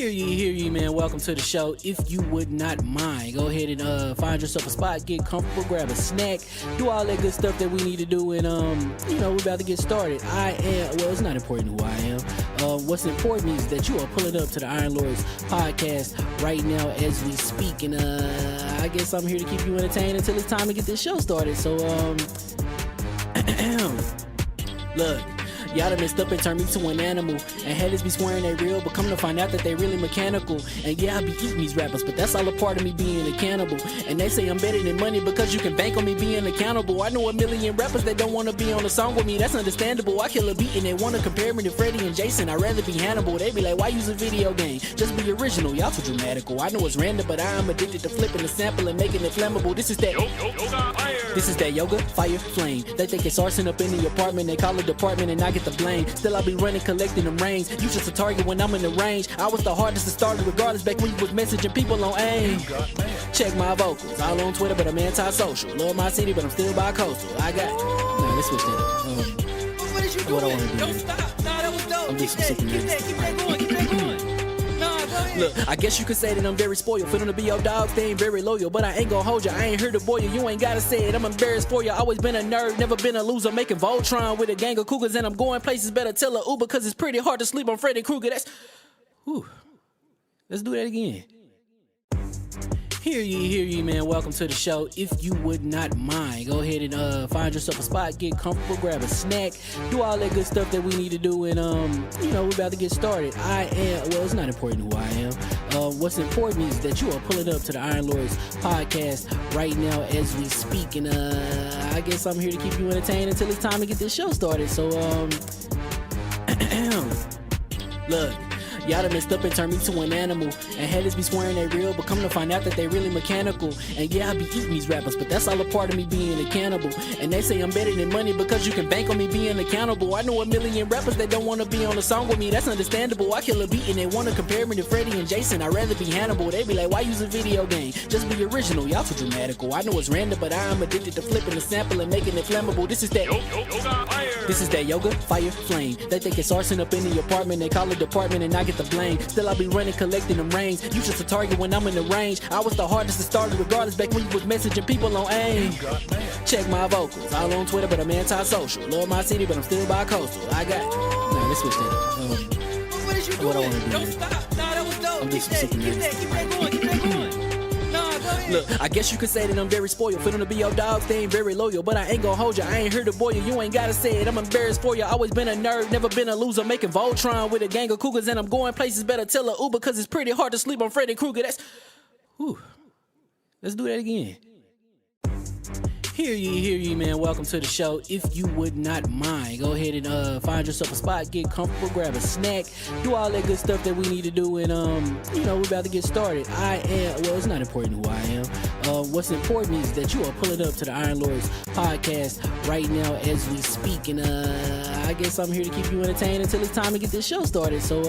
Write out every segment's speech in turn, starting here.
Hear ye, man. Welcome to the show. If you would not mind, go ahead and find yourself a spot, get comfortable, grab a snack, do all that good stuff that we need to do, and we're about to get started. It's not important who I am. What's important is that you are pulling up to the Iron Lords podcast right now as we speak, and I guess I'm here to keep you entertained until it's time to get this show started. So look. Y'all done messed up and turned me to an animal. And haters be swearing they real, but come to find out that they really mechanical. And yeah, I be eating these rappers, but that's all a part of me being a cannibal. And they say I'm better than money because you can bank on me being accountable. I know a million rappers that don't want to be on a song with me, that's understandable. I kill a beat and they want to compare me to Freddie and Jason. I'd rather be Hannibal. They be like, why use a video game? Just be original, y'all too dramatical. I know it's random, but I'm addicted to flipping the sample and making it flammable. This is that yoga, fire, flame. They think it's arson up in the apartment. They call it department and I get the blame. Still I be running, collecting them rings. You just a target when I'm in the range. I was the hardest to start regardless back when you was messaging people on AIM. Check my vocals, all on Twitter, but I'm anti-social. Love my city, but I'm still bi-coastal. I got nah, let's switch that up. What is you doing? What I wanna do? Don't stop. Nah, that was dope. I'm Keep that going. Keep that going. Nah, go ahead. Look, I guess you could say that I'm very spoiled. For them to be your dogs, they ain't very loyal. But I ain't gon' hold you, I ain't here to boil you. You ain't gotta say it, I'm embarrassed for you. Always been a nerd, never been a loser. Making Voltron with a gang of cougars. And I'm going places, better tell a Uber. Cause it's pretty hard to sleep on Freddy Krueger. Let's do that again. Hear ye, man. Welcome to the show. If you would not mind, go ahead and find yourself a spot, get comfortable, grab a snack, do all that good stuff that we need to do, and we're about to get started. It's not important who I am. What's important is that you are pulling up to the Iron Lords podcast right now as we speak, and I guess I'm here to keep you entertained until it's time to get this show started. So look. Y'all done messed up and turned me to an animal. And haters be swearing they real, but come to find out that they really mechanical. And yeah, I be eating these rappers, but that's all a part of me being a cannibal. And they say I'm better than money because you can bank on me being accountable. I know a million rappers that don't want to be on a song with me, that's understandable. I kill a beat and they want to compare me to Freddie and Jason. I'd rather be Hannibal. They be like, why use a video game? Just be original, y'all too dramatical. I know it's random, but I'm addicted to flipping the sample and making it flammable. This is that yoga, fire, flame. They think it's arson up in the apartment. They call it department and I get the blame. Still I be running, collecting them rings. You just a target when I'm in the range. I was the hardest to start regardless back when you was messaging people on AIM. Check my vocals, all on Twitter, but I'm anti-social. Love my city, but I'm still bi-coastal. I got nah, let's switch that up. What is you doing? What I wanna do? Don't stop. Nah, that was dope. I'm Keep just that going. Keep that going. Nah, go ahead. Look, I guess you could say that I'm very spoiled. For them to be your dogs, they ain't very loyal. But I ain't gon' hold you, I ain't here to boil you. You ain't gotta say it, I'm embarrassed for you. Always been a nerd, never been a loser. Making Voltron with a gang of cougars. And I'm going places, better tell a Uber. Cause it's pretty hard to sleep on Freddy Krueger. Let's do that again. Hear ye, man. Welcome to the show. If you would not mind, go ahead and find yourself a spot, get comfortable, grab a snack, do all that good stuff that we need to do, and we're about to get started. It's not important who I am. What's important is that you are pulling up to the Iron Lords podcast right now as we speak, and I guess I'm here to keep you entertained until it's time to get this show started. So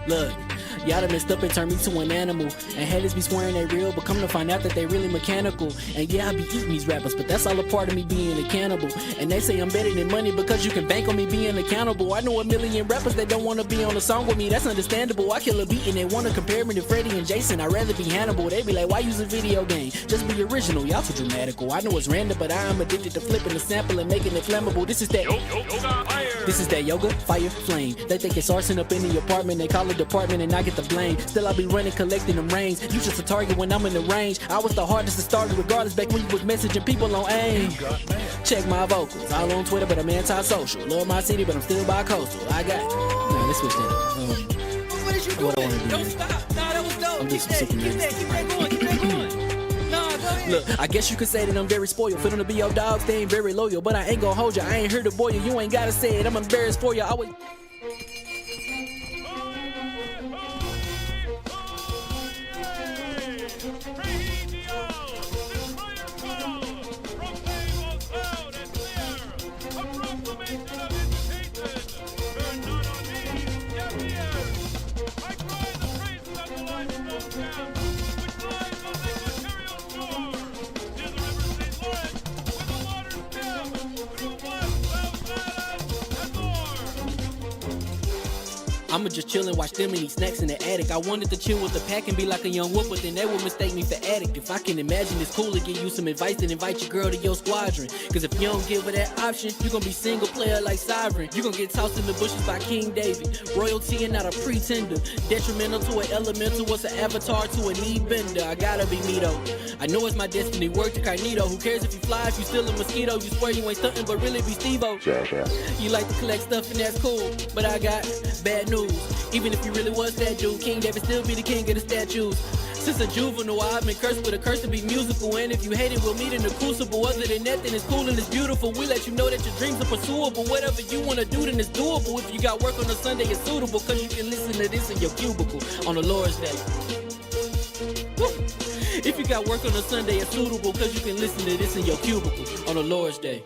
look. Y'all done messed up and turned me to an animal. And haters be swearing they real, but come to find out that they really mechanical. And yeah, I be eating these rappers, but that's all a part of me being a cannibal. And they say I'm better than money because you can bank on me being accountable. I know a million rappers that don't want to be on a song with me, that's understandable. I kill a beat and they want to compare me to Freddie and Jason. I'd rather be Hannibal. They be like, why use a video game? Just be original, y'all too dramatical. I know it's random, but I'm addicted to flipping the sample and making it flammable. This is that yoga, fire, flame. They think it's arson up in the apartment. They call it department and I get the blame. Still I be running, collecting them rings. You just a target when I'm in the range. I was the hardest to start regardless back when you was messaging people on AIM. Check my vocals, all on Twitter, but I'm anti-social. Love my city, but I'm still bi-coastal. I got nah, let's switch that up. What is you doing? What I wanna do? Don't stop. Nah, that was dope. I'm Keep just that going. Nah, go ahead. Look, I guess you could say that I'm very spoiled. For them to be your dogs, they ain't very loyal. But I ain't gon' hold you, I ain't here to boil you. You ain't gotta say it, I'm embarrassed for you. I'ma just chill and watch them and eat snacks in the attic. I wanted to chill with the pack and be like a young whoop, but then they would mistake me for addict. If I can imagine it's cool to give you some advice, then invite your girl to your squadron. Cause if you don't give her that option, you gon' be single player like Sovereign. You gon' get tossed in the bushes by King David. Royalty and not a pretender. Detrimental to an elemental, what's an avatar to a knee bender? I gotta be me though. I know it's my destiny, work to Carnito. Who cares if you fly, if you still a mosquito? You swear you ain't stunting, but really be Steve-O. You like to collect stuff and that's cool, but I got bad news. Even if you really was that dude, King David still be the king of the statues. Since a juvenile, I've been cursed with a curse to be musical. And if you hate it, we'll meet in the crucible. Other than that, then it's cool and it's beautiful. We let you know that your dreams are pursuable. Whatever you wanna do, then it's doable. If you got work on a Sunday, it's suitable. Cause you can listen to this in your cubicle on the Lord's Day. Woo. If you got work on a Sunday, it's suitable. Cause you can listen to this in your cubicle on the Lord's Day.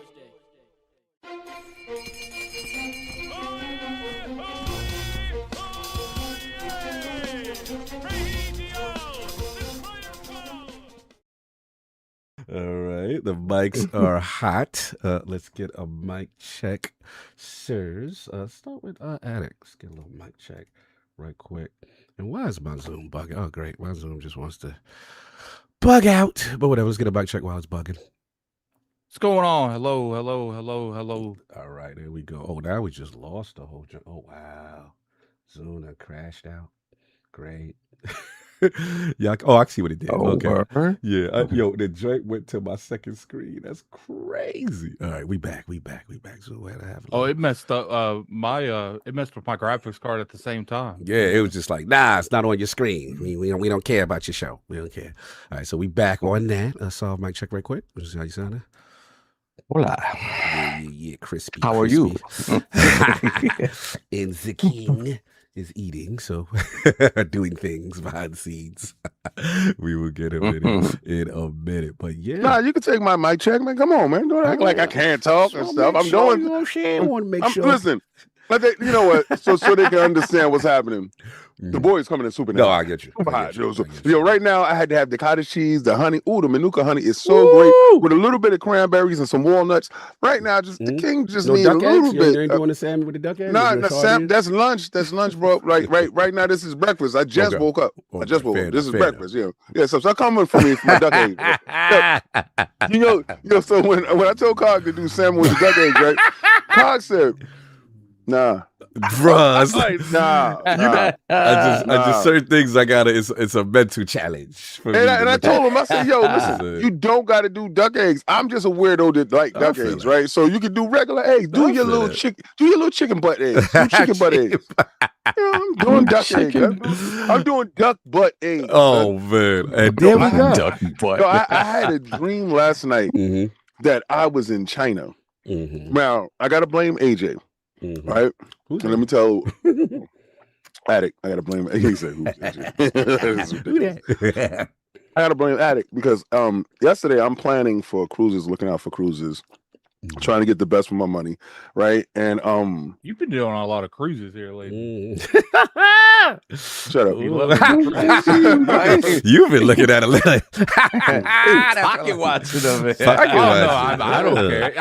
All right, the mics are hot. Let's get a mic check, sirs. Start with Attic. Let's get a little mic check right quick. And why is my Zoom bugging? Oh, great. My Zoom just wants to bug out. But whatever, let's get a mic check while it's bugging. What's going on? Hello, hello, hello, hello. All right, there we go. Oh, now we just lost the whole... Oh, wow. Zoom done crashed out. Great. Yeah, I see what it did. Okay. Yeah. Yo, the joint went to my second screen. That's crazy. All right, we back. So what I have? Oh, it messed up it messed with my graphics card at the same time. Yeah, it was just like, nah, it's not on your screen. We don't care about your show. We don't care. All right, so we back on that. Solve mic check right quick. This is how you sound. Hola. Yeah, crispy. How are you? And the king is eating, so doing things behind the scenes. We will get him in a minute, but yeah. Nah, you can take my mic check, man. Come on, man. Don't act like I can't talk and stuff. I'm doing. You know what I'm saying? I want to make sure. Listen, you know what? So they can understand what's happening. The boys coming in super nice. No, I get you. Super hot. Yo, right now I had to have the cottage cheese, the honey. Ooh, the Manuka honey is so great with a little bit of cranberries and some walnuts. Right now, just the king just needs a little bit. You ain't doing the salmon with the duck eggs? Nah, that's lunch. That's lunch, bro. Like right now, this is breakfast. I just woke up. I just woke up. This is breakfast. Yeah. So start coming for me for my duck eggs. You know. So when I told Cog to do salmon with the duck eggs, right? Cog said, "Nah." Bruh, nah. I just certain things I gotta. It's a mental challenge. For me and I told him, I said, "Yo, listen, you don't gotta do duck eggs. I'm just a weirdo that like duck eggs, right? So you can do regular eggs. Do your little chicken butt eggs. Do chicken butt eggs. I'm doing duck eggs. I'm doing duck butt eggs. Oh man, and there we go. Duck butt. So I had a dream last night that I was in China. Now I gotta blame AJ. Right? And let me tell Addict. I gotta blame him. He said, who that? I gotta blame Addict because yesterday I'm planning for cruises, looking out for cruises, trying to get the best for my money, right? And you've been doing a lot of cruises here lately. Shut up. You've been looking at it. Pocket watching of it. I don't care.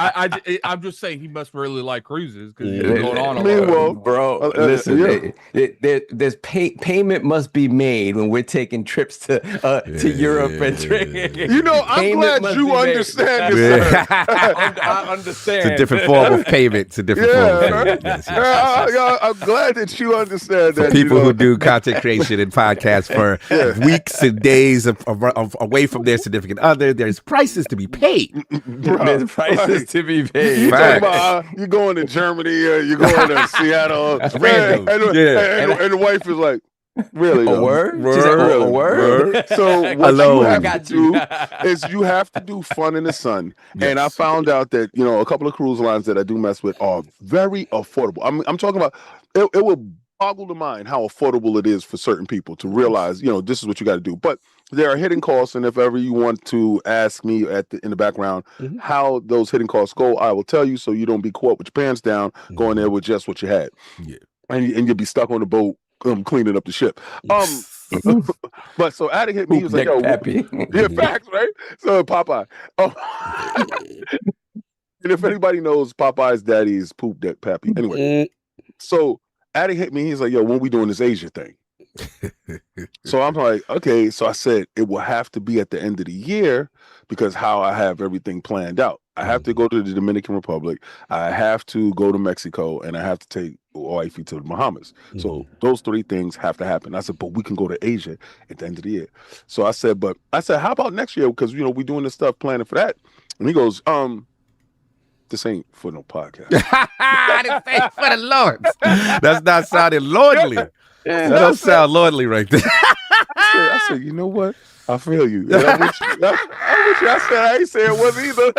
I'm just saying he must really like cruises because he's been going on a lot. Bro, listen, there's payment must be made when we're taking trips to Europe and drinking. You know, I'm glad you understand this. I understand. It's a different form of payment. It's a different form of payment. I'm glad that you understand that. For people who do content creation and podcasts for weeks and days away from their significant other, there's prices to be paid. There's prices to be paid. You talking about you're going to Germany, you're going to Seattle, random. And the wife is like, really? A word? A word? So what you have to do is you have to do fun in the sun. Yes. And I found out that, a couple of cruise lines that I do mess with are very affordable. I'm talking about, it will boggle the mind how affordable it is for certain people to realize, this is what you got to do. But there are hidden costs, and if ever you want to ask me in the background how those hidden costs go, I will tell you so you don't be caught with your pants down going there with just what you had. Yeah. And you'll be stuck on the boat cleaning up the ship. But so Addict hit me. He was like, "Yo, yeah, facts, right?" So Popeye. And if anybody knows, Popeye's daddy is Poop Deck Pappy. Anyway, so Addy hit me. He's like, yo, when we doing this Asia thing? So I'm like, okay. So I said it will have to be at the end of the year because how I have everything planned out. I have to go to the Dominican Republic. I have to go to Mexico, and I have to take wifey to the Bahamas. So those 3 things have to happen. I said, but we can go to Asia at the end of the year. So I said, how about next year? Because we're doing this stuff planning for that. And he goes, this ain't for no podcast. This ain't for the Lord. That's not sounding lordly. That don't sound lordly right there. I said, you know what? I feel you. And I'm with you. I'm with you. I said, I ain't say it was either.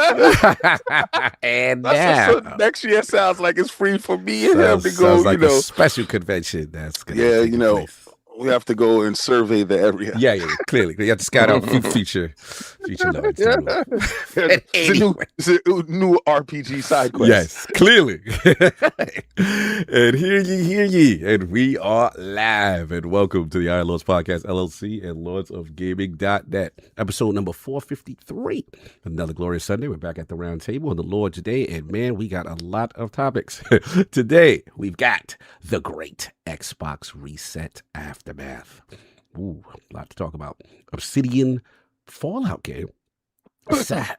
And now, so next year sounds like it's free for me and him to go. Sounds like a special convention. That's gonna place. We have to go and survey the area. Yeah, clearly. You have to scout out feature notes. It's a new RPG side quest. Yes, clearly. And hear ye. And we are live. And welcome to the Iron Lords Podcast, LLC, and lordsofgaming.net. Episode number 453. Another glorious Sunday. We're back at the round table on the Lord's Day. And man, we got a lot of topics. Today, we've got the great Xbox reset aftermath. Ooh, a lot to talk about. Obsidian Fallout game.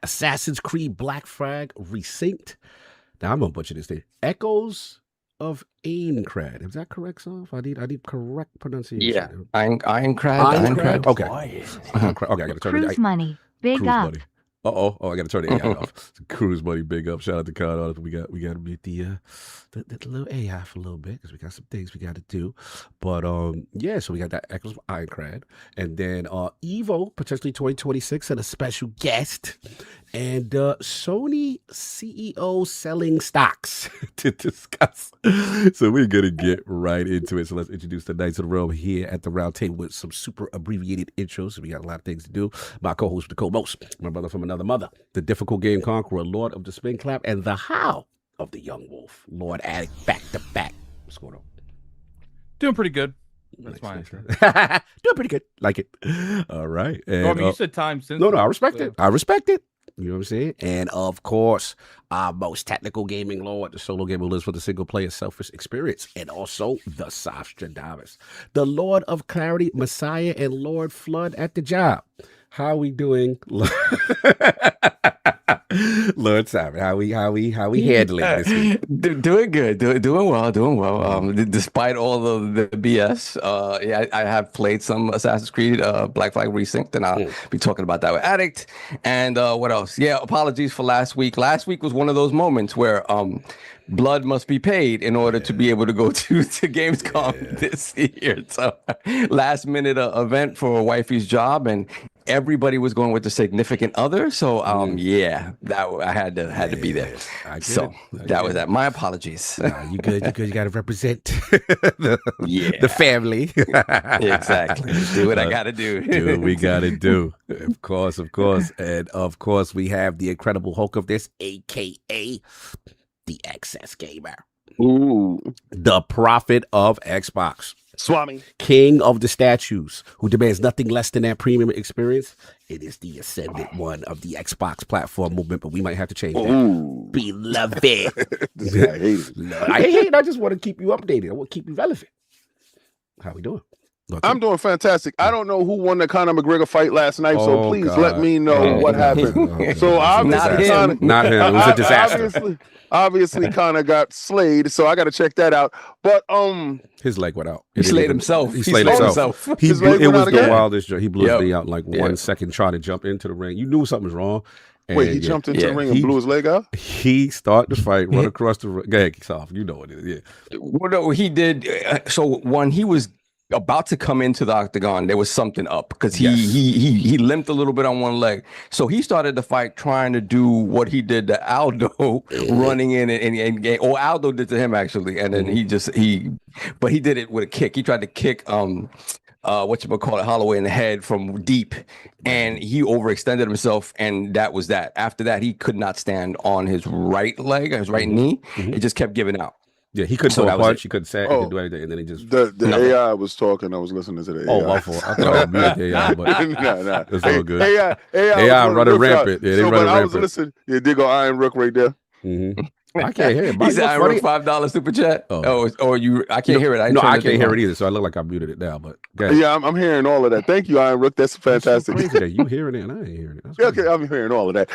Assassin's Creed Black Flag Resynced. Now I'm gonna butcher this thing. Echoes of Aincrad. Is that correct, Soph? I need correct pronunciation. Yeah, Aincrad. Okay. Okay, I gotta turn it. Cruise money. Big up. Money. I gotta turn the AI off. Cruise money, big up. Shout out to Con. We got to meet the little AI for a little bit because we got some things we got to do. But so we got that Echoes of Aincrad, and then EVO potentially 2026 and a special guest, and Sony CEO selling stocks to discuss. So we're gonna get right into it. So let's introduce the Knights of the Realm here at the round table with some super abbreviated intros. So we got a lot of things to do. My co-host, the co-most, my brother from another mother, the difficult game conqueror, Lord of the Spin Clap, and the How of the Young Wolf, Lord Addict, back to back. What's going on? Doing pretty good. That's fine. Doing pretty good. Like it. All right. And, you said time since. No, I respect it. I respect it. You know what I'm saying? And of course, our most technical gaming lord, the solo gamer lives for the single player selfish experience, and also the Sostradamus, the Lord of Clarity, Messiah, and Lord Flood at the job. How we doing, Lord Simon? How we handling this week? Doing good, doing well. Despite all of the BS, I have played some Assassin's Creed Black Flag Resynced, and I'll be talking about that with Addict. And what else? Yeah, apologies for last week. Last week was one of those moments where blood must be paid in order to be able to go to Gamescom this year. So last minute event for wifey's job, and everybody was going with the significant other. So that I had to be there. So that was that. My apologies. You good. You got to represent the family. Exactly. Do what I got to do. Do what we got to do. Of course. And of course, we have the Incredible Hulk of this, a.k.a. the excess gamer. Ooh. The prophet of Xbox. Swami. King of the statues, who demands nothing less than that premium experience. It is the ascendant one of the Xbox platform movement, but we might have to change that. Beloved. This guy hates it. I hate it. I just want to keep you updated. I want to keep you relevant. How we doing? I'm doing fantastic. I don't know who won the Conor McGregor fight last night, so please let me know what happened. So obviously, not him. It was a disaster. Obviously, Conor got slayed, so I got to check that out. But his leg went out. He slayed himself. He slayed himself. It was the wildest. He blew his knee out in like 1 second trying to jump into the ring. You knew something was wrong. Wait, he jumped into the ring and blew his leg out? He started the fight, run across the ring. Go ahead, Soft. You know what it is. Yeah. Well, no, he did. So when he was about to come into the octagon, there was something up because he limped a little bit on one leg. So he started the fight trying to do what he did to Aldo, running in and Aldo did to him actually, and then he did it with a kick. He tried to kick Holloway in the head from deep, and he overextended himself, and that was that. After that, he could not stand on his right leg, his right knee. It just kept giving out. Yeah, he couldn't throw a punch. He couldn't say. He couldn't do anything, and then he just the AI was talking. I was listening to the AI. Oh, my fault. I thought I muted the AI, but it's all good. AI running rampant. Yeah, they running rampant. I was listening. Yeah, they go Iron Rook right there. I can't hear it. He Mike, said, what's "I funny? wrote $5 super chat." Oh. Or you? I can't hear it. No, I turned can't thing hear on. it either. So I look like I muted it now. But Yeah, I'm hearing all of that. Thank you, Iron Rook. That's fantastic. It's so crazy that you hearing it and I ain't hearing it. That's Yeah, crazy. okay, I'm hearing all of that.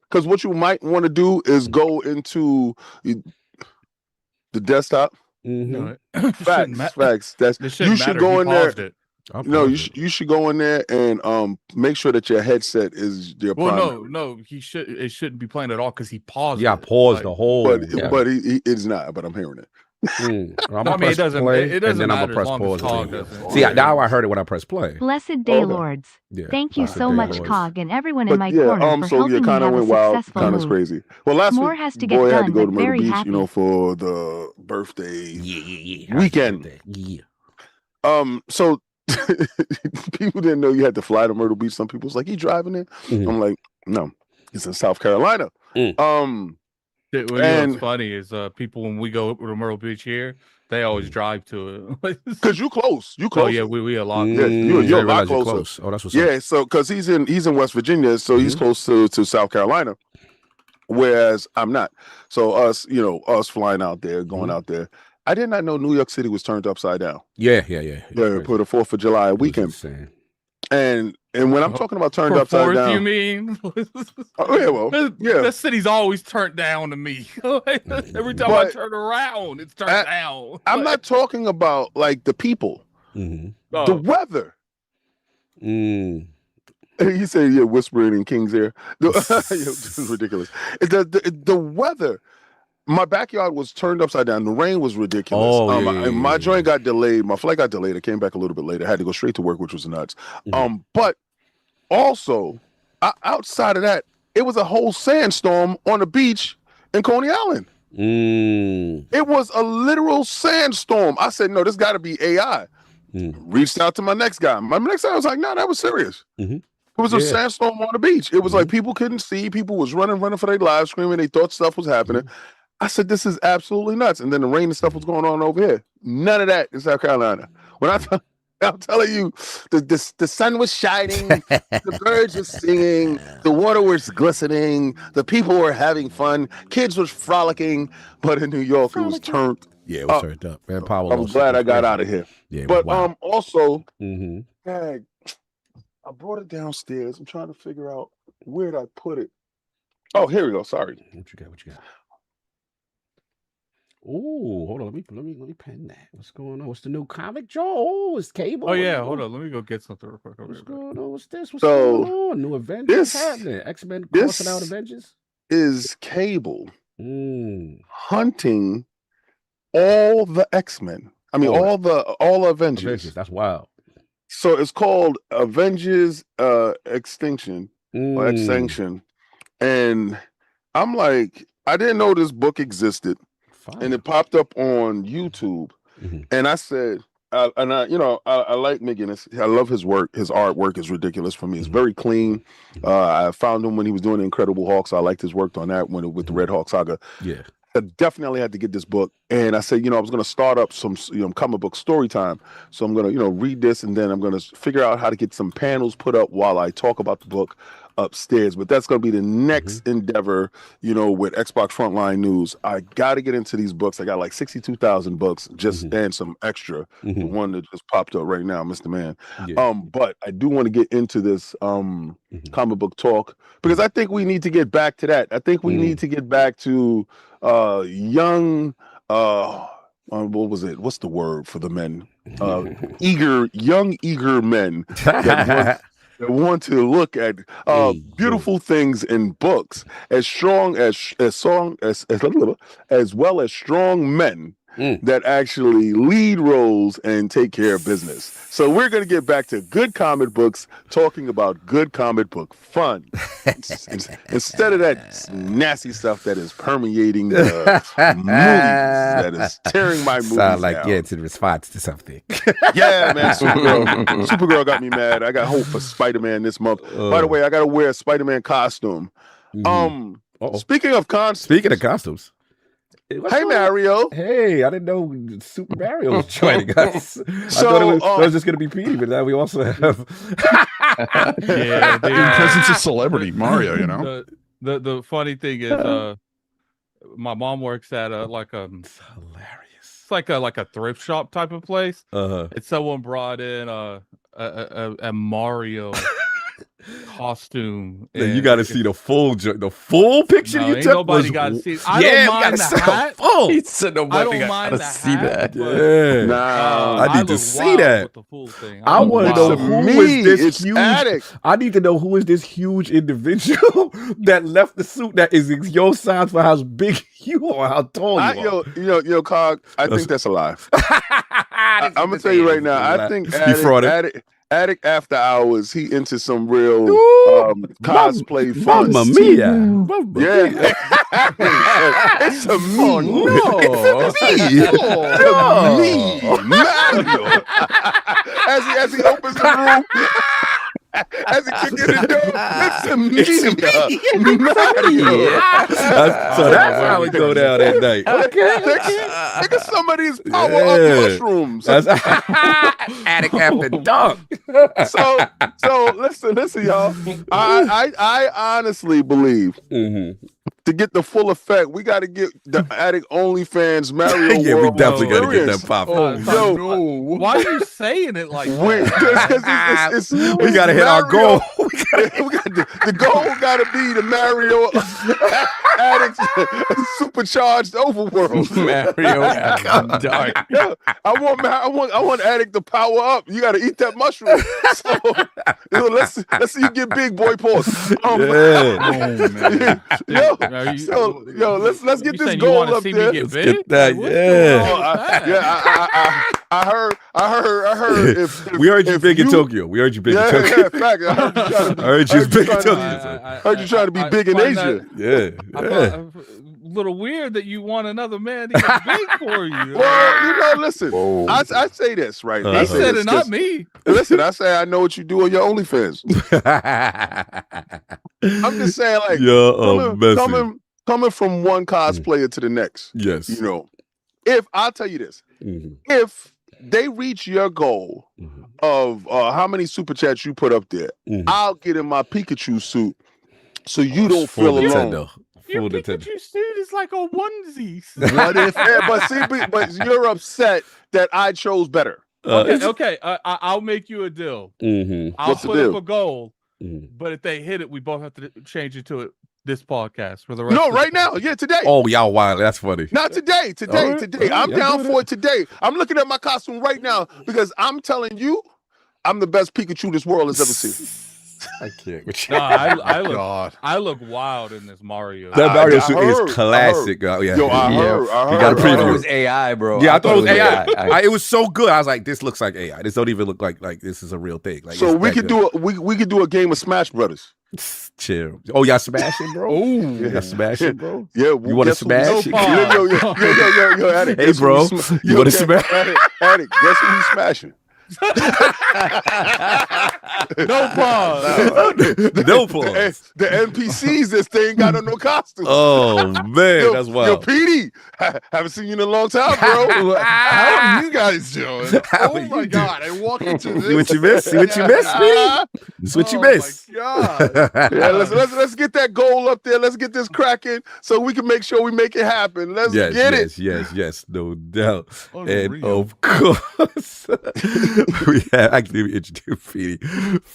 Because what you might want to do is go into the desktop. No, it shouldn't Facts. That's It shouldn't you should matter. go He in there. paused it. No, you should go in there and make sure that your headset is your Well, primary. no, it shouldn't be playing at all because he paused. Yeah, I it. paused Like, the whole. But it's not. But I'm hearing it. I'm No, gonna I mean, press it doesn't. play, It doesn't and then I'm matter gonna as press long pause. as Cog and doesn't. See, now I heard it when I press play. Blessed day, Okay. lords. Yeah, Thank you blessed so day, much, lords. Cog, and everyone in But my yeah, corner for so helping yeah, me kind of have a went wild, successful kind of move. crazy. Well, last More week, has to get boy had done, to go to but Myrtle very Beach, happy. for the birthday Yeah. weekend. Yeah. So people didn't know you had to fly to Myrtle Beach. Some people was like, "You driving there?" Mhm. I'm like, "No, it's in South Carolina." Mm. What's funny is people when we go to Myrtle Beach here, they always drive to it because you close. You close. Oh yeah, we a lot. Yeah, you're a lot realize you're closer. close. Oh, that's what's up. Yeah, so because he's in West Virginia, so he's close to South Carolina, whereas I'm not. So us flying out there, going out there. I did not know New York City was turned upside down. Yeah. For the 4th of July weekend. And when I'm talking about turned upside Fourth, down, you mean? Yeah. That city's always turned down to me. Every time I turn around, it's turned down. I'm not talking about like the people, the weather. He said, "Yeah, whispering in King's ear." This is ridiculous. The weather. My backyard was turned upside down. The rain was ridiculous. And my joint got delayed. My flight got delayed. I came back a little bit later. I had to go straight to work, which was nuts. But also, outside of that, it was a whole sandstorm on the beach in Coney Island. It was a literal sandstorm. I said, "No, this got to be AI." Reached out to my next guy. My next guy was like, "No, that was serious." It was a sandstorm on the beach. It was like people couldn't see. People was running for their lives, screaming. They thought stuff was happening. I said, "This is absolutely nuts." And then the rain and stuff was going on over here. None of that in South Carolina. When I'm telling you, the sun was shining, the birds were singing, the water was glistening, the people were having fun, kids was frolicking, but in New York it was turned. Yeah, it was turned up. Man, I'm glad I got out of here. Yeah, but also, I brought it downstairs. I'm trying to figure out where did I put it. Oh, here we go. Sorry. What you got? Oh, hold on. Let me pen that. What's going on? What's the new comic, Joe? Oh, it's Cable. Oh yeah, hold on. Let me go get something real quick. What's going on? What's this? What's going on? New Avengers. What's happening? X-Men crossing out Avengers. Is Cable hunting all the X-Men? I mean, all Avengers. That's wild. So it's called Avengers Extinction or Extinction, and I'm like, I didn't know this book existed. And it popped up on YouTube, and I said, I like McGinnis. I love his work. His artwork is ridiculous for me. It's very clean. I found him when he was doing the Incredible Hulk, so I liked his work on that with the Red Hawk saga. Yeah, I definitely had to get this book, and I said, I was going to start up some comic book story time. So I'm going to read this, and then I'm going to figure out how to get some panels put up while I talk about the book upstairs. But that's going to be the next endeavor, with Xbox Frontline News. I got to get into these books. I got like 62,000 books, and some extra. The one that just popped up right now, Mr. Man. Yeah. But I do want to get into this comic book talk because I think we need to get back to that. I think we need to get back to young. What was it? What's the word for the men? Eager men that want to look at beautiful things in books, as strong as well as strong men that actually lead roles and take care of business. So we're going to get back to good comic books, talking about good comic book fun instead of that nasty stuff that is permeating the movies, that is tearing my movies Sound like down. it's in response to something. Yeah, man. Supergirl got me mad. I got hope for Spider-Man this month. By the way, I got to wear a Spider-Man costume. Speaking of costumes. Hey, Mario. Hey, I didn't know Super Mario was joining us. I thought it was just going to be Petey, but now we also have... in presence of celebrity Mario, The funny thing is, my mom works at It's hilarious. it's like a thrift shop type of place. Uh-huh. And someone brought in a Mario costume. You got to see the full picture No, you ain't took. nobody got to see it. I Yeah, don't we mind gotta the see hat. full. He said nobody I don't mind got to the see hat, that. Yeah. Nah. I need to look see wild that. with the full thing. I look want to wild. know It's who is me. this It's huge. Addict. I need to know who is this huge individual that left the suit that is your size for how big you are, how tall you are. Yo, Cog, I think that's a lie. I'm gonna tell you right now. I think Addict After Hours, he into some real cosplay fun. Mamma mia. Yeah, it's a me. Oh, no. It's me, Mario. As he opens the room, as he kicks in the door, it's a me, Mario. So that's how we go down at night. Okay. Look at some of these power-up mushrooms. That's Addict After Dark. So listen, y'all. I honestly believe to get the full effect, we got to get the Addict OnlyFans Mario Yeah, we World definitely got to get experience. that pop. Why are you saying it like Wait, that? because We got to hit our goal. The goal got to be the Mario Addict supercharged overworld. Mario After Dark. Yeah, I want Addict to power up. You got to eat that mushroom. So let's see you get big, boy. Pause. Let's get this goal up there. Get that, I heard. We heard you big in Tokyo. We heard you big in Tokyo. Yeah, fact. I heard you big in Tokyo. I heard you trying to be big in Asia. Yeah. A little weird that you want another man to get big for you. Well, listen. I say this right. He said it, not me. Listen, I say I know what you do on your OnlyFans. I'm just saying, like, coming from one cosplayer to the next. Yes. You know, if I'll tell you this, if they reach your goal of how many super chats you put up there, I'll get in my Pikachu suit so you don't feel alone. Your Pikachu suit is like a onesie. What if? But you're upset that I chose better. Okay. I'll make you a deal. I'll put up a goal, but if they hit it, we both have to change it to this podcast for the rest. No, right now. Yeah, today. Oh, y'all wild. That's funny. Not today. Today. I'm down for it today. I'm looking at my costume right now because I'm telling you, I'm the best Pikachu this world has ever seen. I can't. No, I look wild in this Mario. That Mario suit is classic. I heard. You got a preview. It was AI, bro. Yeah, I thought it was AI. It was so good. I was like, this looks like AI. This don't even look like this is a real thing. Like, so we could do a game of Smash Brothers. Chill. Oh, y'all smashing, bro? Y'all smashing, bro? Yeah. You want to smash? Yo, Addict. Hey, bro. You want to smash? Addict, guess who he's smashing? No pause. No pause. The NPCs this thing got on no costume. Oh man, that's wild. Yo, Petey, haven't seen you in a long time, bro. How are you guys doing? Oh my God, I walk into this. See what you miss? See what you miss, Petey? That's what you miss. Oh my God. Yeah, let's get that goal up there. Let's get this cracking so we can make sure we make it happen. Let's get it. Yes, no doubt. Unreal. And of course, we have actually introduced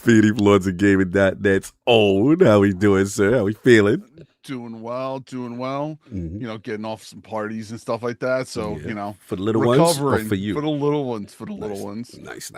Petey, Lords of Gaming.net's own. How we doing, sir? How we feeling? Doing well. You know, getting off some parties and stuff like that. So, you know, for the little ones or recovering for you? For the little ones. Little ones. Nice.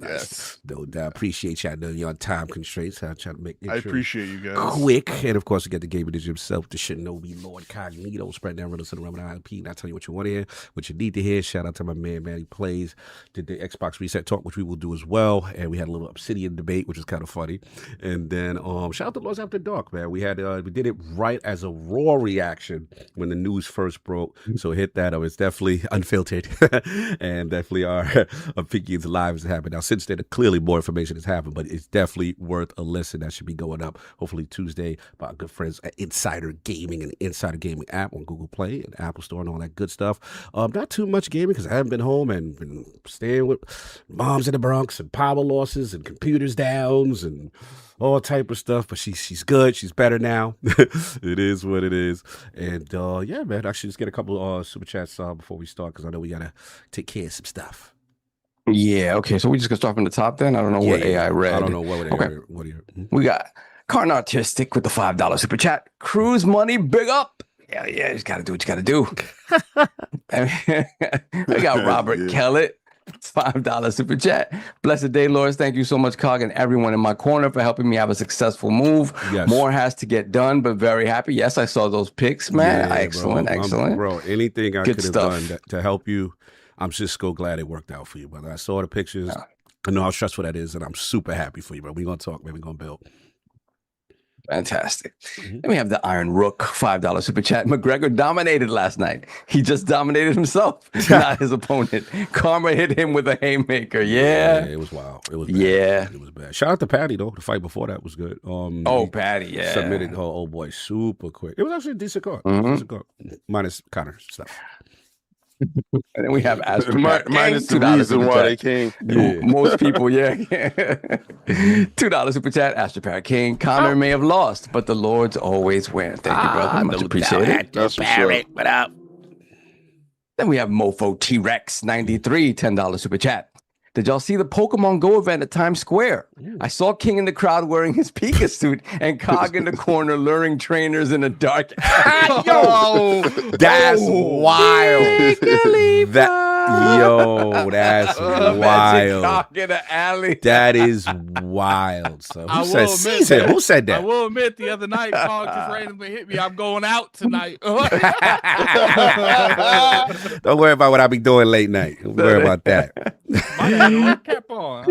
Yes. No doubt. Appreciate y'all knowing your time constraints. I'll try to make I appreciate you guys. quick. And of course, we got the gaming ninja himself, the Shinobi Lord Cognito, spread down riddles and around ILP. Not telling you what you want to hear, what you need to hear. Shout out to my man, Manny Plays. Did the Xbox Reset Talk, which we will do as well. And we had a little Obsidian debate, which was kind of funny. And then shout out to Lords After Dark, man. We did it right as a raw reaction when the news first broke. So hit that up. It's definitely unfiltered and definitely our opinions live as it happened. Now, since then, clearly more information has happened, but it's definitely worth a listen. That should be going up hopefully Tuesday by our good friends at Insider Gaming and the Insider Gaming app on Google Play and Apple Store and all that good stuff. Not too much gaming because I haven't been home and been staying with moms in the Bronx and power losses and computers downs and all type of stuff. But she's good. She's better now. It is what it is. And yeah, man, I should just get a couple super chats before we start because I know we gotta take care of some stuff. Yeah. Okay. So we just gonna start from the top then. I don't know what AI read. I don't know what okay. What are you? We got Carn Artistic with the $5 super chat. Cruise Money, big up. Yeah, you just gotta do what you gotta do. We got Robert Kellett, $5 super chat. Blessed day, Lords. Thank you so much, Cog, and everyone in my corner for helping me have a successful move. Yes. More has to get done, but very happy. Yes, I saw those pics, man. Excellent, excellent. Bro, anything I could have done to help you, I'm just so glad it worked out for you, brother. I saw the pictures. I know how stressful that is, and I'm super happy for you, bro. We're gonna talk, man. We're gonna build. Fantastic. Then we have the Iron Rook, $5 super chat. McGregor dominated last night. He just dominated himself, not his opponent. Karma hit him with a haymaker. Yeah, it was wild. It was bad. It was bad. Shout out to Patty though. The fight before that was good. Patty, yeah, submitted her old boy super quick. It was actually a decent card. Decent card. Minus Connor stuff. And then we have Astro minus the reason why they came. Yeah. Most people, $2 super chat. Astro Parrot King. Connor may have lost, but the Lords always win. Thank you, brother. Much appreciated. That's Parrot. What up? Then we have Mofo T-Rex 93, $10 super chat. Did y'all see the Pokemon Go event at Times Square? I saw King in the crowd wearing his Pika suit and Cog in the corner luring trainers in a dark alley. Yo, that's wild. That's wild. Cog in the alley. That is wild. So who said that? I will admit, the other night, Cog just randomly hit me. I'm going out tonight. Don't worry about what I be doing late night. Don't worry about that. Kept on.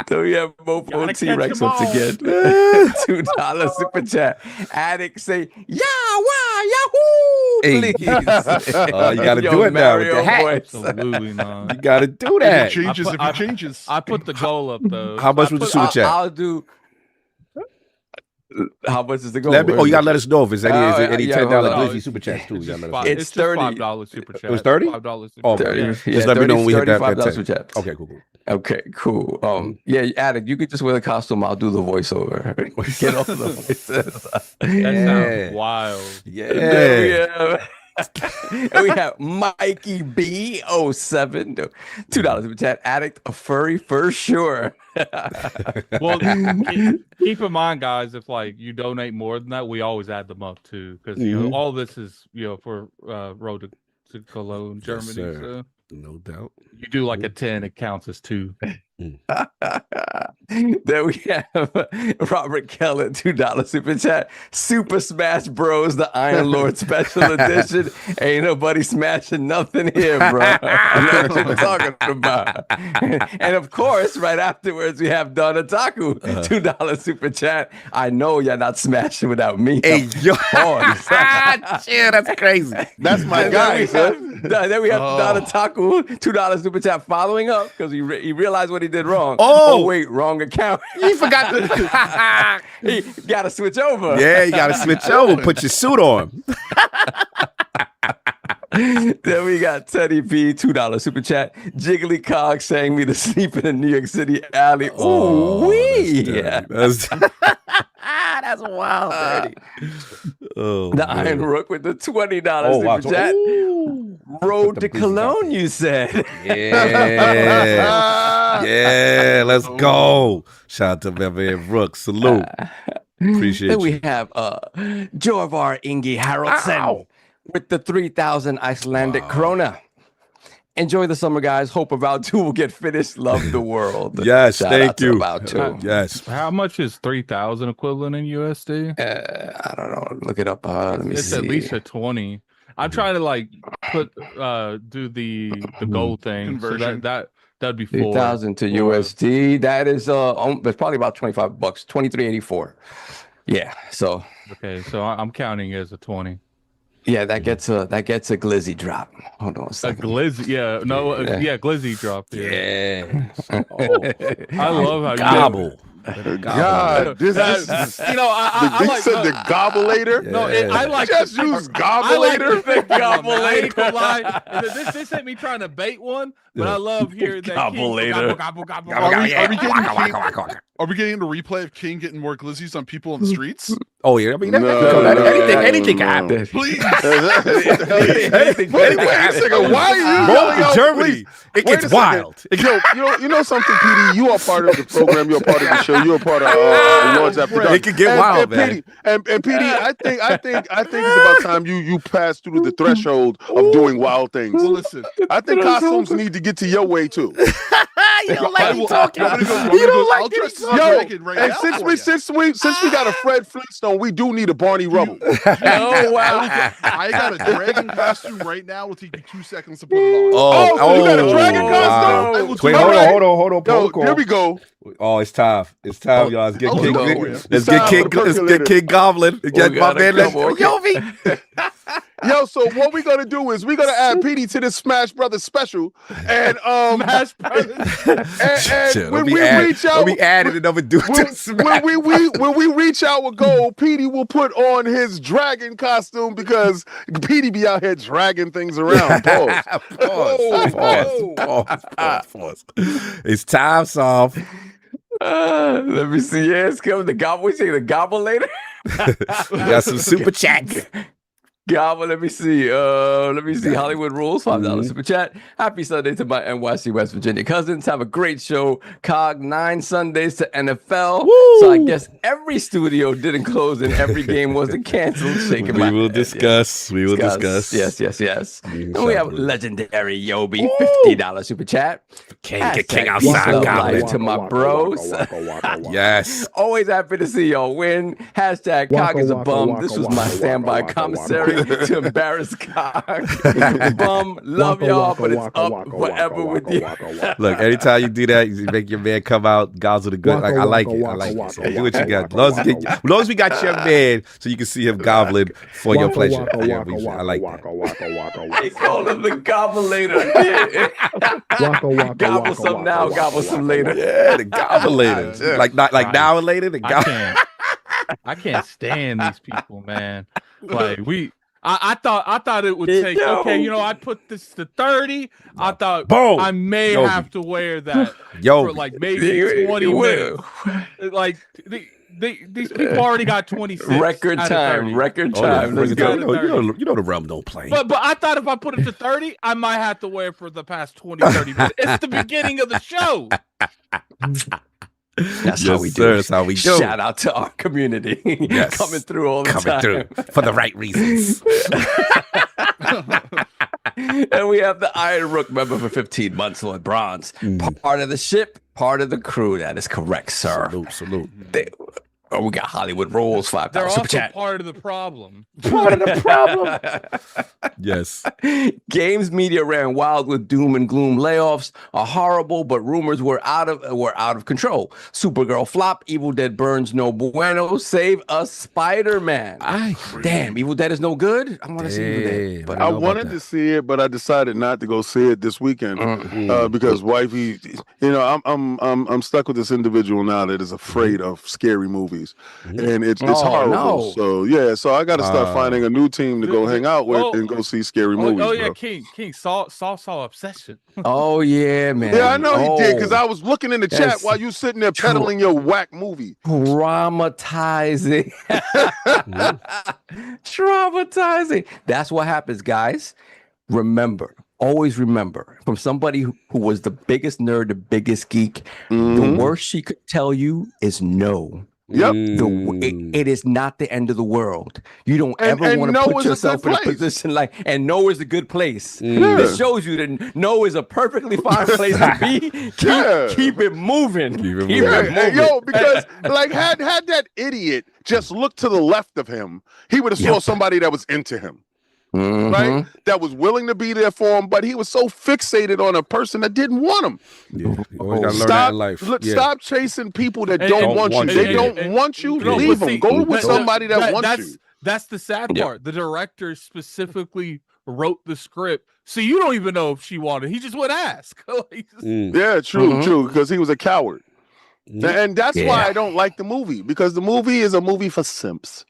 So we have Mofo T-Rex once again. $2 super chat. Addict say, Yahoo! Hey. Please. You gotta do it now with the hat. Absolutely not. You gotta do that. If it changes. I put the goal up though. How much was the super chat? I'll do. How much is the goal? You gotta let us know if it's any $10 glizzy super chats too. It's $30 super chat. It was 30? $5 super Oh, chat. just let me know when we hit that super chat. Okay, cool. Okay, cool. Addict, you could just wear the costume. I'll do the voiceover. Get off the voices. That sounds wild. Yeah. And we have Mikey B07, $2 super chat. Addict, a furry for sure. Well, keep in mind, guys, if you donate more than that, we always add them up too, because all this is for Road to Cologne, Germany. So no doubt. You do a 10, it counts as 2. There we have Robert Keller, $2 super chat. Super Smash Bros. The Iron Lord Special Edition. Ain't nobody smashing nothing here, bro. That's what we're talking about. And of course, right afterwards, we have Donataku, $2 super chat. I know you're not smashing without me. Hey, yo. Shit, that's crazy. That's my guy. Then we have Donataku, $2 super chat, following up because he realized what he did wrong. Oh, wait, wrong account. He forgot. He got to switch over. Yeah, you got to switch over. Put your suit on. Then we got Teddy P, $2 super chat. Jiggly Cog saying me to sleep in a New York City alley. Ooh, wee. That's wild, Teddy. The Iron Rook with the $20 super chat. Ooh. Road to Cologne, you said. Yeah, let's go. Shout out to my man Rook. Salute. Appreciate then you. We have Jorvar Ingi Haraldson with the 3,000 Icelandic krona. Enjoy the summer, guys. Hope About 2 will get finished. Love the world. Yes, Shout thank out to you. About 2. Yes. How much is 3,000 equivalent in USD? I don't know. Look it up. Let me see. It's at least a 20. I'm trying to put do the gold thing. Conversion. So that'd be 3,000 to USD. That is it's probably about $25, $23.84. Yeah. So okay. So I'm counting as a 20. Yeah, that gets a glizzy drop. Hold on a second. A glizzy, glizzy drop. Yeah. I love how gobble. God, this is you know, I like the gobulator. No, I like just use gobulator. This ain't me trying to bait one, but I love hearing that Gobulator. Are we getting the replay of King getting more glizzies on people in the streets? Oh yeah, I mean anything can happen. Please. Anything Wait a second. Why are you yelling out, Germany? It gets wild. You know something, PD? You are part of the program. You're part of the show. You're a part of Awards After Dark. It can get wild, man. And PD, I think it's about time you pass through the threshold of doing wild things. Well, listen, I think costumes need to get to your way too. You don't like me talking. You don't like me talking. And since we got a Fred Flintstone, we do need a Barney Rubble. Oh wow! I got a dragon costume right now. Will take you 2 seconds to put it on. Oh, you got a dragon costume? Wow. Wait, hold on. Yo, here we go. Oh, it's time. It's time, y'all. Let's get King. King Goblin. Get my man. Yovi. Yo, so what we're gonna do is we're gonna add PD to this Smash Brothers special, and Smash Brothers. and when we reach out, we added another dude to Smash. when we reach out with gold, PD will put on his dragon costume because PD be out here dragging things around. Pause. It's time, soft. Let me see. Yeah, it's coming. The gobble. We say the gobble later. We got some super chats. Gobble. Let me see. Hollywood Rules, $5 super chat. Happy Sunday to my NYC West Virginia cousins. Have a great show. Cog 9 Sundays to NFL. Woo! So I guess every studio didn't close and every game wasn't canceled. Shaking my We will head. discuss. We will discuss. Yes. And we have legendary Yobi, $50 super chat. King Hashtag outside peace, love, Goblin. life to my bros. Yes. Always happy to see y'all win. Hashtag Cog is a bum. This was my standby commissary to embarrass Cog. Bum, love y'all, but it's up forever with you. Look, anytime you do that, you make your man come out, Gozzle the good. Like I like it. So do what you got. As long as we got your man, so you can see him gobbling for your pleasure. Yeah, I like that. They call him the Gobbleator. Gobble some now, gobble some later. Yeah, the Gobbleator. Like now and later. The I can't stand these people, man. Like I thought it would take. Okay, you know, I put this to 30. I thought Boom. I may Yogi. have to wear that Yogi. for like maybe 20 minutes. Like these people already got 26. Record time. Let's go. You know the realm don't play. But I thought if I put it to 30, I might have to wear it for the past 30 minutes. It's the beginning of the show. That's how we do it. That's how we do. Shout out to our community. Yes. Coming through all the time. Through for the right reasons. And we have the Iron Rook member for 15 months, Lord Bronze. Part of the ship, part of the crew. That is correct, sir. Salute. We got Hollywood Rules, $5 They're super also chat. part of the problem. Part of the problem. Yes. Games media ran wild with doom and gloom. Layoffs are horrible, but rumors were out of control. Supergirl flop. Evil Dead burns. No bueno. Save us, Spider-Man. Damn, Evil Dead is no good. I want to see Evil Dead, but I wanted to see it, but I decided not to go see it this weekend because wifey. You know, I'm stuck with this individual now that is afraid of scary movies. And it's horrible. No. So yeah, so I got to start finding a new team to go hang out with and go see scary movies. Oh yeah, bro. King saw Obsession. Oh yeah, man. Yeah, I know he did because I was looking in the chat while you sitting there peddling your whack movie. Traumatizing. Traumatizing. That's what happens, guys. Always remember, from somebody who was the biggest nerd, the biggest geek, the worst she could tell you is no. Yep. It is not the end of the world. You don't ever want to put yourself in a position like, and no is a good place. This shows you that no is a perfectly fine place to be. Keep it moving. Keep it moving. Yo, because like had that idiot just looked to the left of him, he would have saw somebody that was into him. Right, that was willing to be there for him, but he was so fixated on a person that didn't want him. You always gotta learn that in life. Stop chasing people that don't want you. They don't want you. Leave them. Go with somebody that wants you. That's the sad part. The director specifically wrote the script, so you don't even know if she wanted. He just would ask. Yeah, true, because he was a coward. And that's why I don't like the movie, because the movie is a movie for simps.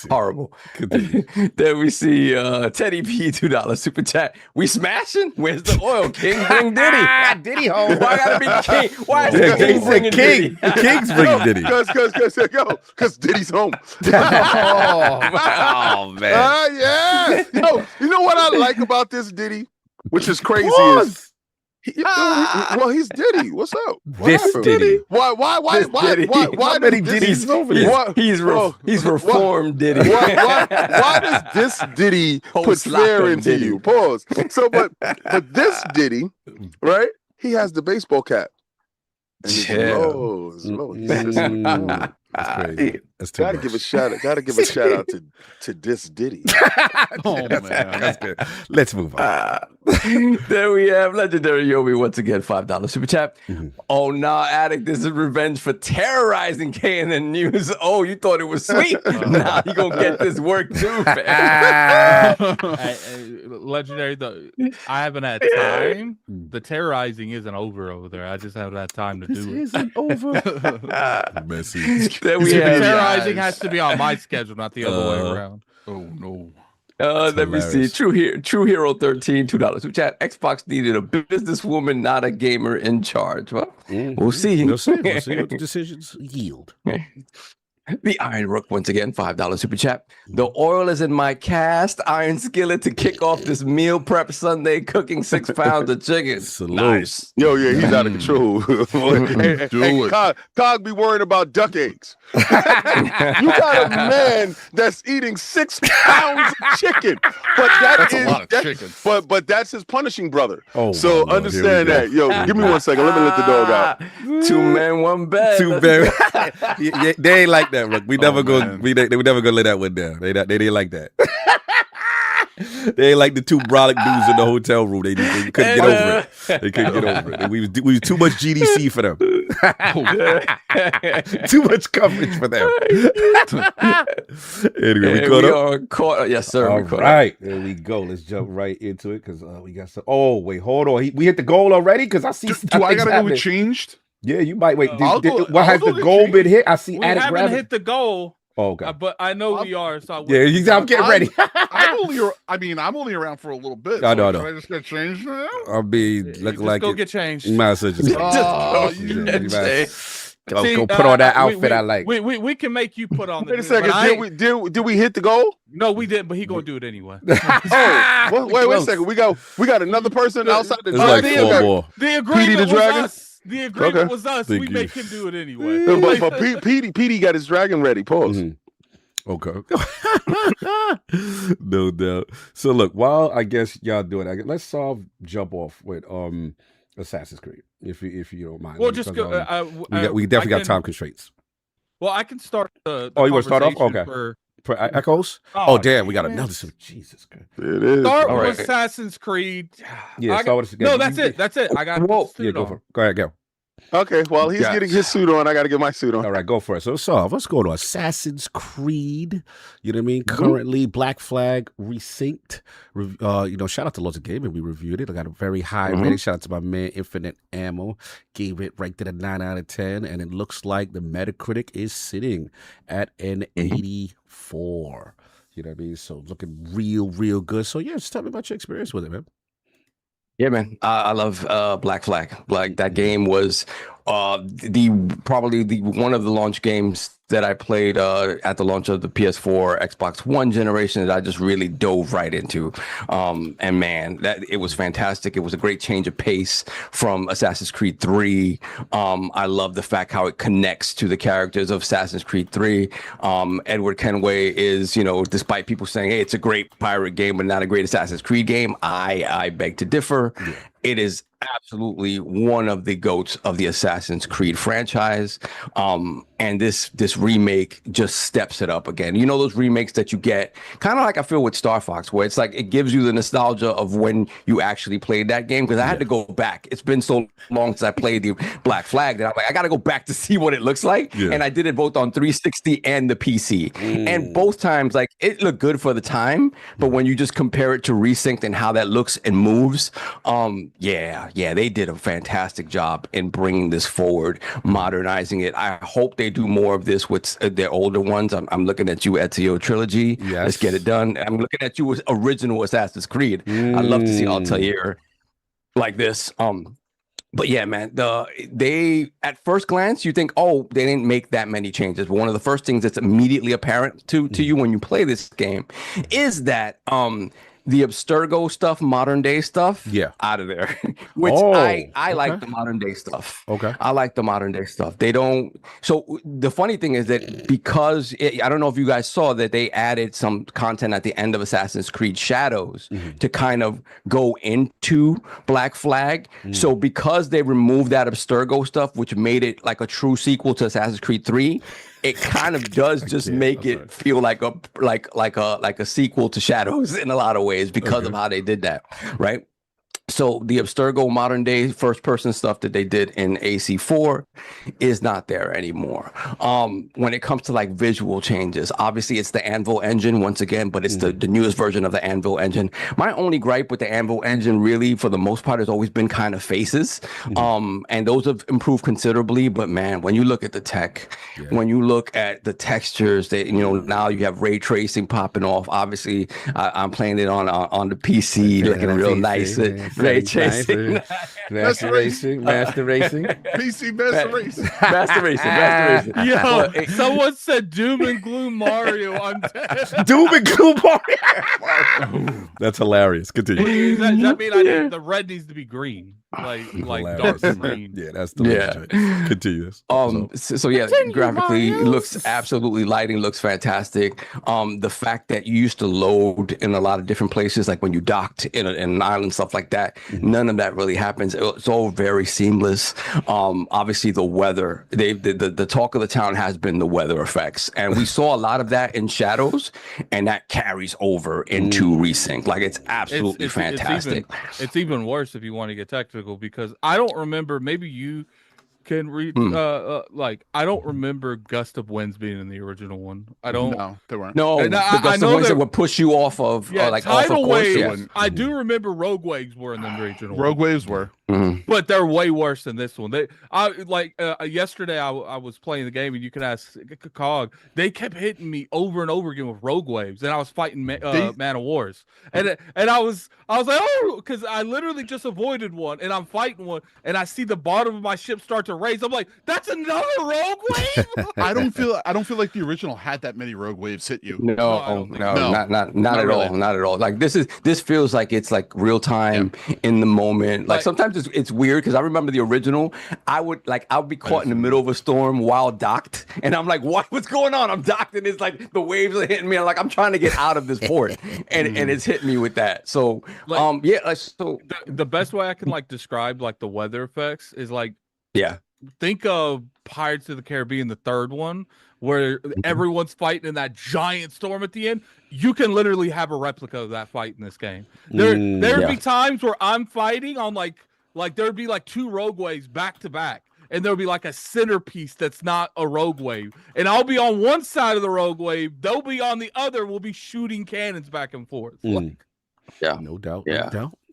Horrible. Then we see Teddy P $2 super chat. We smashing? Where's the oil king? Bring Diddy. Diddy home. Why gotta be the king? Why is the king bringing Diddy? The king's bringing Diddy. Because Diddy's home. Oh man. Yeah. Yo, you know what I like about this Diddy, which is crazy, is well, he's Diddy. What's up? This Diddy. Why many Diddy's over there? He's reformed Diddy. Why does this Diddy put fear into you? Pause. So, but this Diddy, right? He has the baseball cap. And it's low. That's crazy. That's too Gotta much. give a shout out to this Diddy. That's good. Let's move on. There we have legendary Yobi once again, $5 super chat. Oh nah, Addict, this is revenge for terrorizing KNN News. Oh, you thought it was sweet? Nah, you gonna get this work too, fam. Legendary, though, I haven't had time. The terrorizing isn't over there. I just haven't had time to do it. Isn't over. Messy. Then we have terrorizing has to be on my schedule, not the other way around. Oh no. Let me see. True Hero 13, $2 super chat. Xbox needed a businesswoman, not a gamer in charge. Well, we'll see. We'll see what the decisions yield. The Iron Rook once again, $5 super chat. The oil is in my cast iron skillet to kick off this meal prep Sunday, cooking 6 pounds of chicken. Nice. Yo, yeah, he's out of control. Cog be worried about duck eggs. You got a man that's eating 6 pounds of chicken, but that's a lot of chicken. But that's his punishing brother. Oh, so understand that. Yo, give me 1 second. Let me let the dog out. 2 men, 1 bed. 2 bed. They ain't like that. Look, we never go. We never gonna lay that one down. They didn't like that. They ain't like the 2 brolic dudes in the hotel room. They couldn't get over it. They couldn't get over it. We was too much GDC for them. Too much coverage for them. Anyway, we caught up. Yes, sir. All right, there we go. Let's jump right into it because we got some. Oh wait, hold on. We hit the goal already because I see. Do I gotta go? We changed. Yeah, you might wait. What has the goal been hit? I see. We haven't hit the goal. Oh, okay. But I know we are. So I'm getting ready. I'm only around for a little bit. I know. Should I just get changed now? I'll be looking like go get changed. You might as well just go put on that outfit I like. We can make you put on. Wait a second. Did we hit the goal? No, we didn't. But he gonna do it anyway. Wait a second. We got another person outside the. It's like 4 more. The agreement was us. The agreement was us. We make him do it anyway. But Petey got his dragon ready. Pause. Okay. No doubt. So look, while I guess y'all doing it, let's jump off with Assassin's Creed, if you don't mind. Well, just go. We definitely got time constraints. Well, I can start. You want to start off? Okay. For Echoes? Oh, damn, we got another. Jesus Christ. It is. Start with Assassin's Creed. Yeah, start with No, that's it. I got yeah, go for it. Go ahead, go. Okay, while he's getting his suit on, I got to get my suit on. All right, go for it. So let's go to Assassin's Creed. You know what I mean? Currently, Black Flag Resynced. Shout out to Loads of Gaming. We reviewed it. I got a very high rating. Shout out to my man Infinite Ammo. Gave it ranked it a 9 out of 10, and it looks like the Metacritic is sitting at an 84. You know what I mean? So looking real good. So yeah, just tell me about your experience with it, man. Yeah, man. I love Black Flag. Like that game was probably one of the launch games that I played at the launch of the PS4, Xbox One generation that I just really dove right into. And man, it was fantastic. It was a great change of pace from Assassin's Creed 3. I love the fact how it connects to the characters of Assassin's Creed 3. Edward Kenway is, despite people saying, hey, it's a great pirate game, but not a great Assassin's Creed game, I beg to differ. Yeah. It is absolutely one of the GOATs of the Assassin's Creed franchise. And this remake just steps it up again. You know those remakes that you get, kind of like I feel with Star Fox, where it's like it gives you the nostalgia of when you actually played that game. Because I had to go back. It's been so long since I played the Black Flag that I'm like, I got to go back to see what it looks like. Yeah. And I did it both on 360 and the PC. And both times, like, it looked good for the time. But when you just compare it to Resynced and how that looks and moves, yeah, yeah, they did a fantastic job in bringing this forward, modernizing it. I hope they do more of this with their older ones. I'm looking at you, Ezio Trilogy. Yes. Let's get it done. I'm looking at you with original Assassin's Creed. I'd love to see Altair like this. But yeah, man, they at first glance you think, oh, they didn't make that many changes. But one of the first things that's immediately apparent to you when you play this game is that the Abstergo stuff, modern day stuff, out of there. Which I like the modern day stuff. Okay. I like the modern day stuff. They don't. So the funny thing is that because I don't know if you guys saw that they added some content at the end of Assassin's Creed Shadows to kind of go into Black Flag. So because they removed that Abstergo stuff, which made it like a true sequel to Assassin's Creed 3, it kind of does just make it feel like a sequel to Shadows in a lot of ways because of how they did that, right? So the Abstergo modern day first person stuff that they did in AC4 is not there anymore. When it comes to like visual changes, obviously it's the Anvil engine once again, but it's the newest version of the Anvil engine. My only gripe with the Anvil engine really for the most part has always been kind of faces. And those have improved considerably, but man, when you look at the tech, when you look at the textures that, now you have ray tracing popping off. Obviously I'm playing it on the PC looking real nice. Ray tracing, master racing, PC master racing. Yo, someone said Doom and Gloom Mario. I'm dead. Doom and Gloom Mario. That's hilarious. Continue. Does that mean the red needs to be green? Like dark green. Yeah, that's the Continue. So yeah, graphically it looks absolutely, lighting looks fantastic. The fact that you used to load in a lot of different places, like when you docked in an island, stuff like that, none of that really happens. It's all very seamless. Obviously the weather, the talk of the town has been the weather effects, and we saw a lot of that in Shadows, and that carries over into Resynced. Like it's absolutely fantastic. It's even worse if you want to get technical, because I don't remember, maybe you can read I don't remember gust of winds being in the original one. I don't. No, they weren't. No, the gust of winds that would push you off of tidal waves. Yes. I do remember rogue waves were in the original rogue waves were. But they're way worse than this one. Yesterday I was playing the game, and you can ask Cog. They kept hitting me over and over again with rogue waves, and I was fighting Man of Wars, and I was like, oh, because I literally just avoided one, and I'm fighting one, and I see the bottom of my ship start to raise. I'm like, that's another rogue wave. I don't feel like the original had that many rogue waves hit you. No, not at all, not at all. Like this feels like it's like real time in the moment. Like sometimes it's weird because I remember the original. I would be caught in the middle of a storm while docked, and I'm like, what's going on? I'm docked, and it's like the waves are hitting me. I'm like, I'm trying to get out of this port, and it's hitting me with that. So the best way I can describe the weather effects is think of Pirates of the Caribbean, the third one, where everyone's fighting in that giant storm at the end. You can literally have a replica of that fight in this game. There'd be times where I'm fighting on there'd be two rogue waves back to back, and there'll be a centerpiece that's not a rogue wave, and I'll be on one side of the rogue wave, they'll be on the other, we'll be shooting cannons back and forth. No doubt.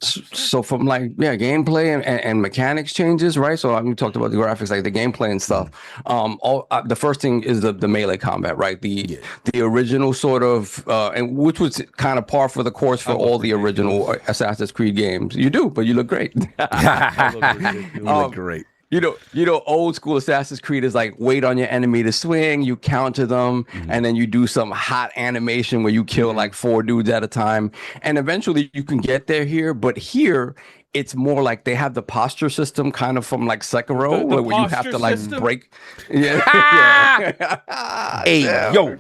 So from gameplay and mechanics changes, right? So we talked about the graphics, the gameplay and stuff. The first thing is the melee combat, right? The original sort of and which was kind of par for the course for all the original Assassin's Creed games. You do, but you look great. You look great. Old school Assassin's Creed is wait on your enemy to swing, you counter them, and then you do some hot animation where you kill 4 dudes at a time, and eventually you can get there here. But here, it's more like they have the posture system kind of from Sekiro, where you have to break. Hey, yo.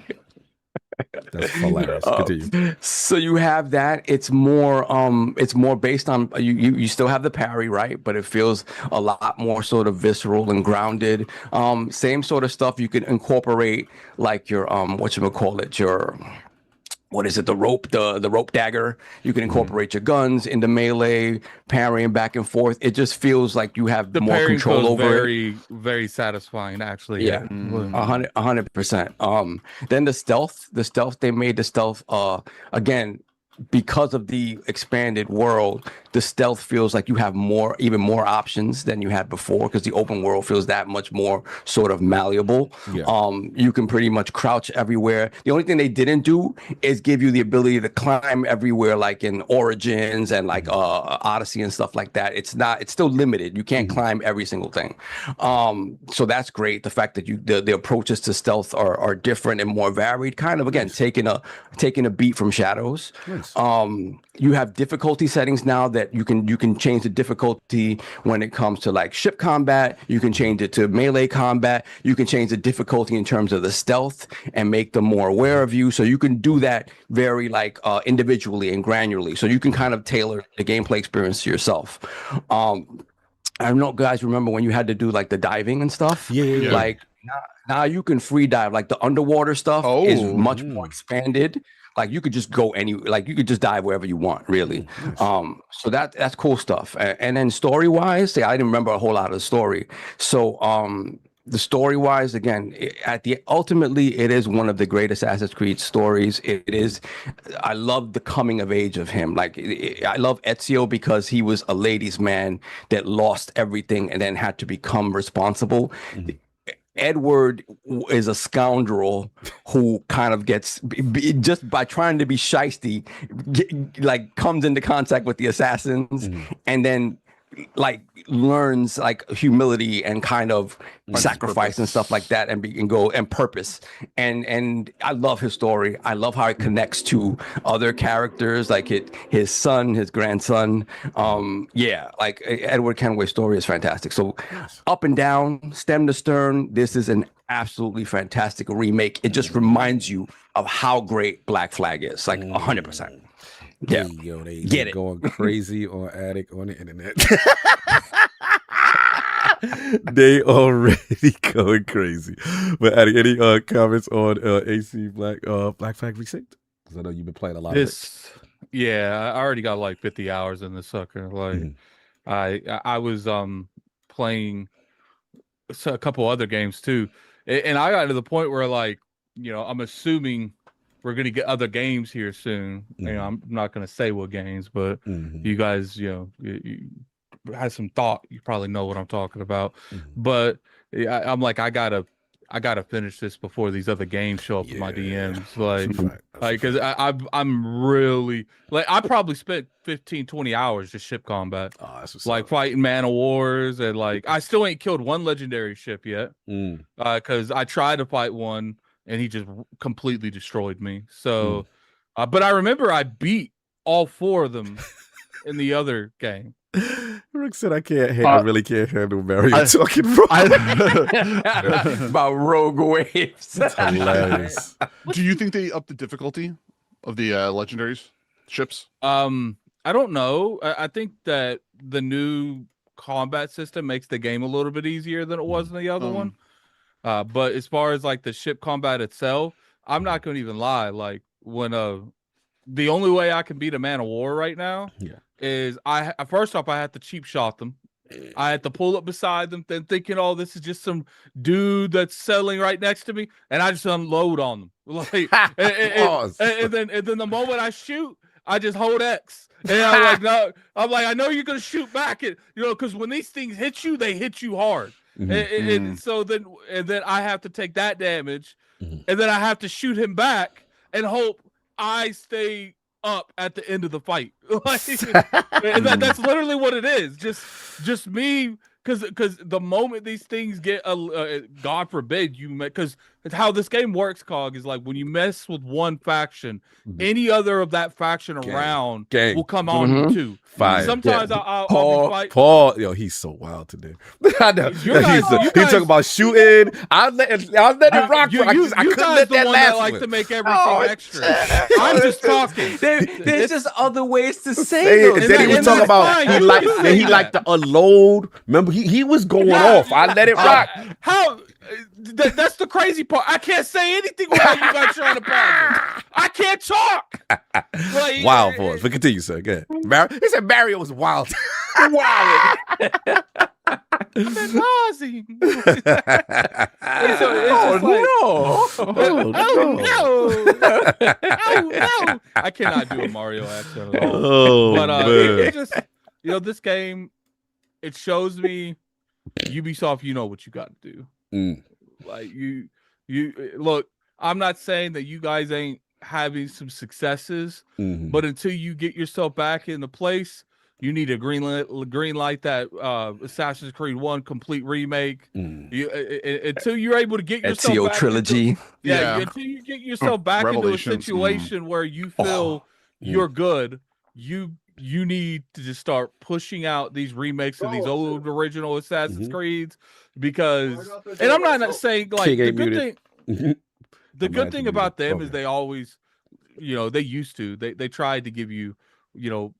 That's hilarious. Continue. So you have that. It's more based on you still have the parry, right? But it feels a lot more sort of visceral and grounded. Same sort of stuff you can incorporate, your what is it? The rope dagger. You can incorporate your guns into melee, parrying back and forth. It just feels like you have more control over very, it. Very satisfying, actually. Yeah, 100%. Then the stealth. They made the stealth again because of the expanded world, the stealth feels like you have even more options than you had before, because the open world feels that much more sort of malleable. You can pretty much crouch everywhere. The only thing they didn't do is give you the ability to climb everywhere, like in Origins and like Odyssey and stuff like that. It's still limited. You can't climb every single thing. So that's great. The fact that the approaches to stealth are different and more varied, kind of, again, taking a beat from Shadows. You have difficulty settings now that you can change the difficulty when it comes to like ship combat. You can change it to melee combat. You can change the difficulty in terms of the stealth and make them more aware of you. So you can do that very like individually and granularly. So you can kind of tailor the gameplay experience to yourself. I don't know, guys, remember when you had to do like the diving and stuff? Yeah. Like now you can free dive. Like the underwater stuff is much more expanded. Like you could just go you could just dive wherever you want, really. So that's cool stuff. And then story wise, I didn't remember a whole lot of the story. So the story wise, again, ultimately it is one of the greatest Assassin's Creed stories. I love the coming of age of him. Like I love Ezio because he was a ladies' man that lost everything and then had to become responsible. Edward is a scoundrel who kind of gets, just by trying to be shiesty, like comes into contact with the assassins and then like learns like humility and kind of sacrifice and stuff like that, and go and purpose. And I love his story. I love how it connects to other characters, like his son, his grandson. Like Edward Kenway's story is fantastic. So up and down, stem to stern, this is an absolutely fantastic remake. It just reminds you of how great Black Flag is, like 100%. Yeah, they get it. Going crazy on Addict on the internet. They already going crazy. But Addict, any comments on AC Black Flag Resynced? Because I know you've been playing a lot of it. Yeah, I already got like 50 hours in this sucker. Like I was playing a couple other games too, and I got to the point where like, you know, I'm assuming we're gonna get other games here soon. You know, I'm not gonna say what games, but you guys, you know, you had some thought. You probably know what I'm talking about. But I'm like, I gotta finish this before these other games show up in my DMs. Like, because I'm really like, I probably spent 15-20 hours just ship combat. Like fighting man of wars, and like I still ain't killed one legendary ship yet. Because I tried to fight one, and he just completely destroyed me. So, but I remember I beat all 4 of them in the other game. Rick said, I really can't handle Mario talking about rogue waves. That's hilarious. Do you think they upped the difficulty of the legendaries ships? I don't know. I think that the new combat system makes the game a little bit easier than it was in the other one. But as far as like the ship combat itself, I'm not going to even lie. Like when the only way I can beat a man of war right now is first off, I had to cheap shot them. I had to pull up beside them, then thinking, oh, this is just some dude that's settling right next to me, and I just unload on them. Like, and then the moment I shoot, I just hold X. And I'm like, no, I know you're gonna shoot back, you know, because when these things hit you, they hit you hard. And so then I have to take that damage, and then I have to shoot him back and hope I stay up at the end of the fight. Like, and that's literally what it is. Just me, because the moment these things get God forbid you, because how this game works, Cog, is like when you mess with one faction, any other of that faction around will come on you too. Sometimes I'll be fighting. Paul, yo, he's so wild today. I know. He's talking about shooting. I'll let it rock. I couldn't let that last. Like to make everything extra. I'm just talking. There's just other ways to say it. And then he was talking about he liked to unload. Remember, he was going off. I let it rock. How? That's the crazy part. I can't say anything without you guys trying to pause it. I can't talk. Like, wild for us. But continue, sir. Go ahead. He said Mario was wild. Wild. Nazi. No. I cannot do a Mario accent at all. But it just, this game, it shows me Ubisoft, you know what you got to do. Like you look, I'm not saying that you guys ain't having some successes, but until you get yourself back into place, you need a green light that Assassin's Creed 1 complete remake. Until you're able to get yourself Ezio back trilogy. until you get yourself back into a situation where you feel you're good, you need to just start pushing out these remakes of these old original Assassin's Creeds, because, and I'm not saying like the good thing. The good thing about them is they always, they used to. They tried to give you,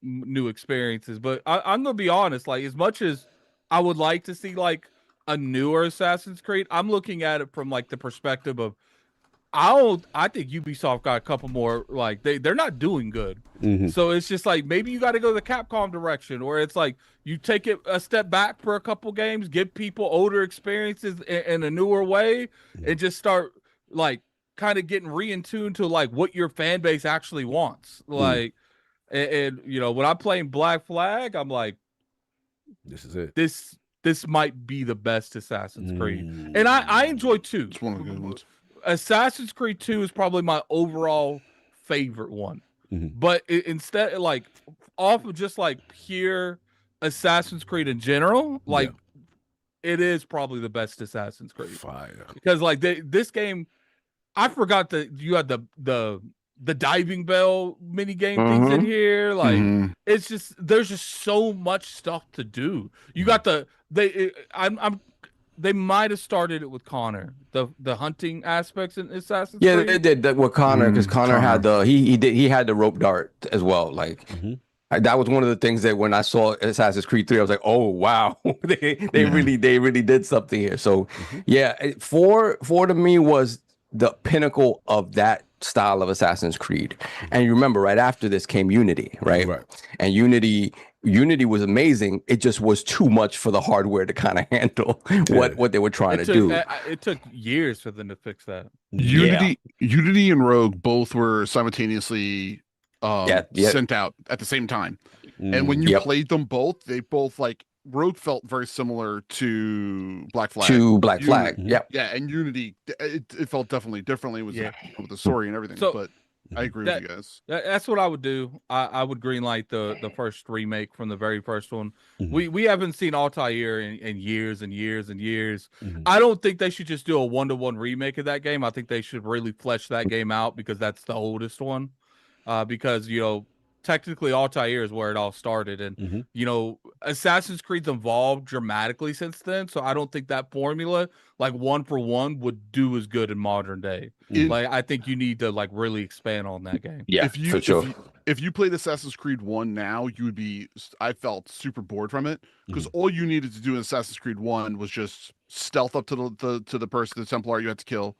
new experiences. But I'm gonna be honest, like, as much as I would like to see like a newer Assassin's Creed, I'm looking at it from like the perspective of I think Ubisoft got a couple more, like they're not doing good. So it's just like maybe you got to go the Capcom direction, or it's like you take it a step back for a couple games, give people older experiences in a newer way, and just start like kind of getting in tune to like what your fan base actually wants. Like, and when I'm playing Black Flag, I'm like, this is it. This might be the best Assassin's Creed, and I enjoy 2. It's one of the good ones. Assassin's Creed 2 is probably my overall favorite one. But instead, like, off of just like pure Assassin's Creed in general, like, it is probably the best Assassin's Creed. Fire. Because like this game, I forgot that you had the diving bell mini game things in here. Like, it's just, there's just so much stuff to do. You got they might have started it with Connor, the hunting aspects in Assassin's Creed. Yeah, they did that with Connor, because Connor had he had the rope dart as well. Like, that was one of the things that when I saw Assassin's Creed 3, I was like, oh wow, they really did something here. So yeah, 4 to me was the pinnacle of that style of Assassin's Creed. And you remember, right after this came Unity, right? And Unity was amazing. It just was too much for the hardware to kind of handle what they were trying to do. It took years for them to fix that. Unity and Rogue both were simultaneously sent out at the same time. And when you played them both, they both, like, Rogue felt very similar to Black Flag. Yeah, and Unity, it felt definitely differently with the story and everything. But I agree with you guys. That's what I would do. I would greenlight the first remake from the very first one. We haven't seen Altair in years and years and years. I don't think they should just do a 1-to-1 remake of that game. I think they should really flesh that game out, because that's the oldest one. Because, technically Altair is where it all started, and Assassin's Creed's evolved dramatically since then, so I don't think that formula, like 1-for-1, would do as good in modern day. Like, I think you need to like really expand on that game. For sure. If you played Assassin's Creed 1 now, you would be, I felt super bored from it, because all you needed to do in Assassin's Creed 1 was just stealth up to the person, the Templar you had to kill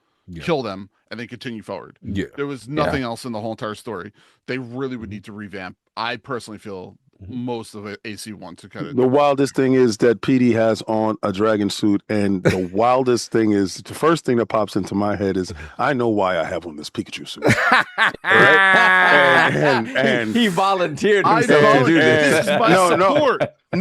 them, and then continue forward. There was nothing else in the whole entire story. They really would need to revamp, I personally feel, most of AC1 to kind of. The wildest thing is that PD has on a dragon suit, and the wildest thing is, the first thing that pops into my head is, I know why I have on this Pikachu suit. and he volunteered himself to do this. No. We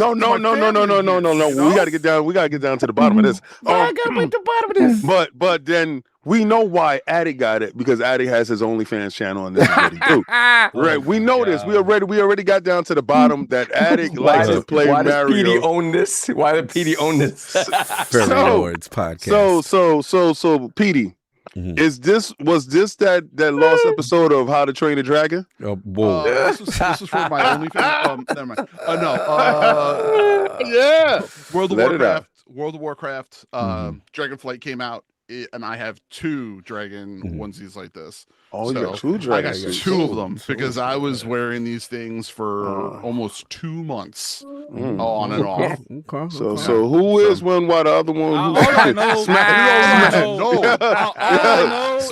got to get down. We got to get down to the bottom of this. I got to get to the bottom of this. But then we know why Addy got it, because Addy has his OnlyFans channel, and this is what he do. Right? We know this. We already got down to the bottom that Addy likes to play Mario. Why does PD own this? Why did PD own this? Lords podcast. So PD. Was this that lost episode of How to Train a Dragon? This was for my OnlyFans. Never mind. World of Warcraft. Dragonflight came out, and I have 2 dragon onesies like this. Oh, you got 2 dragons. I got 2 of them, because I was wearing these things for almost 2 months on and off. So who is one while the other one? All I know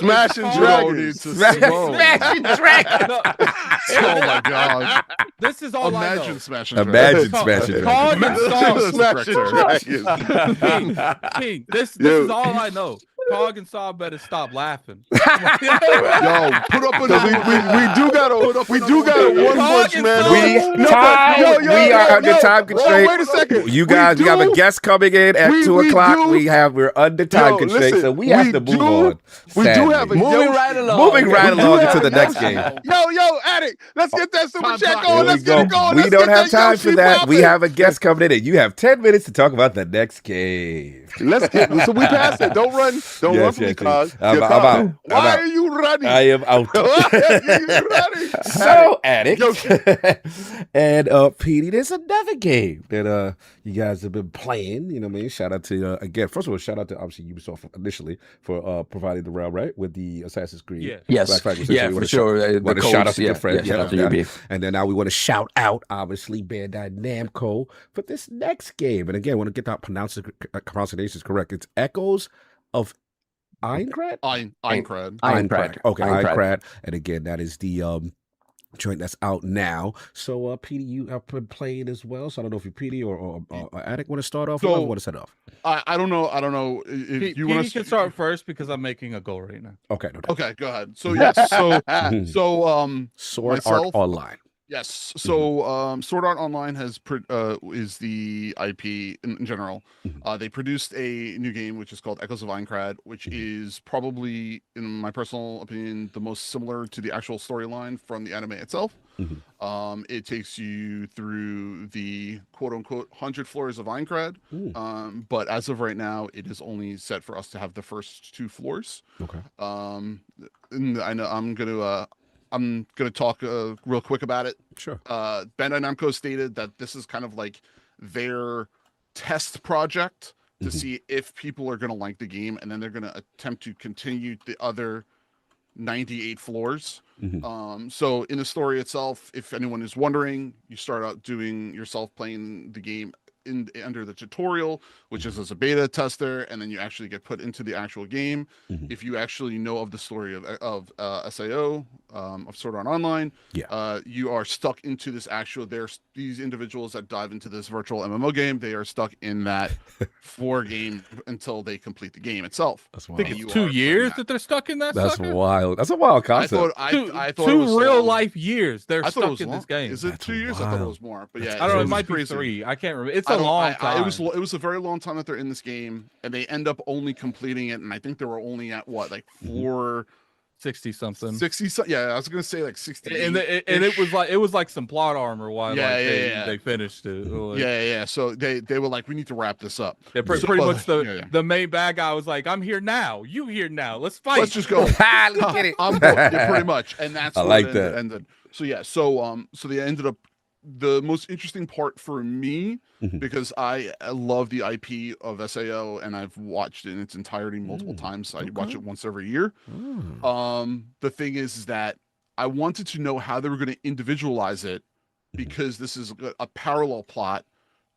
Smashing Dragons. Smashing Dragon. No, Oh my god! this is all I know. Imagine smashing. Imagine Dragons. smashing Cog Dragon. and Saw. Smashing Dragons. King, this is all I know. Cog and Saw better stop laughing. Yo, put up another. We do got a One Punch Man. We are under time constraint. Wait a second. You guys, we have a guest coming in at 2 o'clock. We're under time constraint, so we have to move on. We do have a Moving right along. Moving right along into the next game. Yo, Addict, let's get that super chat going. Here Let's we get go. it going. We Let's don't get have time for Yoshi that. We popping. have a guest coming in, and you have 10 minutes to talk about the next game. Let's get. So we passed it. Don't run. Don't run from me, cause I'm out. Why are you running? I am out. Why are you running? So, Addict Yoshi. and Petey, there's another game that you guys have been playing. You know what I mean? Shout out to again. First of all, shout out to obviously Ubisoft initially for providing the realm, right, with the Assassin's Creed. Yeah. Yes. Black Flag. Yeah, for sure. Want to shout out to your friends. Shout out to UB. And then now we want to shout out, obviously, Bandai Namco for this next game. And again, I want to get that pronunciation correct. It's Echoes of Aincrad? Aincrad. Aincrad. Okay, Aincrad. And again, that is the joint that's out now. So, Petey, you have been playing as well. So I don't know if you, Petey or Addict, want to start off. So, or want to set off? I don't know. If you want to can start first because I'm making a goal right now. Okay. No, Okay, go ahead. So yes. So Sword myself- Art Online. Yes. So Sword Art Online is the IP in general. They produced a new game which is called Echoes of Aincrad, which is probably, in my personal opinion, the most similar to the actual storyline from the anime itself. It takes you through the quote unquote 100 floors of Aincrad. But as of right now, it is only set for us to have the first 2 floors. Okay. And I know I'm gonna talk real quick about it. Sure. Bandai Namco stated that this is kind of like their test project to see if people are gonna like the game, and then they're gonna attempt to continue the other 98 floors. So in the story itself, if anyone is wondering, you start out doing yourself playing the game under the tutorial, which is as a beta tester, and then you actually get put into the actual game. If you actually know of the story of SAO, of Sword Art Online, you are stuck into this actual. There's these individuals that dive into this virtual MMO game. They are stuck in that 4 game until they complete the game itself. That's I wild. think it's 2 years that they're stuck in that. That's sucker? wild. That's a wild concept. I thought it two was real long. life years. They're I thought it stuck was in long. this game. Is it That's 2 years? I thought it was more, but yeah, I don't know. It was might be crazy. 3. I can't remember. It's a long time. It was a very long time that they're in this game, and they end up only completing it. And I think they were only at what, like 60 something. 60. Yeah, I was gonna say like 60. And it was like some plot armor while they finished it. Yeah. So they were like, we need to wrap this up. Yeah, pretty much the main bad guy was like, I'm here now. You here now. Let's fight. Let's just go. Let's get it. I'm pretty much, and that's I like that. ended. So yeah, so they ended up. The most interesting part for me, because I love the IP of SAO and I've watched it in its entirety multiple times. I watch it once every year. The thing is that I wanted to know how they were going to individualize it, because this is a parallel plot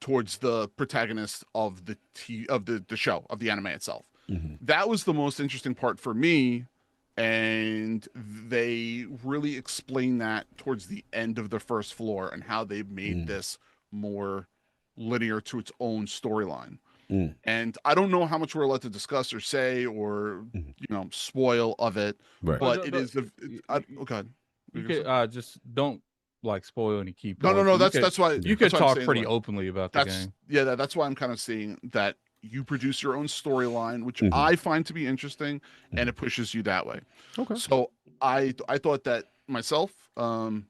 towards the protagonist of the show, of the anime itself. That was the most interesting part for me. And they really explain that towards the end of the first floor, and how they made this more linear to its own storyline. And I don't know how much we're allowed to discuss or say or spoil of it, but it is okay. You could just don't like spoil any key points. No. That's why you could talk pretty openly about the game. Yeah, that's why I'm kind of saying that. You produce your own storyline, which I find to be interesting, and it pushes you that way. Okay. So I thought that myself. I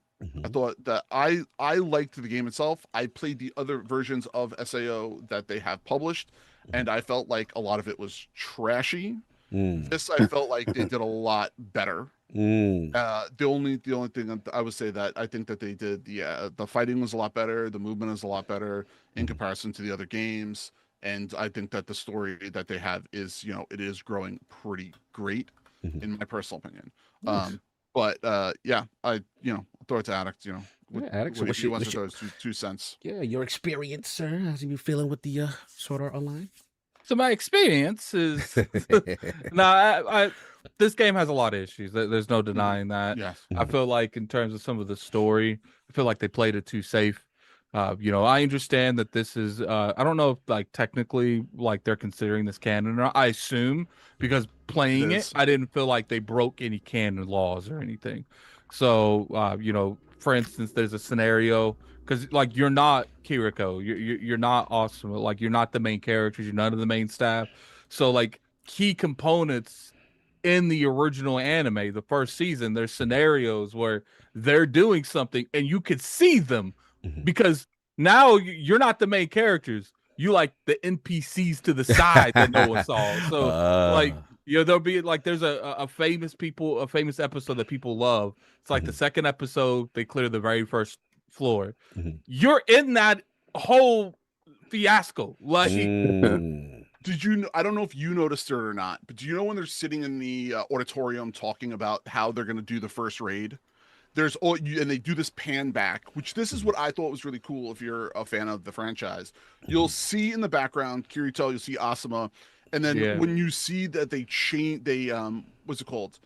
thought that I liked the game itself. I played the other versions of SAO that they have published, and I felt like a lot of it was trashy. This I felt like they did a lot better. The only thing I would say that I think that they did, the fighting was a lot better. The movement is a lot better in comparison to the other games. And I think that the story that they have is, it is growing pretty great, in my personal opinion. But I throw it to Addict. Addict. So if you want to throw his 2 cents. Yeah, your experience, sir. How's you feeling with the Sword Art Online? So my experience is this game has a lot of issues. There's no denying that. Yes. I feel like in terms of some of the story, I feel like they played it too safe. I understand that this is I don't know if like technically like they're considering this canon or not. I assume because playing it, I didn't feel like they broke any canon laws or anything. So for instance, there's a scenario because like you're not Kiriko, you're not awesome, like you're not the main characters, you're none of the main staff. So like key components in the original anime, the first season, there's scenarios where they're doing something and you could see them because now you're not the main characters. You like the NPCs to the side that no one saw. So there'll be like there's a famous episode that people love. It's like the second episode, they clear the very first floor. You're in that whole fiasco. Like did you I don't know if you noticed it or not, but do you know when they're sitting in the auditorium talking about how they're going to do the first raid? And they do this pan back, which this is what I thought was really cool. If you're a fan of the franchise, you'll see in the background Kirito, you'll see Asuma, and then when you see that they what's it called?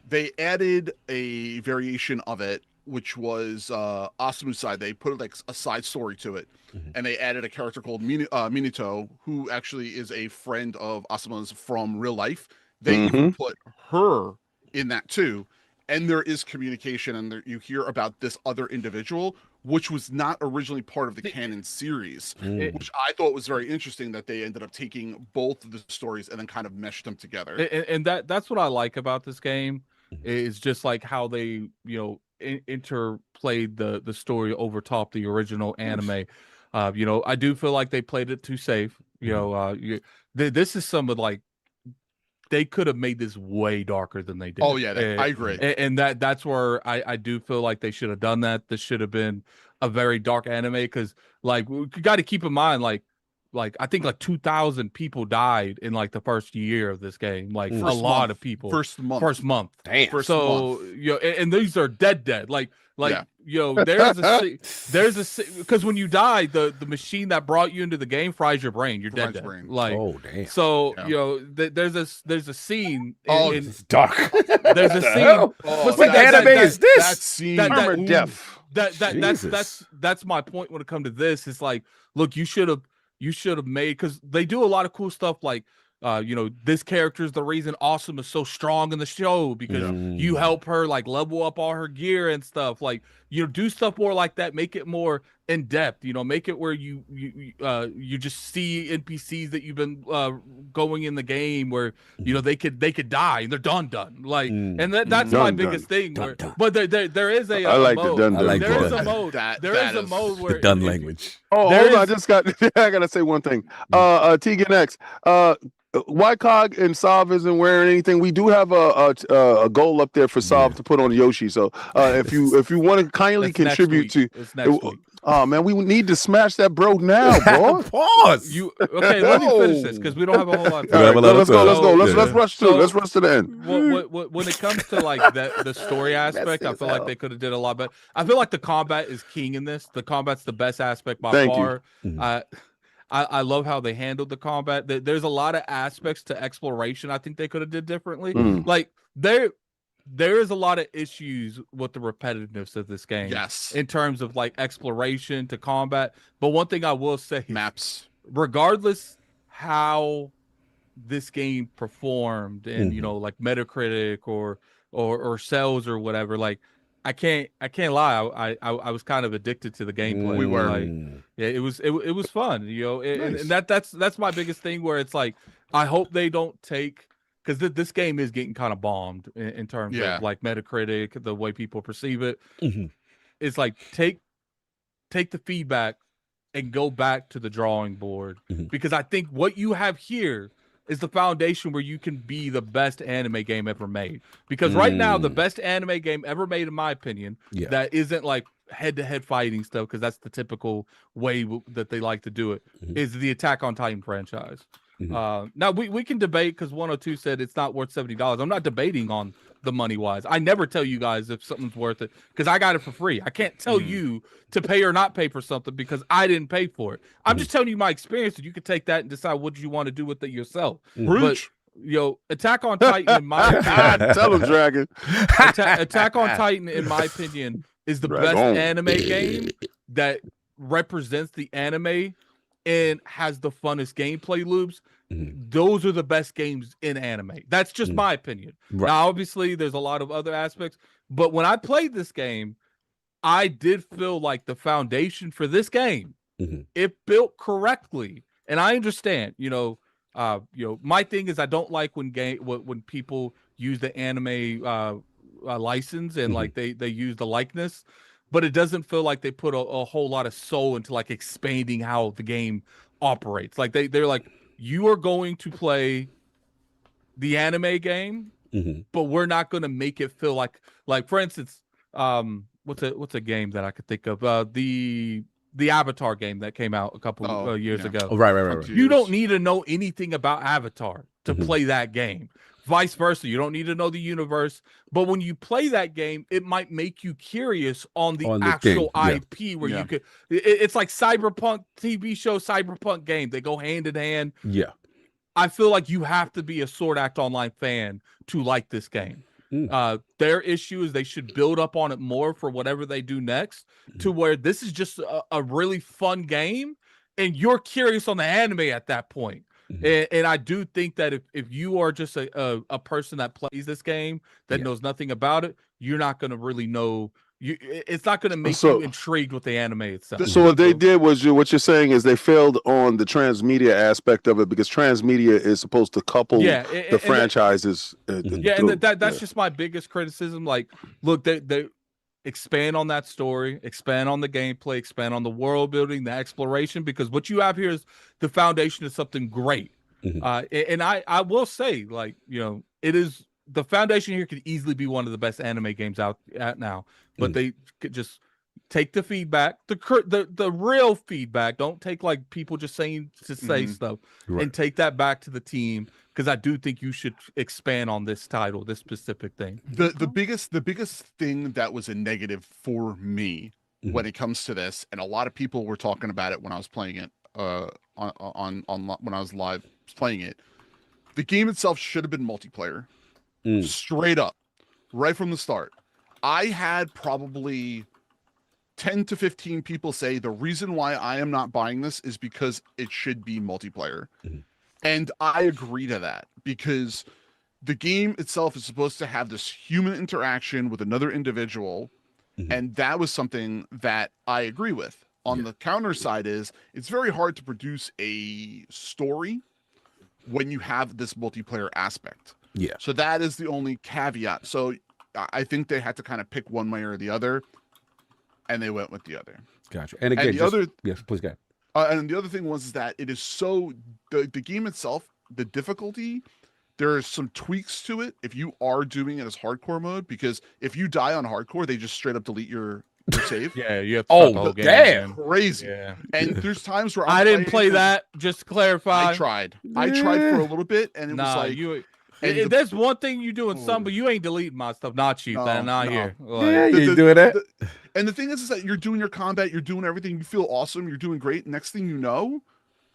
They added a variation of it, which was Asuma's side. They put like a side story to it, and they added a character called Minato, who actually is a friend of Asuma's from real life. They even put her in that too. And there is communication, and you hear about this other individual, which was not originally part of the canon series, which I thought was very interesting that they ended up taking both of the stories and then kind of meshed them together. And that's what I like about this game is just like how they, interplayed the story over top the original anime. I do feel like they played it too safe. This is some of like, they could have made this way darker than they did. Oh yeah, I agree. And that's where I do feel like they should have done that. This should have been a very dark anime because like we got to keep in mind like I think like 2,000 people died in like the first year of this game. Like a lot of people. First month. Damn. So and these are dead. Like there's a because when you die, the machine that brought you into the game fries your brain. You're dead. Like damn. So there's a scene. It's dark. There's a scene. What anime is this? That scene. Armored Death. That's my point when it comes to this. It's like, look, you should have made, because they do a lot of cool stuff like this character is the reason Awesome is so strong in the show because you help her like level up all her gear and stuff. Like, do stuff more like that, make it more in depth, make it where you just see NPCs that you've been going in the game where they could die and they're done like and that's my biggest thing. But there is a I like mode. the done. There is a mode. There is a mode where the done language. Oh, hold on, I gotta say one thing. Tegan X, YCOG and Sav isn't wearing anything. We do have a goal up there for Sav to put on Yoshi. So if you want to kindly contribute to, oh man, we need to smash that bro now, bro. Pause. Let me finish this because we don't have a whole lot of time. Right, let's go. Let's rush to. Let's rush to the end. When it comes to like the story aspect, I feel like they could have did a lot better. I feel like the combat is king in this. The combat's the best aspect by far. I love how they handled the combat. There's a lot of aspects to exploration I think they could have did differently. Like there is a lot of issues with the repetitiveness of this game. Yes. In terms of like exploration to combat. But one thing I will say, maps. Regardless how this game performed and like Metacritic or sales or whatever, like I can't lie. I was kind of addicted to the gameplay. We were. Like, it was fun, nice. And that's my biggest thing. Where it's like, I hope they don't take, because this game is getting kind of bombed in terms of like Metacritic, the way people perceive it. It's like take the feedback and go back to the drawing board, because I think what you have here is the foundation where you can be the best anime game ever made. Because right now, the best anime game ever made, in my opinion, that isn't like head-to-head fighting stuff, because that's the typical way that they like to do it, is the Attack on Titan franchise. Now, we can debate, because 102 said it's not worth $70. I'm not debating on the money-wise. I never tell you guys if something's worth it, because I got it for free. I can't tell you to pay or not pay for something because I didn't pay for it. I'm just telling you my experience, and you can take that and decide what you want to do with it yourself. Attack on Titan in my opinion, tell him, Dragon. Attack on Titan in my opinion is the best anime game that represents the anime and has the funnest gameplay loops. Those are the best games in anime. That's just my opinion. Right. Now, obviously, there's a lot of other aspects, but when I played this game, I did feel like the foundation for this game, it built correctly. And I understand, my thing is I don't like when people use the anime license and like they use the likeness, but it doesn't feel like they put a whole lot of soul into like expanding how the game operates. Like they're like, you are going to play the anime game, but we're not going to make it feel like for instance, what's a game that I could think of? The Avatar game that came out a couple years ago. Oh, right. You don't need to know anything about Avatar to play that game. Vice versa, you don't need to know the universe, but when you play that game, it might make you curious on the actual IP where you could. It's like Cyberpunk TV show, Cyberpunk game. They go hand in hand. Yeah, I feel like you have to be a Sword Act Online fan to like this game. Their issue is they should build up on it more for whatever they do next, to where this is just a really fun game, and you're curious on the anime at that point. And I do think that if you are just a person that plays this game that knows nothing about it, you're not going to really know. It's not going to make you intrigued with the anime itself. So what they did was what you're saying is they failed on the transmedia aspect of it, because transmedia is supposed to couple the franchises. That's just my biggest criticism. Like, look, they expand on that story, expand on the gameplay, expand on the world building, the exploration, because what you have here is the foundation of something great. And I will say, like, it is, the foundation here could easily be one of the best anime games out now, but they could just take the feedback, the real feedback. Don't take like people just saying to say stuff, and take that back to the team, because I do think you should expand on this title, this specific thing. The biggest thing that was a negative for me when it comes to this, and a lot of people were talking about it when I was playing it on when I was live playing it. The game itself should have been multiplayer, straight up, right from the start. I had probably 10 to 15 people say the reason why I am not buying this is because it should be multiplayer. And I agree to that, because the game itself is supposed to have this human interaction with another individual. And that was something that I agree with. On the counter side is it's very hard to produce a story when you have this multiplayer aspect. So that is the only caveat. So I think they had to kind of pick one way or the other, and they went with the other. Gotcha. And again, yes, please go ahead. And the other thing was that it is so, the game itself, the difficulty, there are some tweaks to it if you are doing it as hardcore mode, because if you die on hardcore, they just straight up delete your save. You have to the whole game again. Crazy. And there's times where I didn't play that, just to clarify. I tried for a little bit, and it was like, there's one thing you do in some, but you ain't deleting my stuff. Not you, not here. Like, you doing that. And the thing is that you're doing your combat, you're doing everything, you feel awesome, you're doing great. Next thing you know,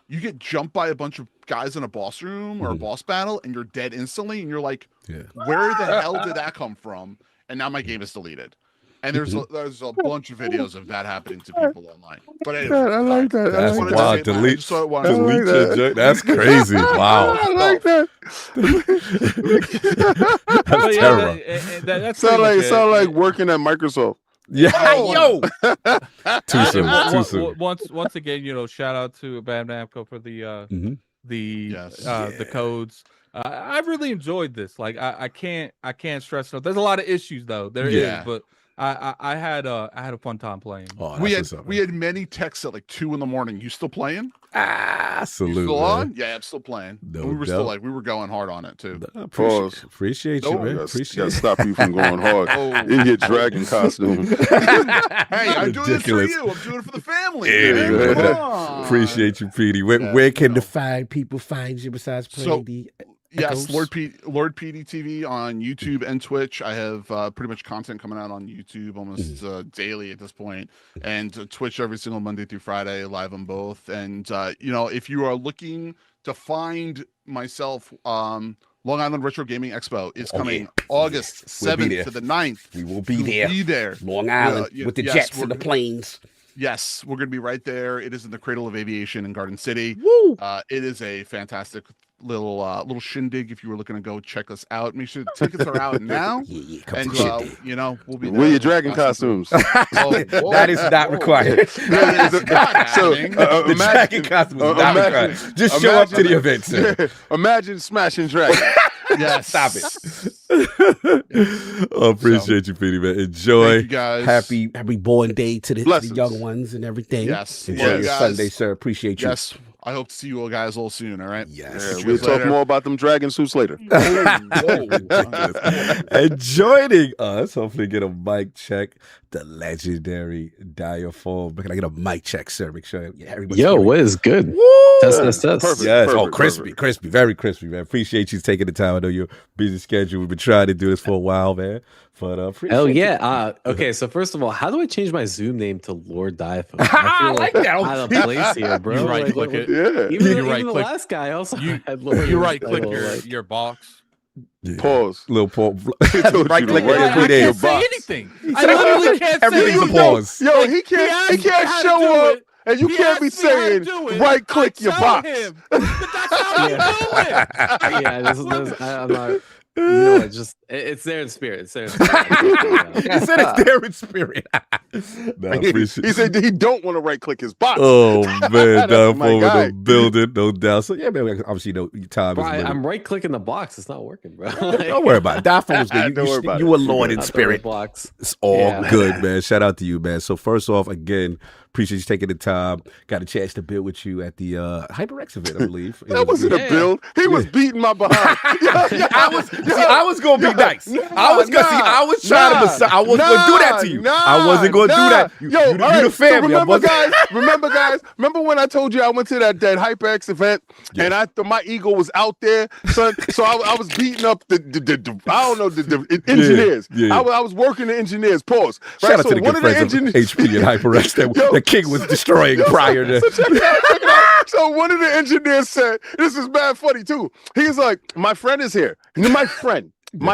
you get jumped by a bunch of guys in a boss room or a boss battle, and you're dead instantly, and you're like, where the hell did that come from? And now my game is deleted. And there's a bunch of videos of that happening to people online. But anyway, I like that. That's wild. Delete that. your joke. That's crazy. Wow. I like that. That's terrible. Sound like working at Microsoft. Yo. Too soon. Once again, shout out to Bam Namco for the codes. I really enjoyed this. Like I can't stress enough. There's a lot of issues though. There is, but I had a fun time playing. We had many texts at like 2 a.m. You still playing? Absolutely. You still on? Yeah, I'm still playing. No we were doubt. still like, we were going hard on it too. Appreciate you, man. Gotta stop you from going hard in your dragon costume. Hey, I'm doing it for you. I'm doing it for the family. Come Appreciate you, Petey. Where can the people find you besides playing the Yes, Lord PeteyTV on YouTube and Twitch. I have pretty much content coming out on YouTube almost daily at this point, and Twitch every single Monday through Friday, live on both. And if you are looking to find myself Long Island Retro Gaming Expo is coming August 7th to the 9th. We will be there. Long Island with the jets and the planes. Yes, we're going to be right there. It is in the Cradle of Aviation in Garden City. Woo! It is a fantastic little shindig. If you were looking to go check us out, make sure the tickets are out now. And we'll be there. Wear your dragon costumes. That is not required. The dragon costume is not required. Just show up to the event, sir. Imagine smashing dragons. Yes. Stop it. Appreciate you, Petey, man. Enjoy. Thank you guys. Happy born day to the young ones and everything. Yes. Enjoy your Sunday, sir. Appreciate you. Yes. I hope to see you all guys all soon. All right. Yes. We'll talk more about them dragon suits later. And joining us, hopefully get a mic check, the legendary Diaphone. Can I get a mic check, sir? Make sure everybody. Yo, what is good? Test. Perfect. Yes. Perfect, crispy, very crispy, man. Appreciate you taking the time. I know you're busy schedule. We've been trying to do this for a while, man. But hell yeah. Okay, so first of all, how do I change my Zoom name to Lord Diaphone? I like that. Out of place here, bro. You right click it. Yeah. Even the last guy also had Lord. You right click your box. Yeah. Pause. Little pause. Right click I can't say box. anything. I literally can't say Everything's a anything. pause. Yo, he can't show up. And you can't be saying right click your box. But that's how you do it. Yeah, I'm not. It's there in spirit. It's there in spirit. He said it's there in spirit. He said he don't want to right click his box. Oh man, Diaphone in guy. the building, no doubt. So yeah, man, obviously time Bro, is limited. I'm right clicking the box. It's not working, bro. Don't worry about it. Diaphone's good. Don't worry about you it. a Lord in spirit. Box. It's all good, man. Shout out to you, man. So first off, again, appreciate you taking the time. Got a chance to build with you at the HyperX event, I believe. That wasn't a build. He was beating my behind. I was gonna be nice. I was trying to. I wasn't gonna do that to you. I wasn't gonna do that. You the family. So remember when I told you I went to that HyperX event and my ego was out there, son. So I was beating up the engineers. I was working the engineers. Pause. Right? Shout out to the good friends of HP and HyperX that the King was destroying prior to. So check it out. So one of the engineers said, "This is bad funny too." He's like, "My friend is here. My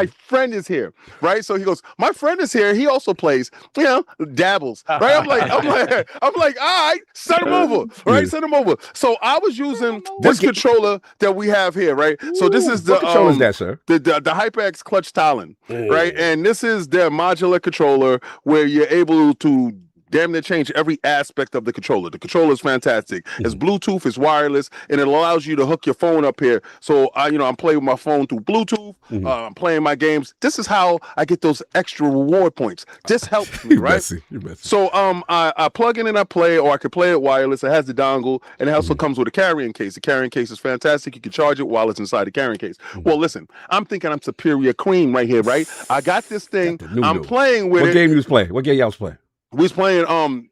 friend is here, right?" So he goes, "My friend is here. He also plays, dabbles, right?" I'm like, all right, send him over, right? Send him over. So I was using this controller that we have here, right? So this is the what controller is that, sir? The HyperX Clutch Talon, right? And this is their modular controller where you're able to damn near change every aspect of the controller. The controller is fantastic. It's Bluetooth, it's wireless, and it allows you to hook your phone up here. So I'm playing with my phone through Bluetooth. I'm playing my games. This is how I get those extra reward points. This helps me, right? You're messy. So I plug in and I play, or I can play it wireless. It has the dongle, and it also comes with a carrying case. The carrying case is fantastic. You can charge it while it's inside the carrying case. Well, listen, I'm thinking I'm superior cream right here, right? I got this thing. I'm playing with it. What game you was playing? What game y'all was playing? We was playing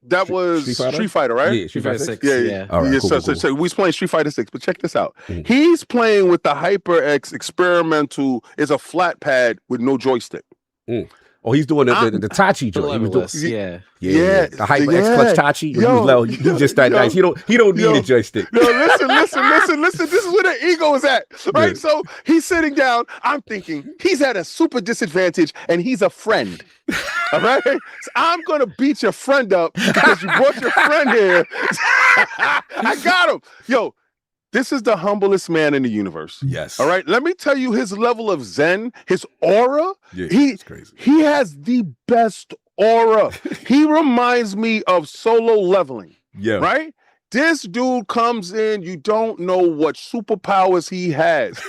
that was Street Fighter, right? Yeah, Street Fighter 6. Yeah. All right, cool. So we was playing Street Fighter 6, but check this out. He's playing with the HyperX experimental. It's a flat pad with no joystick. Oh, he's doing the Tachi joint. Yeah. The HyperX Clutch Tachi. He's just that nice. He don't need a joystick. No, listen. This is where the ego is at, right? Yeah. So he's sitting down. I'm thinking he's at a super disadvantage, and he's a friend. All right, so I'm gonna beat your friend up because you brought your friend here. I got him, yo. This is the humblest man in the universe. Yes. All right. Let me tell you his level of zen, his aura. Yeah, it's crazy. He has the best aura. He reminds me of Solo Leveling. Yeah. Right? This dude comes in, you don't know what superpowers he has.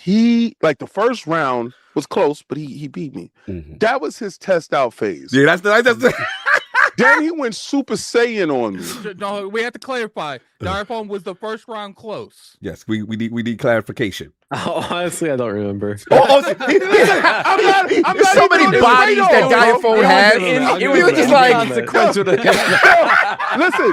The first round was close, but he beat me. That was his test out phase. Yeah, that's Then he went Super Saiyan on me. No, we have to clarify. Diaphone was the first round close. Yes, we need clarification. Oh, honestly, I don't remember. I'm not so many bodies that Diaphone has. It was just like consequential. Listen.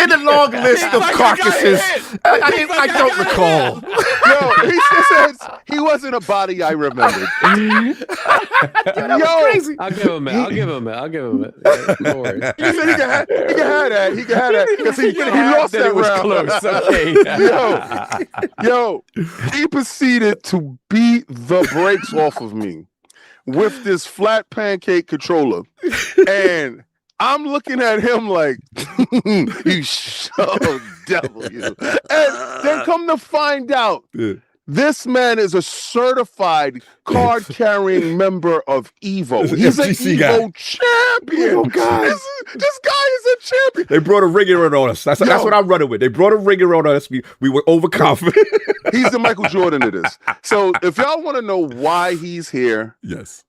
In the long list of carcasses, I don't recall. Yo, he says he wasn't a body I remembered. Yo, crazy. I'll give him it. No worries. He said he can have that because he lost that was round. Close. Okay. Yo, he proceeded to beat the brakes off of me with this flat pancake controller. And I'm looking at him like, you so devil, you. And then come to find out, this man is a certified card-carrying member of EVO. He's an EVO champion. Oh, God. This guy is a champion. They brought a ringer on us. That's what I'm running with. They brought a ringer on us. We were overconfident. He's the Michael Jordan of this. So if y'all want to know why he's here,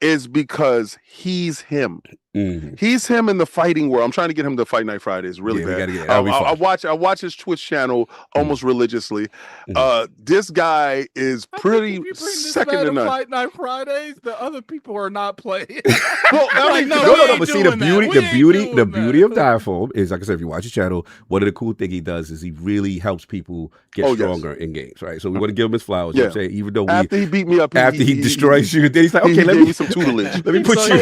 is because he's him. Mm-hmm. He's him in the fighting world. I'm trying to get him to Fight Night Fridays really bad. I watch his Twitch channel almost religiously. This guy is pretty second to none. Fight Night Fridays, the other people are not playing. Well, no. But see, the beauty of Diaphone is, like I said, if you watch his channel, one of the cool things he does is he really helps people get stronger in games, right? So we want to give him his flowers. You know what I'm saying, even though after he beat me up, after he destroys you, then he's like, okay, let me some tutelage. Let me put you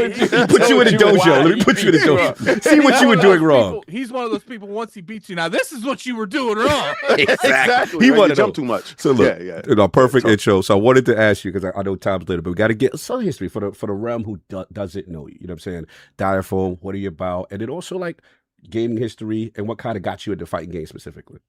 in a dojo. Let me put you in a dojo. See what you were doing wrong. He's one of those people. Once he beats you, now this is what you were doing wrong. Exactly. He wanted to jump too much. So look, perfect intro. So I wanted to ask you, because I know time's later, but we got to get some history for the realm who doesn't know you. You know what I'm saying? Diaphone, what are you about? And then also like gaming history and what kind of got you into fighting games specifically.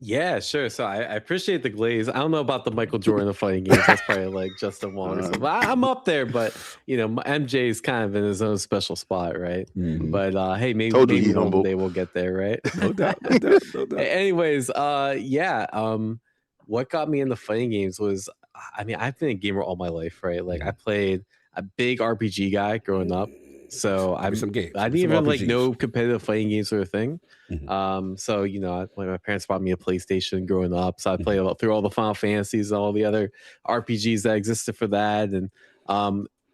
Yeah, sure. So I appreciate the glaze. I don't know about the Michael Jordan of fighting games. That's probably like Justin Wong. I'm up there, but MJ is kind of in his own special spot, right? Mm-hmm. But hey, maybe one day we'll get there, right? No doubt. Anyways, what got me into fighting games was, I've been a gamer all my life, right? Like I played a big RPG guy growing up. So I didn't even like know competitive fighting games were a thing. Mm-hmm. So my parents bought me a PlayStation growing up, so I played through all the Final Fantasies and all the other RPGs that existed for that. And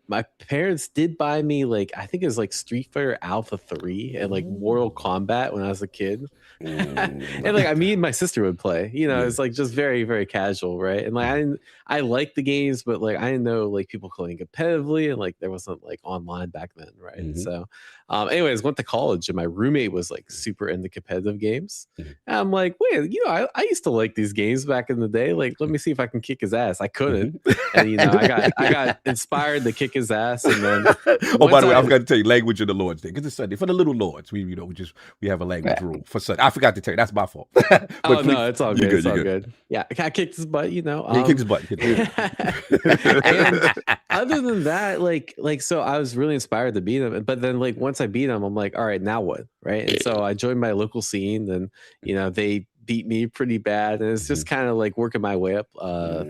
my parents did buy me I think it was Street Fighter Alpha 3 and Mortal Kombat when I was a kid. And me and my sister would play. It's just very, very casual, right? And I liked the games, but I didn't know people playing competitively, and there wasn't online back then, right? Mm-hmm. So anyways, went to college and my roommate was super into competitive games. Mm-hmm. And I'm like, wait, I used to like these games back in the day. Let me see if I can kick his ass. I couldn't. And I got inspired to kick his ass. And then by the way, I've got to tell you, language of the Lord's Day, because it's Sunday for the little lords. We have a language rule for Sunday. I forgot to tell you, that's my fault. No, it's all good. It's all good. Yeah, I kicked his butt. He kicked his butt. And other than that, so I was really inspired to beat him. But then once I beat him, I'm like, all right, now what? Right. And so I joined my local scene, and they beat me pretty bad, and it's just kind of working my way up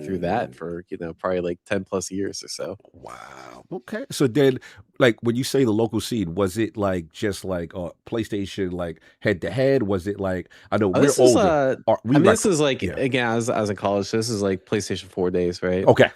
through that for probably 10 plus years or so. Wow. Okay. So then when you say the local scene, was it just PlayStation head to head? Was it I know we're older. This is again, I was in college, so this is PlayStation 4 days, right? Okay.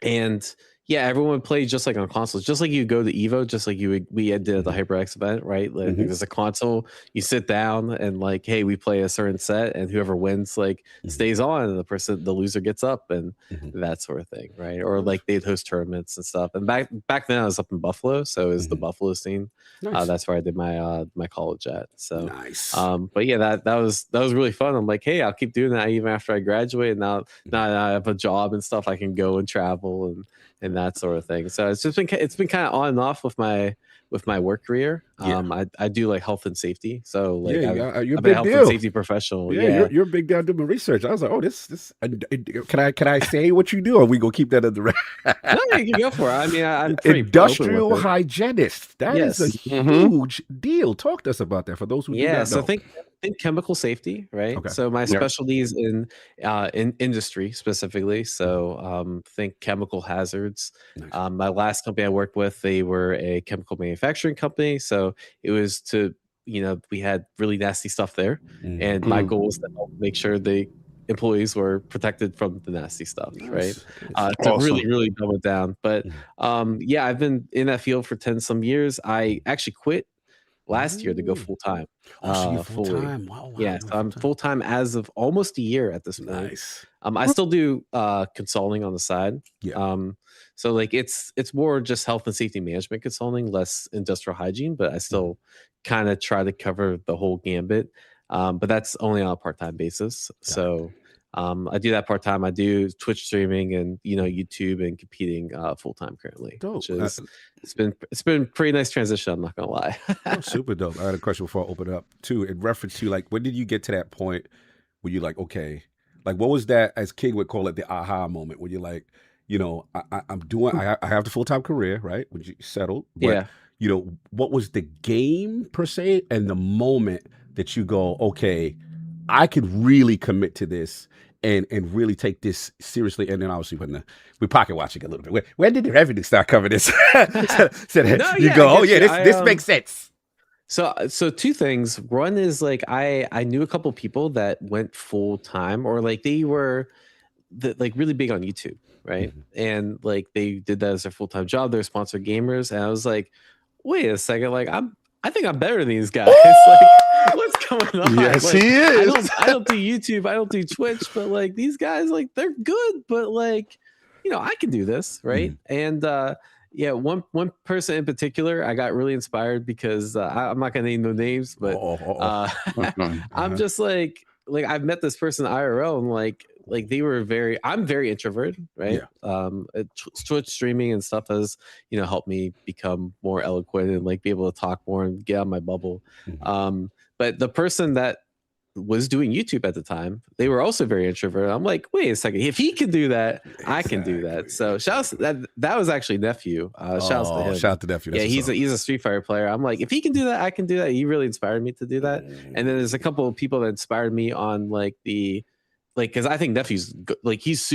And yeah, everyone would play just like on consoles, just like you go to EVO, just like we did at the HyperX event, right? There's a console, you sit down and hey, we play a certain set, and whoever wins stays on, and the loser gets up, and that sort of thing, right? Or they'd host tournaments and stuff. And back then I was up in Buffalo, so it was the Buffalo scene. Nice. That's where I did my college at. So nice. But yeah, that was really fun. I'm like, hey, I'll keep doing that even after I graduate. Now I have a job and stuff, I can go and travel and that sort of thing. So it's been kind of on and off with my work career. I do health and safety. So you're a I'm big a health deal. and safety professional. Yeah. You're a big deal doing research. I was like, oh, this can I say what you do, or we gonna keep that under the No, you can go for it. I'm pretty industrial hygienist. That is a huge deal. Talk to us about that for those who do not know. So think chemical safety, right? Okay. So my specialty is in industry specifically. So think chemical hazards. Nice. My last company I worked with, they were a chemical manufacturing company. So it was to, we had really nasty stuff there. And my goal was to help make sure the employees were protected from the nasty stuff, right? To really, really dumb it down. But I've been in that field for 10 some years. I actually quit last year to go full time. Full time. Wow. Yeah, so I'm full time as of almost a year at this point. Nice. I still do consulting on the side. Yeah. So it's more just health and safety management consulting, less industrial hygiene, but I still kind of try to cover the whole gambit. But that's only on a part-time basis. So I do that part time. I do Twitch streaming and YouTube and competing full time currently. Dope. Which is, it's been a pretty nice transition. I'm not gonna lie. Super dope. I had a question before I open it up too. In reference to like, when did you get to that point where you're like, okay, like what was that, as King would call it, the aha moment, where you're like, I have the full time career, right? When you settled, but, what was the game per se, and the moment that you go, okay, I could really commit to this and really take this seriously. And then obviously when we're pocket watching a little bit, when did the revenue start covering this? This makes sense. So two things. One is like I knew a couple people that went full time, or like they were like really big on YouTube, right? Mm-hmm. And like they did that as their full time job. They're sponsored gamers, and I was like, wait a second, like I think I'm better than these guys. Like, what's going on? Yes, like, he is. I don't do YouTube. I don't do Twitch, but like these guys, like they're good, but like, I can do this, right? Mm-hmm. And one person in particular, I got really inspired because I'm not gonna name no names, but I'm just like I've met this person IRL, and like they were I'm very introverted, right? Twitch streaming and stuff has helped me become more eloquent and like be able to talk more and get out of my bubble. Mm-hmm. But the person that was doing YouTube at the time, they were also very introverted. I'm like, wait a second, if he can do that, I can do that. So shout out that was actually nephew. Shout out to him. Shout out to nephew. That's he's a Street Fighter player. I'm like, if he can do that, I can do that. He really inspired me to do that. And then there's a couple of people that inspired me on because I think nephew's like he's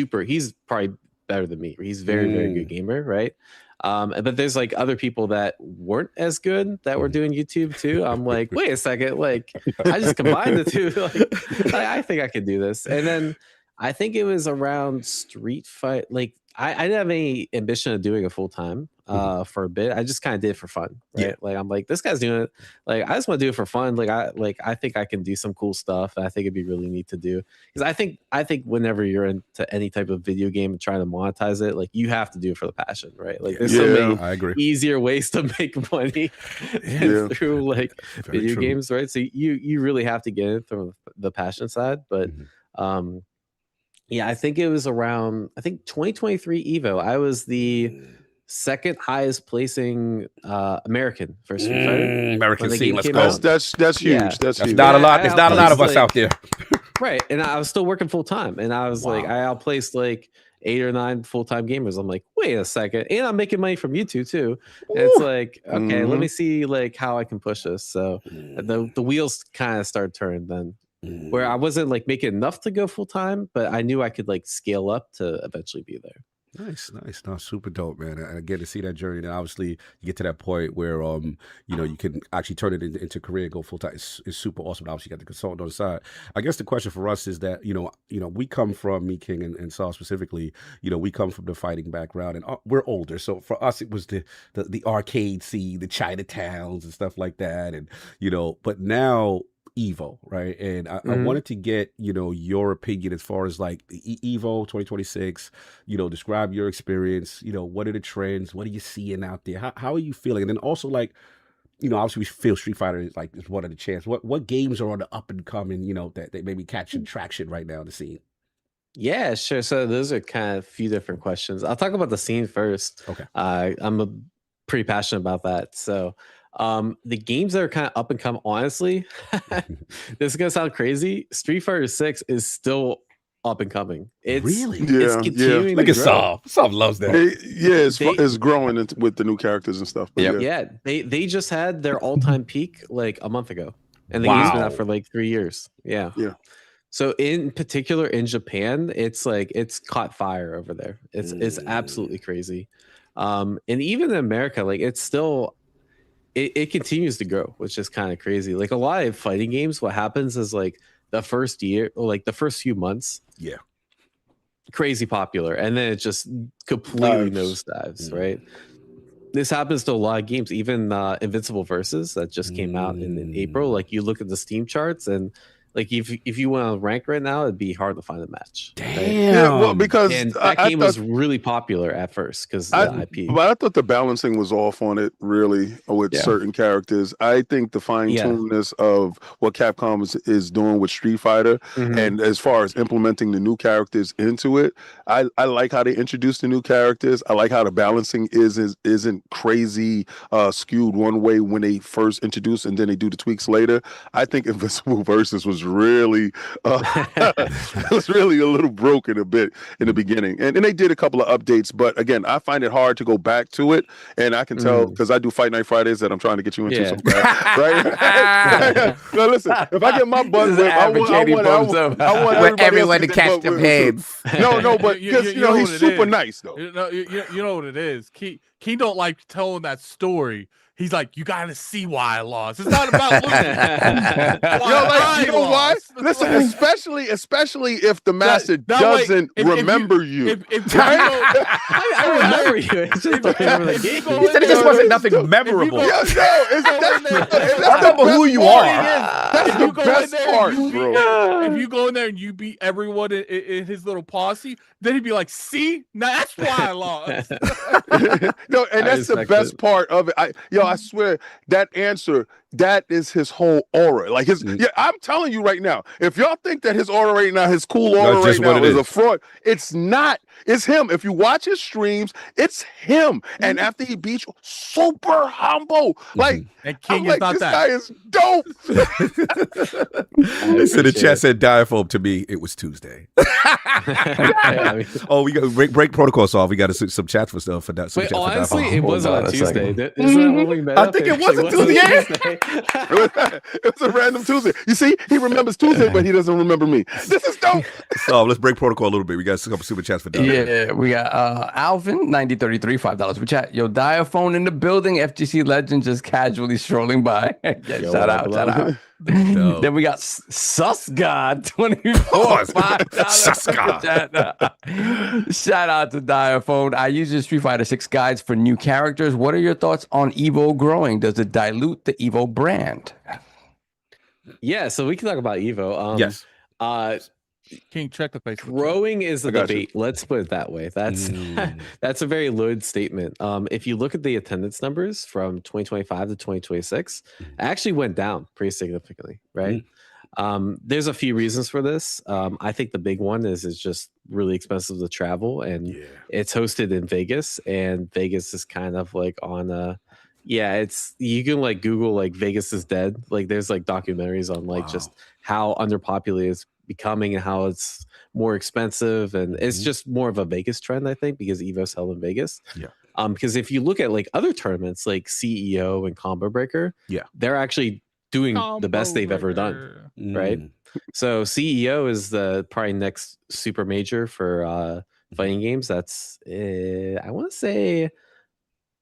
probably better than me. He's very very good gamer, right? But there's like other people that weren't as good that were doing YouTube too. I'm like, wait a second, like I just combined the two. Like I think I could do this. And then I think it was around Street Fight. Like I didn't have any ambition of doing it full time for a bit. I just kind of did it for fun, right? Yeah. Like I'm like, this guy's doing it. Like I just want to do it for fun. I think I can do some cool stuff. And I think it'd be really neat to do, because I think whenever you're into any type of video game and trying to monetize it, like you have to do it for the passion, right? Like there's so many easier ways to make money through like video games, right? So you really have to get it from the passion side, but I think it was around 2023 EVO. I was the second highest placing American for Street Fighter. American scene, let's go. That's huge. Yeah. That's huge. Not a lot. There's not a lot of us out there. Right. And I was still working full time. And I was like, I outplaced like 8 or 9 full-time gamers. I'm like, wait a second. And I'm making money from YouTube too. And it's like, okay, let me see like how I can push this. So the wheels kind of started turning then. Where I wasn't like making enough to go full time, but I knew I could like scale up to eventually be there. Nice. No, super dope, man. And again, to see that journey, and obviously you get to that point where you can actually turn it into career and go full time. It's super awesome. And obviously, you got the consultant on the side. I guess the question for us is that we come from, me, King, and Saul specifically. We come from the fighting background, and we're older. So for us, it was the arcade scene, the Chinatowns, and stuff like that, and but now EVO, right? And I wanted to get your opinion as far as like the EVO 2026. Describe your experience. What are the trends? What are you seeing out there? How are you feeling? And then also like obviously we feel Street Fighter is one of the champs. What games are on the up and coming? That they may be catching traction right now in the scene. Yeah, sure. So those are kind of a few different questions. I'll talk about the scene first. Okay. I'm pretty passionate about that. So the games that are kind of up and come, honestly, this is gonna sound crazy. Street Fighter 6 is still up and coming. It's really, it's continuing. Look at Saul. Saul loves that. It's growing with the new characters and stuff. They just had their all-time peak like a month ago, and the game's been out for like 3 years. Yeah. So in particular in Japan, it's caught fire over there. It's absolutely crazy. And even in America, like it's still. It continues to grow, which is kind of crazy. Like a lot of fighting games, what happens is like the first year or like the first few months, crazy popular, and then it just completely nosedives, right? This happens to a lot of games, even Invincible Versus that just came out in April. Like you look at the Steam charts, and Like if you went on rank right now, it'd be hard to find a match. Damn. Right? Yeah, well, because and that game was really popular at first because of the IP. But I thought the balancing was off on it, really, with certain characters. I think the fine-tunedness of what Capcom is doing with Street Fighter, and as far as implementing the new characters into it, I like how they introduced the new characters. I like how the balancing isn't crazy skewed one way when they first introduce, and then they do the tweaks later. I think Invincible Versus was really it was really a little broken a bit in the beginning, and they did a couple of updates, but again, I find it hard to go back to it, and I can tell because I do Fight Night Fridays that I'm trying to get you into so bad, right? No, listen, if I get my butt whipped, I want everyone to catch them heads. No, but because you know he's super nice though. You know what it is. Key don't like telling that story. He's like, you got to see why I lost. It's not about losing. You know why? Listen, especially if the master doesn't remember you. I remember you. It's just don't remember the game. He said it just wasn't nothing memorable. I remember who you are. That's the best part, bro. If you go in there and you beat everyone in his little posse, then he'd be like, see? Now that's why I lost. No, and that's the best part of it. I swear that answer, that is his whole aura. Like I'm telling you right now, if y'all think that his aura right now, his cool aura right now is a fraud, it's not. It's him. If you watch his streams, it's him. And after he beats you, super humble. Like, and King I'm is like, not this that. guy is dope. So the chat said Diaphone to me. It was Tuesday. Oh, we got break protocol solved. We got some chats for stuff for that. Wait, honestly, it was on a Tuesday. I think it was a Tuesday. It was a random Tuesday. You see, he remembers Tuesday, but he doesn't remember me. This is dope. So let's break protocol a little bit. We got a couple super chats for Diaphone. Yeah, we got Alvin 9033 $5 for chat. Yo, Diaphone in the building. FGC legend just casually strolling by. Shout out. No. Then we got Sus God 24 $5. Sus God. Shout out to Diaphone. I use the Street Fighter 6 guides for new characters. What are your thoughts on EVO growing? Does it dilute the EVO brand? Yeah, so we can talk about EVO. Yes. King, check the Facebook. Growing is a debate. Let's put it that way. That's that's a very loaded statement. If you look at the attendance numbers from 2025 to 2026, it actually went down pretty significantly, right? There's a few reasons for this. I think the big one is it's just really expensive to travel, and it's hosted in Vegas, and Vegas is kind of like on a it's you can like Google like Vegas is dead. Like there's like documentaries on like just how underpopulated it's becoming and how it's more expensive, and it's just more of a Vegas trend, I think, because EVO's held in Vegas. Because if you look at like other tournaments like CEO and Combo Breaker, they're actually doing the best they've ever done, right? So CEO is the probably next super major for fighting games. That's I want to say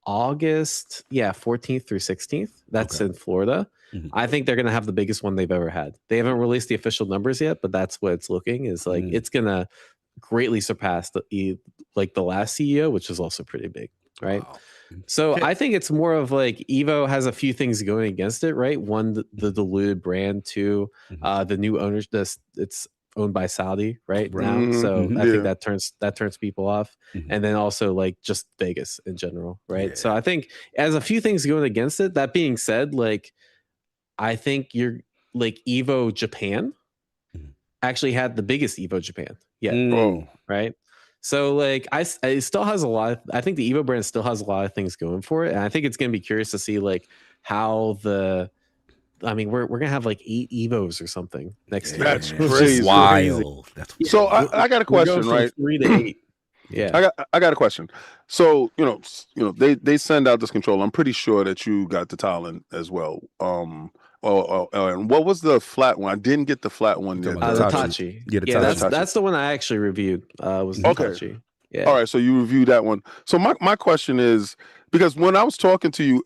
August 14th through 16th. That's in Florida. I think they're gonna have the biggest one they've ever had. They haven't released the official numbers yet, but that's what it's looking is like. It's gonna greatly surpass the last CEO, which is also pretty big, right? So I think it's more of like EVO has a few things going against it, right? One, the diluted brand. Two, the new owners. It's owned by Saudi right now, so I think that turns people off, and then also like just Vegas in general, right? So I think as a few things going against it. That being said, like I think you're like EVO Japan actually had the biggest EVO Japan right? So like it still has a lot. I think the EVO brand still has a lot of things going for it, and I think it's gonna be curious to see like how I mean, we're gonna have like 8 EVOs or something next year. That's crazy. Wild. So I got a question, right? 3 to 8. Yeah, I got a question. So you know they send out this controller. I'm pretty sure that you got the Talon as well. And what was the flat one? I didn't get the flat one. The Tachi. That's the one I actually reviewed. Was the Tachi. Yeah. All right, so you reviewed that one. So my question is, because when I was talking to you,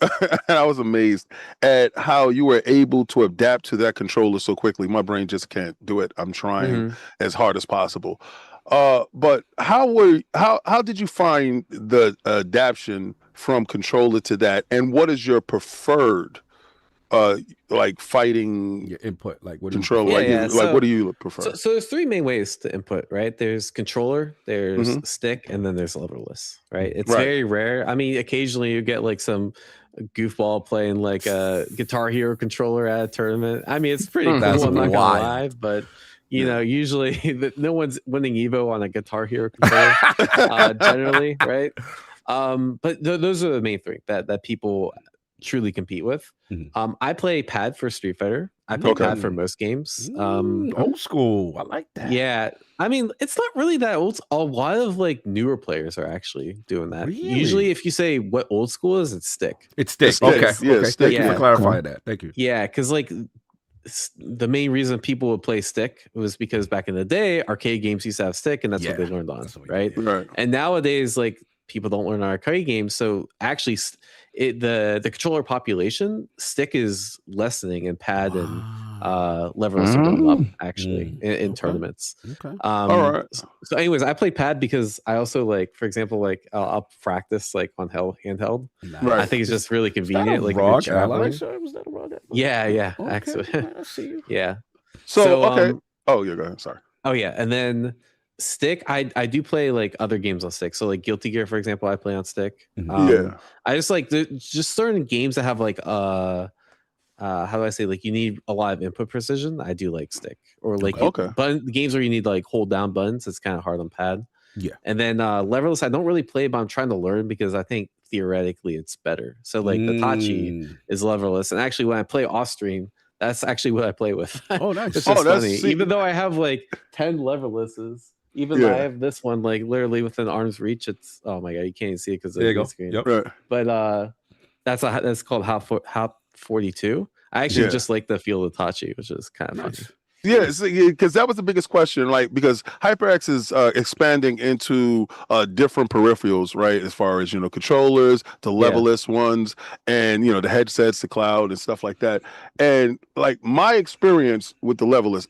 I was amazed at how you were able to adapt to that controller so quickly. My brain just can't do it. I'm trying as hard as possible. But how did you find the adaptation from controller to that, and what is your preferred like fighting your input, like what control? So, what do you prefer? So there's three main ways to input, right? There's controller, there's stick, and then there's leverless, right? It's very rare. I mean, occasionally you get like some goofball playing like a Guitar Hero controller at a tournament. I mean, it's pretty cool. I'm not gonna lie, but you know, usually no one's winning EVO on a Guitar Hero controller generally, right? But those are the main three that people truly compete with. I play pad for Street Fighter. I play pad for most games. Old school. I like that. Yeah. I mean, it's not really that old. A lot of like newer players are actually doing that. Really? Usually if you say what old school is, it's stick. It's stick. Okay. Thank you for clarifying that. Thank you. Yeah, because like the main reason people would play stick was because back in the day, arcade games used to have stick, and that's what they learned on, right? And nowadays, like people don't learn arcade games, so actually, the controller population, stick is lessening, and pad and leverless are going up actually in tournaments. All right. So, anyways, I play pad because I also like, for example, like I'll practice like on handheld. I think it's just really convenient. Like ROG Ally? Was that a ROG? Yeah. Okay. Actually, I see you. yeah. So okay. Oh yeah, go ahead. Sorry. Oh yeah, and then stick. I do play like other games on stick. So like Guilty Gear, for example, I play on stick. I just like just certain games that have like how do I say, like you need a lot of input precision. I do like stick, or like games where you need to like hold down buttons. It's kind of hard on pad. Yeah. And then leverless, I don't really play, but I'm trying to learn because I think theoretically it's better. So like the Tachi is leverless, and actually when I play off stream, that's actually what I play with. Oh, nice. It's just funny. Even though I have like 10 leverlesses, even though I have this one like literally within arm's reach, it's oh my god, you can't even see it because of the screen. Yep. But that's called Hop 42. I actually just like the feel of Tachi, which is kind of funny. Yeah, because that was the biggest question, like because HyperX is expanding into different peripherals, right? As far as controllers, the leverless ones, and the headsets, the cloud, and stuff like that. And like my experience with the leverless,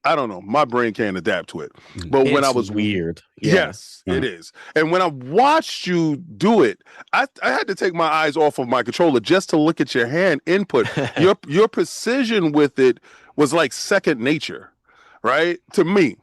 I don't know, my brain can't adapt to it. But when I was weird, yes, it is. And when I watched you do it, I had to take my eyes off of my controller just to look at your hand input. Your precision with it was like second nature, right? To me.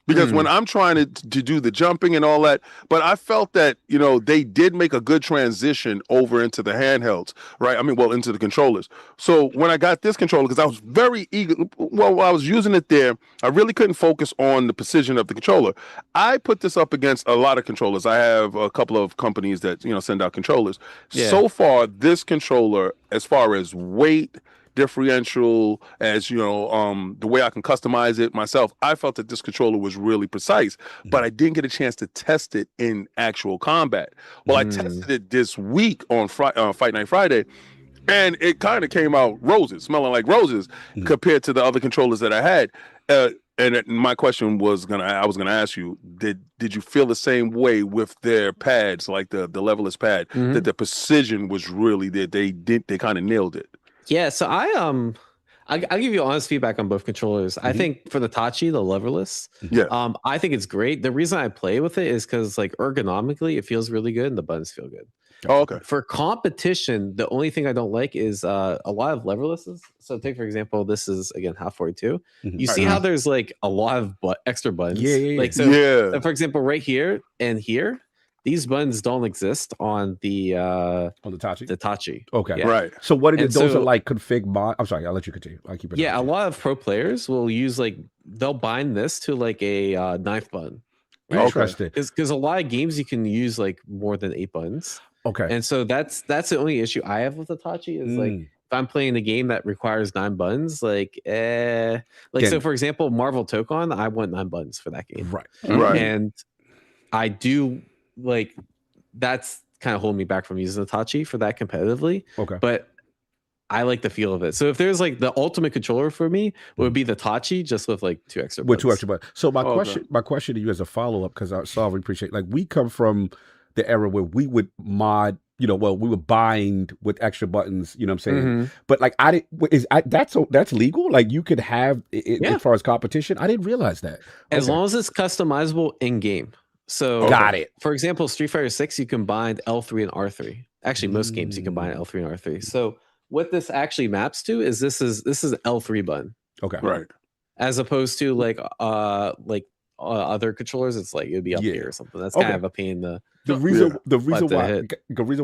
Because when I'm trying to do the jumping and all that, but I felt that, they did make a good transition over into the handhelds, right? I mean, well, into the controllers. So when I got this controller, because I was very eager, while I was using it there, I really couldn't focus on the precision of the controller. I put this up against a lot of controllers. I have a couple of companies that, send out controllers. Yeah. So far, this controller, as far as weight, differential, as the way I can customize it myself, I felt that this controller was really precise, but I didn't get a chance to test it in actual combat. Well, I tested it this week on Fight Night Friday, and it kind of came out smelling like roses compared to the other controllers that I had. And my question was I was gonna ask you, did you feel the same way with their pads, like the leverless pad, that the precision was really there? They kind of nailed it. Yeah, so I'll give you honest feedback on both controllers. I think for the Tachi, the leverless, I think it's great. The reason I play with it is because like ergonomically, it feels really good and the buttons feel good. Oh, okay. For competition, the only thing I don't like is a lot of leverlesses. So take, for example, this is again Hop 42. You see how there's like a lot of extra buttons. Like so, for example, right here and here, these buttons don't exist on the Tachi. The Tachi. Okay, right. So what those are like config mod? I'm sorry, I'll let you continue. I'll keep it. Yeah, a lot of pro players will use they'll bind this to like a ninth button. Interesting. Because a lot of games you can use like more than 8 buttons. Okay. And so that's the only issue I have with the Tachi is like if I'm playing a game that requires 9 buttons, so for example, Marvel Tokon, I want 9 buttons for that game. Right. And I do like that's kind of holding me back from using the Tachi for that competitively. Okay. But I like the feel of it. So if there's like the ultimate controller for me would be the Tachi, just with like 2 extra buttons. With 2 extra buttons. So my question to you as a follow-up, because I we appreciate, like, we come from the era where we would mod, we would bind with extra buttons, you know what I'm saying? But like that's legal? Like you could have it as far as competition? I didn't realize that. As long as it's customizable in game. So got it. For example, Street Fighter 6, you combined L3 and R3. Actually, most games you combine L3 and R3. So what this actually maps to is this is L3 button. Okay. Right. As opposed to like other controllers, it's like it would be up here or something. That's kind of a pain. The reason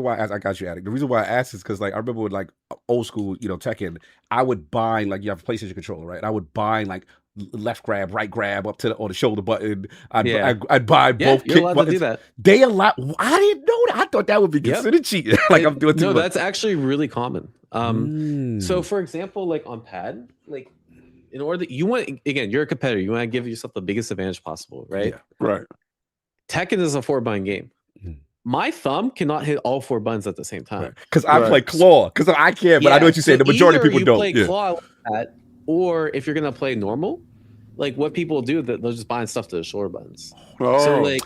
why I got you, Attic. The reason why I asked is because like I remember with like old school, Tekken, I would bind like you have a PlayStation controller, right? And I would bind like left grab, right grab up to the shoulder button. I'd bind both. You're allowed to do that. They allow. I didn't know that. I thought that would be considered cheating. Like I'm doing too much. That's actually really common. So for example, like on pad, like in order you want, again, you're a competitor, you want to give yourself the biggest advantage possible, right? Yeah. Right. Tekken is a 4-button game. My thumb cannot hit all 4 buttons at the same time. Because I play claw. Because I can, but I know what you're saying. The majority of people don't. Play claw like that, or if you're gonna play normal, like what people do, that they'll just bind stuff to the shoulder buttons. So like,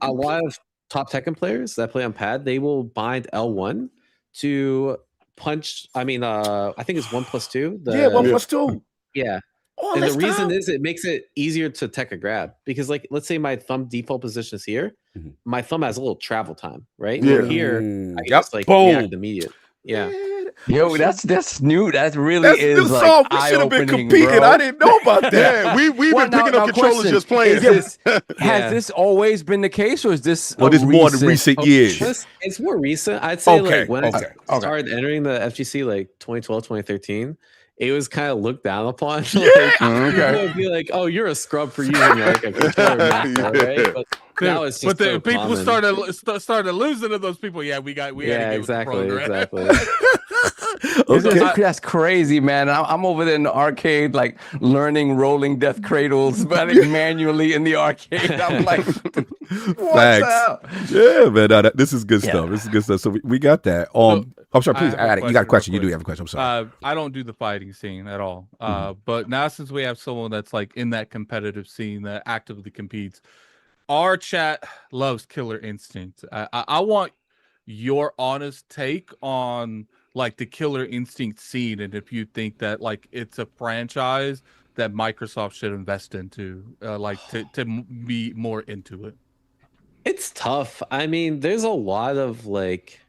a lot of top Tekken players that play on pad, they will bind L1 to punch. I mean, I think it's 1+2. 1+2. Yeah. And the reason is it makes it easier to tech a grab because, like, let's say my thumb default position is here. My thumb has a little travel time, right? Yeah. Here, I can just like react immediate. Yeah. Yo, that's new. That really is new like song. We should have been competing. Bro. I didn't know about that. Yeah, we've been picking up controllers just playing. Has this always been the case, or is this? Well, this more than recent years. It's more recent. I'd say like when I started entering the FGC, like 2012, 2013. It was kind of looked down upon. People would be like, "Oh, you're a scrub for using like a controller macro, right?" But now it's just people started losing to those people. Yeah, we had to get exactly. That's crazy, man. I'm over there in the arcade, like learning rolling death cradles, but manually in the arcade. I'm like, what's up? Yeah, man. This is good stuff. This is good stuff. So we got that. I'm sorry, please, Attic. You got a question. You do have a question. I'm sorry. I don't do the fighting scene at all. But now since we have someone that's like in that competitive scene that actively competes, our chat loves Killer Instinct. I want your honest take on like the Killer Instinct scene, and if you think that like it's a franchise that Microsoft should invest into, like to be more into it. It's tough. I mean, there's a lot of like.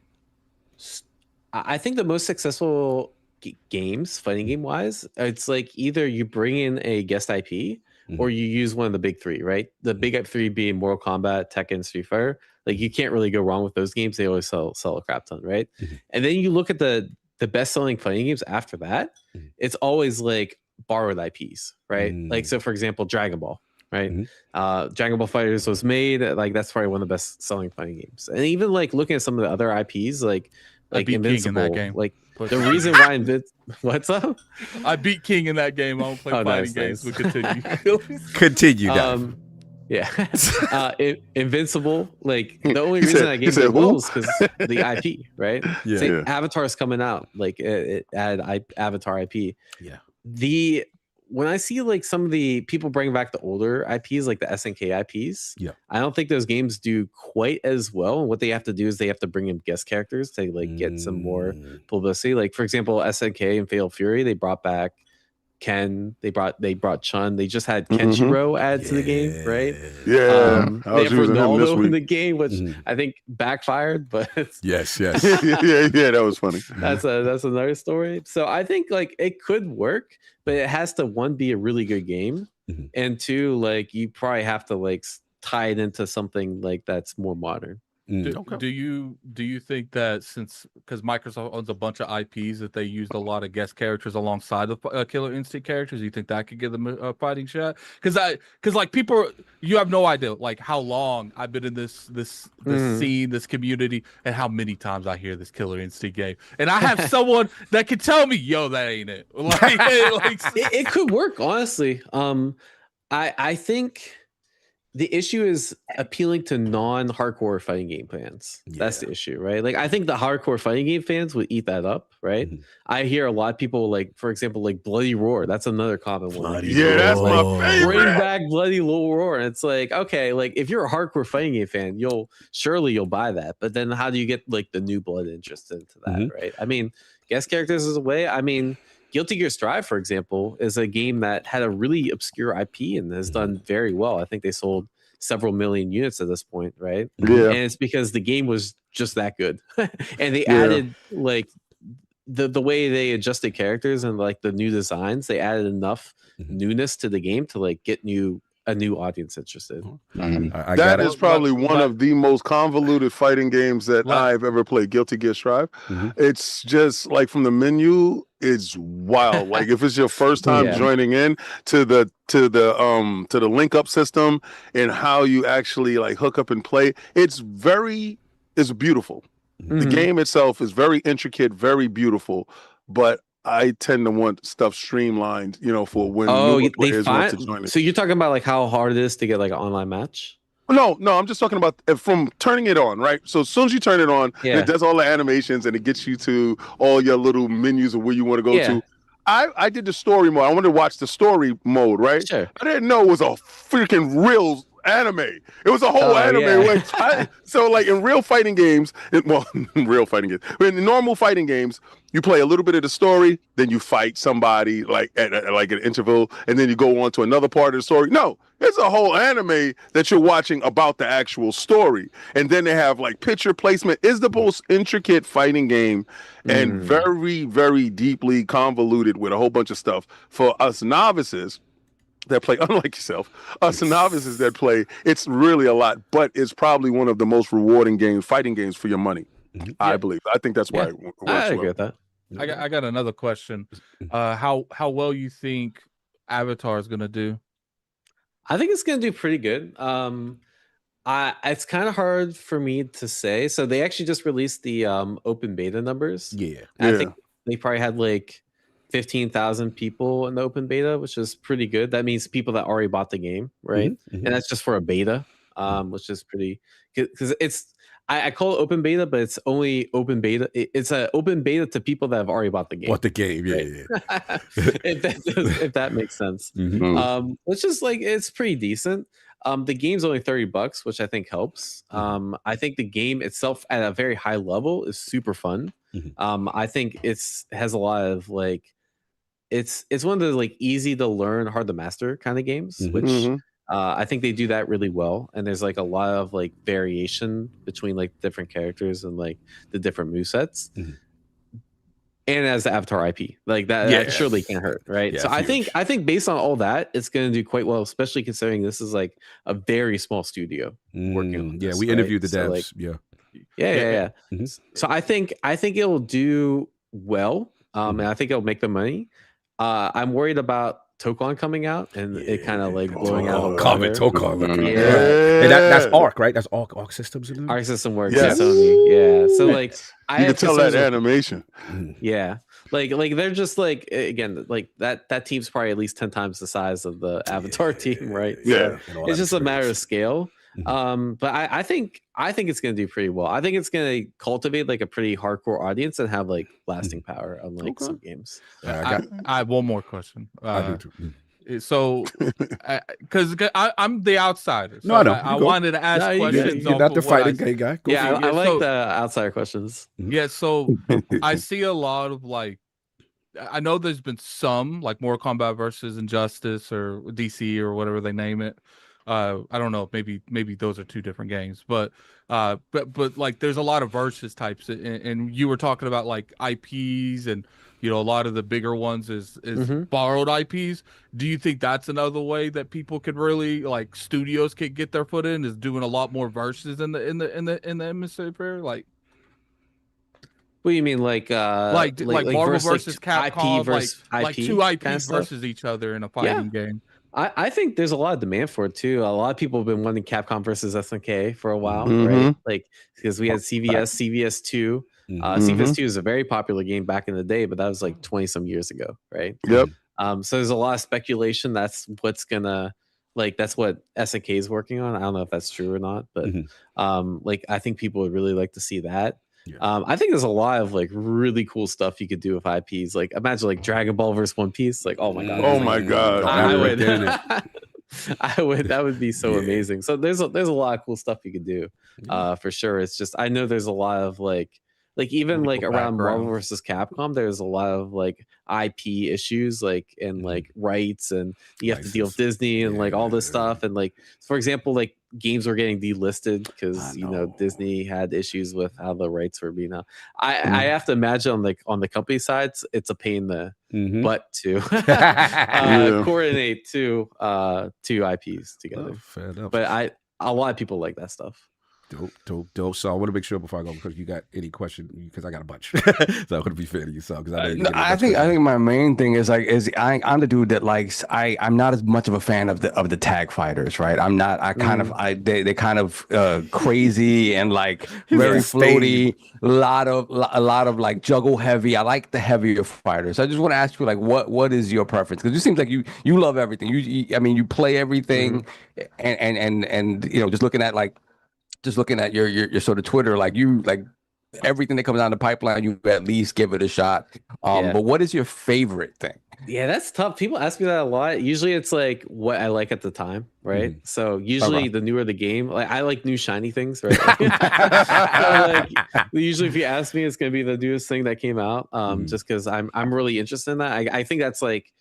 I think the most successful games, fighting game wise, it's like either you bring in a guest IP or you use one of the big three, right? The big three being Mortal Kombat, Tekken, Street Fighter. Like you can't really go wrong with those games. They always sell a crap ton, right? And then you look at the best selling fighting games after that. It's always like borrowed IPs, right? Like so, for example, Dragon Ball. Right, Dragon Ball FighterZ was made like that's probably one of the best selling fighting games. And even like looking at some of the other IPs, like Invincible, in that game. Like the reason why what's up? I beat King in that game. I don't play fighting games. But continue. Continue, guys. Invincible. Like the only reason that game did well is because the IP, right? Avatar is coming out. Like it added Avatar IP. Yeah. When I see like some of the people bring back the older IPs, like the SNK IPs, I don't think those games do quite as well. And what they have to do is they have to bring in guest characters to like get some more publicity. Like for example, SNK and Fatal Fury, they brought back Ken. They brought Chun. They just had Kenshiro added to the game, right? Yeah, they have Ronaldo in the game, which I think backfired. But yes, yeah, that was funny. That's another story. So I think like it could work, but it has to one be a really good game, and two, like you probably have to like tie it into something like that's more modern. Do you think that because Microsoft owns a bunch of IPs that they used a lot of guest characters alongside the Killer Instinct characters, do you think that could give them a fighting shot? Because like people, you have no idea like how long I've been in this scene, this community, and how many times I hear this Killer Instinct game, and I have someone that can tell me, yo, that ain't it. Like, it could work, honestly. I think. The issue is appealing to non-hardcore fighting game fans. That's the issue, right? Like, I think the hardcore fighting game fans would eat that up, right? I hear a lot of people, like, for example, like Bloody Roar. That's another common one. That's my favorite. Bring back Bloody Roar. And it's like, okay, like, if you're a hardcore fighting game fan, you'll buy that. But then how do you get, like, the new blood interest into that, right? I mean, guest characters is a way. I mean, Guilty Gear Strive, for example, is a game that had a really obscure IP and has done very well. I think they sold several million units at this point, right? Yeah. And it's because the game was just that good. And they added like the way they adjusted characters and like the new designs, they added enough newness to the game to like get a new audience interested. That is probably one of the most convoluted fighting games that I've ever played. Guilty Gear Strive. It's just like from the menu, it's wild. Like if it's your first time joining in to the link up system and how you actually like hook up and play, it's beautiful. The game itself is very intricate, very beautiful, but I tend to want stuff streamlined, for when new players want to join it. So you're talking about like how hard it is to get like an online match? No, I'm just talking about from turning it on, right? So as soon as you turn it on, it does all the animations and it gets you to all your little menus of where you want to go to. I did the story mode. I wanted to watch the story mode, right? Sure. I didn't know it was a freaking real anime. It was a whole anime. So like in real fighting games, in normal fighting games, you play a little bit of the story, then you fight somebody like at an interval, and then you go on to another part of the story. No, it's a whole anime that you're watching about the actual story. And then they have like picture placement. It's the most intricate fighting game and very, very deeply convoluted with a whole bunch of stuff for us novices that play, unlike yourself, us novices that play. It's really a lot, but it's probably one of the most rewarding fighting games for your money. I believe. I think that's why. I agree with that. I got another question. How well you think Avatar is gonna do? I think it's gonna do pretty good. It's kind of hard for me to say. So they actually just released the open beta numbers. I think they probably had like 15,000 people in the open beta, which is pretty good. That means people that already bought the game, right? And that's just for a beta, which is pretty good because it's. I call it open beta, but it's only open beta. It's an open beta to people that have already bought the game. If that makes sense. It's just like it's pretty decent. The game's only $30, which I think helps. I think the game itself at a very high level is super fun. I think has a lot of like it's one of the like easy to learn, hard to master kind of games, which I think they do that really well. And there's like a lot of like variation between like different characters and like the different movesets. And as the Avatar IP, like that surely can't hurt, right? So I think based on all that, it's going to do quite well, especially considering this is like a very small studio working on this, we interviewed the devs. So I think it'll do well, and I think it'll make the money. I'm worried about Tokon coming out and it kind of like blowing out. Comet Tokon, and that's Arc, right? That's Arc Systems. Arc System works. Sony. So like you can tell that animation. Like they're just like again like that team's probably at least 10 times the size of the Avatar team, right? So it's just a matter of scale. But I think it's going to do pretty well. I think it's going to cultivate like a pretty hardcore audience and have like lasting power, unlike some games. I have one more question. So, because I'm the outsider, so I wanted to ask questions. You're not the fighting guy. I like the outsider questions. So I see a lot of like. I know there's been some like Mortal Kombat versus Injustice or DC or whatever they name it. I don't know. Maybe those are two different games, but like there's a lot of versus types, and you were talking about like IPs, and a lot of the bigger ones is borrowed IPs. Do you think that's another way that people could really like studios could get their foot in, is doing a lot more versus in the hemisphere? Like, what do you mean, like Marvel versus Capcom, IP versus like two IPs versus each other in a fighting game? I think there's a lot of demand for it too. A lot of people have been wanting Capcom versus SNK for a while, right? Like because we had CVS 2. CVS 2 is a very popular game back in the day, but that was like 20 some years ago, right? Yep. So there's a lot of speculation that's what's gonna that's what SNK is working on. I don't know if that's true or not, but like I think people would really like to see that. I think there's a lot of like really cool stuff you could do with IPs. Like imagine like Dragon Ball versus One Piece. Like oh my god, I would. That would be so amazing. So there's a lot of cool stuff you could do, for sure. It's just I know there's a lot of like even like around Marvel versus Capcom, there's a lot of like IP issues, like and like rights, and you have to deal with Disney and like all this stuff. And like for example, like games were getting delisted because Disney had issues with how the rights were being. I have to imagine on the company sides, it's a pain in the butt to coordinate two IPs together. Fair enough. But a lot of people like that stuff. Dope. So I want to make sure before I go, because you got any question, because I got a bunch. So I want to be fair to you, because I think my main thing is I'm the dude that likes I'm not as much of a fan of the tag fighters, right? I'm not. They kind of crazy and like very floaty. A lot of like juggle heavy. I like the heavier fighters. I just want to ask you, like, what is your preference? Because it seems like you love everything. You play everything, and just looking at your sort of Twitter, like everything that comes down the pipeline, you at least give it a shot. But what is your favorite thing? Yeah, that's tough. People ask me that a lot. Usually it's like what I like at the time, right? So usually the newer the game, like I like new shiny things, right? Usually if you ask me, it's gonna be the newest thing that came out. Just because I'm really interested in that. I think that's like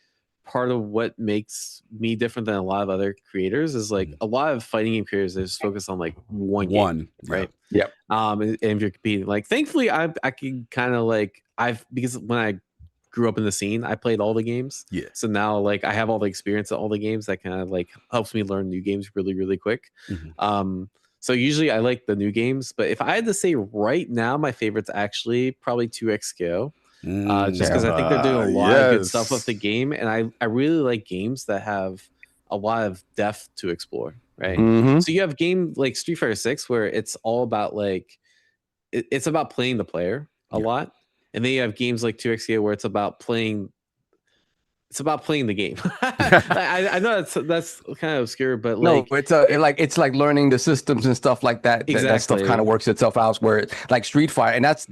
part of what makes me different than a lot of other creators is like a lot of fighting game creators, they just focus on like one game, right? Yeah. And if you're competing, like thankfully I can kind of like because when I grew up in the scene, I played all the games. Yeah. So now like I have all the experience at all the games that kind of like helps me learn new games really, really quick. So usually I like the new games, but if I had to say right now, my favorite's actually probably 2XKO. Just because I think they're doing a lot of good stuff with the game, and I really like games that have a lot of depth to explore, right? So you have game like Street Fighter 6 where it's all about like it's about playing the player a lot, and then you have games like 2XKO where it's about playing the game. I know that's kind of obscure, but like it's like learning the systems and stuff like that. Exactly. That stuff kind of works itself out. Where like Street Fighter, and that's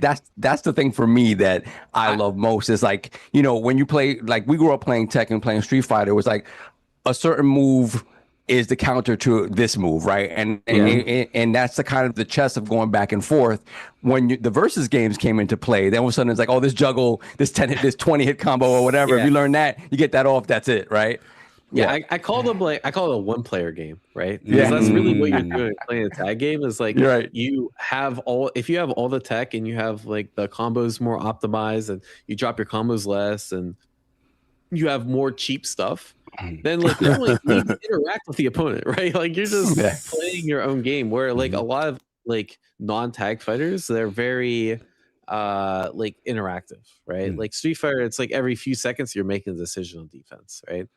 the thing for me that I love most is like when you play, like we grew up playing Tekken, playing Street Fighter, it was like a certain move is the counter to this move, right? And that's the kind of the chess of going back and forth. When the versus games came into play, then all of a sudden it's like, oh, this juggle, this 20 hit combo or whatever. If you learn that, you get that off. That's it, right? I call it a one player game, right? Because that's really what you're doing playing a tag game is like you have if you have all the tech and you have like the combos more optimized and you drop your combos less and you have more cheap stuff, then like you don't like need to interact with the opponent, right? Like you're just playing your own game. Where like a lot of like non-tag fighters, they're very like interactive, right? Like Street Fighter, it's like every few seconds you're making a decision on defense, right?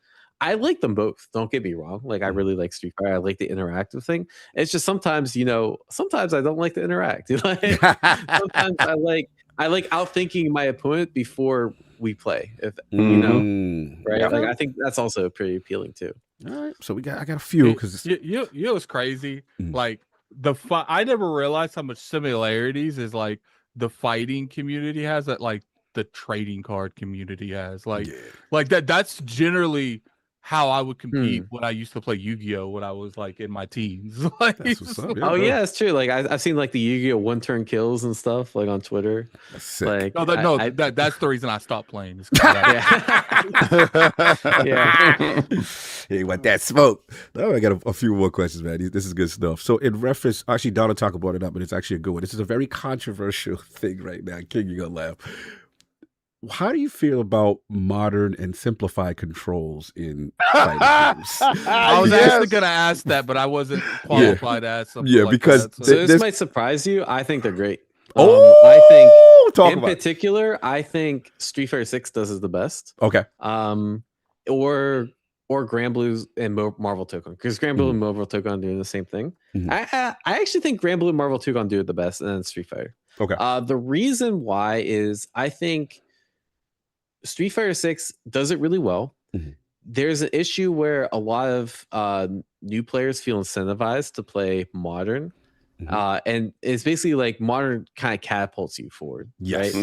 I like them both. Don't get me wrong. Like I really like Street Fighter. I like the interactive thing. It's just sometimes I don't like to interact. Sometimes I like outthinking my opponent before we play. If right? Like I think that's also pretty appealing too. All right, so I got a few because it's crazy. Like I never realized how much similarities is like the fighting community has that like the trading card community has. Like that's generally how I would compete when I used to play Yu-Gi-Oh when I was like in my teens. Like, that's what's up, it's true. Like I've seen like the Yu-Gi-Oh one-turn kills and stuff like on Twitter. Like that's the reason I stopped playing. Hey, what that smoke? No, I got a few more questions, man. This is good stuff. So in reference, actually, Donna Tucker brought it up, but it's actually a good one. This is a very controversial thing right now. King, you're gonna laugh. How do you feel about modern and simplified controls in fighting games? I was actually going to ask that, but I wasn't qualified to ask something like because that. So this might surprise you. I think they're great. I think particular, I think Street Fighter 6 does it the best. Okay. Or Grand Blues and Marvel Token, because Grand Blue and Marvel Token are doing the same thing. I actually think Grand Blue and Marvel Token do it the best, and then Street Fighter. Okay. The reason why is I think Street Fighter 6 does it really well. There's an issue where a lot of new players feel incentivized to play modern, and it's basically like modern kind of catapults you forward, right?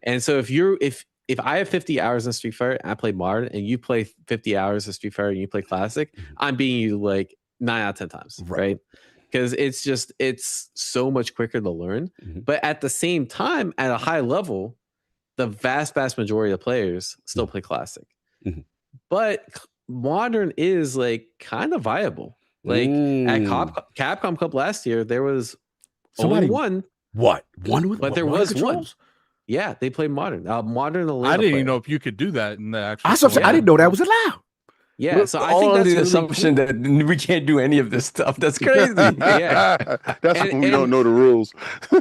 And so if I have 50 hours in Street Fighter and I play modern, and you play 50 hours of Street Fighter and you play classic, I'm beating you like 9 out of 10 times, right? Because it's so much quicker to learn. But at the same time, at a high level, the vast majority of players still play classic. But modern is like kind of viable, Like at Capcom Cup last year, there was only one. What? One with but there was controls? One. Yeah, they played modern. Modern. I didn't even know if you could do that in the actual. I didn't know that was allowed. Yeah, so I think that's the really assumption cool. that we can't do any of this stuff. That's crazy. Yeah, that's when we don't know the rules.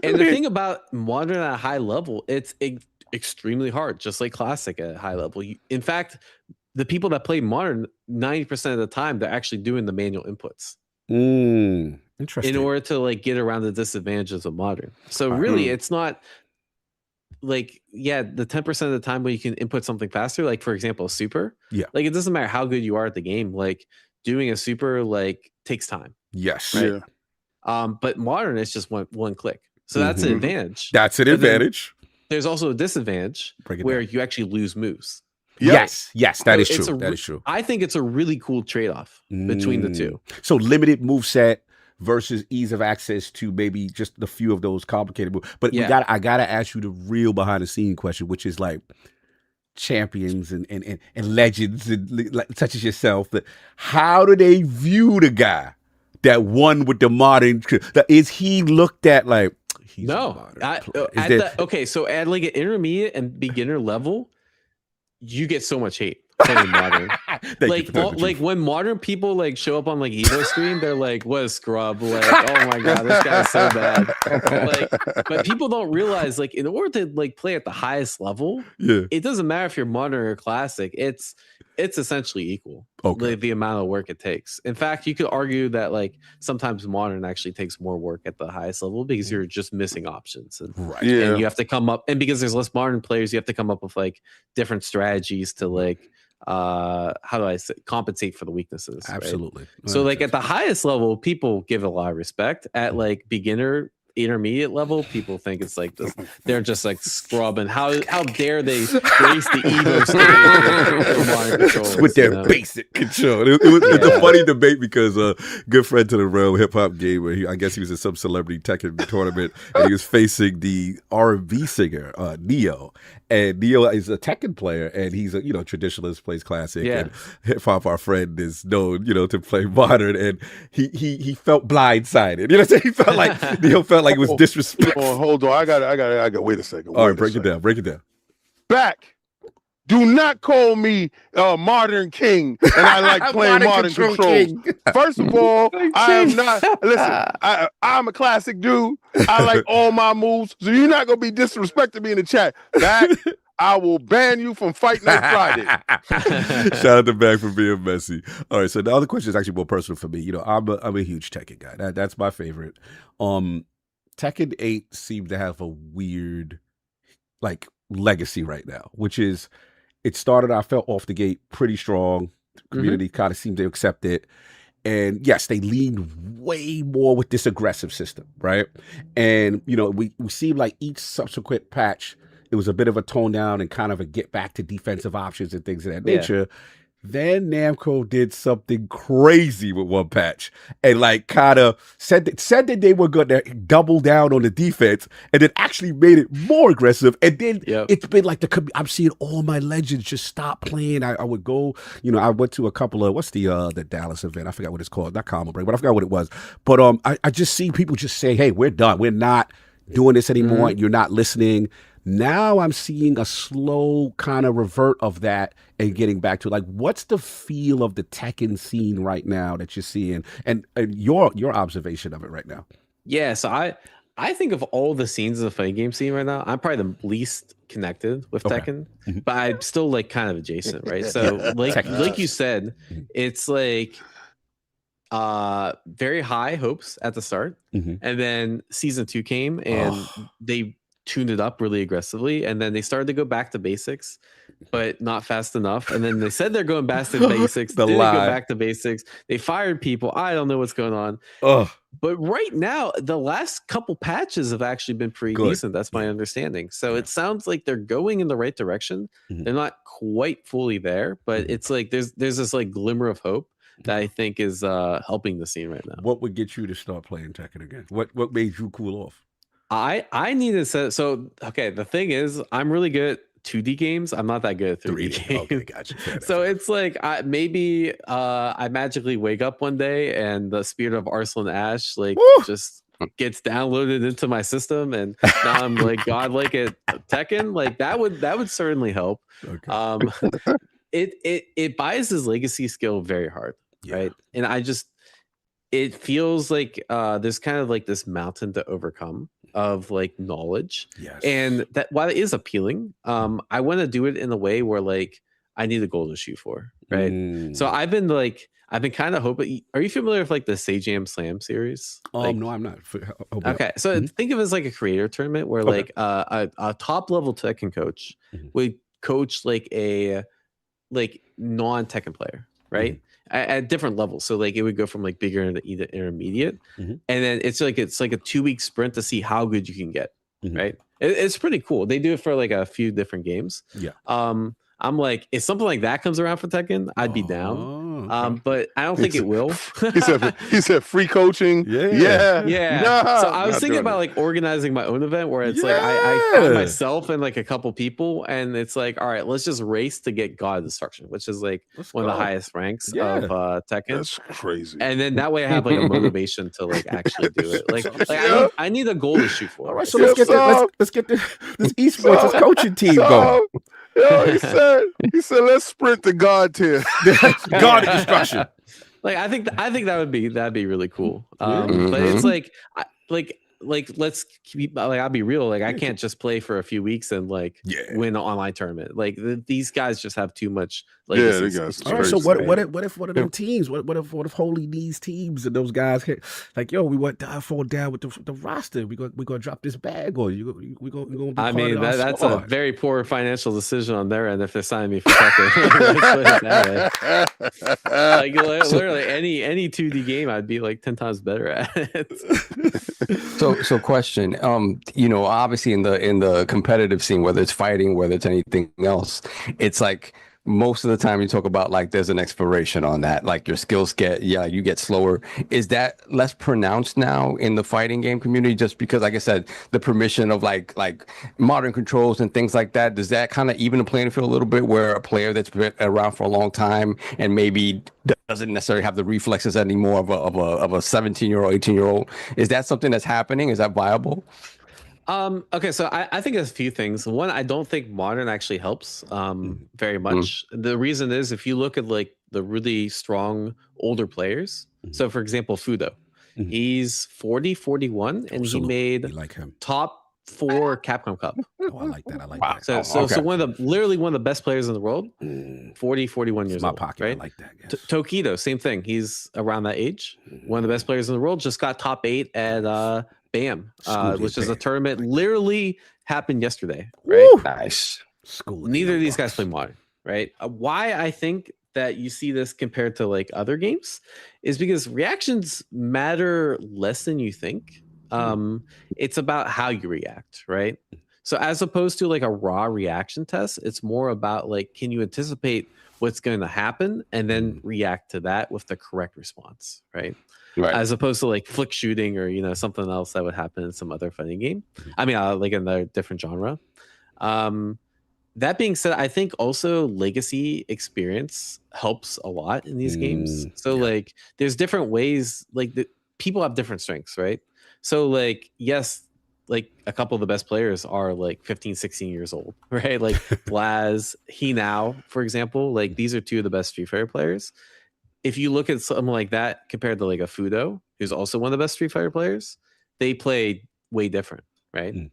And the thing about modern at a high level, it's extremely hard, just like classic at a high level. In fact, the people that play modern, 90% of the time, they're actually doing the manual inputs. Interesting. In order to like get around the disadvantages of modern. So really, it's not like, the 10% of the time when you can input something faster, like for example, a super. Yeah. Like it doesn't matter how good you are at the game. Like doing a super like takes time. Yes. Right? Yeah. But modern is just one click. So that's an advantage. That's an advantage. There's also a disadvantage where you actually lose moves. Yes, that is true. That is true. I think it's a really cool trade-off between the two. So limited moveset versus ease of access to maybe just a few of those complicated moves. But I gotta ask you the real behind the scene question, which is like champions and legends and such as yourself. How do they view the guy that won with the modern? Is he looked at like he's no? So at like an intermediate and beginner level, you get so much hate playing modern. like when modern people like show up on like EVO stream, they're like, "What a scrub!" Like, "Oh my god, this guy's so bad." But people don't realize like in order to like play at the highest level, it doesn't matter if you're modern or classic. It's essentially equal. Like, the amount of work it takes. In fact, you could argue that like sometimes modern actually takes more work at the highest level because you're just missing options, and you have to come up. And because there's less modern players, you have to come up with like different strategies to like how do I say, compensate for the weaknesses. Absolutely. Right? So like at the highest level, people give a lot of respect. At like beginner, intermediate level, people think it's like this, they're just like scrubbing. How dare they grace the EVO stage with their basic control? It was a funny debate because a good friend to the realm, hip hop gamer, I guess he was in some celebrity Tekken tournament, and he was facing the R&B singer Neo. And Neo is a Tekken player, and he's a traditionalist, plays classic. And hip hop, our friend, is known to play modern, and he felt blindsided. You know what I'm saying? He felt like Neo felt like it was disrespectful. Hold on, I got. Wait a second. All right, break it down. Back. Do not call me modern king, and I like playing modern controls. First of all, I am not. Listen, I'm a classic dude. I like all my moves, so you're not gonna be disrespecting me in the chat. Back, I will ban you from Fight Night Friday. Shout out to Back for being messy. All right, so the other question is actually more personal for me. I'm a huge Tekken guy. That's my favorite. Tekken 8 seemed to have a weird like legacy right now, which is it started, I felt off the gate pretty strong. The community kind of seemed to accept it. And yes, they leaned way more with this aggressive system, right? And, we seemed like each subsequent patch, it was a bit of a tone down and kind of a get back to defensive options and things of that nature. Then Namco did something crazy with one patch and like kind of said that they were going to double down on the defense and then actually made it more aggressive. And then it's been like I'm seeing all my legends just stop playing. I would go, I went to a couple of, what's the Dallas event? I forgot what it's called. Not Common Break, but I forgot what it was. But I just see people just say, hey, we're done. We're not doing this anymore. You're not listening. Now I'm seeing a slow kind of revert of that and getting back to like, what's the feel of the Tekken scene right now that you're seeing and your observation of it right now? Yeah, so I think of all the scenes of the fighting game scene right now, I'm probably the least connected with Tekken, but I'm still like kind of adjacent, right? So like you said, it's like very high hopes at the start, and then season 2 came and they tuned it up really aggressively, and then they started to go back to basics, but not fast enough. And then they said they're going back to basics. Didn't go back to basics. They fired people. I don't know what's going on. But right now, the last couple patches have actually been pretty decent. That's my understanding. So it sounds like they're going in the right direction. They're not quite fully there, but it's like there's this like glimmer of hope that I think is helping the scene right now. What would get you to start playing Tekken again? What made you cool off? I need to say, so okay, the thing is, I'm really good at 2D games. I'm not that good at 3D games. Okay, gotcha. So it's like maybe I magically wake up one day and the Spirit of Arslan Ash just gets downloaded into my system, and now I'm like godlike at Tekken. Like that would certainly help. Okay. It biases legacy skill very hard, right? And it feels like there's kind of like this mountain to overcome of like knowledge. Yes. And that while it is appealing, I want to do it in a way where like I need a goal to shoot for, right? So I've been kind of hoping. Are you familiar with like the Sajam Slam series? No, I'm not. Okay, so think of it as like a creator tournament where like a top level Tekken coach would coach like a non-Tekken player, right? At different levels. So like it would go from like bigger to intermediate, and then it's like a 2-week sprint to see how good you can get, right? It's pretty cool. They do it for like a few different games. I'm like, if something like that comes around for Tekken, I'd be down. But I don't think it will. he said free coaching. Yeah. Nah, so I was thinking about like organizing my own event where it's like I find myself and like a couple people, and it's like, all right, let's just race to get God Destruction, which is like one of the highest ranks of Tekken. That's crazy. And then that way I have like a motivation to like actually do it. Like I need a goal to shoot for. All right, so let's get this esports coaching team going. Yo, he said, let's sprint to God tier. God Destruction. Like I think that'd be really cool. But it's like let's keep like I'll be real. Like I can't just play for a few weeks and like win an online tournament. Like these guys just have too much. Like, they guys. All right, so what if one of them teams? What if Holy Knees teams and those guys hit like, yo, we want Diaphone down with the roster. We gonna drop this bag, or we gonna be I mean that's a very poor financial decision on their end if they're signing me for Tekken. Like literally any 2D game I'd be like 10 times better at it. So question, obviously in the competitive scene, whether it's fighting, whether it's anything else, it's like most of the time you talk about like there's an expiration on that, like your skills you get slower. Is that less pronounced now in the fighting game community just because, like I said, the permission of like modern controls and things like that? Does that kind of even the playing field a little bit where a player that's been around for a long time and maybe doesn't necessarily have the reflexes anymore of a 17-year-old, 18-year-old? Is that something that's happening? Is that viable? Okay, so I think there's a few things. One, I don't think modern actually helps very much. The reason is if you look at like the really strong older players. So for example, Fudo, he's 41 and he made top 4 Capcom Cup. Oh, I like that. So one of the best players in the world, 41 years old. Pocket. Right? I like that. Yes. Tokido, same thing. He's around that age. One of the best players in the world, just got top 8 at BAM, which is a tournament literally happened yesterday, right? Woo! Nice. Neither of these guys play modern, right? Why I think that you see this compared to like other games is because reactions matter less than you think. It's about how you react, right? So as opposed to like a raw reaction test, it's more about like, can you anticipate what's going to happen and then react to that with the correct response, right? As opposed to like flick shooting or something else that would happen in some other fighting game. I mean, like in a different genre. That being said, I think also legacy experience helps a lot in these games. So like, there's different ways. Like people have different strengths, right? So like, yes, like a couple of the best players are like 15, 16 years old, right? Like Blaz, Hinao, for example. Like these are 2 of the best Street Fighter players. If you look at something like that compared to like a Fudo, who's also one of the best Street Fighter players, they play way different, right?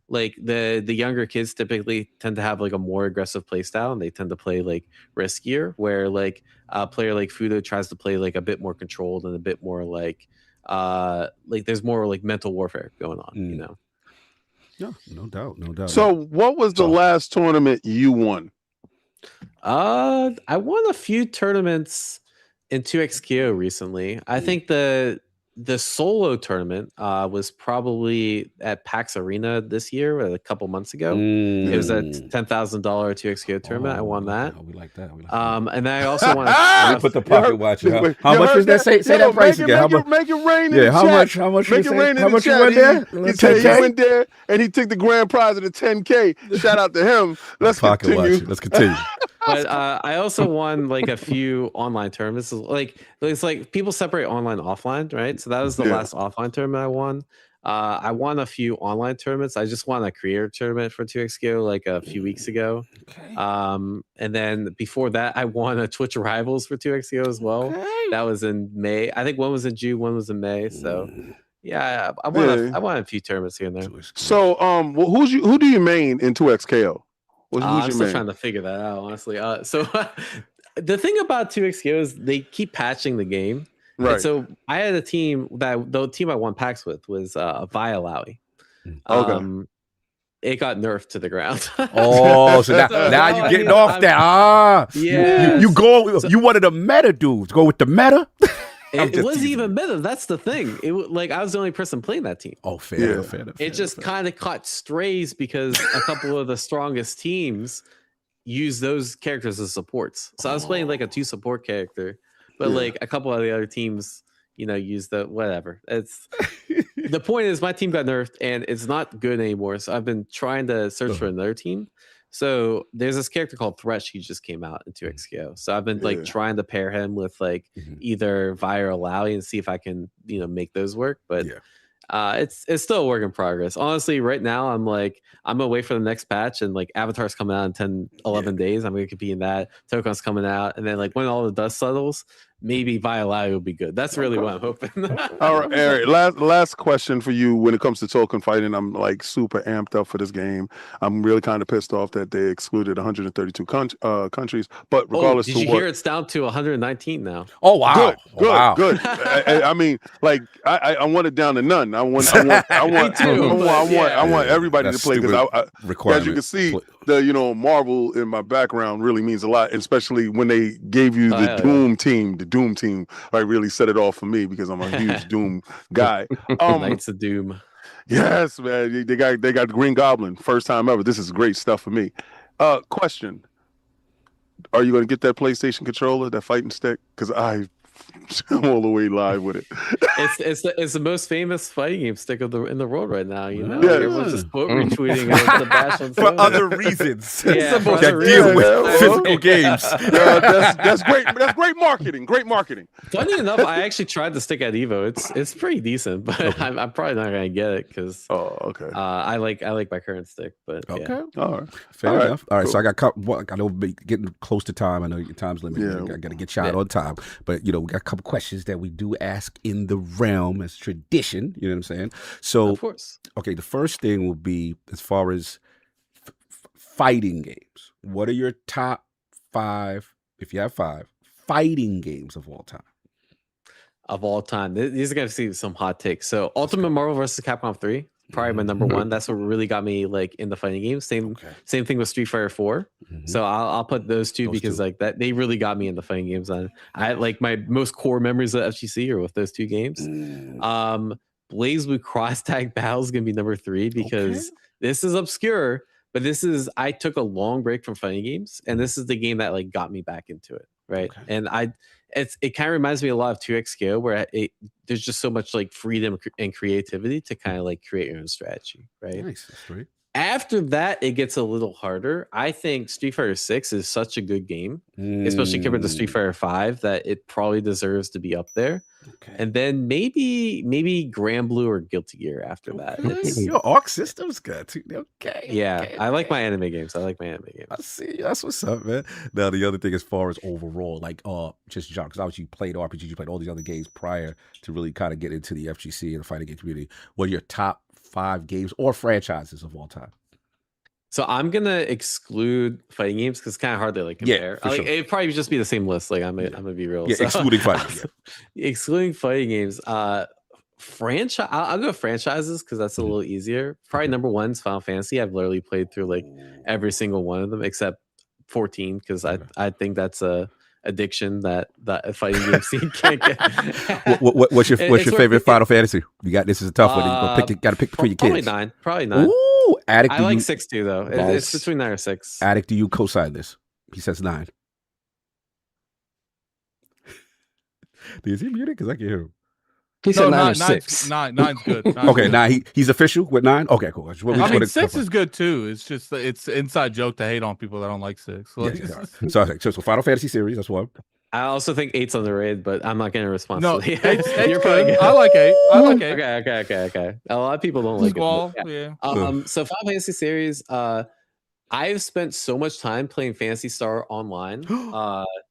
Like the younger kids typically tend to have like a more aggressive play style, and they tend to play like riskier, where like a player like Fudo tries to play like a bit more controlled and a bit more like there's more like mental warfare going on, Yeah, no doubt. So what was the last tournament you won? I won a few tournaments in 2XKO recently. I think the the solo tournament was probably at PAX Arena this year, a couple months ago. It was a $10,000 2XKO tournament. I won that. We like that. And then I also won. I put the pocket watch. How much was that? Say that price again. Make it rain. Yeah, how much? How much? Make it rain. How much you went there? He said he went there and he took the grand prize of the 10K. Shout out to him. Let's continue. Let's continue. But I also won like a few online tournaments. It's like people separate online and offline, right? So that was the last offline tournament I won. I won a few online tournaments. I just won a creator tournament for 2XKO like a few weeks ago. Okay. And then before that, I won a Twitch Rivals for 2XKO as well. Okay. That was in May. I think one was in June, one was in May. So yeah, I won a few tournaments here and there. So who do you main in 2XKO? I'm still trying to figure that out, honestly. So the thing about 2XKO is they keep patching the game. Right. And so I had a team the team I won PAX with was Violawi. Okay. It got nerfed to the ground. So now you're getting off that. Yeah. You wanted a meta dude to go with the meta? It wasn't even meta. That's the thing. I was the only person playing that team. Oh, fair. It just kind of caught strays because a couple of the strongest teams use those characters as supports. So I was playing like a 2 support character, but like a couple of the other teams, use the whatever. It's the point is my team got nerfed and it's not good anymore. So I've been trying to search for another team. So there's this character called Thresh. He just came out in 2XKO. So I've been trying to pair him with either Vi or Lally and see if I can make those work. But it's still a work in progress. Honestly, right now I'm gonna wait for the next patch and Avatar's coming out in 10, 11 days. I'm gonna compete in that. Tokon's coming out, and then when all the dust settles, maybe Violawi will be good. That's really what I'm hoping. All right, Eric. Last question for you. When it comes to token fighting, I'm super amped up for this game. I'm really kind of pissed off that they excluded 132 countries. But regardless, did you hear it's down to 119 now? Oh wow! Good. I mean, I want it down to none. I want everybody to play because as you can see, the Marvel in my background really means a lot, especially when they gave you the Doom team. The Doom team really set it off for me because I'm a huge Doom guy. Knights of Doom. Yes, man. They got the Green Goblin. First time ever. This is great stuff for me. Question. Are you going to get that PlayStation controller, that fighting stick? Because I'm all the way live with it. It's the most famous fighting game stick in the world right now. Everyone's just retweeting the bash on for other reasons. That deal with physical games. That's great. That's great marketing. Great marketing. Funny enough, I actually tried the stick at EVO. It's pretty decent, but I'm probably not gonna get it because I like my current stick. But all right, fair enough. All right, cool. So I got I know we're getting close to time. I know your time's limited. I got to get shot on time, but we got a couple questions that we do ask in the realm as tradition. You know what I'm saying? So, of course. Okay, the first thing will be as far as fighting games. What are your top 5, if you have 5, fighting games of all time? Of all time, these are gonna see some hot takes. So, Ultimate Marvel vs. Capcom 3. Probably my number one. That's what really got me in the fighting games. Same thing with Street Fighter 4. So I'll put those two because that they really got me in the fighting games. I my most core memories of FGC are with those two games. Blaze Blue Cross Tag Battle is gonna be number 3 because this is obscure, but I took a long break from fighting games, and this is the game that got me back into it. Right. And it kind of reminds me a lot of 2XKO where there's just so much freedom and creativity to kind of create your own strategy. Right. Nice. That's right. After that, it gets a little harder. I think Street Fighter 6 is such a good game, especially compared to Street Fighter 5, that it probably deserves to be up there. Okay. And then maybe Grand Blue or Guilty Gear after that. Your Arc System's good too. Okay. Yeah, okay. I like my anime games. I see. That's what's up, man. Now the other thing, as far as overall, just John, because obviously you played RPGs, you played all these other games prior to really kind of get into the FGC and the fighting game community. What are your top 5 games or franchises of all time? So I'm gonna exclude fighting games because it's kind of hard to compare. Yeah, sure. It'd probably just be the same list. I'm gonna be real. Yeah, so, excluding fighting. Excluding fighting games. Franchise. I'll go franchises because that's a little easier. Probably number 1 is Final Fantasy. I've literally played through every single one of them except 14 because I think that's a addiction that the fighting game scene can't get. What's your favorite Final Fantasy? You got this is a tough one. You got to pick between your kids. Probably 9. Ooh, Addict. I like 6 too, though. It's between 9 or 6. Addict, do you co-sign this? He says 9. Is he muted? Because I can hear him. He said 9 or 6. 9's good. 9's okay, good. 9. He's official with 9. Okay, cool. I mean, 6 is good too. It's just it's an inside joke to hate on people that don't like 6. Like, so Final Fantasy series. That's one. I also think 8's underrated, but I'm not going to respond. No, to 8's good. I like 8. Okay. A lot of people don't like Squall, it. Yeah. So Final Fantasy series, I've spent so much time playing Phantasy Star Online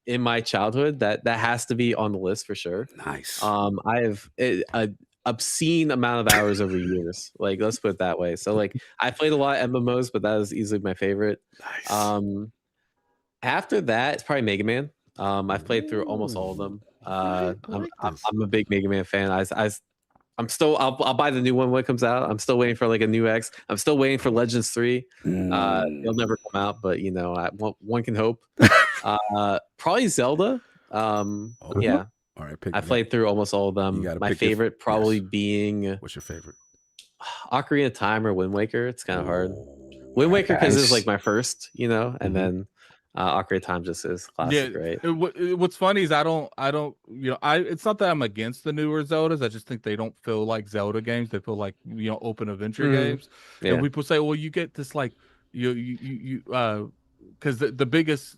in my childhood that has to be on the list for sure. Nice. I have an obscene amount of hours over years. Like, let's put it that way. So like I played a lot of MMOs, but that is easily my favorite. Nice. After that, it's probably Mega Man. I've played through almost all of them. I'm a big Mega Man fan. I'll buy the new one when it comes out. I'm still waiting for like a new X. I'm still waiting for Legends 3. It'll never come out, but you know, one can hope. Probably Zelda. Yeah. All right. I played through almost all of them. My favorite probably being. What's your favorite? Ocarina of Time or Wind Waker. It's kind of hard. Wind Waker because it's like my first, you know, and then Ocarina of Time just is classic, right? What's funny is I don't, you know, it's not that I'm against the newer Zeldas. I just think they don't feel like Zelda games. They feel like, you know, open adventure games. Yeah. And people say, well, you get this like because the biggest,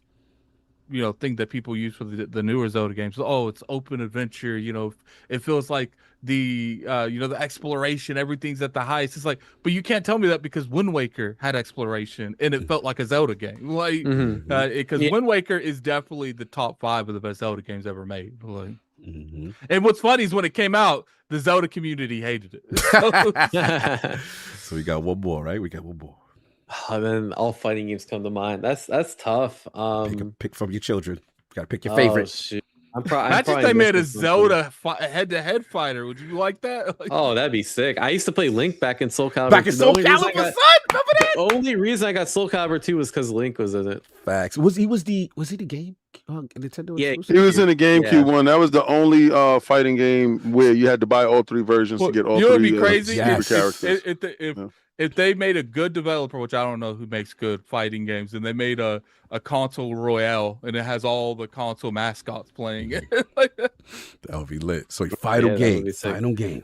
you know, thing that people use for the newer Zelda games. Oh, it's open adventure. You know, it feels like the you know, the exploration, everything's at the highest. It's like, but you can't tell me that because Wind Waker had exploration and it felt like a Zelda game. Like, because Wind Waker is definitely the top 5 of the best Zelda games ever made. Like, and what's funny is when it came out, the Zelda community hated it. So we got one more, right? We got one more. And then all fighting games come to mind. That's tough. Pick from your children. You gotta pick your favorite. Shoot. Imagine they made a Zelda head-to-head fighter. Would you like that? Like, oh, that'd be sick. I used to play Link back in Soul Calibur. Back in Soul Calibur, son. Remember that? The only reason I got Soul Calibur 2 was because Link was in it. Facts. Was he the game? Nintendo. Yeah, he was in the GameCube one. That was the only fighting game where you had to buy all 3 versions to get all 3. It would be crazy characters. If they made a good developer, which I don't know who makes good fighting games, and they made a console royale and it has all the console mascots playing it. Like that would be lit. So final game.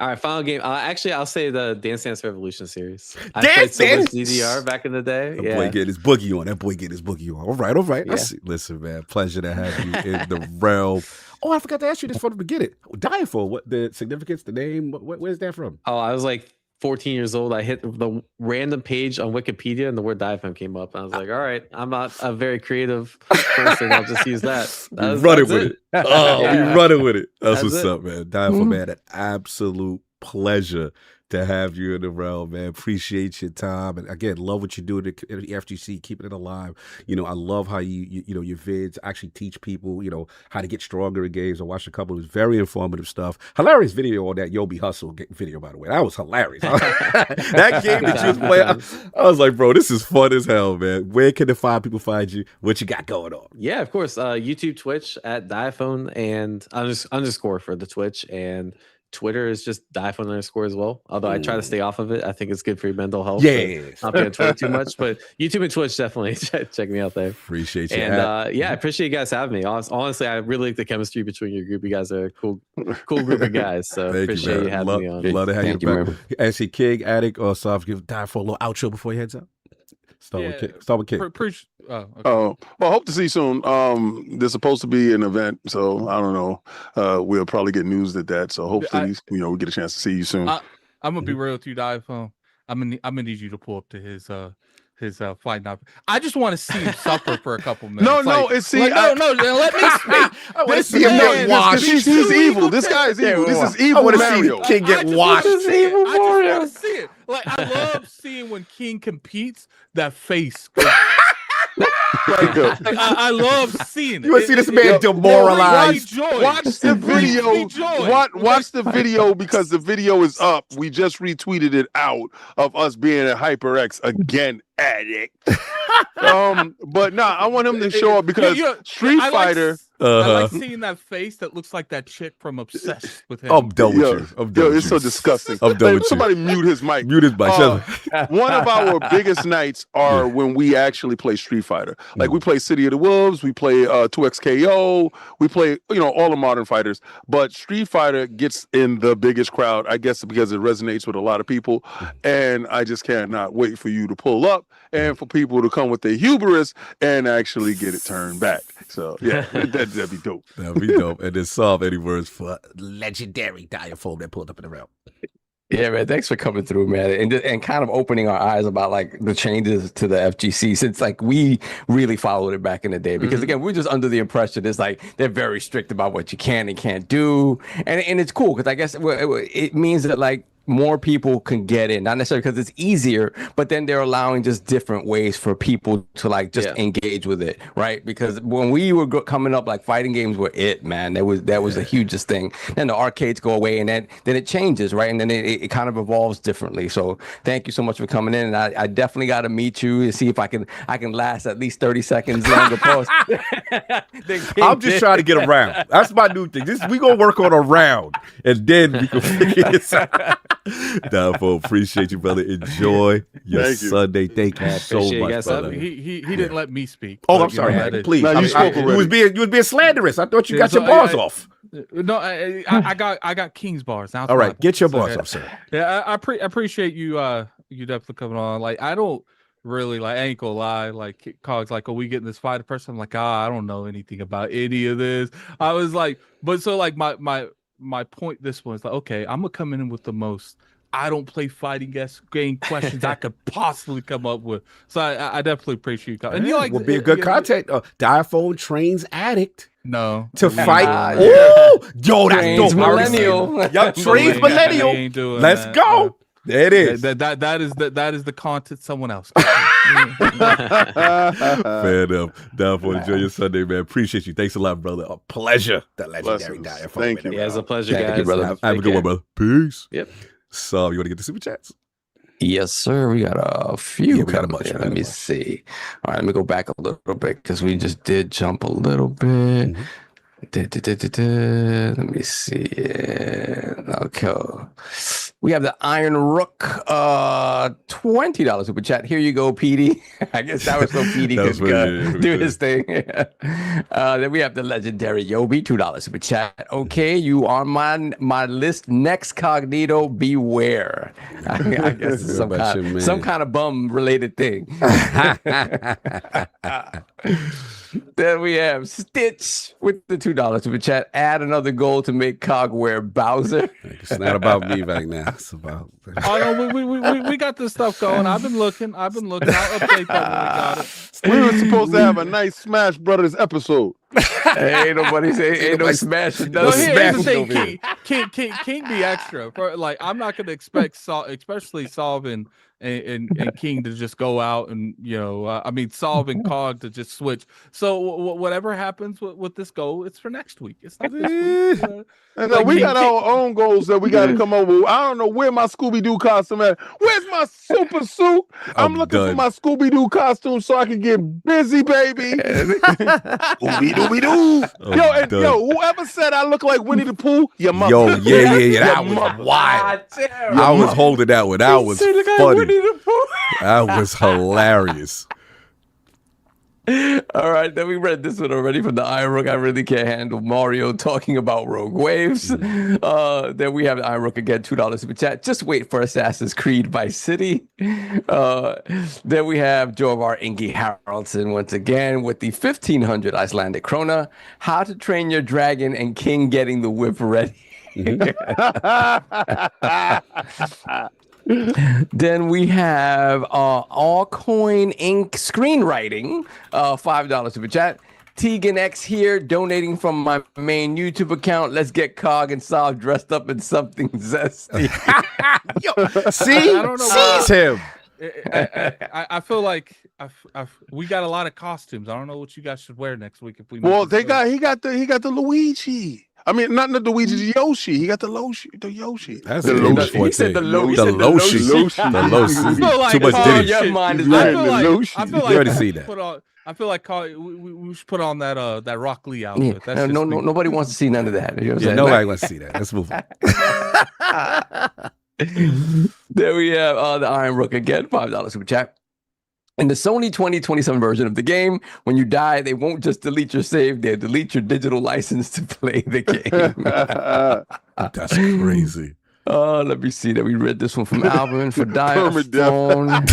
All right, final game. Actually, I'll say the Dance Dance Revolution series. I played so much DDR back in the day. That boy getting his boogie on. All right. Yeah. Listen, man, pleasure to have you in the realm. Oh, I forgot to ask you this from the beginning. Diaphone, what the significance, the name, where's that from? Oh, I was like 14 years old. I hit the random page on Wikipedia and the word Diaphone came up. And I was like, all right, I'm not a very creative person. I'll just use that. Running with it. Oh, we running with it. That's what's up, man. Diaphone, man, an absolute pleasure to have you in the realm, man. Appreciate your time. And again, love what you do at the FGC, keeping it alive. You know, I love how you know, your vids actually teach people, you know, how to get stronger in games. I watched a couple of very informative stuff. Hilarious video on that Yobi Hustle video, by the way. That was hilarious. That game that you was playing, I was like, bro, this is fun as hell, man. Where can the people find you? What you got going on? Yeah, of course. YouTube, Twitch at Diaphone and underscore for the Twitch, and Twitter is just Diaphone _ as well. Although I try to stay off of it. I think it's good for your mental health. Yeah. Not being on Twitter too much, but YouTube and Twitch definitely check me out there. Appreciate you. And I appreciate you guys having me. Honestly, I really like the chemistry between your group. You guys are a cool group of guys. So appreciate you having me on. Love to have you back. Actually, King, Addict, or Soft, give Diaphone a little outro before he heads out. Start with King. Well, hope to see you soon. There's supposed to be an event, so I don't know. We'll probably get news at that. So hopefully, we get a chance to see you soon. I'm gonna be real with you, Diaphone. I'm gonna need you to pull up to his fight night. I just want to see him suffer for a couple minutes. No, let me speak. I want to see him get washed. He's evil. This guy is evil. This is evil. I want to see King get washed. I just want to see it. Like, I love seeing when King competes. That face. I love seeing it. You want to see this man demoralized? Watch the video. Watch the video, because the video is up. We just retweeted it out of us being at HyperX again, Addict. But I want him to show up because Street Fighter. I like seeing that face that looks like that chick from Obsessed with him. I'm done with you. I'm done Yo, with it's you. so disgusting. I'm done with you. Somebody mute his mic. Mute his mic. One of our biggest nights are when we actually play Street Fighter. Like we play City of the Wolves, we play 2XKO, we play all the modern fighters. But Street Fighter gets in the biggest crowd, I guess, because it resonates with a lot of people. And I just cannot wait for you to pull up and for people to come with their hubris and actually get it turned back. So yeah, that'd be dope. That'd be dope. And then solve any words for legendary Diaphone that pulled up in the round. Yeah, man. Thanks for coming through, man, and kind of opening our eyes about like the changes to the FGC since like we really followed it back in the day. Because again, we're just under the impression it's like they're very strict about what you can and can't do, and it's cool because I guess it means that like more people can get in, not necessarily because it's easier, but then they're allowing just different ways for people to like just engage with it, right? Because when we were coming up, like fighting games were it, man. That was the hugest thing. Then the arcades go away, and then it changes, right? And then it kind of evolves differently. So thank you so much for coming in, and I definitely got to meet you and see if I can last at least 30 seconds longer. Post. I'm just trying to get around. That's my new thing. We gonna work on a round, and then we can figure this out. Diaphone, appreciate you, brother. Enjoy your Sunday. Thank you so much, brother. He didn't let me speak. Oh, I'm sorry. Please, no, you was being slanderous. I thought you got your bars off. No, I got King's bars. Now all right, get your bars off, sir. Yeah, I appreciate you. You definitely coming on. Like I don't really I ain't gonna lie. Like Cog's like, oh, we getting this fight person. I'm like, I don't know anything about any of this. I was like, but so like my point this one is like, okay, I'm gonna come in with the most I don't play fighting game questions I could possibly come up with. So I definitely appreciate you coming. And you like will be a good content. Diaphone trains addict. No. To fight. Oh, yo, that's dope. Millennial. Yup, trains millennial. Let's go. There it is. That is the content someone else. Fair enough. Diaphone, enjoy your Sunday, man. Appreciate you. Thanks a lot, brother. A pleasure. The legendary Diaphone. Thank you. Yeah, it's a pleasure, Thank guys. you, brother. Have a good one, brother. Peace. Yep. So, you want to get the super chats? Yes, sir. We got a few. Yeah, we got a bunch. Let me see. All right, let me go back a little bit because we just did jump a little bit. Let me see. Okay. We have the Iron Rook, $20 super chat. Here you go, Petey. I guess that was so Petey could do his thing. Then we have the legendary Yobi, $2 super chat. Okay, you on my list next, Cognito. Beware. I guess it's some kind of bum related thing. Then we have Stitch with the $2 super chat. Add another goal to make Cog wear Bowser. It's not about me right now. It's about. Oh no, we got this stuff going. I've been looking. I'll update that when we got it. We were supposed to have a nice Smash Brothers episode. Ain't nobody say ain't no smashing. No, here's the thing, King be extra. Like I'm not gonna expect especially Solving and King to just go out and Solve and Cog to just switch. So whatever happens with this goal, it's for next week. It's not this week. We got our own goals that we got to come up with. I don't know where my Scooby-Doo costume at. Where's my super suit? I'm looking for my Scooby-Doo costume so I can get busy, baby. Scooby-Dooby-Doo. Yo, whoever said I look like Winnie the Pooh, your mother. Yo, yeah. That was wild. I was holding that one. That was funny. That was hilarious. All right, then we read this one already from the iRook. I really can't handle Mario talking about Rogue Waves. Then we have the iRook again, $2 super chat. Just wait for Assassin's Creed Vice City. Then we have Jovar Ingi Haraldson once again with the 1500 Icelandic krona. How to train your dragon and king getting the whip ready. Then we have Allcoin Inc. screenwriting, $5 super chat. Tegan X here, donating from my main YouTube account. Let's get Cog and Solve dressed up in something zesty. Sees him. I feel like we got a lot of costumes. I don't know what you guys should wear next week if we. Well, he got the Luigi. I mean, not the Luigi, the Yoshi. He got the Yoshi. That's the Loshi. He said the Loshi. The Loshi. I feel like too much Diddy. Your mind is I feel like you already see that. I feel like we should put on that Rock Lee outfit. Yeah. Nobody wants to see none of that. You know what I'm saying? Nobody wants to see that. Let's move on. There we have the Iron Rook again, $5 super chat. In the Sony 2027 version of the game, when you die, they won't just delete your save, they'll delete your digital license to play the game. That's crazy. Let me see that. We read this one from Alvin for Diaphone.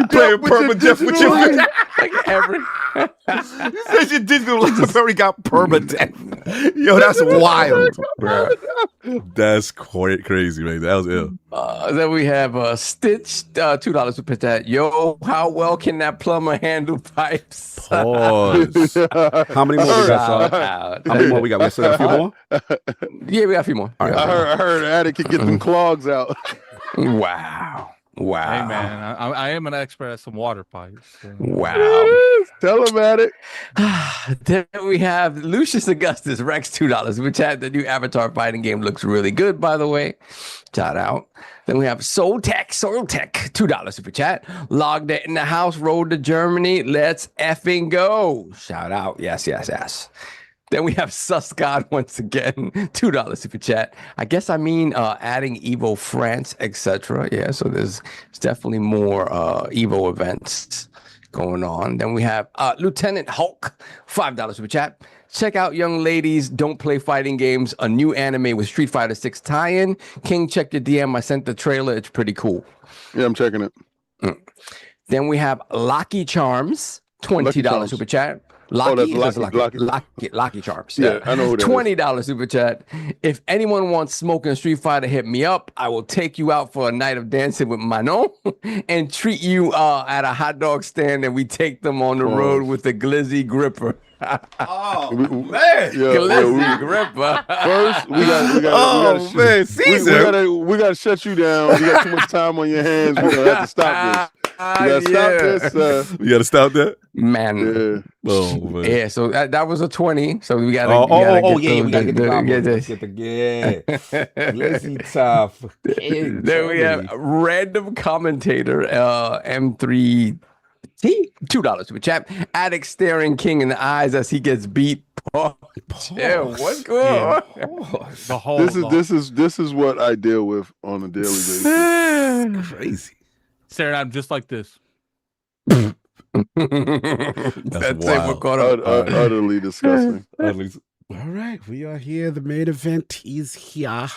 Playing permadeath with your like every. You said your digital library got permadeath. Yo, that's wild, bro. That's quite crazy, man. That was ill. Then we have Stitch, $2 for that. Yo, how well can that plumber handle pipes? Pause. How many more we got? How many more we got? We still got a few more? Yeah, we got a few more. All right, I heard Attic could get them clogs out. Wow. Hey man, I am an expert at some water pipes. So. Wow. Tell him at it. Then we have Lucius Augustus, Rex, $2, which had the new Avatar fighting game. Looks really good, by the way. Shout out. Then we have Soiltech, $2 super chat. Logged it in the house, road to Germany. Let's effing go. Shout out. Yes. Then we have Suscod once again, $2 super chat. I guess I mean adding EVO France, etc. Yeah, so there's definitely more EVO events going on. Then we have Lieutenant Hulk, $5 super chat. Check out Young Ladies Don't Play Fighting Games, a new anime with Street Fighter 6 tie-in. King, check your DM. I sent the trailer. It's pretty cool. Yeah, I'm checking it. Then we have Lucky Charms, $20 super chat. Lucky Charms. Yeah, I know who that $20 super chat. If anyone wants smoking Street Fighter, hit me up. I will take you out for a night of dancing with Manon and treat you at a hot dog stand, and we take them on the road with the Glizzy Gripper. Oh man, Glizzy Gripper. First, we got to shut you down. You got too much time on your hands. We're gonna have to stop this. You gotta stop this. You gotta stop that, man. Yeah. Oh man. Yeah. So that was a 20. So we gotta. We gotta get the Lazy tough. Then we have random commentator M3T, $2 super chat. Addict staring King in the eyes as he gets beat. Yeah, what's going on? This is what I deal with on a daily basis. Crazy. Staring at him just like this. That's wild. Utterly disgusting. All right, we are here. The main event is here.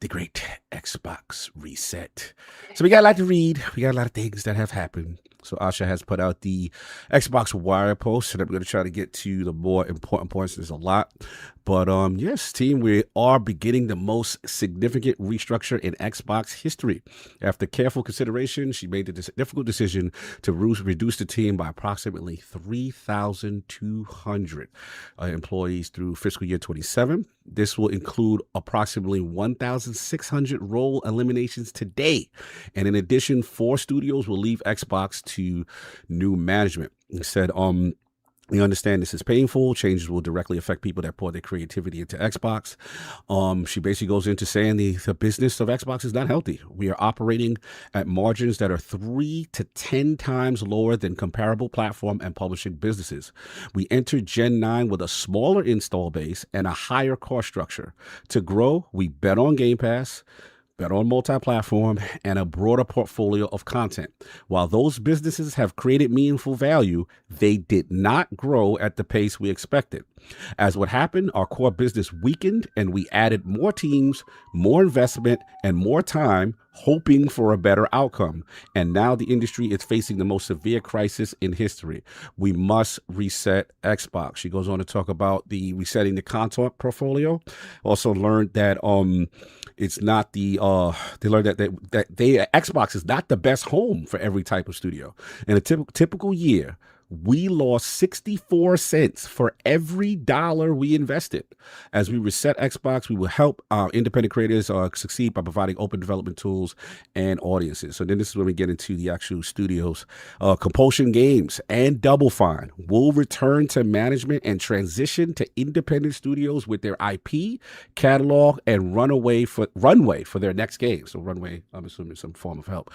The great Xbox reset. So we got a lot to read. We got a lot of things that have happened. So Asha has put out the Xbox Wire post, and I'm going to try to get to the more important points. There's a lot. But yes, team, we are beginning the most significant restructure in Xbox history. After careful consideration, she made the difficult decision to reduce the team by approximately 3,200 employees through fiscal year 27. This will include approximately 1,600 role eliminations today. And in addition, 4 studios will leave Xbox to new management. He said, we understand this is painful. Changes will directly affect people that pour their creativity into Xbox. She basically goes into saying the business of Xbox is not healthy. We are operating at margins that are 3 to 10 times lower than comparable platform and publishing businesses. We entered Gen 9 with a smaller install base and a higher cost structure. To grow, we bet on Game Pass, bet on multi-platform, and a broader portfolio of content. While those businesses have created meaningful value, they did not grow at the pace we expected. As what happened, our core business weakened, and we added more teams, more investment, and more time, hoping for a better outcome. And now the industry is facing the most severe crisis in history. We must reset Xbox. She goes on to talk about the resetting the content portfolio. Also learned that it's not the they learned that Xbox is not the best home for every type of studio. In a typical year, we lost 64 cents for every dollar we invested. As we reset Xbox, we will help our independent creators succeed by providing open development tools and audiences. So then this is when we get into the actual studios. Compulsion Games and Double Fine will return to management and transition to independent studios with their IP, catalog, and runway for their next game. So runway, I'm assuming some form of help.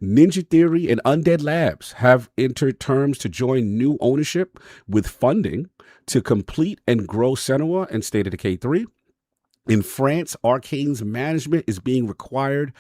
Ninja Theory and Undead Labs have entered terms to join new ownership with funding to complete and grow Senua and State of Decay 3. In France, Arcane's management is beginning required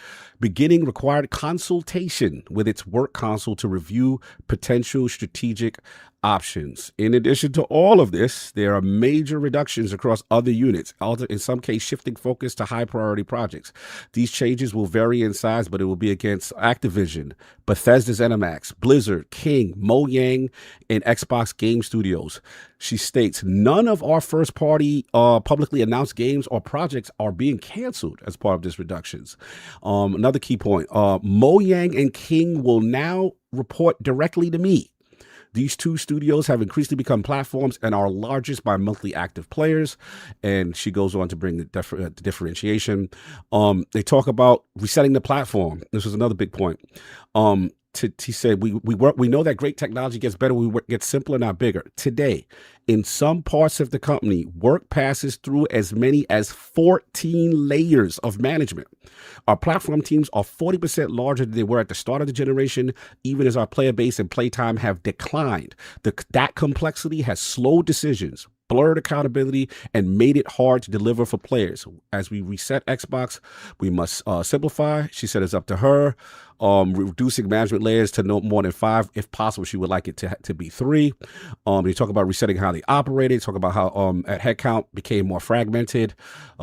consultation with its work council to review potential strategic options. In addition to all of this, there are major reductions across other units, in some case shifting focus to high priority projects. These changes will vary in size, but it will be against Activision, Bethesda ZeniMax, Blizzard, King, Mojang, and Xbox Game Studios. She states, none of our first party publicly announced games or projects are being canceled as part of these reductions. Another key point, Mojang and King will now report directly to me. These two studios have increasingly become platforms and are largest by monthly active players. And she goes on to bring the differentiation. They talk about resetting the platform. This was another big point. He said, we know that great technology gets better, gets simpler, not bigger. Today, in some parts of the company, work passes through as many as 14 layers of management. Our platform teams are 40% larger than they were at the start of the generation, even as our player base and playtime have declined. That complexity has slowed decisions, blurred accountability, and made it hard to deliver for players. As we reset Xbox, we must simplify. She said it's up to her. Reducing management layers to no more than 5. If possible, she would like it to be 3. They talk about resetting how they operated. Talk about how at headcount became more fragmented.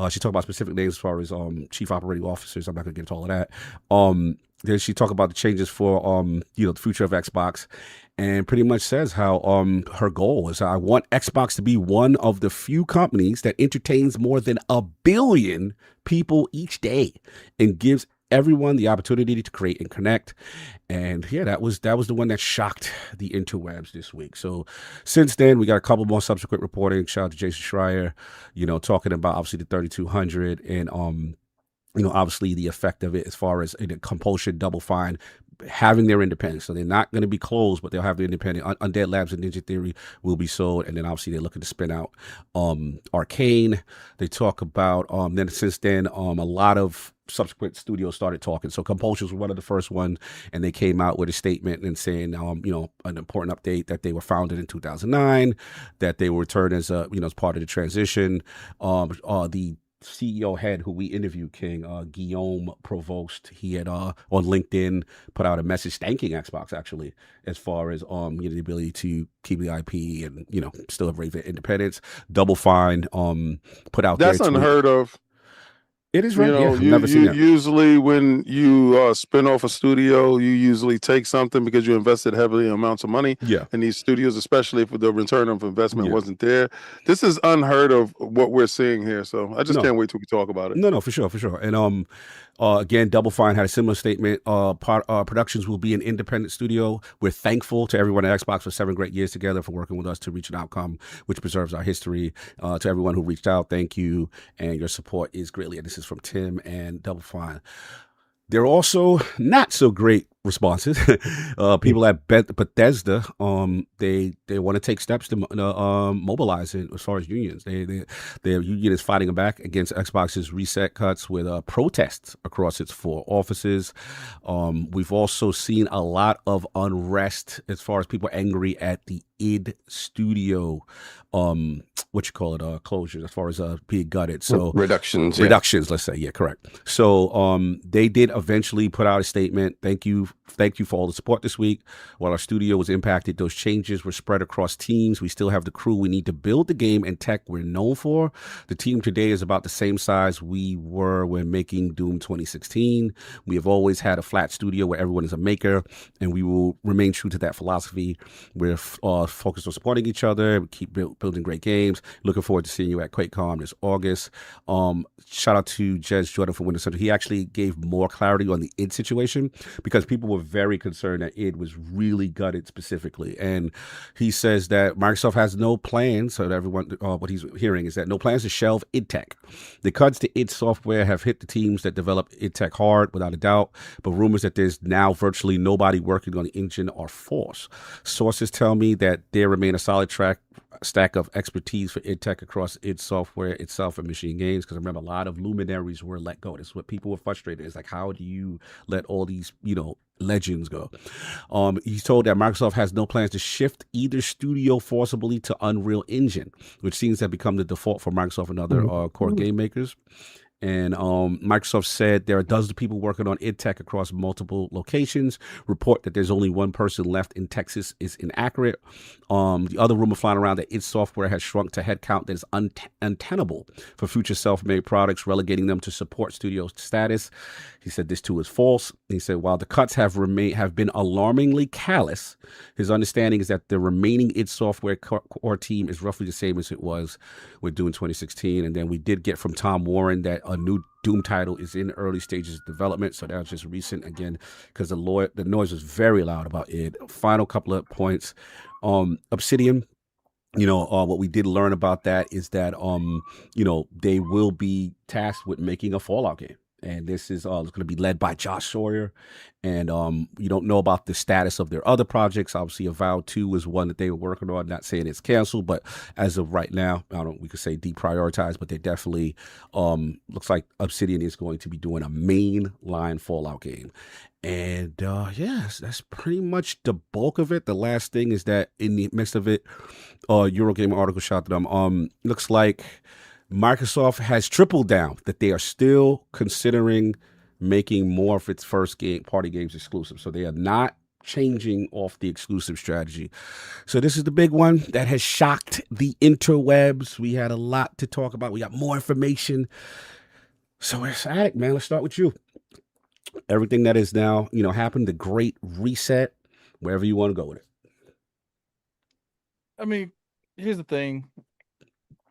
She talked about specific names as far as chief operating officers. I'm not going to get into all of that. Then she talked about the changes for the future of Xbox, and pretty much says how her goal is, I want Xbox to be one of the few companies that entertains more than 1 billion people each day and gives everyone the opportunity to create and connect. And yeah, that was the one that shocked the interwebs this week. So since then, we got a couple more subsequent reporting. Shout out to Jason Schreier, talking about obviously the 3200 and obviously the effect of it as far as the compulsion, Double Fine having their independence. So they're not going to be closed, but they'll have the independent. Undead Labs and Ninja Theory will be sold. And then obviously they're looking to spin out Arcane. They talk about, then since then, a lot of subsequent studios started talking. So Compulsion was one of the first ones, and they came out with a statement and saying, an important update that they were founded in 2009, that they will return as as part of the transition. The CEO head who we interviewed, King, Guillaume Provost, he had on LinkedIn put out a message thanking Xbox actually, as far as the ability to keep the IP and still have great independence. Double Fine put out that's unheard of. It is right. I've never seen that. Usually when you spin off a studio, you usually take something because you invested heavily amounts of money. Yeah. In these studios, especially if the return of investment wasn't there. This is unheard of what we're seeing here. So I just can't wait till we talk about it. No, for sure. And again, Double Fine had a similar statement. Productions will be an independent studio. We're thankful to everyone at Xbox for 7 great years together for working with us to reach an outcome which preserves our history. To everyone who reached out, thank you, and your support is greatly. And this is from Tim and Double Fine. There are also not so great responses. People at Bethesda, they want to take steps to mobilize it as far as unions. Their union is fighting back against Xbox's reset cuts with protests across its 4 offices. We've also seen a lot of unrest as far as people angry at the id Studio closures, as far as being gutted. So reductions, let's say. Yeah, correct. So they did eventually put out a statement. Thank you for all the support this week. While our studio was impacted, those changes were spread across teams. We still have the crew we need to build the game and tech we're known for. The team today is about the same size we were when making Doom 2016. We have always had a flat studio where everyone is a maker, and we will remain true to that philosophy. We're focused on supporting each other. We keep building great games. Looking forward to seeing you at QuakeCon this August. Shout out to Jez Jordan from Windows Center. He actually gave more clarity on the id situation because people were very concerned that id was really gutted specifically. And he says that Microsoft has no plans, so that everyone, what he's hearing is that no plans to shelve id tech. The cuts to id software have hit the teams that develop id tech hard, without a doubt, but rumors that there's now virtually nobody working on the engine are false. Sources tell me that there remain a solid stack of expertise for id tech across id software itself and machine games, because I remember a lot of luminaries were let go. That's what people were frustrated. It's like, how do you let all these, legends go? He's told that Microsoft has no plans to shift either studio forcibly to Unreal Engine, which seems to have become the default for Microsoft and other core game makers. And Microsoft said there are dozens of people working on id tech across multiple locations. Report that there's only one person left in Texas is inaccurate. The other rumor flying around that id software has shrunk to headcount that is untenable for future self-made products, relegating them to support studio status. He said this too is false. He said while the cuts have been alarmingly callous, his understanding is that the remaining id software core team is roughly the same as it was with Doom 2016. And then we did get from Tom Warren that a new Doom title is in early stages of development. So that was just recent again, because the noise was very loud about it. Final couple of points. Obsidian, what we did learn about that is that, they will be tasked with making a Fallout game. And this is going to be led by Josh Sawyer. And you don't know about the status of their other projects. Obviously, Avowed 2 is one that they were working on. Not saying it's canceled, but as of right now, we could say deprioritized, but they definitely looks like Obsidian is going to be doing a mainline Fallout game. And yes, that's pretty much the bulk of it. The last thing is that in the midst of it, Eurogamer article shot them. Looks like Microsoft has tripled down that they are still considering making more of its first party games exclusive. So they are not changing off the exclusive strategy. So this is the big one that has shocked the interwebs. We had a lot to talk about. We got more information. So it's Attic, man. Let's start with you. Everything that is now, happened, the great reset, wherever you want to go with it. I mean, here's the thing.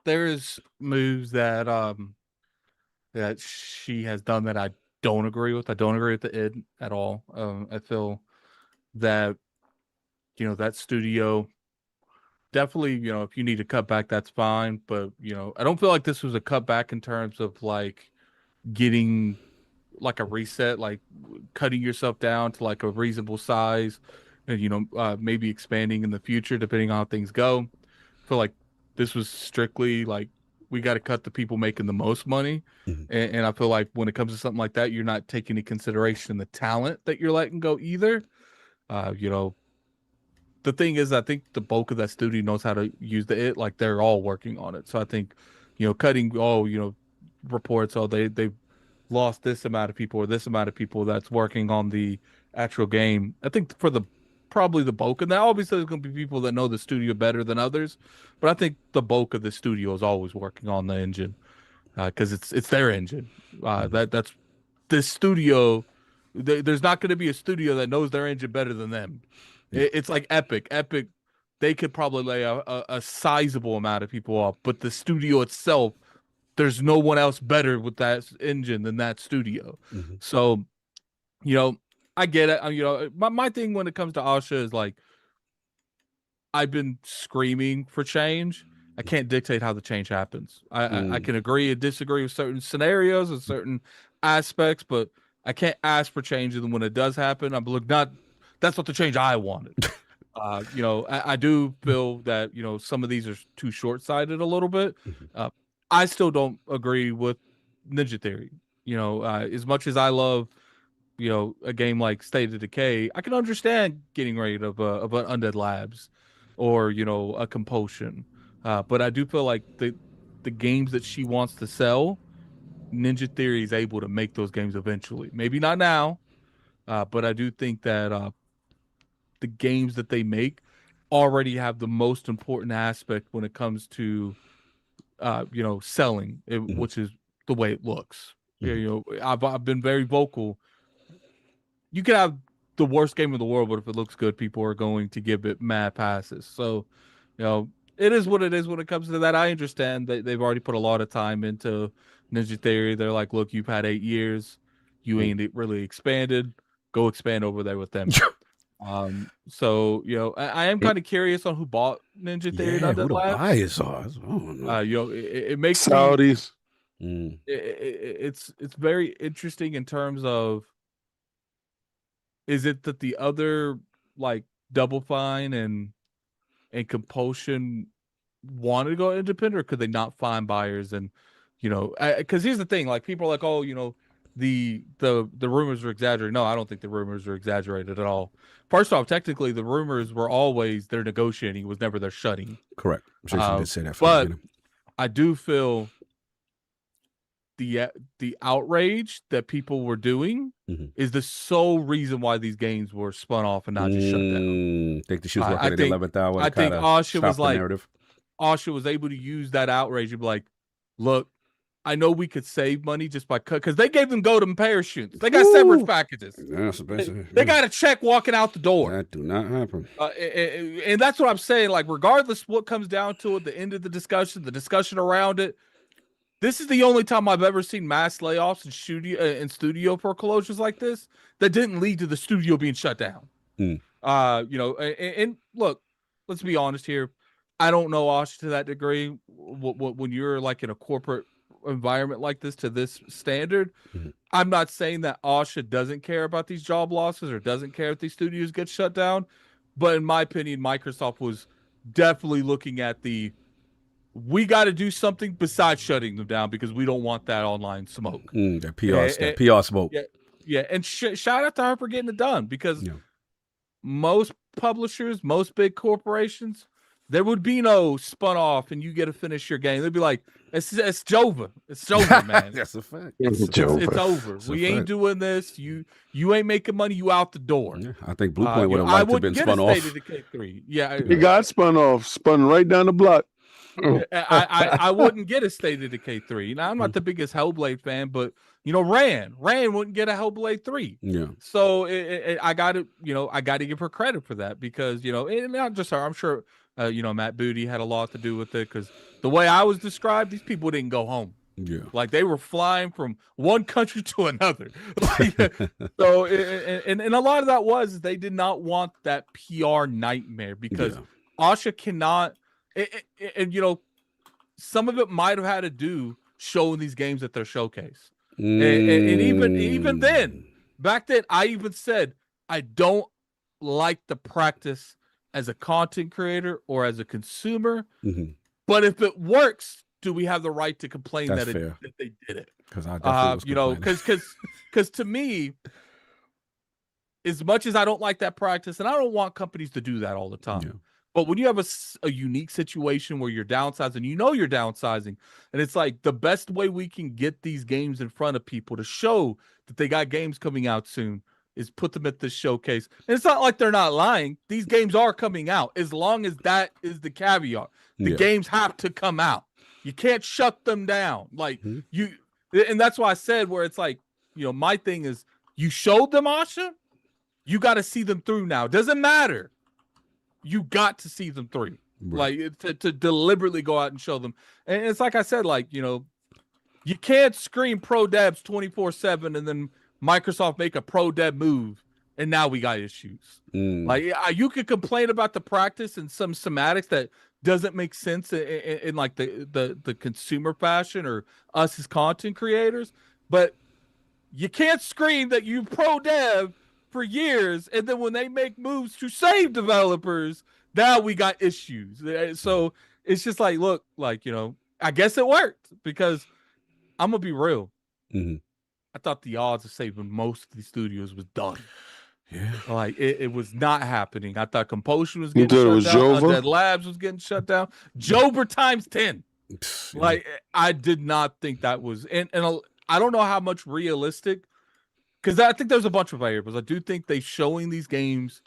There's moves that that she has done that I don't agree with. I don't agree with the id at all. I feel that that studio definitely, if you need to cut back, that's fine. But I don't feel like this was a cutback in terms of like getting like a reset, like cutting yourself down to like a reasonable size, and maybe expanding in the future depending on how things go. I feel like this was strictly like, we got to cut the people making the most money. And I feel like when it comes to something like that, you're not taking into consideration the talent that you're letting go either. The thing is, I think the bulk of that studio knows how to use like they're all working on it. So I think, cutting reports, they've lost this amount of people or this amount of people that's working on the actual game. I think for probably the bulk, and that obviously there's going to be people that know the studio better than others, but I think the bulk of the studio is always working on the engine because it's their engine. That's this studio. There's not going to be a studio that knows their engine better than them. It's like Epic. They could probably lay a sizable amount of people off, but the studio itself, there's no one else better with that engine than that studio. So, I get it. My thing when it comes to Asha is like, I've been screaming for change. I can't dictate how the change happens. I can agree and disagree with certain scenarios and certain aspects, but I can't ask for change. And when it does happen, I'm like, that's not the change I wanted. I do feel that, some of these are too short-sighted a little bit. I still don't agree with Ninja Theory. As much as I love, a game like State of Decay, I can understand getting rid of an Undead Labs or, a Compulsion. But I do feel like the games that she wants to sell, Ninja Theory is able to make those games eventually. Maybe not now, but I do think that the games that they make already have the most important aspect when it comes to, selling, which is the way it looks. I've been very vocal. You could have the worst game in the world, but if it looks good, people are going to give it mad passes. So, it is what it is when it comes to that. I understand that they've already put a lot of time into Ninja Theory. They're like, look, you've had 8 years. You ain't really expanded. Go expand over there with them. So, I am kind of curious on who bought Ninja Theory. Yeah, who the buyers are. It makes Saudis. It's very interesting in terms of, is it that the other like Double Fine and Compulsion wanted to go independent, or could they not find buyers? And because here's the thing, like people are like, oh, the rumors are exaggerated. No, I don't think the rumors are exaggerated at all. First off, technically the rumors were always they're negotiating, it was never they're shutting. Correct. I'm sure you did say that. But I do feel the outrage that people were doing is the sole reason why these games were spun off and not just shut down. Think that she was working at the 11th hour. I think Asha was like, Asha was able to use that outrage and be like, look, I know we could save money just by because they gave them golden parachutes. They got severance packages. They got a check walking out the door. That do not happen. And that's what I'm saying. Like, regardless what comes down to at the end of the discussion around it, this is the only time I've ever seen mass layoffs in studio foreclosures like this that didn't lead to the studio being shut down. And look, let's be honest here. I don't know Asha to that degree. When you're like in a corporate environment like this to this standard, I'm not saying that Asha doesn't care about these job losses or doesn't care if these studios get shut down. But in my opinion, Microsoft was definitely looking at we got to do something besides shutting them down because we don't want that online smoke. That PR smoke. Yeah. And shout out to her for getting it done because most publishers, most big corporations, there would be no spun off and you get to finish your game. They'd be like, it's Jova. It's Jova, man. That's a fact. It's over. We ain't doing this. You ain't making money. You out the door. Yeah, I think Bluepoint would have liked to have been spun off. Yeah, it got spun off, spun right down the block. I wouldn't get a State of Decay 3. Now I'm not the biggest Hellblade fan, but Rand wouldn't get a Hellblade 3. Yeah. So I got to give her credit for that because and not just her. I'm sure Matt Booty had a lot to do with it because the way I was described, these people didn't go home. Yeah. Like they were flying from one country to another. So and a lot of that was they did not want that PR nightmare because Asha cannot. And some of it might have had to do showing these games at their showcase, and even then, back then, I even said I don't like the practice as a content creator or as a consumer. But if it works, do we have the right to complain that they did it? Because I because to me, as much as I don't like that practice, and I don't want companies to do that all the time. Yeah. But when you have a unique situation where you're downsizing, you're downsizing, and it's like the best way we can get these games in front of people to show that they got games coming out soon is put them at this showcase. And it's not like they're not lying. These games are coming out as long as that is the caveat. The games have to come out. You can't shut them down. Like and that's why I said where it's like, my thing is you showed them, Asha, you got to see them through now. Doesn't matter. You got to see them through, like to deliberately go out and show them. And it's like I said, like, you can't scream pro devs 24/7 and then Microsoft make a pro dev move and now we got issues. Like you could complain about the practice and some semantics that doesn't make sense in like the consumer fashion or us as content creators, but you can't scream that you pro dev for years, and then when they make moves to save developers, now we got issues. So it's just like, look, like, I guess it worked because I'm gonna be real. I thought the odds of saving most of these studios was done. Yeah, like it was not happening. I thought Compulsion was getting shut down. Undead Labs was getting shut down. Jober times 10. Like I did not think that was, and I don't know how much realistic. Because I think there's a bunch of variables. I do think they showing these games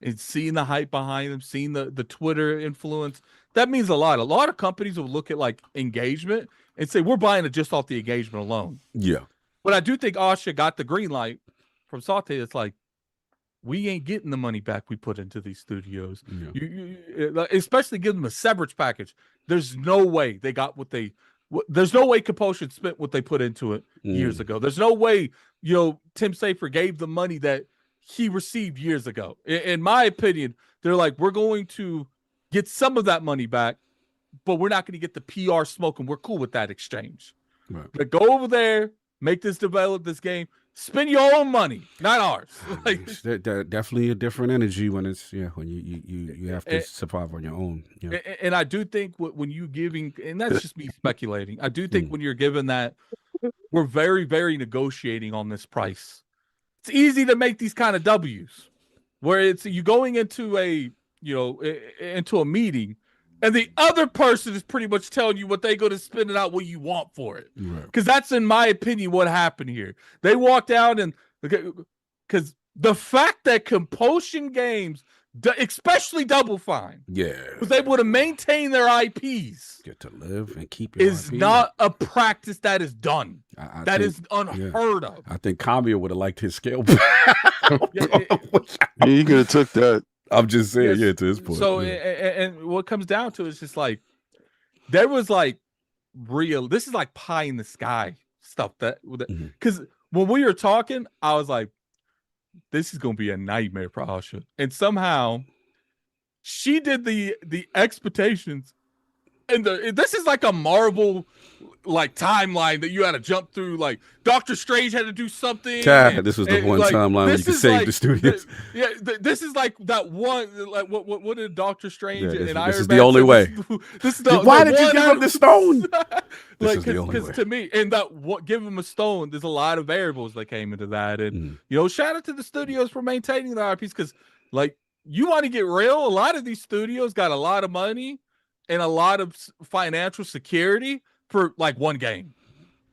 and seeing the hype behind them, seeing the Twitter influence, that means a lot. A lot of companies will look at like engagement and say, we're buying it just off the engagement alone. Yeah. But I do think Asha got the green light from Saute. It's like, we ain't getting the money back we put into these studios. You especially give them a severance package. There's no way they got what they. There's no way Compulsion spent what they put into it years ago. There's no way, Tim Schafer gave the money that he received years ago. In my opinion, they're like, we're going to get some of that money back, but we're not going to get the PR smoke, and we're cool with that exchange. Right. But go over there, develop this game, spend your own money, not ours. Like, definitely a different energy when it's when you have to survive on your own. And I do think when you giving, and that's just me speculating, I do think when you're given that, we're very, very negotiating on this price. It's easy to make these kind of W's where it's you going into into a meeting and the other person is pretty much telling you what they're going to spend it out what you want for it. Because that's, in my opinion, what happened here. They walked out and because the fact that Compulsion Games, especially Double Fine, was able to maintain their IPs, get to live and keep your is IP. Not a practice that is done. That is unheard of. I think Kamiya would have liked his scale. He could have took that. I'm just saying, to this point. So, and what comes down to is just like, there was like this is like pie in the sky stuff because when we were talking, I was like, this is going to be a nightmare for Asha. And somehow she did the expectations. And this is like a Marvel like timeline that you had to jump through. Like Doctor Strange had to do something. This was the one timeline where you could save the studios. This is like that one. Like what did Doctor Strange and Iron Man? This is the only way. This is the why did you give him the stone? Like because to me, and give him a stone. There's a lot of variables that came into that, and shout out to the studios for maintaining their IPs because like you want to get real. A lot of these studios got a lot of money and a lot of financial security for like one game.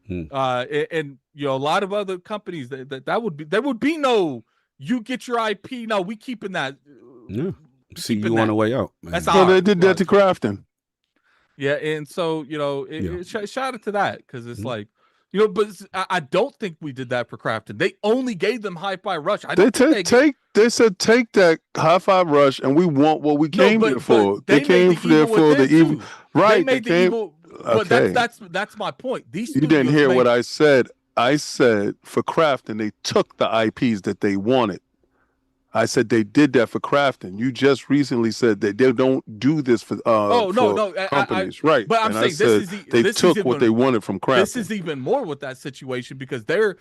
And a lot of other companies that would be no, you get your IP. No, we keeping that. See you on the way out. Man. That's how they did that to Crafton. Yeah. And so, shout out to that. Cause it's like, but I don't think we did that for Crafton. They only gave them Hi-Fi Rush. They said take that Hi-Fi Rush, and we want what we came here for. They came there for the evil, right? They made the evil. But that's my point. These you didn't hear what I said. I said for Crafton, they took the IPs that they wanted. I said they did that for Crafton. You just recently said that they don't do this for companies, right? But I'm saying they took what they wanted from Crafton. This is even more with that situation because they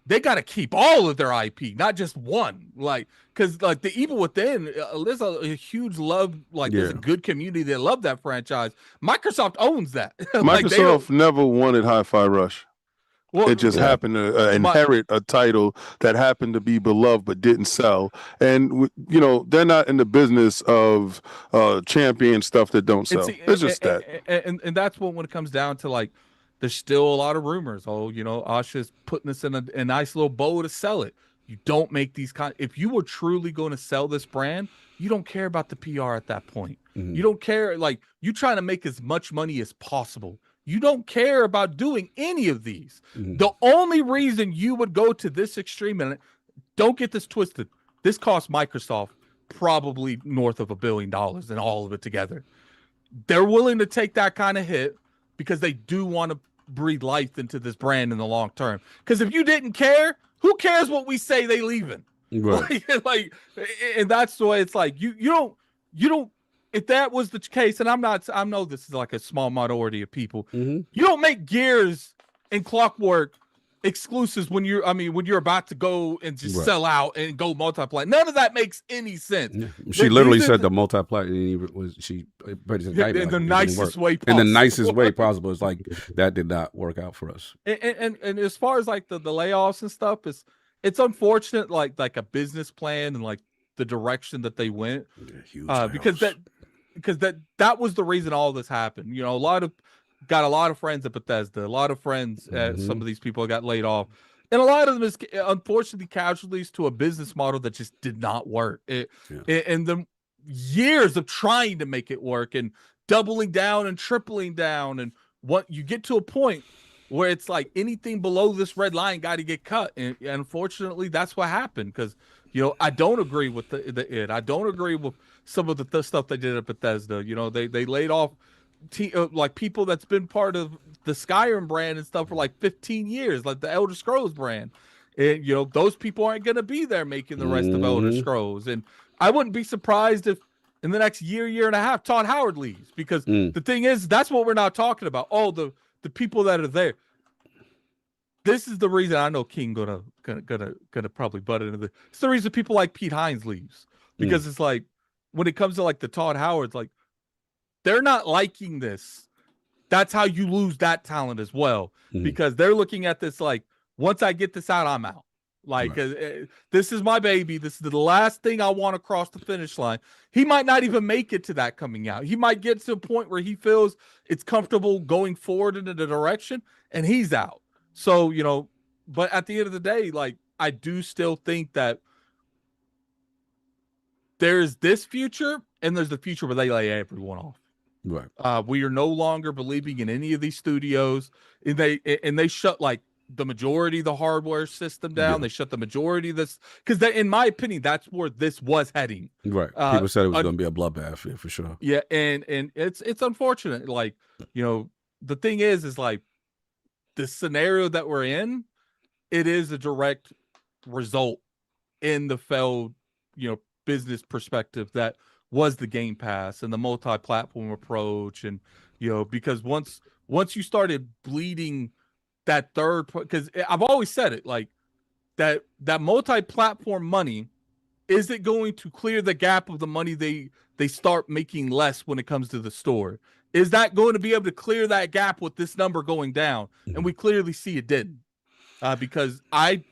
got to keep all of their IP, not just one. Like because like the Evil Within, there's a huge love. Like there's a good community that love that franchise. Microsoft owns that. Microsoft never wanted Hi-Fi Rush. Well, it just happened to inherit a title that happened to be beloved but didn't sell. And, they're not in the business of champion stuff that don't sell. It's just that. And that's when it comes down to, like, there's still a lot of rumors. Oh, Asha's putting this in a nice little bow to sell it. You don't make these if you were truly going to sell this brand, you don't care about the PR at that point. You don't care. Like, you trying to make as much money as possible. You don't care about doing any of these. The only reason you would go to this extreme, and don't get this twisted, this cost Microsoft probably north of $1 billion and all of it together. They're willing to take that kind of hit because they do want to breathe life into this brand in the long term. Because if you didn't care, who cares what we say they leaving? Right. like, and that's the way it's like you don't. If that was the case, and I know this is like a small minority of people. You don't make Gears and Clockwork exclusives when you're about to go and just sell out and go multiplat. None of that makes any sense. She literally said the multiplat was in the nicest way possible. In the nicest way possible. It's like that did not work out for us. And as far as like the layoffs and stuff, it's unfortunate, like a business plan and like the direction that they went, because that was the reason all this happened. Got a lot of friends at Bethesda, a lot of friends some of these people got laid off, and a lot of them is unfortunately casualties to a business model that just did not work. And the years of trying to make it work and doubling down and tripling down, and what you get to a point where it's like anything below this red line got to get cut. And unfortunately, that's what happened because, you know, I don't agree with I don't agree with some of the stuff they did at Bethesda. You know, they laid off like people that's been part of the Skyrim brand and stuff for like 15 years, like the Elder Scrolls brand. And, you know, those people aren't going to be there making the rest of Elder Scrolls. And I wouldn't be surprised if in the next year and a half, Todd Howard leaves, because the thing is, that's what we're not talking about. Oh, the people that are there. This is the reason I know King gonna probably butt into this. It's the reason people like Pete Hines leaves, because it's like when it comes to like the Todd Howards, like they're not liking this. That's how you lose that talent as well, because they're looking at this like, once I get this out, I'm out. Like, this is my baby. This is the last thing I want to cross the finish line. He might not even make it to that coming out. He might get to a point where he feels it's comfortable going forward into the direction, and he's out. So, you know, but at the end of the day, like, I do still think that there's this future, and there's the future where they lay everyone off. Right. We are no longer believing in any of these studios, and they shut like the majority of the hardware system down. They shut the majority of this, because in my opinion, that's where this was heading. Right. People said it was going to be a bloodbath, yeah, for sure. Yeah, and it's unfortunate. Like, you know, the thing is like the scenario that we're in, it is a direct result in the failed, you know, business perspective that was the Game Pass and the multi-platform approach. And, you know, because once you started bleeding that third, because I've always said it, like that multi-platform money, is it going to clear the gap of the money they start making less when it comes to the store? Is that going to be able to clear that gap with this number going down? And we clearly see it didn't, because I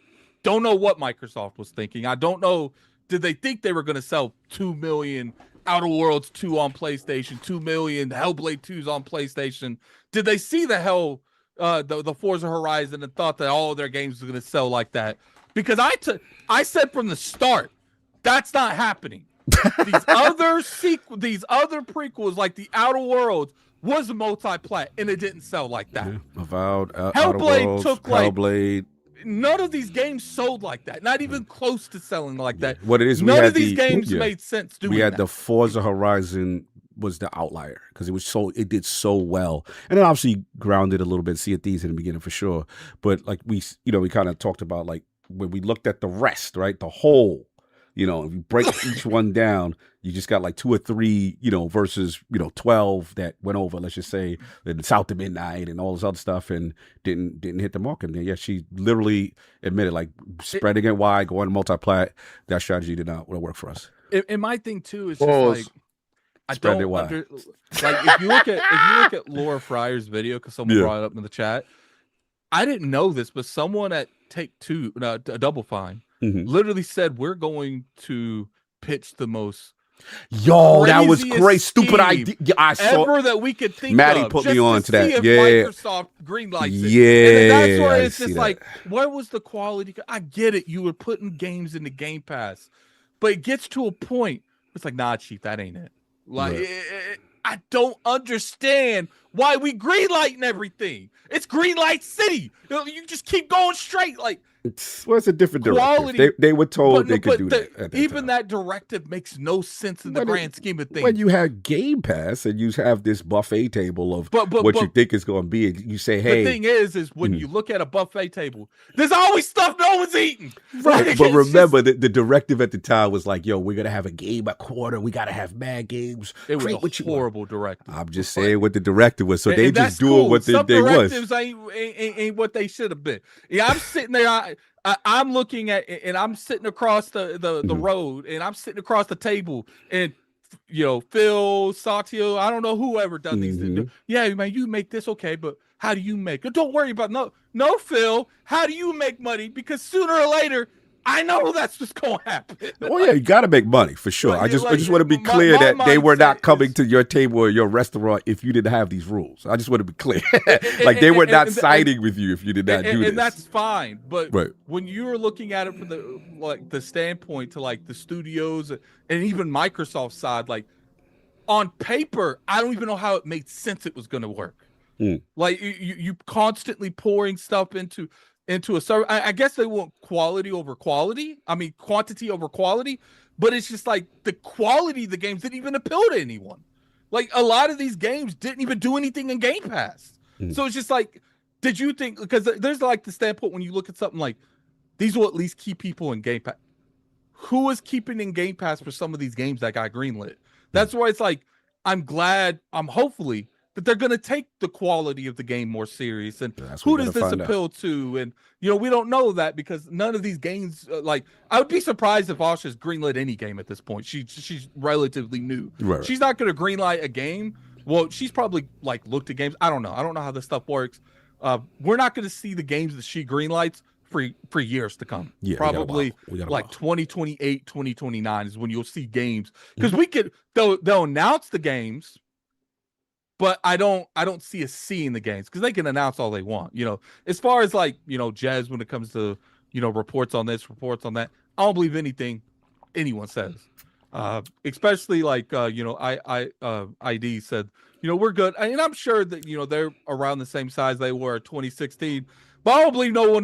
don't know what Microsoft was thinking. I don't know, did they think they were going to sell 2 million Outer Worlds 2 on PlayStation, 2 million Hellblade 2s on PlayStation? Did they see the Forza Horizon and thought that all of their games were going to sell like that? Because I said from the start, that's not happening. These other prequels, like the Outer Worlds, was a multi-plat, and it didn't sell like that. Yeah. Avowed, Hellblade took like Hellblade. None of these games sold like that. Not even close to selling like that. What it is, none of these games made sense doing that. We had the Forza Horizon was the outlier because it did so well, and it obviously grounded a little bit Sea of Thieves in the beginning for sure. But like we kind of talked about, like when we looked at the rest, right, the whole, you know, if you break each one down, you just got like 2 or 3, you know, versus, you know, 12 that went over, let's just say, in South of Midnight and all this other stuff, and didn't hit the mark. And yeah, she literally admitted, like, spreading it wide, going multi-plat, that strategy did not work for us. And my thing too is just like, I don't like if you look at Laura Fryer's video, because someone brought it up in the chat. I didn't know this, but someone at Take-Two, Double Fine, literally said we're going to pitch the most that was great, stupid idea. I saw ever that we could think Maddie of. Put me on to that. Microsoft greenlights it. Yeah, and that's where it's just like, where was the quality? I get it, you were putting games in the Game Pass, but it gets to a point where it's like, nah, Chief, that ain't it. Like, I don't understand why we greenlighting everything. It's Greenlight City. You just keep going straight. Like, it's a different directive. They were told they could do that. Even that directive makes no sense in the grand scheme of things. When you have Game Pass and you have this buffet table of what you think is going to be, and you say, hey. The thing is when you look at a buffet table, there's always stuff no one's eating. Right. But remember, the directive at the time was like, yo, we're going to have a game a quarter. We got to have mad games. It was a horrible directive. I'm just saying what the directive was. So they just doing what they was. Directives ain't what they should have been. Yeah, I'm sitting there. I'm looking at, and I'm sitting across the road, and I'm sitting across the table, and you know, Phil, Satya, I don't know whoever done these things. Yeah, man, you make this, okay, but how do you make it? Don't worry about no, Phil. How do you make money? Because sooner or later, I know that's what's going to happen. Oh yeah, you got to make money for sure. I just want to be clear that they were not coming to your table or your restaurant if you didn't have these rules. I just want to be clear, like they were not siding with you if you did not do this. And that's fine. But when you're looking at it from the standpoint to like the studios and even Microsoft's side, like on paper, I don't even know how it made sense it was going to work. Like you constantly pouring stuff into a server. I guess they want quality over quality. I mean, quantity over quality. But it's just like the quality of the games didn't even appeal to anyone. Like a lot of these games didn't even do anything in Game Pass. So it's just like, did you think, because there's like the standpoint when you look at something like these will at least keep people in Game Pass. Who is keeping in Game Pass for some of these games that got greenlit? That's why it's like, I'm hopefully that they're going to take the quality of the game more serious. And who does this appeal to? And, we don't know that because none of these games, I would be surprised if Asha's greenlit any game at this point. She's relatively new. Right. She's not going to greenlight a game. Well, she's probably looked at games. I don't know how this stuff works. We're not going to see the games that she greenlights for years to come. Yeah, probably 2028, 2029 is when you'll see games, because they'll announce the games, but I don't see us seeing the games because they can announce all they want. As far as Jez, when it comes to reports on this, reports on that, I don't believe anything anyone says. Especially ID said, we're good, and I'm sure that they're around the same size they were in 2016. But I don't believe no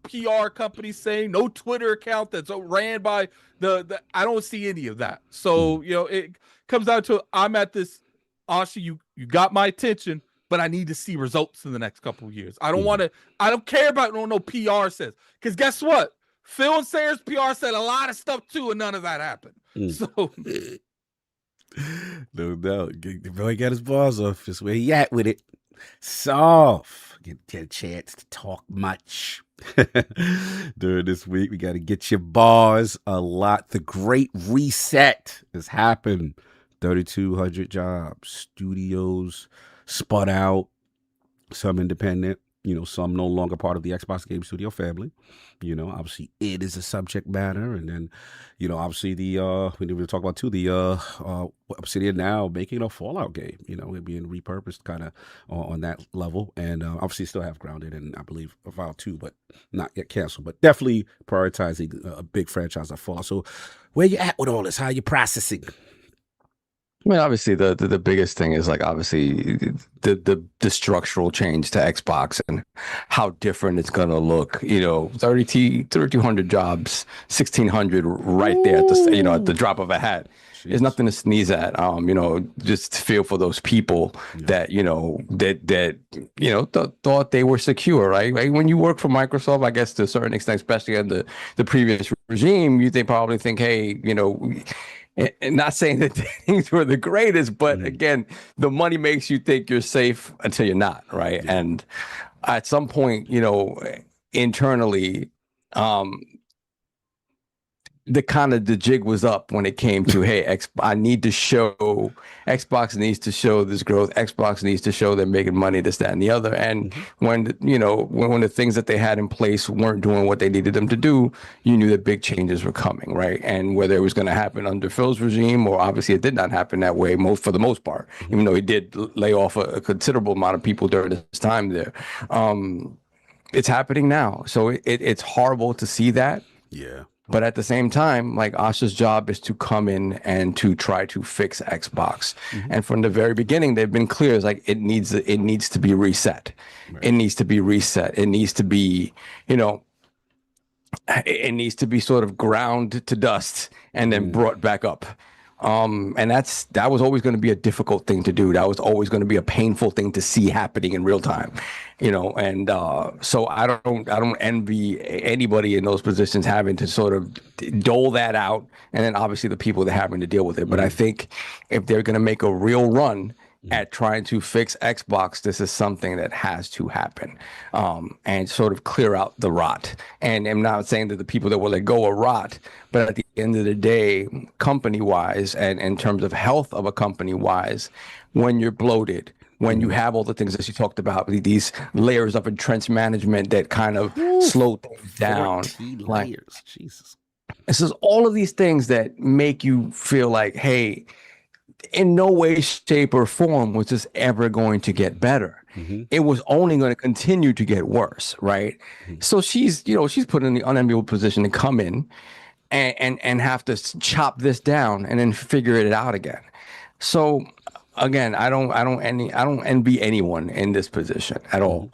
PR company saying, no Twitter account that's ran by the I don't see any of that. So it comes down to, I'm at this, Asha, you got my attention, but I need to see results in the next couple of years. I don't care about no PR says, because guess what? Phil and Sarah's PR said a lot of stuff too, and none of that happened. So no doubt, the boy got his balls off. Just where he at with it. Soft. Get a chance to talk much during this week. We got to get your bars a lot. The Great Reset has happened. 3,200 jobs, studios spun out, some independent, some no longer part of the Xbox Game Studio family. Obviously it is a subject matter. And then, obviously we need to talk about too, the Obsidian now making a Fallout game, it being repurposed kind of on that level. And obviously still have Grounded and I believe a Fallout 2, but not yet canceled, but definitely prioritizing a big franchise like Fallout. So where you at with all this? How are you processing? I mean, obviously, the biggest thing is obviously the structural change to Xbox and how different it's gonna look. 3,200 jobs, 1,600 right there at the drop of a hat. There's nothing to sneeze at. Just feel for those people that thought they were secure, right? When you work for Microsoft, I guess to a certain extent, especially under the previous regime, probably think, hey, and not saying that things were the greatest, but again, the money makes you think you're safe until you're not, right? Yeah. And at some point, internally, the jig was up when it came to, hey, Xbox needs to show this growth. Xbox needs to show they're making money, this, that, and the other. And when the things that they had in place weren't doing what they needed them to do, you knew that big changes were coming, right? And whether it was going to happen under Phil's regime, or obviously it did not happen that way for the most part, even though he did lay off a considerable amount of people during his time there. It's happening now. So it's horrible to see that. Yeah. But at the same time, Asha's job is to come in and to try to fix Xbox. And from the very beginning, they've been clear. It's it needs to be reset. Right. It needs to be reset. It needs to be, it needs to be sort of ground to dust and then brought back up. And that was always going to be a difficult thing to do. That was always going to be a painful thing to see happening in real time, and so I don't envy anybody in those positions having to sort of dole that out. And then obviously the people that are having to deal with it. But I think if they're going to make a real run at trying to fix Xbox, this is something that has to happen, and sort of clear out the rot. And I'm not saying that the people that will let go are rot, but at the end of the day, company-wise, and in terms of health of a company-wise, when you're bloated, when you have all the things that you talked about, these layers of entrenched management that kind of slow things down. Layers. Jesus. This is all of these things that make you feel like, hey, in no way, shape, or form was this ever going to get better. It was only going to continue to get worse, right? So she's put in the unenviable position to come in and have to chop this down and then figure it out again. So again, I don't envy anyone in this position at all.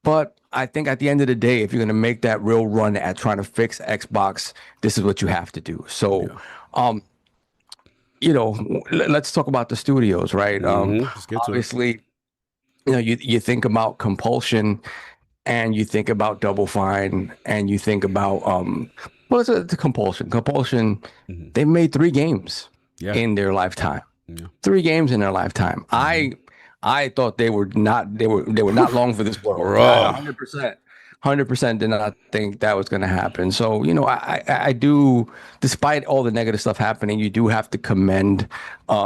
But I think at the end of the day, if you're going to make that real run at trying to fix Xbox, this is what you have to do. So, let's talk about the studios, right? Obviously, you think about Compulsion, and you think about Double Fine, and you think about what's the Compulsion? Compulsion, they made 3 games in their lifetime. 3 games in their lifetime. I thought they were not long for this world. 100% did not think that was going to happen. So, I do, despite all the negative stuff happening, you do have to commend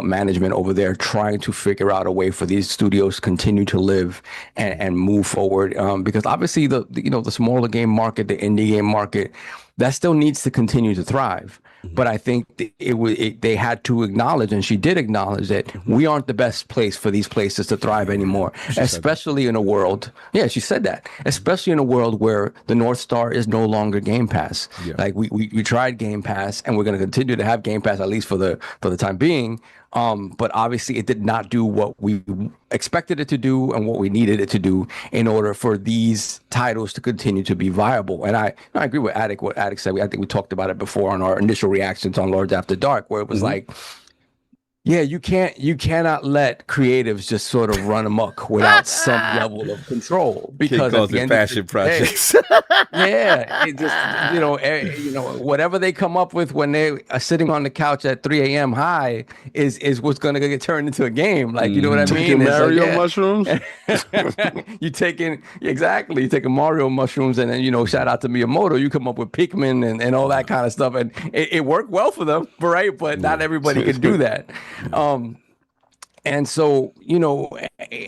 management over there trying to figure out a way for these studios to continue to live and move forward. Because obviously the smaller game market, the indie game market, that still needs to continue to thrive. But I think they had to acknowledge, and she did acknowledge, that we aren't the best place for these places to thrive anymore, especially in a world. Yeah, she said that, especially in a world where the North Star is no longer Game Pass. Like we tried Game Pass, and we're going to continue to have Game Pass, at least for the time being. But obviously it did not do what we expected it to do and what we needed it to do in order for these titles to continue to be viable. And I agree with what Attic said. I think we talked about it before on our initial reactions on Lords After Dark, where it was like, yeah, you cannot let creatives just sort of run amok without some level of control, because at the end passion projects. It just whatever they come up with when they are sitting on the couch at 3 a.m. high is what's going to get turned into a game. Like, you know what I mean? Mario mushrooms. You're taking Mario mushrooms, and then shout out to Miyamoto. You come up with Pikmin and all that kind of stuff, and it worked well for them, right? But not everybody could do that. And so,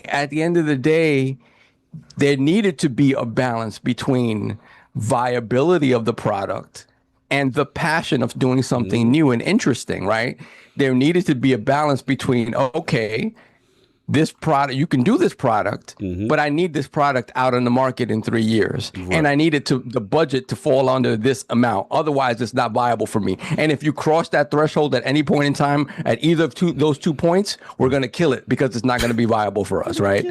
at the end of the day, there needed to be a balance between viability of the product and the passion of doing something new and interesting, right? There needed to be a balance between, okay, this product, you can do this product, but I need this product out on the market in 3 years. And I needed the budget to fall under this amount. Otherwise, it's not viable for me. And if you cross that threshold at any point in time, at either of those 2 points, we're going to kill it, because it's not going to be viable for us, right?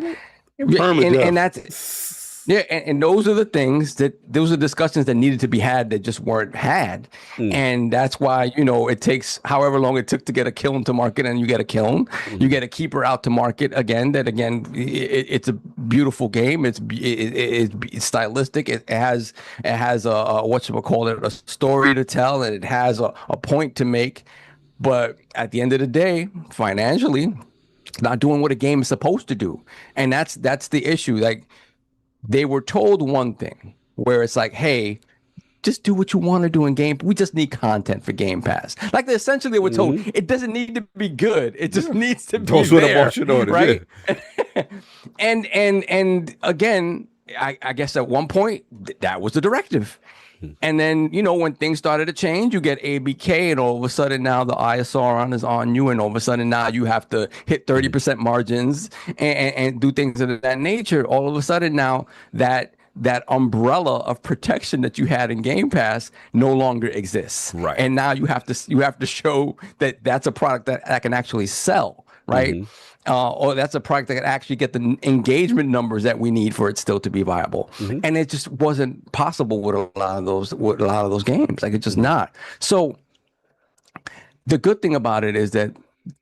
And that's... Yeah, and those are the things those are discussions that needed to be had that just weren't had. And that's why, it takes however long it took to get a kiln to market, and you get a kiln, you get a keeper out to market again. It's a beautiful game. It's stylistic. It has a a story to tell, and it has a point to make. But at the end of the day, financially, not doing what a game is supposed to do. And that's the issue. Like, they were told one thing, where it's like, hey, just do what you want to do in Game. We just need content for Game Pass. Like, essentially they were told, it doesn't need to be good. It just needs to be there, right? And again, I guess at one point that was the directive. And then, when things started to change, you get ABK, and all of a sudden now the ISR is on you, and all of a sudden now you have to hit 30% margins and do things of that nature. All of a sudden now that umbrella of protection that you had in Game Pass no longer exists. Right. And now you have to show that that's a product that can actually sell, right? Or that's a product that can actually get the engagement numbers that we need for it still to be viable. And it just wasn't possible with a lot of those games. Like, it's just not. So the good thing about it is that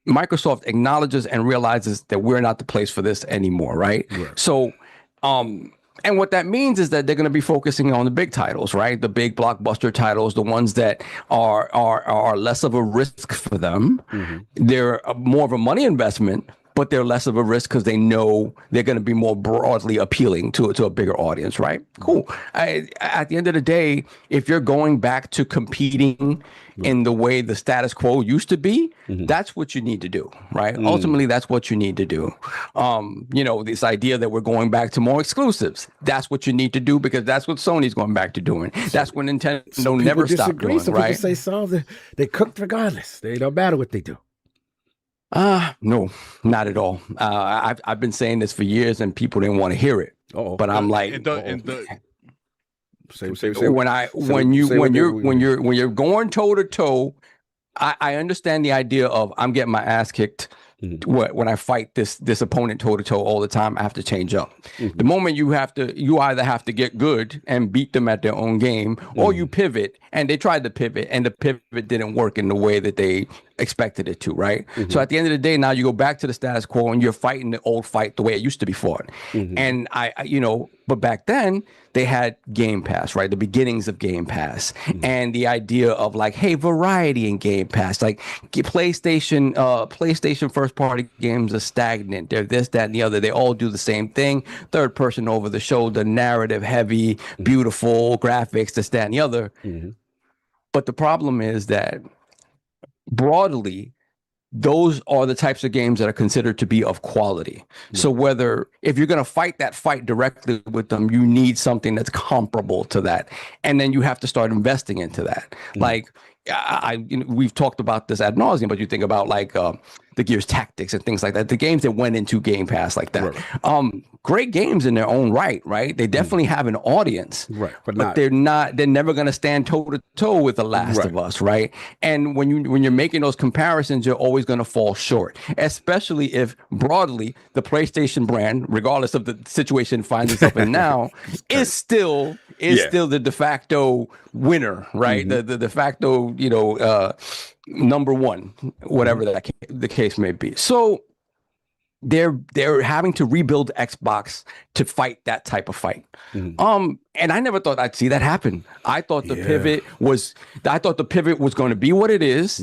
Microsoft acknowledges and realizes that we're not the place for this anymore, right? So and what that means is that they're going to be focusing on the big titles, right? The big blockbuster titles, the ones that are less of a risk for them. They're more of a money investment, but they're less of a risk because they know they're going to be more broadly appealing to a bigger audience, right? Cool. At the end of the day, if you're going back to competing in the way the status quo used to be, that's what you need to do, right? Ultimately, that's what you need to do. This idea that we're going back to more exclusives, that's what you need to do, because that's what Sony's going back to doing. That's what Nintendo never stopped doing, right? Some people say they cooked regardless. They don't matter what they do. No, not at all. I've been saying this for years, and people didn't want to hear it. But I'm like, when you're going toe to toe, I understand the idea of I'm getting my ass kicked when I fight this opponent toe to toe all the time, I have to change up. The moment you either have to get good and beat them at their own game, or you pivot. And they tried to pivot, and the pivot didn't work in the way that they expected it to, right? So at the end of the day, now you go back to the status quo and you're fighting the old fight the way it used to be fought. And but back then they had Game Pass, right? The beginnings of Game Pass, and the idea of like, hey, variety in Game Pass. Like PlayStation first party games are stagnant. They're this, that, and the other. They all do the same thing. Third person over the shoulder, narrative heavy, beautiful graphics, this, that, and the other. But the problem is that broadly, those are the types of games that are considered to be of quality. So if you're going to fight that fight directly with them, you need something that's comparable to that. And then you have to start investing into that. Like we've talked about this ad nauseum, but you think about like the Gears Tactics and things like that, the games that went into Game Pass like that. Great games in their own right? They definitely have an audience, but they're never going to stand toe to toe with The Last of Us, right? And when you're making those comparisons, you're always going to fall short, especially if broadly the PlayStation brand, regardless of the situation it finds itself in now, is still the de facto winner, right? The de facto, number one, whatever the case may be. So they're having to rebuild Xbox to fight that type of fight. And I never thought I'd see that happen. I thought the pivot was going to be what it is.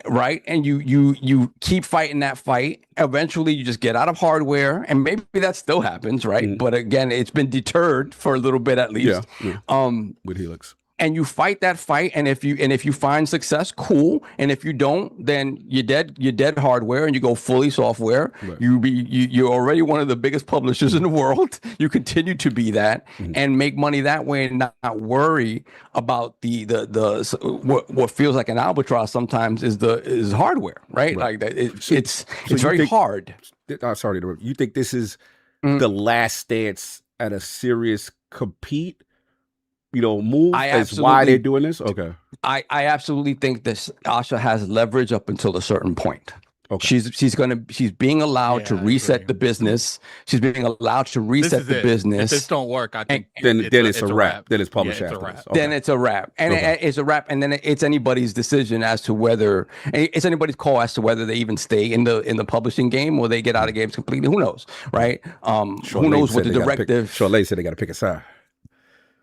Right, and you keep fighting that fight. Eventually, you just get out of hardware, and maybe that still happens, right? But again, it's been deterred for a little bit at least. With Helix. And you fight that fight, and if you find success, cool. And if you don't, then you're dead hardware, and you go fully software. You're already one of the biggest publishers in the world. You continue to be that and make money that way, and not worry about what feels like an albatross sometimes is hardware, right? Like that. It's very hard. Sorry to interrupt. You think this is the last stance at a serious compete? Move as why they're doing this? Okay. I absolutely think this Asha has leverage up until a certain point. Okay. She's being allowed to reset the business. She's being allowed to reset the business. If this don't work, I think then it's a wrap. Then it's published after this. Then it's a wrap. And it's a wrap. And then it's anybody's decision as to whether it's anybody's call as to whether they even stay in the publishing game or they get out of games completely. Who knows, right? Who knows what the directive? Charlene said they got to pick a side.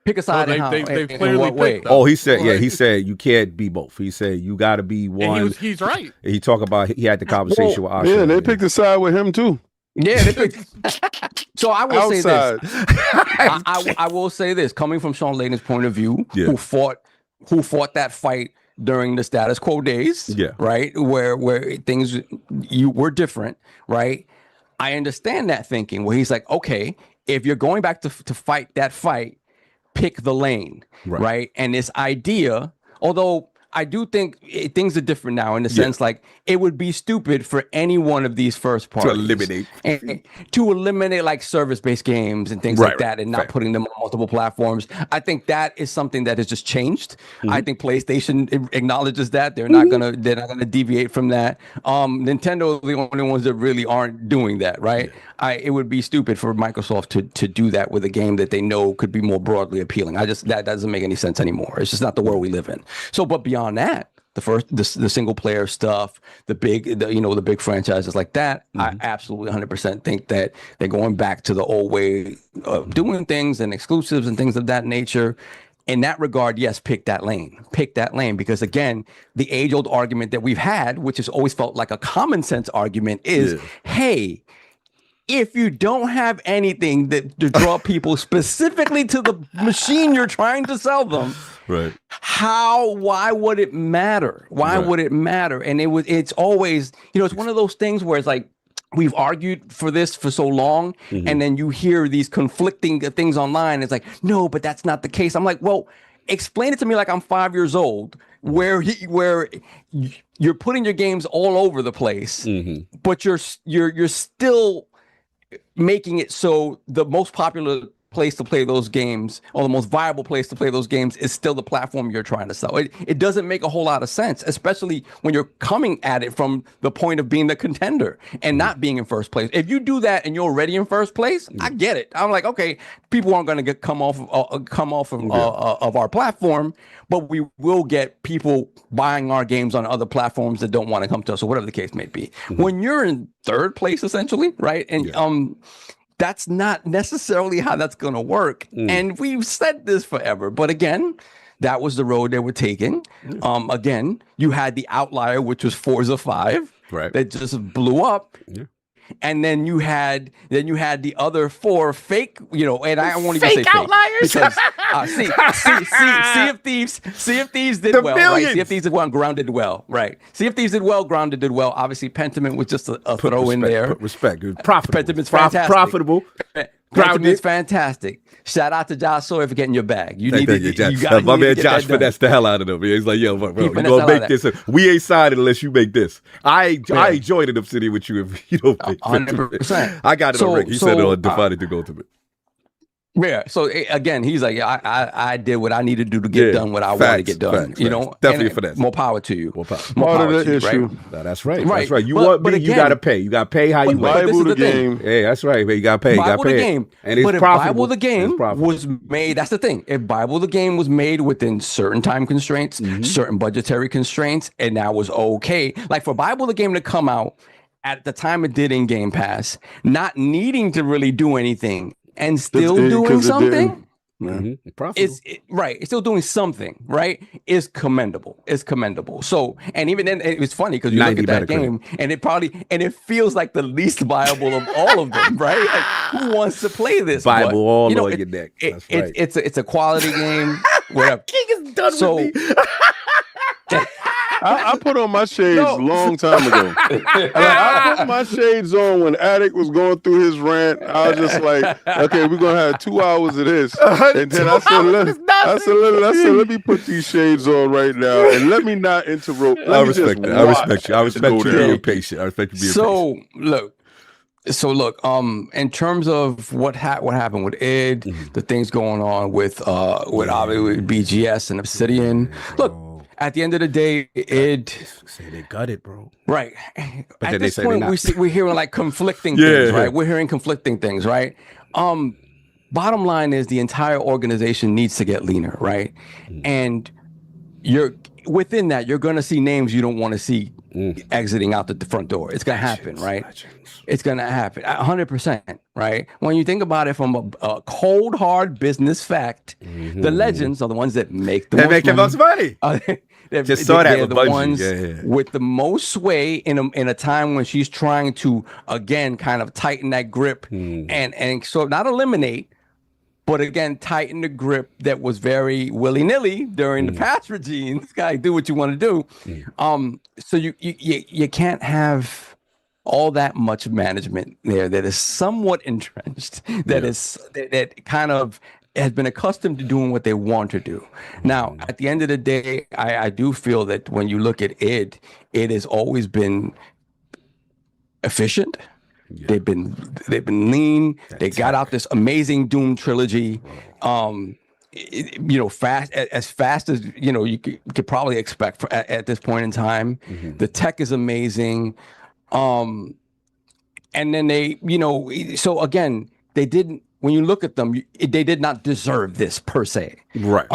Pick a side. They've clearly picked. Oh, he said, he said you can't be both. He said you got to be one. And he's right. He talked about he had the conversation with Asha. Yeah, they picked a side with him too. Yeah, they picked. So I will say this. I will say this, coming from Sean Layden's point of view, who fought that fight during the status quo days, right, where things were different, right? I understand that thinking where he's like, okay, if you're going back to fight that fight, pick the lane, right? And this idea, although I do think things are different now in the sense like it would be stupid for any one of these first parties to eliminate like service-based games and things like that and not putting them on multiple platforms. I think that is something that has just changed. I think PlayStation acknowledges that they're not gonna deviate from that. Nintendo are the only ones that really aren't doing that, right? It would be stupid for Microsoft to do that with a game that they know could be more broadly appealing. That doesn't make any sense anymore. It's just not the world we live in. So, but beyond that, the single player stuff, the big franchises like that, I absolutely 100% think that they're going back to the old way of doing things and exclusives and things of that nature. In that regard, yes, pick that lane, because again, the age-old argument that we've had, which has always felt like a common sense argument, is, hey, if you don't have anything to draw people specifically to the machine you're trying to sell them, right? Why would it matter? Why would it matter? And it's always, it's one of those things where it's like, we've argued for this for so long, and then you hear these conflicting things online. It's like, no, but that's not the case. I'm like, well, explain it to me like I'm 5 years old, where you're putting your games all over the place, but you're still making it so the most popular place to play those games, or the most viable place to play those games, is still the platform you're trying to sell. It doesn't make a whole lot of sense, especially when you're coming at it from the point of being the contender and not being in first place. If you do that and you're already in first place, I get it. I'm like, okay, people aren't going to come off of our platform, but we will get people buying our games on other platforms that don't want to come to us, or whatever the case may be. When you're in third place, essentially, right? And that's not necessarily how that's going to work. And we've said this forever. But again, that was the road they were taking. Again, you had the outlier, which was Forza 5, that just blew up. And then you had the other 4 fake, and I won't even say fake outliers because Sea of Thieves did well, right? Sea of Thieves did well, and Grounded did well, right? Sea of Thieves did well, Grounded did well. Obviously, Pentiment was just a throw in there. Put respect, profitable. Pentiment's fantastic. Profitable. Pentiment's fantastic. Shout out to Josh Sawyer for getting your bag. You got my man Josh finessed the hell out of them. He's like, yo, bro, you gonna make this? We ain't signed it unless you make this. I enjoyed an Obsidian with you if you don't make 100%. I got it on Rick. He said it on Defining to Go Ultimate. Yeah. So again, he's like, I did what I needed to do to get done what I wanted to get done. Definitely for that. More power to you. More power. Part of the issue. Right? No, that's right. That's right. You want me, you gotta pay. You gotta pay how you buy the game. Yeah, that's right. You gotta pay. You gotta pay. Game. And it's but if profitable. Bible the game was made, that's the thing. If Bible the game was made within certain time constraints, certain budgetary constraints, and that was okay. Like for Bible the game to come out at the time it did in Game Pass, not needing to really do anything and still doing something. It's still doing something, right? Is commendable. It's commendable. So, and even then, it was funny because you look at that game, and it feels like the least viable of all of them, right? Like, who wants to play this? Bible all on your neck. That's right. It's a quality game. Whatever. King is done with me. I put on my shades a long time ago. I put my shades on when Attic was going through his rant. I was just like, okay, we're gonna have 2 hours of this. And then I said, let me put these shades on right now and let me not interrupt. I respect you. I respect you being patient. I respect you being patient. So look, in terms of what happened with id, the things going on with obviously BGS and Obsidian. Look, at the end of the day, id say they got it, bro. Right. But at this point, we're hearing like conflicting things, right? We're hearing conflicting things, right? Bottom line is the entire organization needs to get leaner, right? And within that, you're going to see names you don't want to see exiting out the front door. It's going to happen, right? It's going to happen 100%, right? When you think about it from a cold, hard business fact, the legends are the ones that make the most money. Just saw that they're with the Bungie. ones with the most sway in a time when she's trying to, again, kind of tighten that grip and so not eliminate, but again, tighten the grip that was very willy-nilly during the past regime. This guy, do what you want to do. So you can't have all that much management there that is somewhat entrenched, that kind of has been accustomed to doing what they want to do. Now, at the end of the day, I do feel that when you look at it has always been efficient. They've been lean. They got out this amazing Doom trilogy. Fast as you could probably expect at this point in time. The tech is amazing. And then they, so again, they didn't. When you look at them, they did not deserve this per se. Right.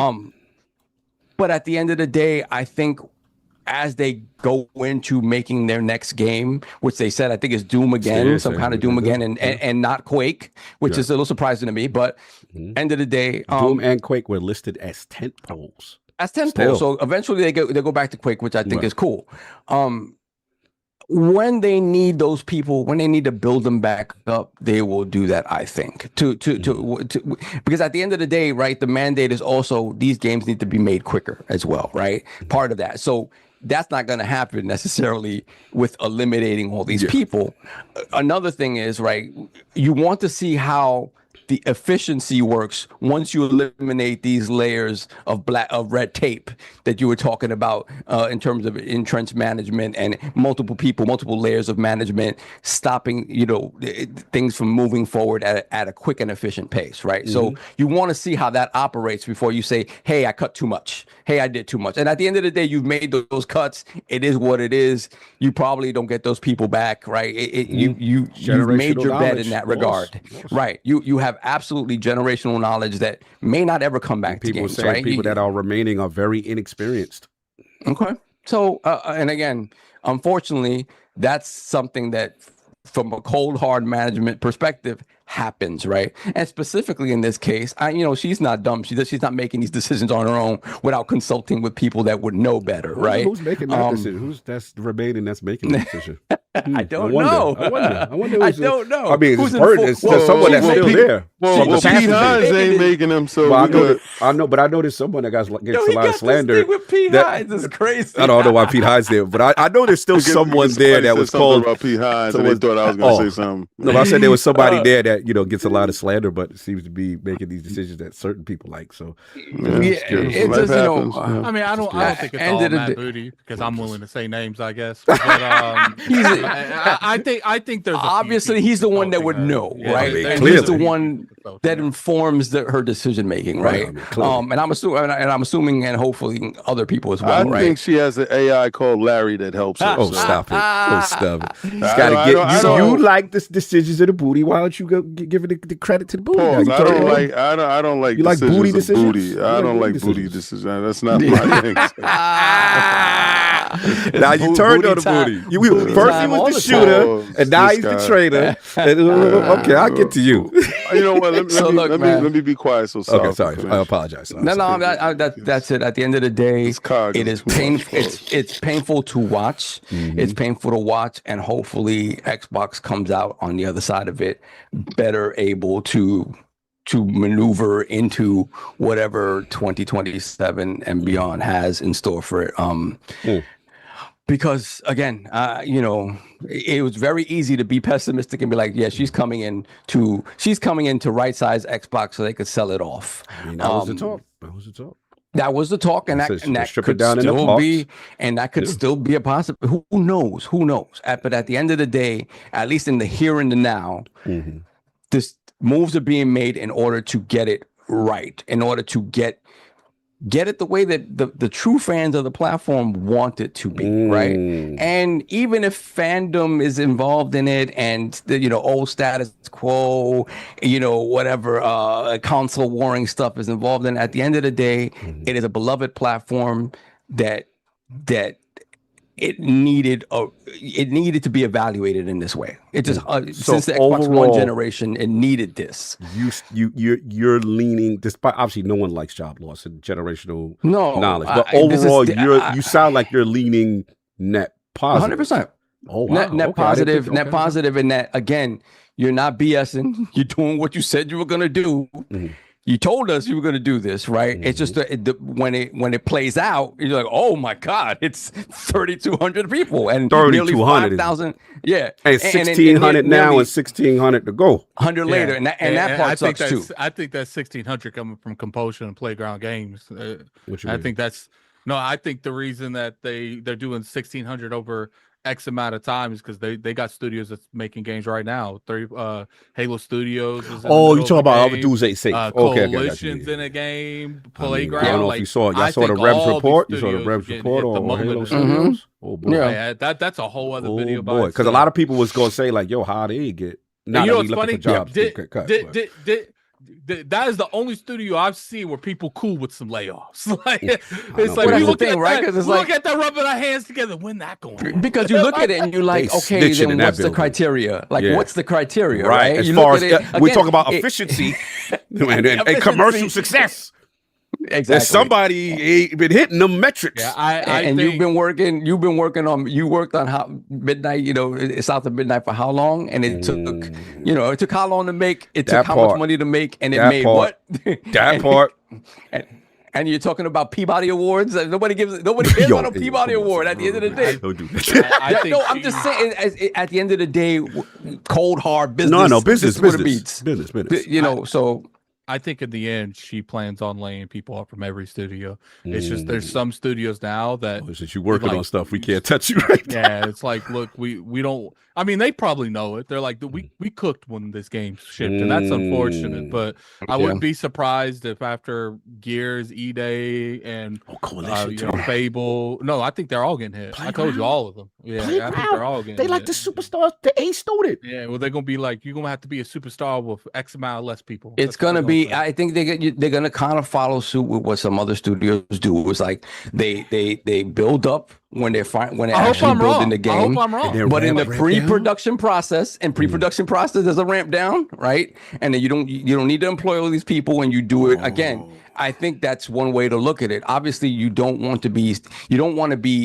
But at the end of the day, I think as they go into making their next game, which they said I think is Doom again, some kind of Doom again, and not Quake, which is a little surprising to me. But end of the day, Doom and Quake were listed as tentpoles. As tentpoles. So eventually they go back to Quake, which I think is cool. When they need those people, when they need to build them back up, they will do that, I think. Because at the end of the day, right, the mandate is also these games need to be made quicker as well, right? Part of that. So that's not going to happen necessarily with eliminating all these people. Another thing is, right, you want to see how the efficiency works once you eliminate these layers of red tape that you were talking about in terms of entrenched management and multiple people, multiple layers of management, stopping things from moving forward at a quick and efficient pace, right? So you want to see how that operates before you say, hey, I cut too much, hey, I did too much. And at the end of the day, you've made those cuts. It is what it is. You probably don't get those people back, right? You've made your bed in that regard, right? You have absolutely generational knowledge that may not ever come back to games, right? People that are remaining are very inexperienced. Okay. So, and again, unfortunately, that's something that from a cold, hard management perspective happens, right? And specifically in this case, she's not dumb. She's not making these decisions on her own without consulting with people that would know better, right? Who's making that decision? Who's that's remaining that's making the decision? I don't know. I wonder. I don't know. I mean, it's someone that's still there. Well, Pete Hines ain't making them, so I know, but I know there's someone that gets a lot of slander. This thing with Pete Hines is crazy. I don't know why Pete Hines there, but I know there's still someone there that was called about Pete Hines, and they thought I was going to say something. No, I said there was somebody there that gets a lot of slander, but seems to be making these decisions that certain people like. So it just I mean, I don't think it's all Matt Booty because I'm willing to say names, I guess. But I think there's obviously he's the one that would know, right? He's the one that informs her decision making, right? And I'm assuming, and hopefully other people as well. I think she has an AI called Larry that helps her. Stop it! Stop it! You like the decisions of the booty. Why don't you go give it the credit to the booty? I don't like. You like booty decisions? I don't like booty decisions. That's not my thing. Now you turned on the booty. First he was the shooter, and now he's the trainer. Okay, I'll get to you. You know what? Let me be quiet. So okay, sorry. I apologize. That's it. At the end of the day, it is painful. It's painful to watch. It's painful to watch, and hopefully Xbox comes out on the other side of it better able to maneuver into whatever 2027 and beyond has in store for it. Because again, it was very easy to be pessimistic and be like, yeah, she's coming in to right size Xbox so they could sell it off. I mean, that was the talk. That was the talk, and that could still be, and that could still be a possibility. Who knows? But at the end of the day, at least in the here and the now, this moves are being made in order to get it right, in order to get it the way that the true fans of the platform want it to be, right? And even if fandom is involved in it and the old status quo, whatever console warring stuff is involved in, at the end of the day, it is a beloved platform that it needed to be evaluated in this way. It just since the Xbox One generation, it needed this. You're leaning, despite obviously no one likes job loss and generational knowledge, but overall you sound like you're leaning net positive. 100%. Oh wow. Net positive in that, again, you're not BSing. You're doing what you said you were gonna do. You told us you were going to do this, right? It's just when it plays out, you're like, oh my God, it's 3,200 people and nearly 5,000. Yeah, and 1,600 now and 1,600 to go. 100 later, and that part sucks too. I think that's 1,600 coming from Compulsion and Playground Games. I think the reason that they're doing 1,600 over X amount of time is because they got studios that's making games right now. Halo Studios. You talking about other dudes they say? Coalition's in a game. Playground. I don't know if you saw it. I saw the Revs report. You saw the Revs report on Halo Studios. Oh boy, yeah, that's a whole other video. Boy, because a lot of people was gonna say like, "Yo, how they get?" Now what's funny? That is the only studio I've seen where people cool with some layoffs. It's like we look at right? Because it's look at that rubbing our hands together. When that going? Because you look at it and you're like, okay, then what's the criteria? Like, what's the criteria? Right. As far as we talk about efficiency and commercial success. Exactly. There's somebody been hitting them metrics. Yeah, and you've been working you worked on how midnight, south of midnight for how long? And it took how long to make, it took how much money to make, and it made what? That part. And you're talking about Peabody Awards. Nobody cares about a Peabody Award at the end of the day. Don't do that. No, I'm just saying. At the end of the day, cold hard business. No, business. You know, so. I think in the end, she plans on laying people up from every studio. It's just there's some studios now that you're working on stuff we can't touch you right now. Yeah, it's like, look, we don't. I mean, they probably know it. They're like, we cooked when this game shipped, and that's unfortunate. But I wouldn't be surprised if after Gears, E-Day, and Fable. No, I think they're all getting hit. I told you all of them. Yeah, I think they're all getting. They like hit. the superstars, the A student. Yeah, well, they're gonna be like, you're gonna have to be a superstar with X amount less people. It's gonna be. I think they're gonna kind of follow suit with what some other studios do. It's like they build up when they're actually building the game. I hope I'm wrong. But in the pre-production process, there's a ramp down, right? And then you don't need to employ all these people when you do it again. I think that's one way to look at it. Obviously, you don't want to be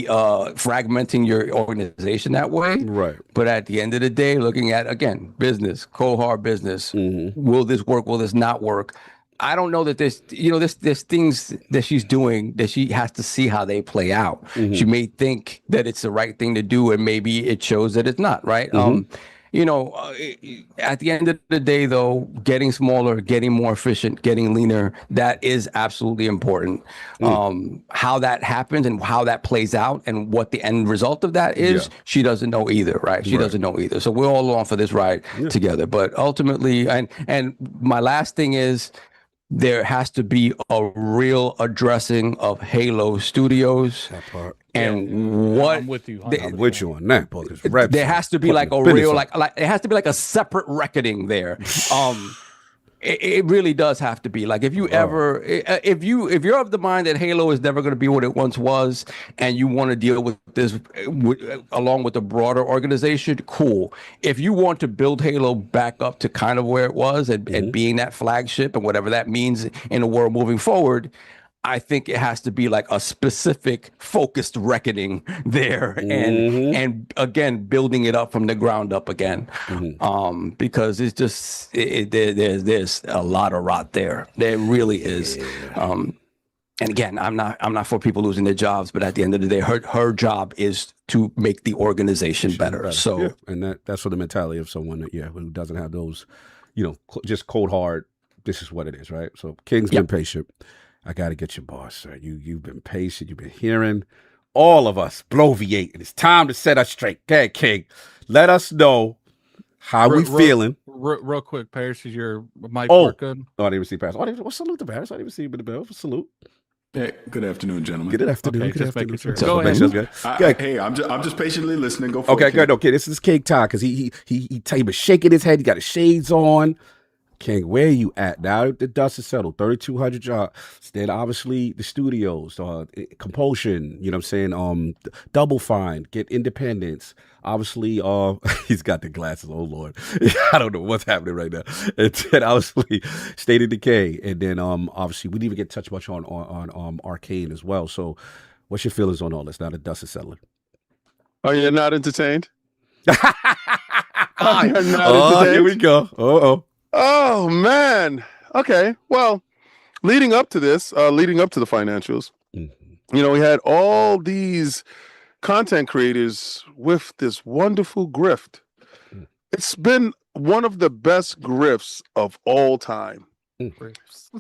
fragmenting your organization that way. Right. But at the end of the day, looking at, again, business, cold hard business. Will this work? Will this not work? I don't know that there's things that she's doing that she has to see how they play out. She may think that it's the right thing to do, and maybe it shows that it's not, right? At the end of the day, though, getting smaller, getting more efficient, getting leaner, that is absolutely important. How that happens and how that plays out and what the end result of that is, she doesn't know either, right? She doesn't know either. So we're all along for this ride together. But ultimately, and my last thing is, there has to be a real addressing of Halo Studios. That part. And what I'm with you on that. There has to be like a real like it has to be like a separate reckoning there. It really does have to be. Like if you're of the mind that Halo is never going to be what it once was, and you want to deal with this along with the broader organization, cool. If you want to build Halo back up to kind of where it was and being that flagship and whatever that means in the world moving forward, I think it has to be like a specific focused reckoning there and again, building it up from the ground up again. Because it's just, there's a lot of rot there. There really is. And again, I'm not for people losing their jobs, but at the end of the day, her job is to make the organization better. So, and that's for the mentality of someone that, who doesn't have those, just cold hard. This is what it is, right? So King's been patient. I got to get your boss, sir. You've been patient. You've been hearing all of us bloviate, and it's time to set us straight. Okay, King, let us know how we feeling. Real quick, Parris, is your mic work good? Oh, I didn't even see Parris. Salute to Parris. I didn't even see him in the bell. Salute. Hey, good afternoon, gentlemen. Good afternoon. Okay, good afternoon. Sure. Go ahead. Hey, I'm just patiently listening. Go for it. Okay, King. good. Okay, this is King Todd because he was shaking his head. He got his shades on. King, where are you at now? The dust is settled. 3,200 jobs. Then obviously the studios, compulsion. You know what I'm saying? Double Fine, get independence. Obviously, he's got the glasses. Oh Lord, I don't know what's happening right now. And then obviously State of Decay, and then obviously we didn't even get touched much on Arcane as well. So, what's your feelings on all this now? The dust is settling. Are you not entertained? You're not entertained? Here we go. Oh man. Okay. Well, leading up to the financials, we had all these content creators with this wonderful grift. It's been one of the best grifts of all time.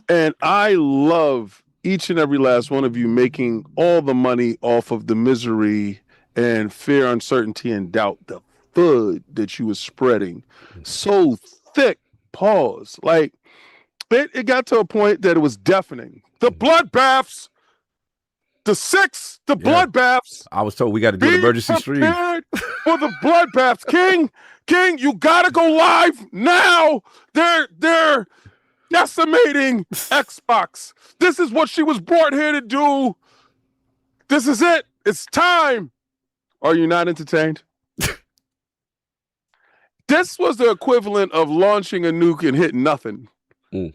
And I love each and every last one of you making all the money off of the misery and fear, uncertainty, and doubt, the FUD that you were spreading so thick. Pause. Like it got to a point that it was deafening. The bloodbaths, the bloodbaths. I was told we got to do an emergency stream for the bloodbaths. King, you gotta go live now. They're decimating Xbox. This is what she was brought here to do. This is it. It's time. Are you not entertained? This was the equivalent of launching a nuke and hitting nothing. You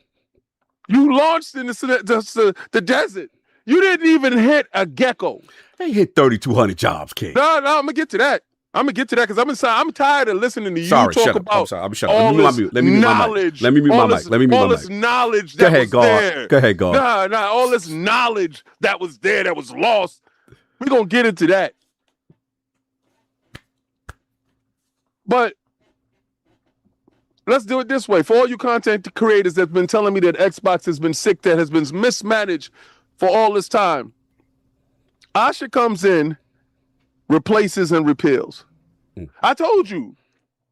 launched in the desert. You didn't even hit a gecko. They hit 3,200 jobs, King. No, I'm gonna get to that. I'm gonna get to that because I'm tired of listening to you talk about I'm sorry. I'm shut up. all this Let me mute my mic. Let me mute my mic. All this knowledge that was there. Go ahead, God. Nah, all this knowledge that was there that was lost. We're gonna get into that. But let's do it this way. For all you content creators that's been telling me that Xbox has been sick, that has been mismanaged for all this time, Asha comes in, replaces and repeals. I told you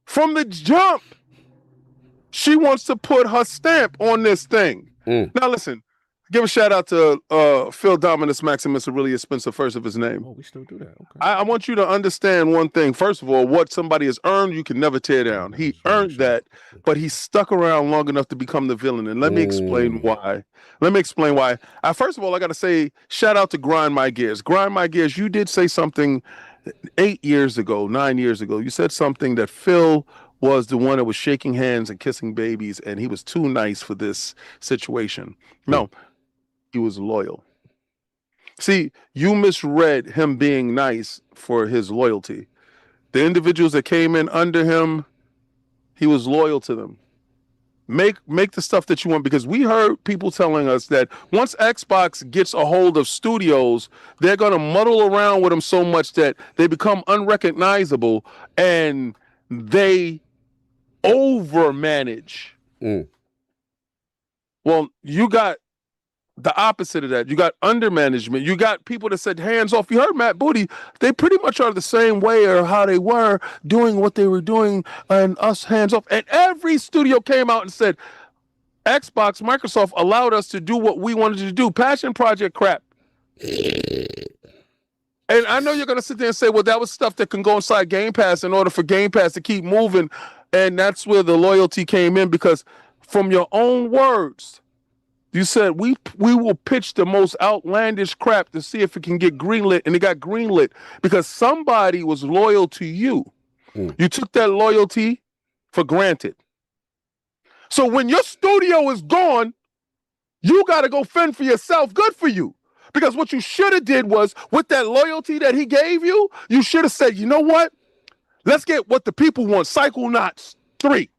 from the jump, she wants to put her stamp on this thing. Now listen, give a shout out to Phil Dominus Maximus, a really expensive first of his name. Oh, we still do that. Okay. I want you to understand one thing. First of all, what somebody has earned, you can never tear down. He earned that, but he stuck around long enough to become the villain. And let me explain why. First of all, I got to say, shout out to Grind My Gears. Grind My Gears, you did say something 9 years ago. You said something that Phil was the one that was shaking hands and kissing babies, and he was too nice for this situation. No, he was loyal. See, you misread him being nice for his loyalty. The individuals that came in under him, he was loyal to them. Make the stuff that you want, because we heard people telling us that once Xbox gets a hold of studios, they're going to muddle around with them so much that they become unrecognizable and they overmanage. Well, you got the opposite of that. You got undermanagement. You got people that said hands off. You heard Matt Booty. They pretty much are the same way or how they were doing what they were doing, and us hands off. And every studio came out and said, Xbox, Microsoft allowed us to do what we wanted to do. Passion project crap. And I know you're going to sit there and say, well, that was stuff that can go inside Game Pass in order for Game Pass to keep moving. And that's where the loyalty came in, because from your own words, you said we will pitch the most outlandish crap to see if it can get greenlit, and it got greenlit because somebody was loyal to you. You took that loyalty for granted. So when your studio is gone, you got to go fend for yourself. Good for you. Because what you should have did was, with that loyalty that he gave you, you should have said, you know what? Let's get what the people want, Psychonauts 3.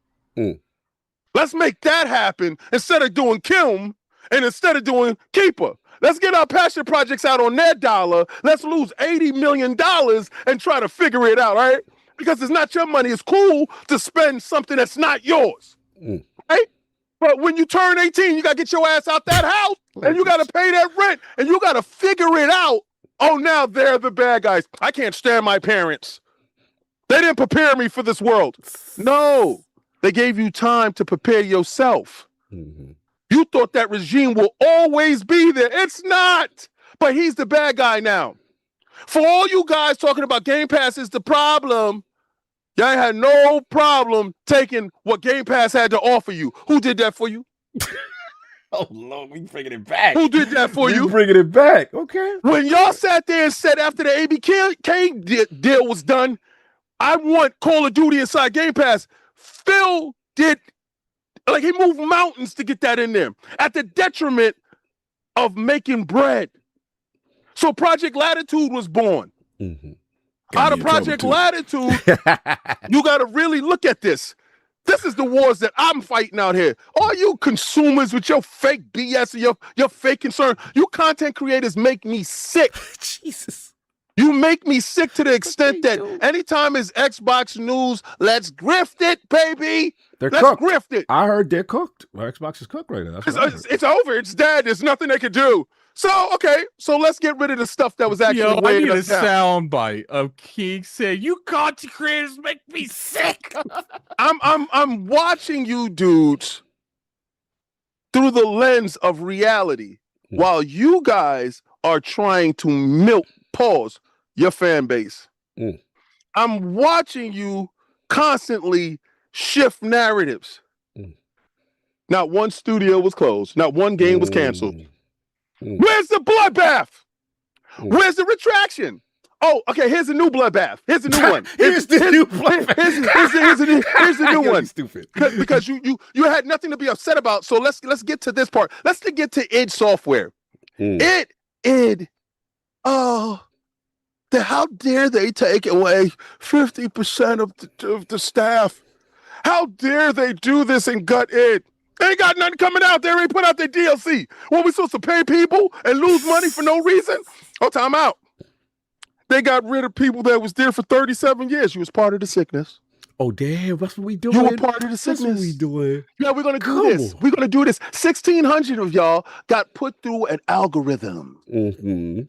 Let's make that happen instead of doing Kiln. And instead of doing Keeper, let's get our passion projects out on their dollar. Let's lose $80 million and try to figure it out, right? Because it's not your money. It's cool to spend something that's not yours, right? But when you turn 18, you got to get your ass out that house, and you got to pay that rent, and you got to figure it out. Oh, now they're the bad guys. I can't stand my parents. They didn't prepare me for this world. No, they gave you time to prepare yourself. You thought that regime will always be there. It's not. But he's the bad guy now. For all you guys talking about Game Pass is the problem, y'all had no problem taking what Game Pass had to offer you. Who did that for you? Oh, Lord, we bringing it back. Who did that for you? Bringing it back. Okay. When y'all sat there and said after the ABK deal was done, I want Call of Duty inside Game Pass, Phil did. Like, he moved mountains to get that in there at the detriment of making bread. So Project Latitude was born. Out of Project Latitude, you got to really look at this. This is the wars that I'm fighting out here. All you consumers with your fake BS and your fake concern, you content creators make me sick. Jesus. You make me sick to the extent that anytime it's Xbox news, let's grift it, baby. Let's grift it. I heard they're cooked. Well, Xbox is cooked right now. It's over. It's dead. There's nothing they can do. So, okay. So let's get rid of the stuff that was actually weighing us down. I need a soundbite of Keek saying, you content creators make me sick. I'm watching you dudes through the lens of reality while you guys are trying to milk, your fan base. I'm watching you constantly shift narratives. Not one studio was closed. Not one game was canceled. Where's the bloodbath? Where's the retraction? Oh, okay, here's a new bloodbath. Here's a new one. Here's the new bloodbath. Here's the new one. Stupid. Because you had nothing to be upset about. So let's get to this part. Let's get to id Software. Oh, How dare they take away 50% of the staff? How dare they do this and gut it? They ain't got nothing coming out. They already put out their DLC. What, we supposed to pay people and lose money for no reason? Oh, time out. They got rid of people that was there for 37 years. You was part of the sickness. Oh, damn. That's what we doing. You were part of the sickness. That's what we doing. Yeah, we're going to do this. We're going to do this. 1,600 of y'all got put through an algorithm. Mm-hmm.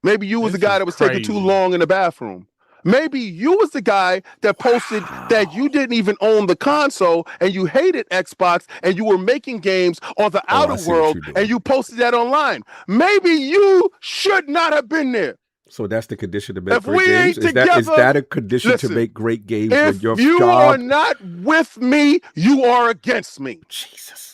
Maybe you was the guy that was taking too long in the bathroom. Maybe you was the guy that posted that you didn't even own the console and you hated Xbox and you were making games on the outer world and you posted that online. Maybe you should not have been there. So that's the condition to make great games? Is that a condition to make great games when your job? If you are not with me, you are against me. Jesus.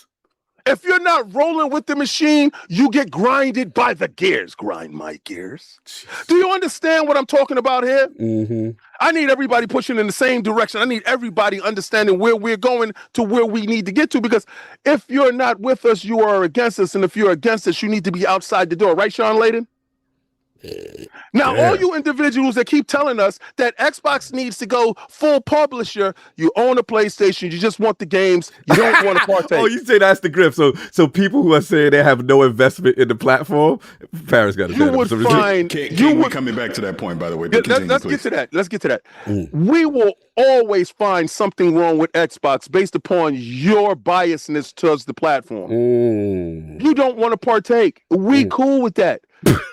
If you're not rolling with the machine, you get grinded by the gears. Grind my gears. Do you understand what I'm talking about here? Mm-hmm. I need everybody pushing in the same direction. I need everybody understanding where we're going to where we need to get to, because if you're not with us, you are against us. And if you're against us, you need to be outside the door. Right, Sean Layden? Now, all you individuals that keep telling us that Xbox needs to go full publisher, you own a PlayStation, you just want the games, you don't want to partake. Oh, you say that's the grip. So people who are saying they have no investment in the platform, Parris got to you would find we're coming back to that point, by the way. Let's get to that. Let's get to that. We will always find something wrong with Xbox based upon your biasness towards the platform. You don't want to partake. We cool with that.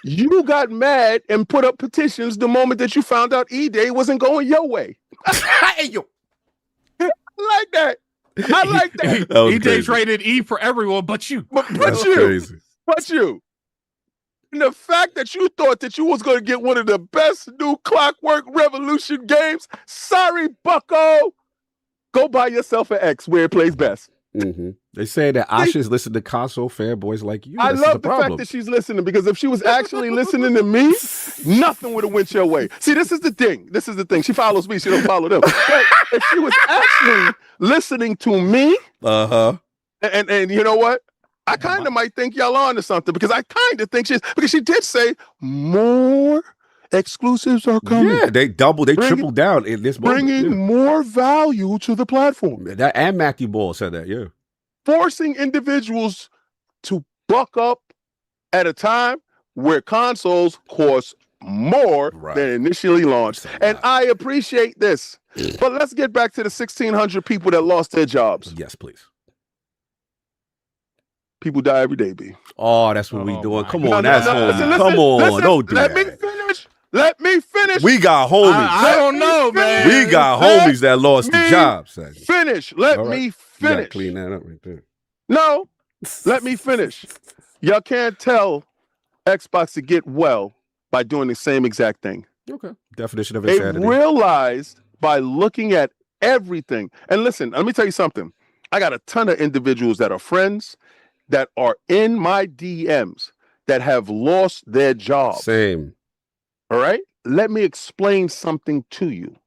You got mad and put up petitions the moment that you found out E-Day wasn't going your way. I like that. I like that. E-Day's rated E for everyone but you. But you. And the fact that you thought that you was going to get one of the best new Clockwork Revolution games, sorry, bucko. Go buy yourself an X where it plays best. Mm-hmm. They say that Asha's listening to console fanboys like you. I love the fact that she's listening, because if she was actually listening to me, nothing would have went your way. See, this is the thing. She follows me. She don't follow them. But if she was actually listening to me, and you know what? I kind of might think y'all on to something, because I kind of think because she did say more exclusives are coming. Yeah, they triple down in this moment. Bringing more value to the platform. That, and Matthew Ball said that, yeah. Forcing individuals to buck up at a time where consoles cost more than initially launched. And I appreciate this. But let's get back to the 1,600 people that lost their jobs. Yes, please. People die every day, B. Oh, that's what we doing. Come on, that's homie. Come on, don't do that. Let me finish. Let me finish. We got homies. I don't know, man. We got homies that lost the jobs. Finish. Let me finish. Clean that up right there. No, let me finish. Y'all can't tell Xbox to get well by doing the same exact thing. Okay. Definition of insanity. insanity. They realized by looking at everything. And listen, let me tell you something. I got a ton of individuals that are friends that are in my DMs that have lost their jobs. Same. All right? Let me explain something to you.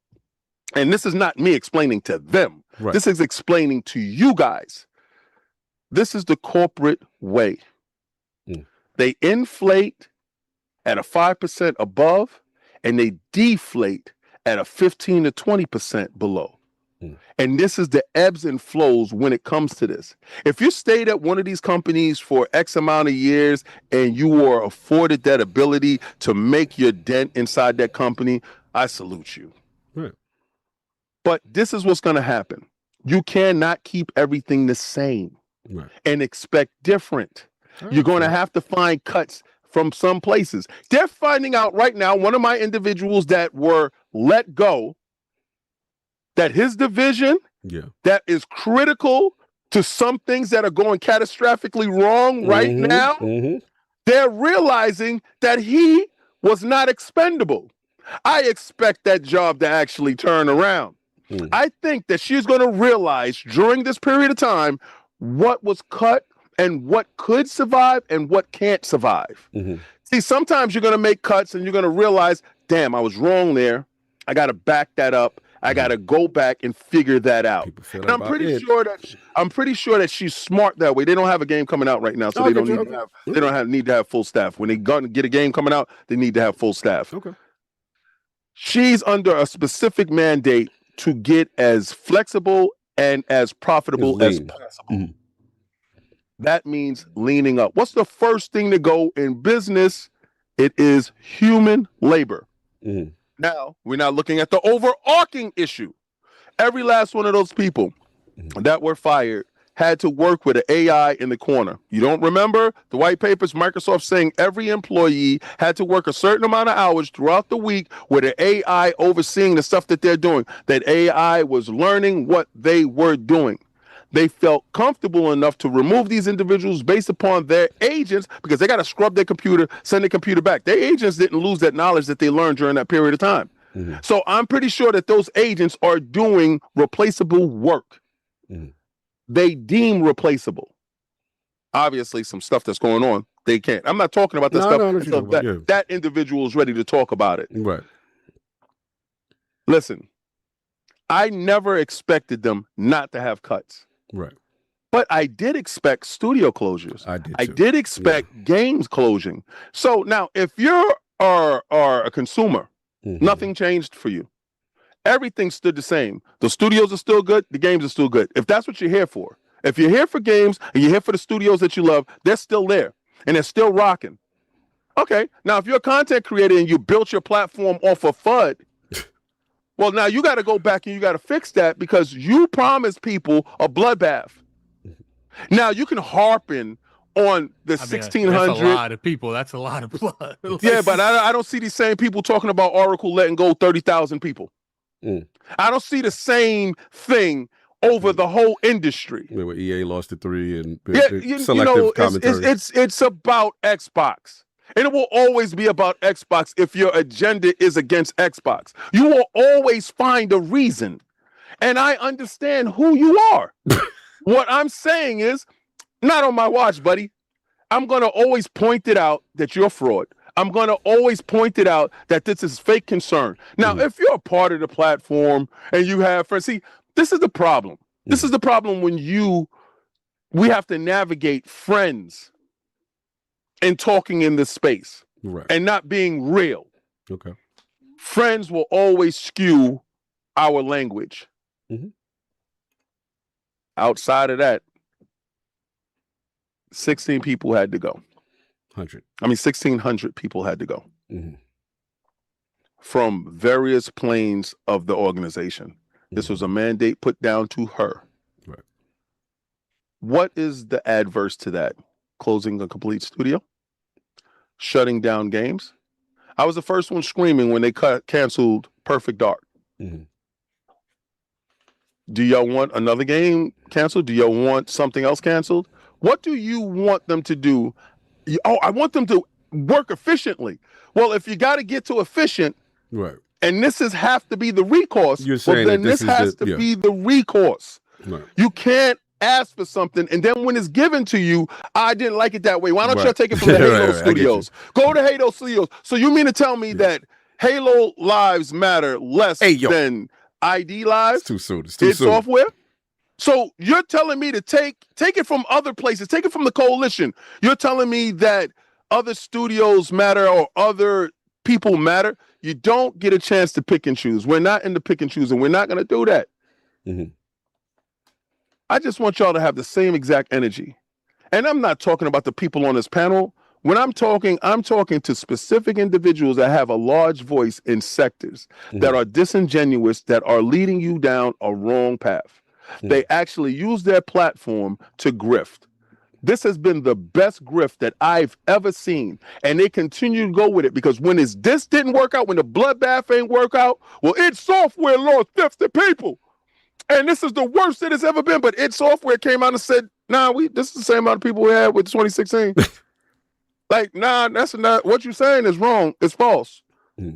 And this is not me explaining to them. Right. This is explaining to you guys. This is the corporate way. They inflate at a 5% above, and they deflate at a 15 to 20% below. And this is the ebbs and flows when it comes to this. If you stayed at one of these companies for X amount of years and you were afforded that ability to make your dent inside that company, I salute you. Right. But this is what's going to happen. You cannot keep everything the same and expect different. You're going to have to find cuts from some places. They're finding out right now, one of my individuals that were let go, that his division that is critical to some things that are going catastrophically wrong right now, they're realizing that he was not expendable. I expect that job to actually turn around. I think that she's going to realize during this period of time what was cut and what could survive and what can't survive. See, sometimes you're going to make cuts and you're going to realize, damn, I was wrong there. I got to back that up. I got to go back and figure that out. And I'm pretty sure that she's smart that way. They don't have a game coming out right now, so they don't need to have full staff. When they get a game coming out, they need to have full staff. Okay. She's under a specific mandate to get as flexible and as profitable as possible. Mm-hmm. That means leaning up. What's the first thing to go in business? It is human labor. Mm-hmm. Now, we're not looking at the overarching issue. Every last one of those people that were fired had to work with an AI in the corner. You don't remember the white papers, Microsoft saying every employee had to work a certain amount of hours throughout the week with an AI overseeing the stuff that they're doing. That AI was learning what they were doing. They felt comfortable enough to remove these individuals based upon their agents because they got to scrub their computer, send their computer back. Their agents didn't lose that knowledge that they learned during that period of time. Mm-hmm. So I'm pretty sure that those agents are doing replaceable work. Mm-hmm. They deem replaceable. Obviously, some stuff that's going on, they can't. I'm not talking about that that individual is ready to talk about it. Right. Listen, I never expected them not to have cuts. Right. But I did expect studio closures. I did expect games closing. So now, if you are a consumer, nothing changed for you. Everything stood the same. The studios are still good. The games are still good. If that's what you're here for. If you're here for games and you're here for the studios that you love, they're still there and they're still rocking. Okay. Now, if you're a content creator and you built your platform off of FUD, well, now you got to go back and you got to fix that because you promised people a bloodbath. Now, you can harpen on the 1,600. That's a lot of people. That's a lot of blood. Yeah, but I don't see these same people talking about Oracle letting go 30,000 people. I don't see the same thing over the whole industry. Yeah, where EA lost to 3 and selective commentary. It's about Xbox. And it will always be about Xbox if your agenda is against Xbox. You will always find a reason. And I understand who you are. What I'm saying is, not on my watch, buddy. I'm going to always point it out that you're a fraud. I'm going to always point it out that this is fake concern. Now, if you're a part of the platform and you have friends, see, this is the problem. This is the problem when we have to navigate friends and talking in this space and not being real. Okay. Friends will always skew our language. Mm-hmm. Outside of that, 16 people had to go. 1,600 people had to go from various planes of the organization. This was a mandate put down to her. Right. What is the adverse to that? Closing a complete studio? Shutting down games? I was the first one screaming when they canceled Perfect Dark. Mm-hmm. Do y'all want another game canceled? Do y'all want something else canceled? What do you want them to do? Oh, I want them to work efficiently. Well, if you got to get to efficient, right, and this have to be the recourse, you're saying then this has to be the recourse. Right. You can't ask for something, and then when it's given to you, I didn't like it that way. Why don't y'all take it from the Halo Studios? Go to Halo Studios. So you mean to tell me that Halo lives matter less than ID lives? It's too soon. It's too soon. Software? So you're telling me to take it from other places, take it from the coalition. You're telling me that other studios matter or other people matter. You don't get a chance to pick and choose. We're not in the pick and choose, and we're not going to do that. Mm-hmm. I just want y'all to have the same exact energy. And I'm not talking about the people on this panel. When I'm talking to specific individuals that have a large voice in sectors that are disingenuous, that are leading you down a wrong path. They actually use their platform to grift. This has been the best grift that I've ever seen. And they continue to go with it because when this didn't work out, when the bloodbath ain't work out, well, id Software lost 50 people. And this is the worst it has ever been. But id Software came out and said, nah, this is the same amount of people we had with 2016. Like, nah, that's not what you're saying is wrong. It's false.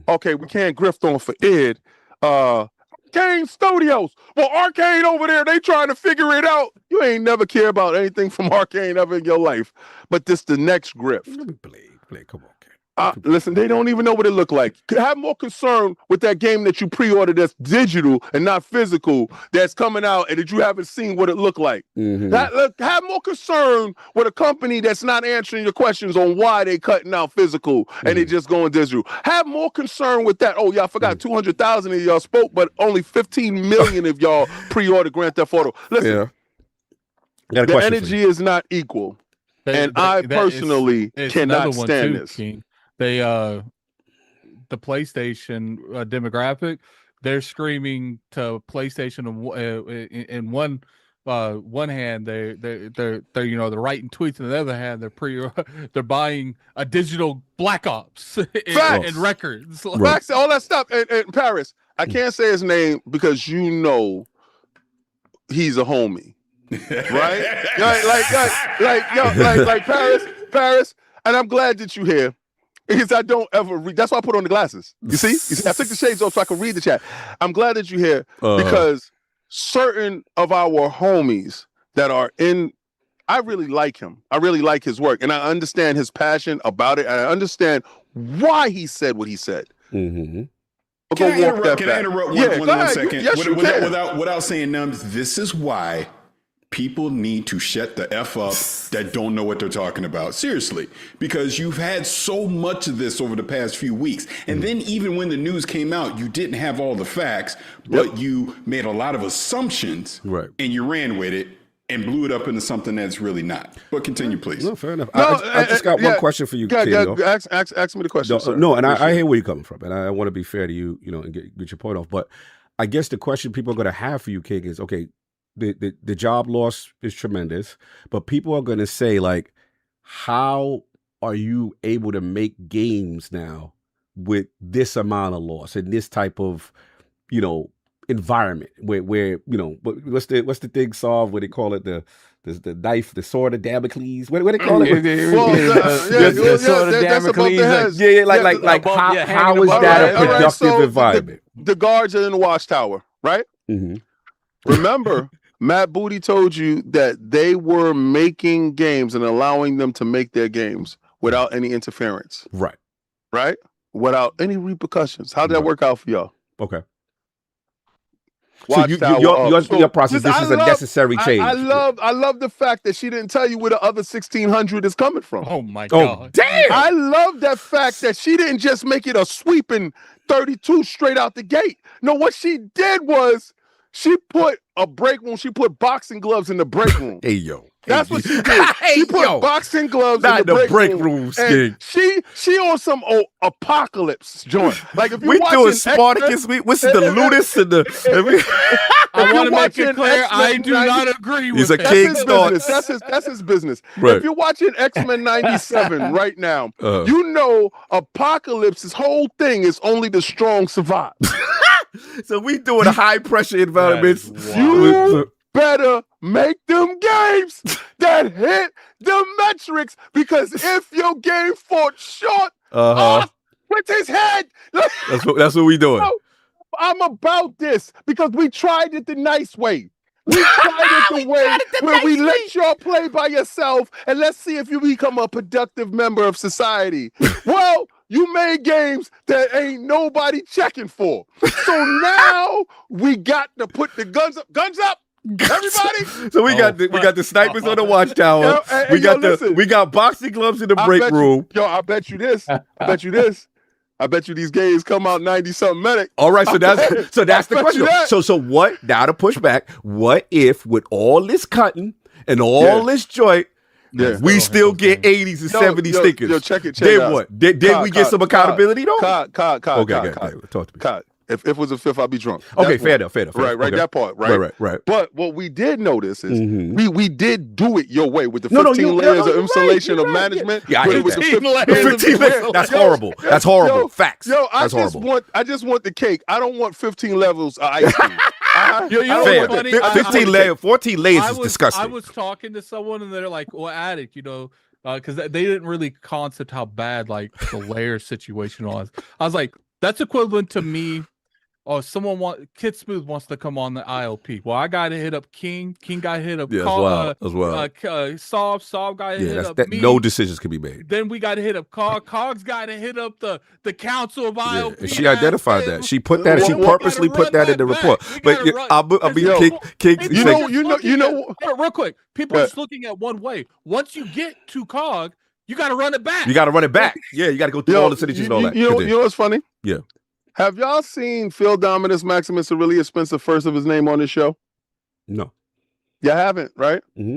Okay, we can't grift on for id. Arcane Studios. Well, Arcane over there, they trying to figure it out. You ain't never care about anything from Arcane ever in your life. But this the next grift. Let me play. Come on, Listen, they don't even know what it looked like. Have more concern with that game that you pre-ordered that's digital and not physical, that's coming out and that you haven't seen what it looked like. Have more concern with a company that's not answering your questions on why they cutting out physical and they just going digital. Have more concern with that. Oh, y'all forgot 200,000 of y'all spoke, but only 15 million of y'all pre-ordered Grand Theft Auto. Listen, the energy is not equal. And I personally cannot stand this. King. They the PlayStation demographic, they're screaming to PlayStation in one hand they're they're writing tweets, and the other hand they're buying a digital Black Ops and records. Facts, all that stuff. And Parris, I can't say his name because you know he's a homie. Right? like Parris, and I'm glad that you're here. Because I don't ever read. That's why I put on the glasses. You see? I took the shades off so I can read the chat. I'm glad that you're here because certain of our homies that are in, I really like him. I really like his work. And I understand his passion about it. And I understand why he said what he said. Can I interrupt one second? Yes, you can. Without saying numbers, this is why people need to shut the F up that don't know what they're talking about. Seriously. Because you've had so much of this over the past few weeks. And then even when the news came out, you didn't have all the facts, but you made a lot of assumptions and you ran with it and blew it up into something that's really not. But continue, please. No, fair enough. I just got one question for you, Ask me the question. I hear where you're coming from. And I want to be fair to you, and get your point off. But I guess the question people are going to have for you, King, is, okay, the job loss is tremendous, but people are going to say, like, how are you able to make games now with this amount of loss and this type of, environment where what's the thing solved? What they call it, the knife, the sword of Damocles. What do they call it? The sword of Damocles. How is that a productive environment? The guards are in the watchtower, right? Remember, Matt Booty told you that they were making games and allowing them to make their games without any interference. Right? Without any repercussions. How did that work out for y'all? Okay. So your process, this is a necessary change. I love the fact that she didn't tell you where the other 1,600 is coming from. Oh my God. Damn. I love that fact that she didn't just make it a sweeping 32 straight out the gate. No, what she did was she put a break room. She put boxing gloves in the break room. Hey, yo. That's what she did. She put boxing gloves in the break room. And she on some apocalypse joint. Like if you we doing Spartacus, what's the Ludus and the. I want to make it clear, I do not agree with that. He's a king's thoughts. That's his business. Right. If you're watching X-Men 97 right now, Apocalypse's whole thing is only the strong survive. So we doing a high pressure environments. You better make them games that hit the metrics, because if your game fought short with his head, that's what we doing. I'm about this because we tried it the nice way. We tried it the way where we let y'all play by yourself and let's see if you become a productive member of society. Well, you made games that ain't nobody checking for. So now we got to put the guns up. Guns up! Everybody! So we got the snipers on the watchtower. We got boxing gloves in the break room. I bet you this. I bet you these games come out 90-something medic. All right, so that's the question. So what? Now to push back. What if with all this cutting and all this joint, we still get 80s and 70s stickers? Yo, check it. Then what? Did we get some accountability though? Okay, talk to me. If it was a fifth, I'd be drunk. Okay, fair enough. Right, okay. That part, right. But what we did notice is we did do it your way with the 15 layers of installation of management. Yeah, I hate that. 15 layers. That's horrible. That's horrible. Facts. I just want the cake. I don't want 15 levels of ice cream. Fair. 14 layers is disgusting. I was talking to someone and they're like, well, Addict, because they didn't really concept how bad like the layer situation was. I was like, that's equivalent to me oh, Kid Smooth wants to come on the ILP. Well, I got to hit up King. King got to hit up as well. Sob got to hit up me. No decisions can be made. Then we got to hit up Cog. Cog's got to hit up the council of ILP. She identified that. She put that. She purposely put that in the report. But I mean, King. You know. Real quick, people are just looking at one way. Once you get to Cog, you got to run it back. You got to run it back. Yeah, you got to go through all the signatures and all that. You know what's funny? Yeah. Have y'all seen Phil Dominus Maximus Aurelius Spencer first of his name on this show? No. You haven't, right? Mm-hmm.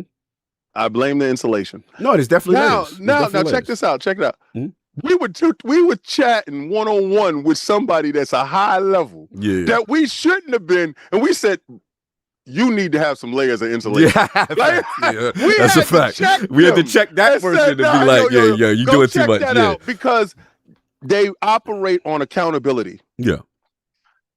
I blame the insulation. No, there's definitely now check this out. Check it out. Mm-hmm. We were chatting one-on-one with somebody that's a high level that we shouldn't have been, and we said, you need to have some layers of insulation. That's a fact. We had to check that person and be like, you doing too much. Out because they operate on accountability. Yeah.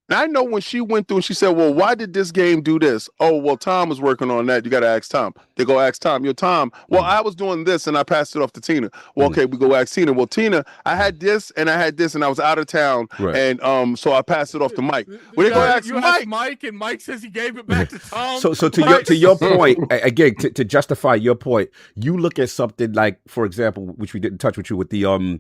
Now, I know when she went through and she said, well, why did this game do this? Oh, well, Tom was working on that. You got to ask Tom. They go ask Tom. Yo, Tom, well, I was doing this and I passed it off to Tina. Well, okay, we go ask Tina. Well, Tina, I had this and I was out of town. Right. And so I passed it off to Mike. Well, they go ask Mike, and Mike says he gave it back to Tom. So to your point, again, to justify your point, you look at something like, for example, which we didn't touch with you with the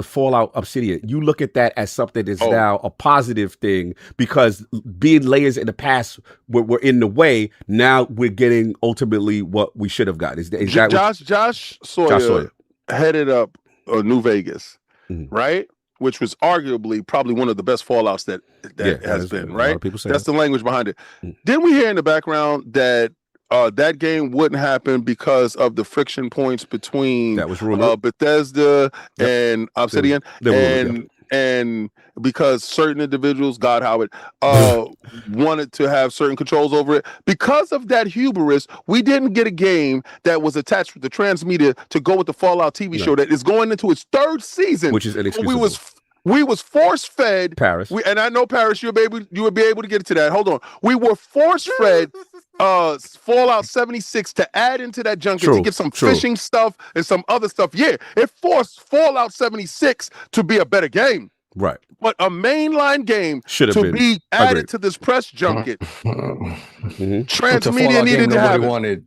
Fallout Obsidian. You look at that as something that's now a positive thing because being layers in the past were in the way. Now we're getting ultimately what we should have got. Is that Josh Sawyer headed up New Vegas, right? Which was arguably probably one of the best Fallouts that has been, right? That's the language behind it. Didn't we hear in the background that that game wouldn't happen because of the friction points between Bethesda and Obsidian, and because certain individuals, God Howard, wanted to have certain controls over it. Because of that hubris, we didn't get a game that was attached with the transmedia to go with the Fallout TV show that is going into its 3rd season, which is inexcusable. We was force fed Parris, and I know Parris, you would be able to get to that. Hold on, we were force fed Fallout 76 to add into that junket to get some fishing stuff and some other stuff. Yeah, it forced Fallout 76 to be a better game. Right. But a mainline game to be added to this press junket. Transmedia needed to have it.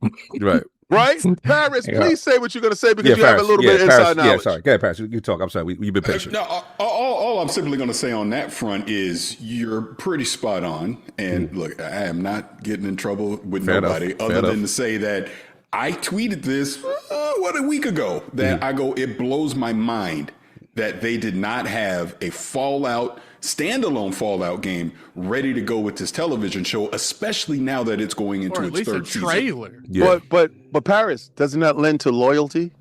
Right? Parris, please say what you're going to say because you have a little bit of inside knowledge. Yeah, sorry. Go ahead, Parris. You talk. I'm sorry. You've been patient. No, all I'm simply going to say on that front is you're pretty spot on. And look, I am not getting in trouble with nobody other than to say that I tweeted this, a week ago, that it blows my mind that they did not have a standalone Fallout game ready to go with this television show, especially now that it's going into its 3rd season. Trailer. Yeah. But Parris, doesn't that lend to loyalty?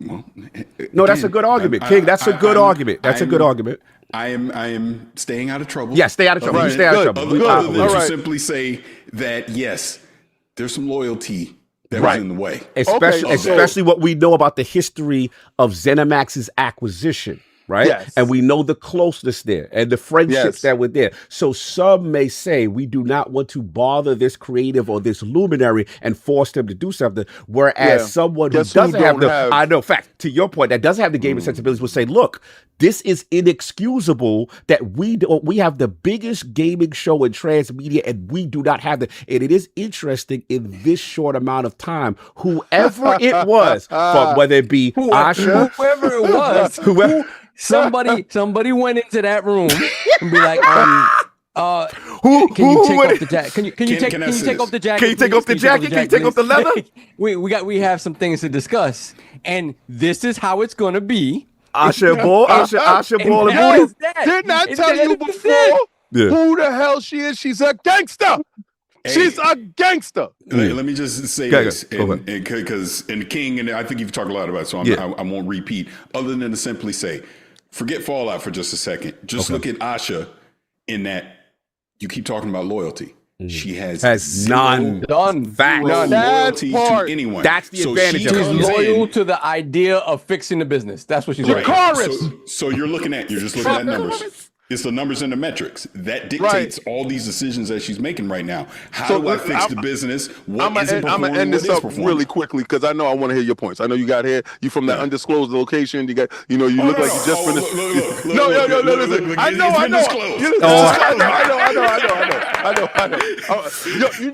No, that's a good argument, King. That's a good argument. That's a good argument. I am staying out of trouble. Yeah, stay out of trouble. Stay out of trouble. Other than to simply say that, yes, there's some loyalty that was in the way. Especially what we know about the history of ZeniMax's acquisition. Right. Yes. And we know the closeness there and the friendships that were there. So some may say we do not want to bother this creative or this luminary and force them to do something. Whereas someone who doesn't have I know, fact, to your point, that doesn't have the gaming sensibilities will say, look, this is inexcusable that we have the biggest gaming show in transmedia and we do not have and it is interesting in this short amount of time, whoever it was, whether it be Asha, whoever it was, Somebody went into that room and be like, can you take off the jacket? Can you take off the jacket? Can you take off the jacket? Can you take off the leather? We have some things to discuss, and this is how it's gonna be. Asha Ball and Didn't I tell you before who the hell she is? She's a gangster. She's a gangster. Let me just say this, because and King, and I think you've talked a lot about it, so I won't repeat, other than to simply say, forget Fallout for just a second. Just look at Asha in that you keep talking about loyalty. She has none loyalty to anyone. That's the advantage. She's loyal to the idea of fixing the business. That's what she's like. So you're just looking at numbers. It's the numbers and the metrics that dictates all these decisions that she's making right now. How do I fix the business? What isn't performing? I'm gonna end this up really quickly because I know I want to hear your points. I know you got here. You from that undisclosed location. You got, you look like you just finished. Listen. I know.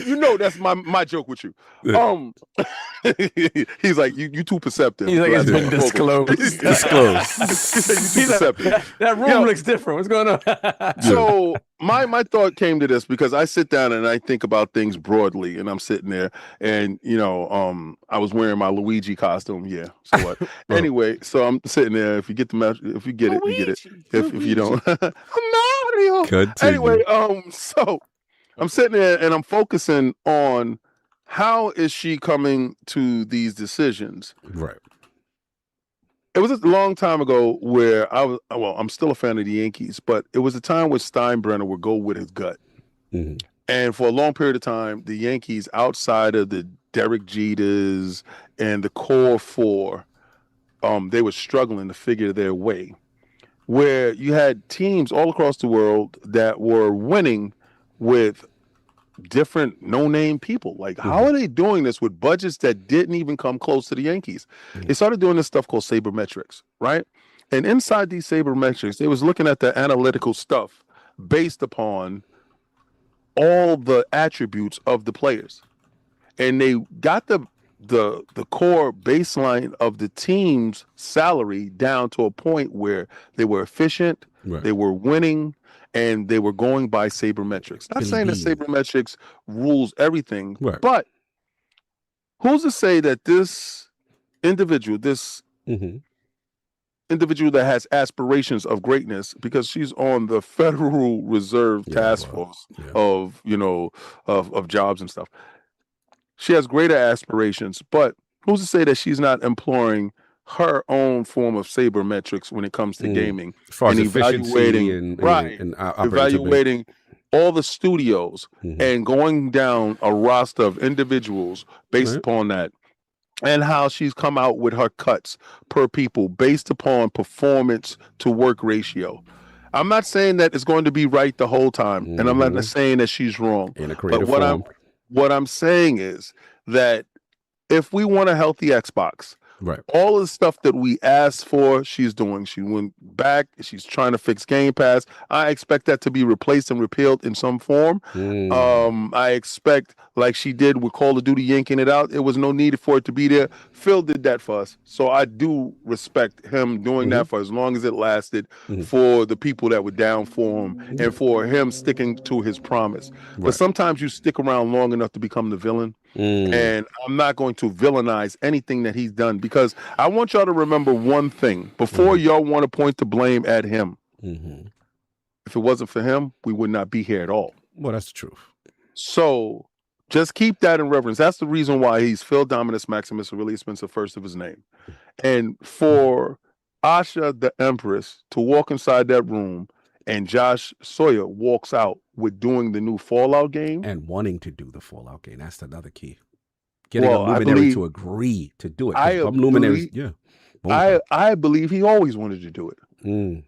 You know that's my joke with you. He's like you too perceptive. He's like it's been disclosed. Disclosed. You too perceptive. That room looks different. What's going on? So my thought came to this because I sit down and I think about things broadly, and I'm sitting there, and I was wearing my Luigi costume. Yeah. So what? Anyway, so I'm sitting there. If you get if you get it, you get it. If you don't, Mario. Continue. Anyway, so I'm sitting there and I'm focusing on how is she coming to these decisions. Right. It was a long time ago where I'm still a fan of the Yankees, but it was a time where Steinbrenner would go with his gut. Mm-hmm. And for a long period of time, the Yankees, outside of the Derek Jeters and the core four, they were struggling to figure their way. Where you had teams all across the world that were winning with different no-name people. Like, how are they doing this with budgets that didn't even come close to the Yankees? They started doing this stuff called sabermetrics, right? And inside these sabermetrics, they was looking at the analytical stuff based upon all the attributes of the players. And they got the core baseline of the team's salary down to a point where they were efficient, they were winning, and they were going by sabermetrics. Not saying that sabermetrics rules everything, but who's to say that this individual, individual that has aspirations of greatness, because she's on the Federal Reserve Task Force of jobs and stuff. She has greater aspirations, but who's to say that she's not employing her own form of sabermetrics when it comes to gaming, as far as and evaluating evaluating all the studios and going down a roster of individuals based upon that, and how she's come out with her cuts per people based upon performance to work ratio. I'm not saying that it's going to be right the whole time, and I'm not saying that she's wrong. In a creative but form. What I'm saying is that if we want a healthy Xbox, all of the stuff that we asked for, she's doing. She went back. She's trying to fix Game Pass. I expect that to be replaced and repealed in some form. I expect, like she did with Call of Duty yanking it out, it was no need for it to be there. Phil did that for us. So I do respect him doing that for as long as it lasted, for the people that were down for him, and for him sticking to his promise. But sometimes you stick around long enough to become the villain. And I'm not going to villainize anything that he's done, because I want y'all to remember one thing before y'all want to point the blame at him. If it wasn't for him, we would not be here at all. Well, that's the truth. So just keep that in reverence. That's the reason why he's Phil Dominus Maximus Aurelius Spencer, first of his name. And for Asha the Empress to walk inside that room and Josh Sawyer walks out with doing the new Fallout game. And wanting to do the Fallout game. That's another key. Getting a luminary to agree to do it. I believe he always wanted to do it.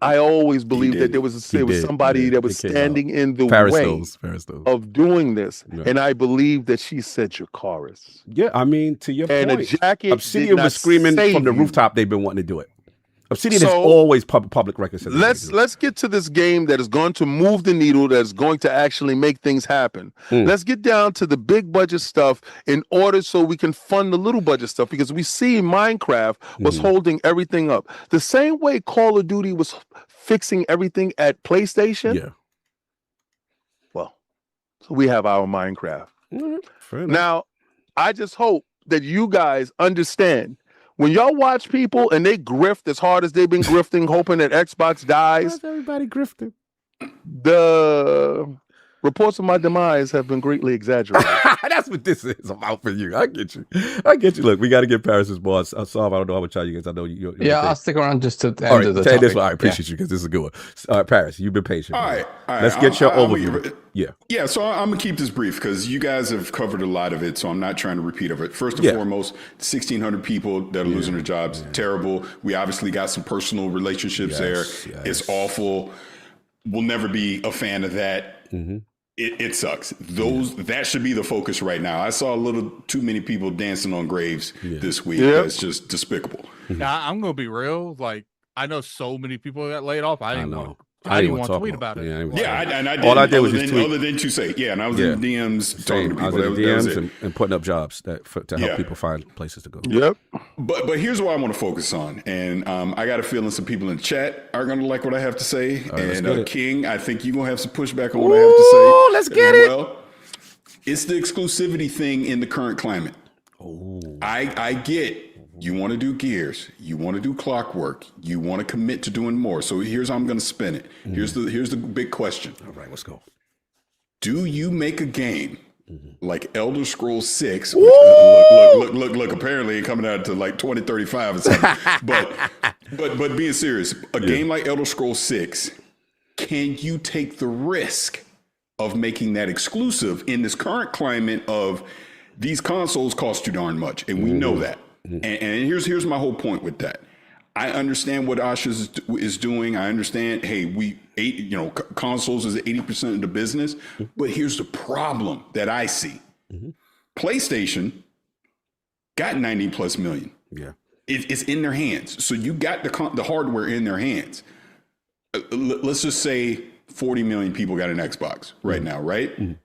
I always believed that there was somebody that was standing in the way of doing this. And I believe that she said Jakaris. Yeah, I mean, to your point. And a jacket Obsidian was screaming from the rooftop they've been wanting to do it. Obsidian has always public record. Let's get to this game that is going to move the needle, that is going to actually make things happen. Let's get down to the big budget stuff in order so we can fund the little budget stuff, because we see Minecraft was holding everything up. The same way Call of Duty was fixing everything at PlayStation. Yeah. Well, so we have our Minecraft. Now, I just hope that you guys understand, when y'all watch people and they grift as hard as they've been grifting, hoping that Xbox dies. How's everybody grifting? The reports of my demise have been greatly exaggerated. That's what this is about for you. I get you. Look, we got to get Parris's boss. I don't know how much you guys. I know you. I'll stick around just to the end of the topic. This one. I appreciate you, because this is a good one. All right, Parris, you've been patient. All right. Let's get your overview. Yeah, so I'm going to keep this brief because you guys have covered a lot of it, so I'm not trying to repeat of it. First and foremost, 1,600 people that are losing their jobs. Terrible. We obviously got some personal relationships there. It's awful. will never be a fan of that. It sucks. That should be the focus right now. I saw a little too many people dancing on graves this week. That's just despicable. Yeah, I'm gonna be real. Like, I know so many people got laid off. I didn't want to tweet about it. And I did. All I did was just tweet. Other than to say, and I was in DMs talking to people. I was in DMs and putting up jobs to help people find places to go. Yep. But here's what I want to focus on, and I got a feeling some people in the chat are going to like what I have to say. And King, I think you're going to have some pushback on what I have to say. Oh, let's get it. Well, it's the exclusivity thing in the current climate. I get. You want to do Gears, you want to do Clockwork, you want to commit to doing more. So here's how I'm going to spin it. Here's the big question. All right, let's go. Do you make a game like Elder Scrolls 6? Which, look, apparently coming out to like 2035 or something. but being serious, a game like Elder Scrolls 6, can you take the risk of making that exclusive in this current climate of these consoles cost too darn much, and we know that. And here's my whole point with that. I understand what Asha is doing. I understand, hey, consoles is 80% of the business. But here's the problem that I see. PlayStation got 90 plus million. Yeah, it's in their hands. So you got the hardware in their hands. Let's just say 40 million people got an Xbox right now, right?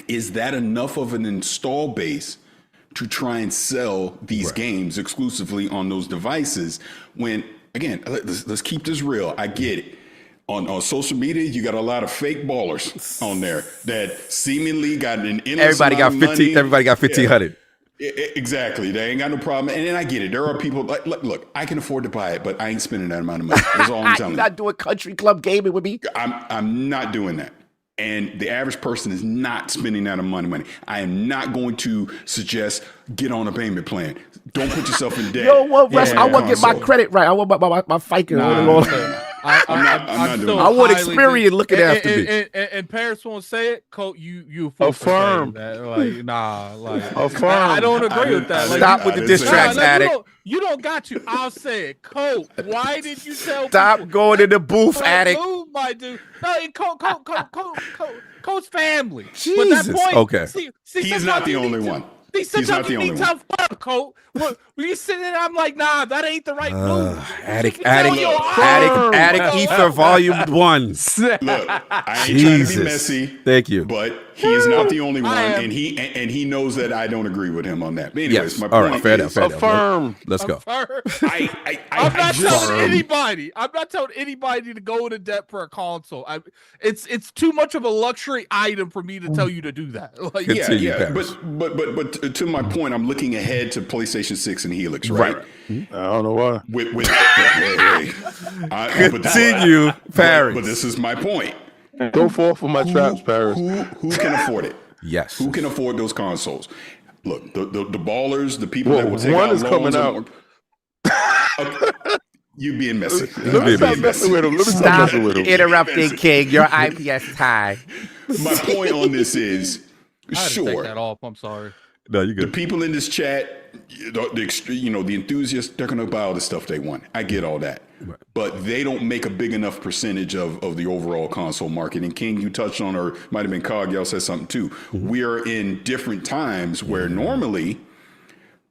Is that enough of an install base to try and sell these games exclusively on those devices? When, again, let's keep this real. I get it. On social media, you got a lot of fake ballers on there that seemingly got an endless Everybody got 1,500. Exactly. They ain't got no problem. And then I get it. There are people like, look, I can afford to buy it, but I ain't spending that amount of money. That's all I'm telling you. You're not doing country club gaming with me. I'm not doing that. And the average person is not spending that amount of money. I am not going to suggest get on a payment plan. Don't put yourself in debt. Yo, what, Russ? I want to get my credit right. I want my FICA. I'm not doing I want Experian looking after me. And Parris won't say it. Colt, you affirm. Like, nah, like affirm. I don't agree with that. Like, stop with the diss tracks, addict. You don't got to. I'll say it. Colt, why did you tell Stop people? going in the booth, addict. Move, my dude. No, Colt's family. Jesus. But that point, okay. See, he's not the only one. He's not the only one. Tough love, Colt. When you sitting there, I'm like, nah, that ain't the right move. Addict, Ether Volume 1. Look, I ain't trying to be messy. Thank you. But he is not the only one, and he knows that I don't agree with him on that. But anyways, my point all right, fair enough. Affirm. Let's go. I'm not telling anybody. I'm not telling anybody to go into debt for a console. It's too much of a luxury item for me to tell you to do that. Like, But to my point, I'm looking ahead to PlayStation 6 and Helix, right? I don't know why. Continue, Parris. But this is my point. Don't fall for my traps, Parris. Who can afford it? Yes. Who can afford those consoles? Look, the ballers, the people that will take one out is coming out. You being messy. Let me stop messing with him. Stop interrupting, King. Your IPS tie. My point on this is, I had to take sure. that off. I'm sorry. No, you good. The people in this chat, the enthusiasts, they're going to buy all the stuff they want. I get all that. Right. But they don't make a big enough percentage of the overall console market. And King, you touched on, or might have been Cog, y'all said something too. We are in different times where normally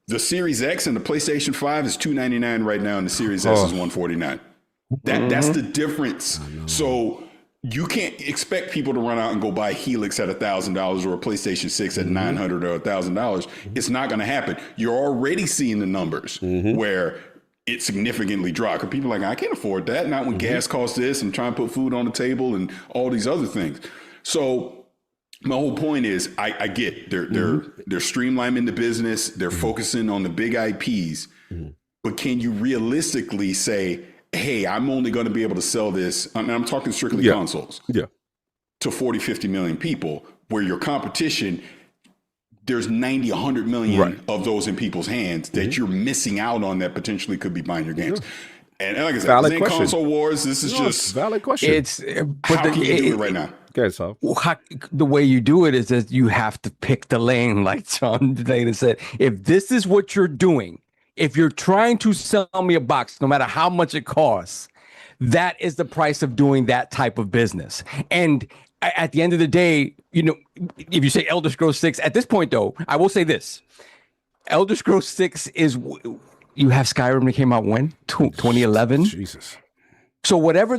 the Series X and the PlayStation 5 is $299 right now, and the Series S is $149. That's the difference. So you can't expect people to run out and go buy Helix at $1,000 or a PlayStation 6 at $900 or $1,000. It's not going to happen. You're already seeing the numbers where it significantly dropped. Because people are like, I can't afford that. Not when gas costs this and trying to put food on the table and all these other things. So my whole point is, I get they're streamlining the business. They're focusing on the big IPs. But can you realistically say, hey, I'm only going to be able to sell this, and I'm talking strictly consoles, to 40, 50 million people, where your competition, there's 90, 100 million of those in people's hands that you're missing out on that potentially could be buying your games. And like I said, this ain't console wars. This is just valid question. How can you do it right now? Okay, so the way you do it is that you have to pick the lane, like John Data said. If this is what you're doing, if you're trying to sell me a box, no matter how much it costs, That is the price of doing that type of business. And at the end of the day, you know, if you say Elder Scrolls 6, at this point, though, I will say this. Elder Scrolls 6 is, you have Skyrim that came out when? 2011? Jesus. So whatever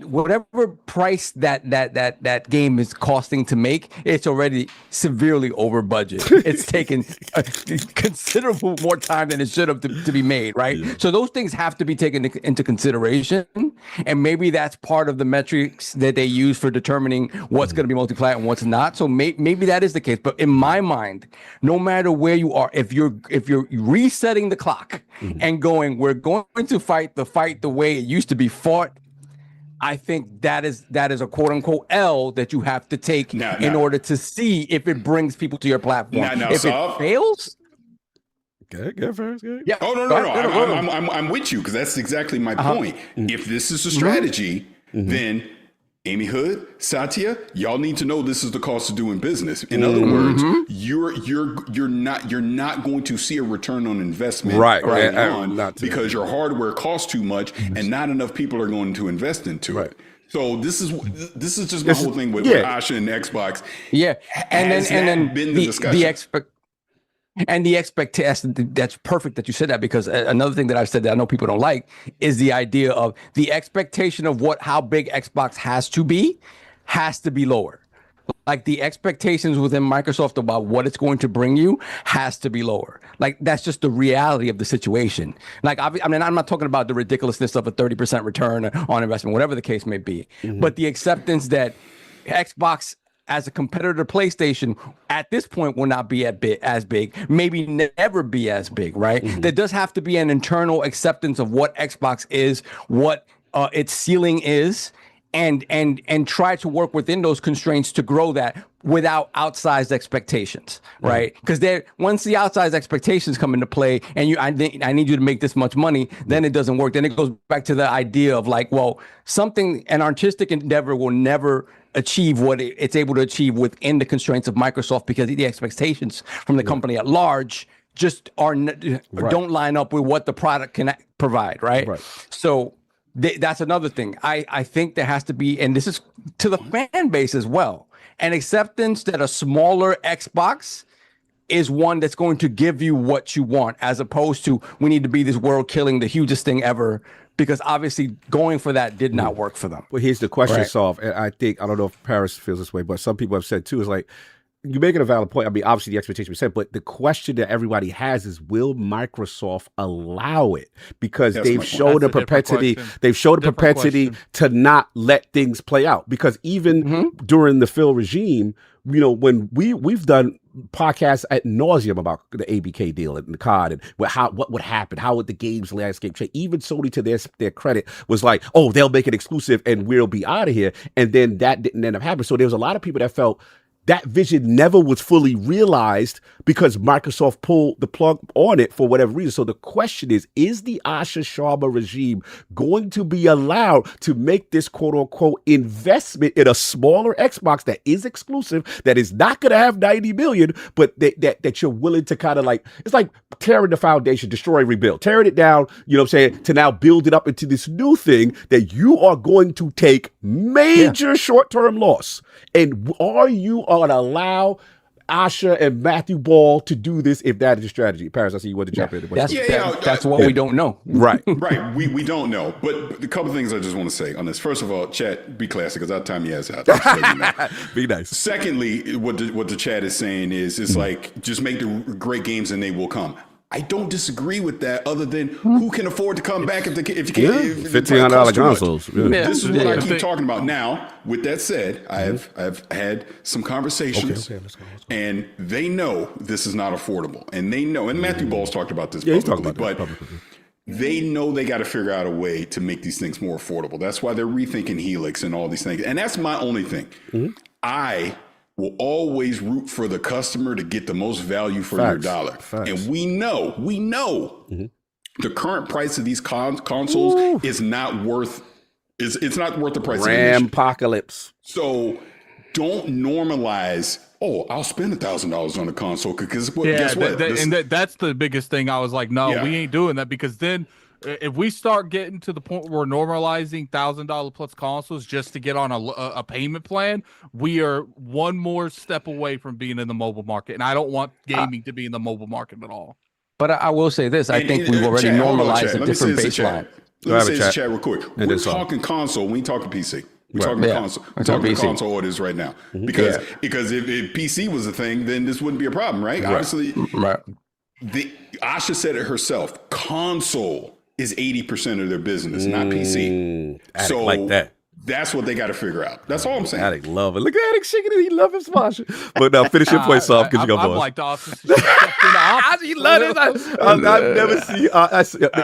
whatever price that game is costing to make, it's already severely over budget. It's taken a considerable more time than it should have to be made, right? Yeah. So those things have to be taken into consideration, and maybe that's part of the metrics that they use for determining what's going to be multi-plat and what's not. So maybe that is the case. But in my mind, no matter where you are, if you're resetting the clock and going, we're going to fight the way it used to be fought, I think that is a quote unquote L that you have to take in order to see if it brings people to your platform. If it fails, go first. Yeah. Oh no. I'm with you because that's exactly my point. If this is a strategy, then Amy Hood, Satya, y'all need to know this is the cost of doing business. In other words, you're not going to see a return on investment because your hardware costs too much and not enough people are going to invest into it. So this is just my whole thing with Asha and Xbox. Yeah, and then been the discussion. And the expectation, that's perfect that you said that, because another thing that I've said that I know people don't like is the idea of the expectation of how big Xbox has to be lower. Like the expectations within Microsoft about what it's going to bring you has to be lower. Like that's just the reality of the situation. Like, I mean, I'm not talking about the ridiculousness of a 30% return on investment, whatever the case may be, but the acceptance that Xbox as a competitor to PlayStation at this point will not be as big, maybe never be as big, right? There does have to be an internal acceptance of what Xbox is, what its ceiling is, and try to work within those constraints to grow that without outsized expectations, right? Because once the outsized expectations come into play and I need you to make this much money, then it doesn't work. Then it goes back to the idea of like, well, an artistic endeavor will never achieve what it's able to achieve within the constraints of Microsoft, because the expectations from the company at large just don't line up with what the product can provide, right? So that's another thing. I think there has to be, and this is to the fan base as well, an acceptance that a smaller Xbox is one that's going to give you what you want, as opposed to we need to be this world killing, the hugest thing ever, because obviously going for that did not work for them. Well, here's the question solved. And I don't know if Parris feels this way, but some people have said too, is like, you're making a valid point. I mean, obviously the expectation was set, but the question that everybody has is, will Microsoft allow it? Because they've shown a propensity to not let things play out. Because even during the Phil regime, you know, when we've done podcasts ad nauseum about the ABK deal and the COD and what would happen, how would the games landscape change. Even Sony, to their credit, was like, oh, they'll make it exclusive and we'll be out of here. And then that didn't end up happening. So there was a lot of people that felt that vision never was fully realized because Microsoft pulled the plug on it for whatever reason. So the question is the Asha Sharma regime going to be allowed to make this quote unquote investment in a smaller Xbox that is exclusive, that is not going to have 90 million, but that you're willing to kind of like, it's like tearing the foundation, destroy, rebuild, tearing it down, you know what I'm saying, to now build it up into this new thing that you are going to take major short-term loss. And are you going to allow Asha and Matthew Ball to do this if that is a strategy? Parris, I see you want to jump in. That's what we don't know. Right. Right. We don't know. But a couple things I just want to say on this. First of all, chat, be classy because our time he has out. Be nice. Secondly, what the chat is saying is it's like, just make the great games and they will come. I don't disagree with that, other than who can afford to come back if you can. $1,500 consoles. This is what I keep talking about. Now, with that said, I've had some conversations, and they know this is not affordable, and they know. And Matthew Ball's talked about this publicly, but they know they got to figure out a way to make these things more affordable. That's why they're rethinking Helix and all these things. And that's my only thing. I will always root for the customer to get the most value for your dollar. And we know the current price of these consoles is not worth, it's not worth the price of admission. Apocalypse. So don't normalize, I'll spend $1,000 on a console because guess what? That's the biggest thing. I was like, no, we ain't doing that, because then if we start getting to the point where we're normalizing $1,000 plus consoles just to get on a payment plan, we are one more step away from being in the mobile market. And I don't want gaming to be in the mobile market at all. But I will say this: I think we've already normalized a different baseline. Let me say this, chat, real quick. We're talking console. We ain't talking PC. We're talking console. We're talking console orders right now. Because if PC was a thing, then this wouldn't be a problem, right? Obviously, Asha said it herself. Console is 80% of their business, not PC. So like that. That's what they got to figure out. That's all I'm saying. Addict love it. Look at Addict shaking it. He love his sponsor. But now finish your points off because you got boys. I'm like Dawson. He love it. I've never seen.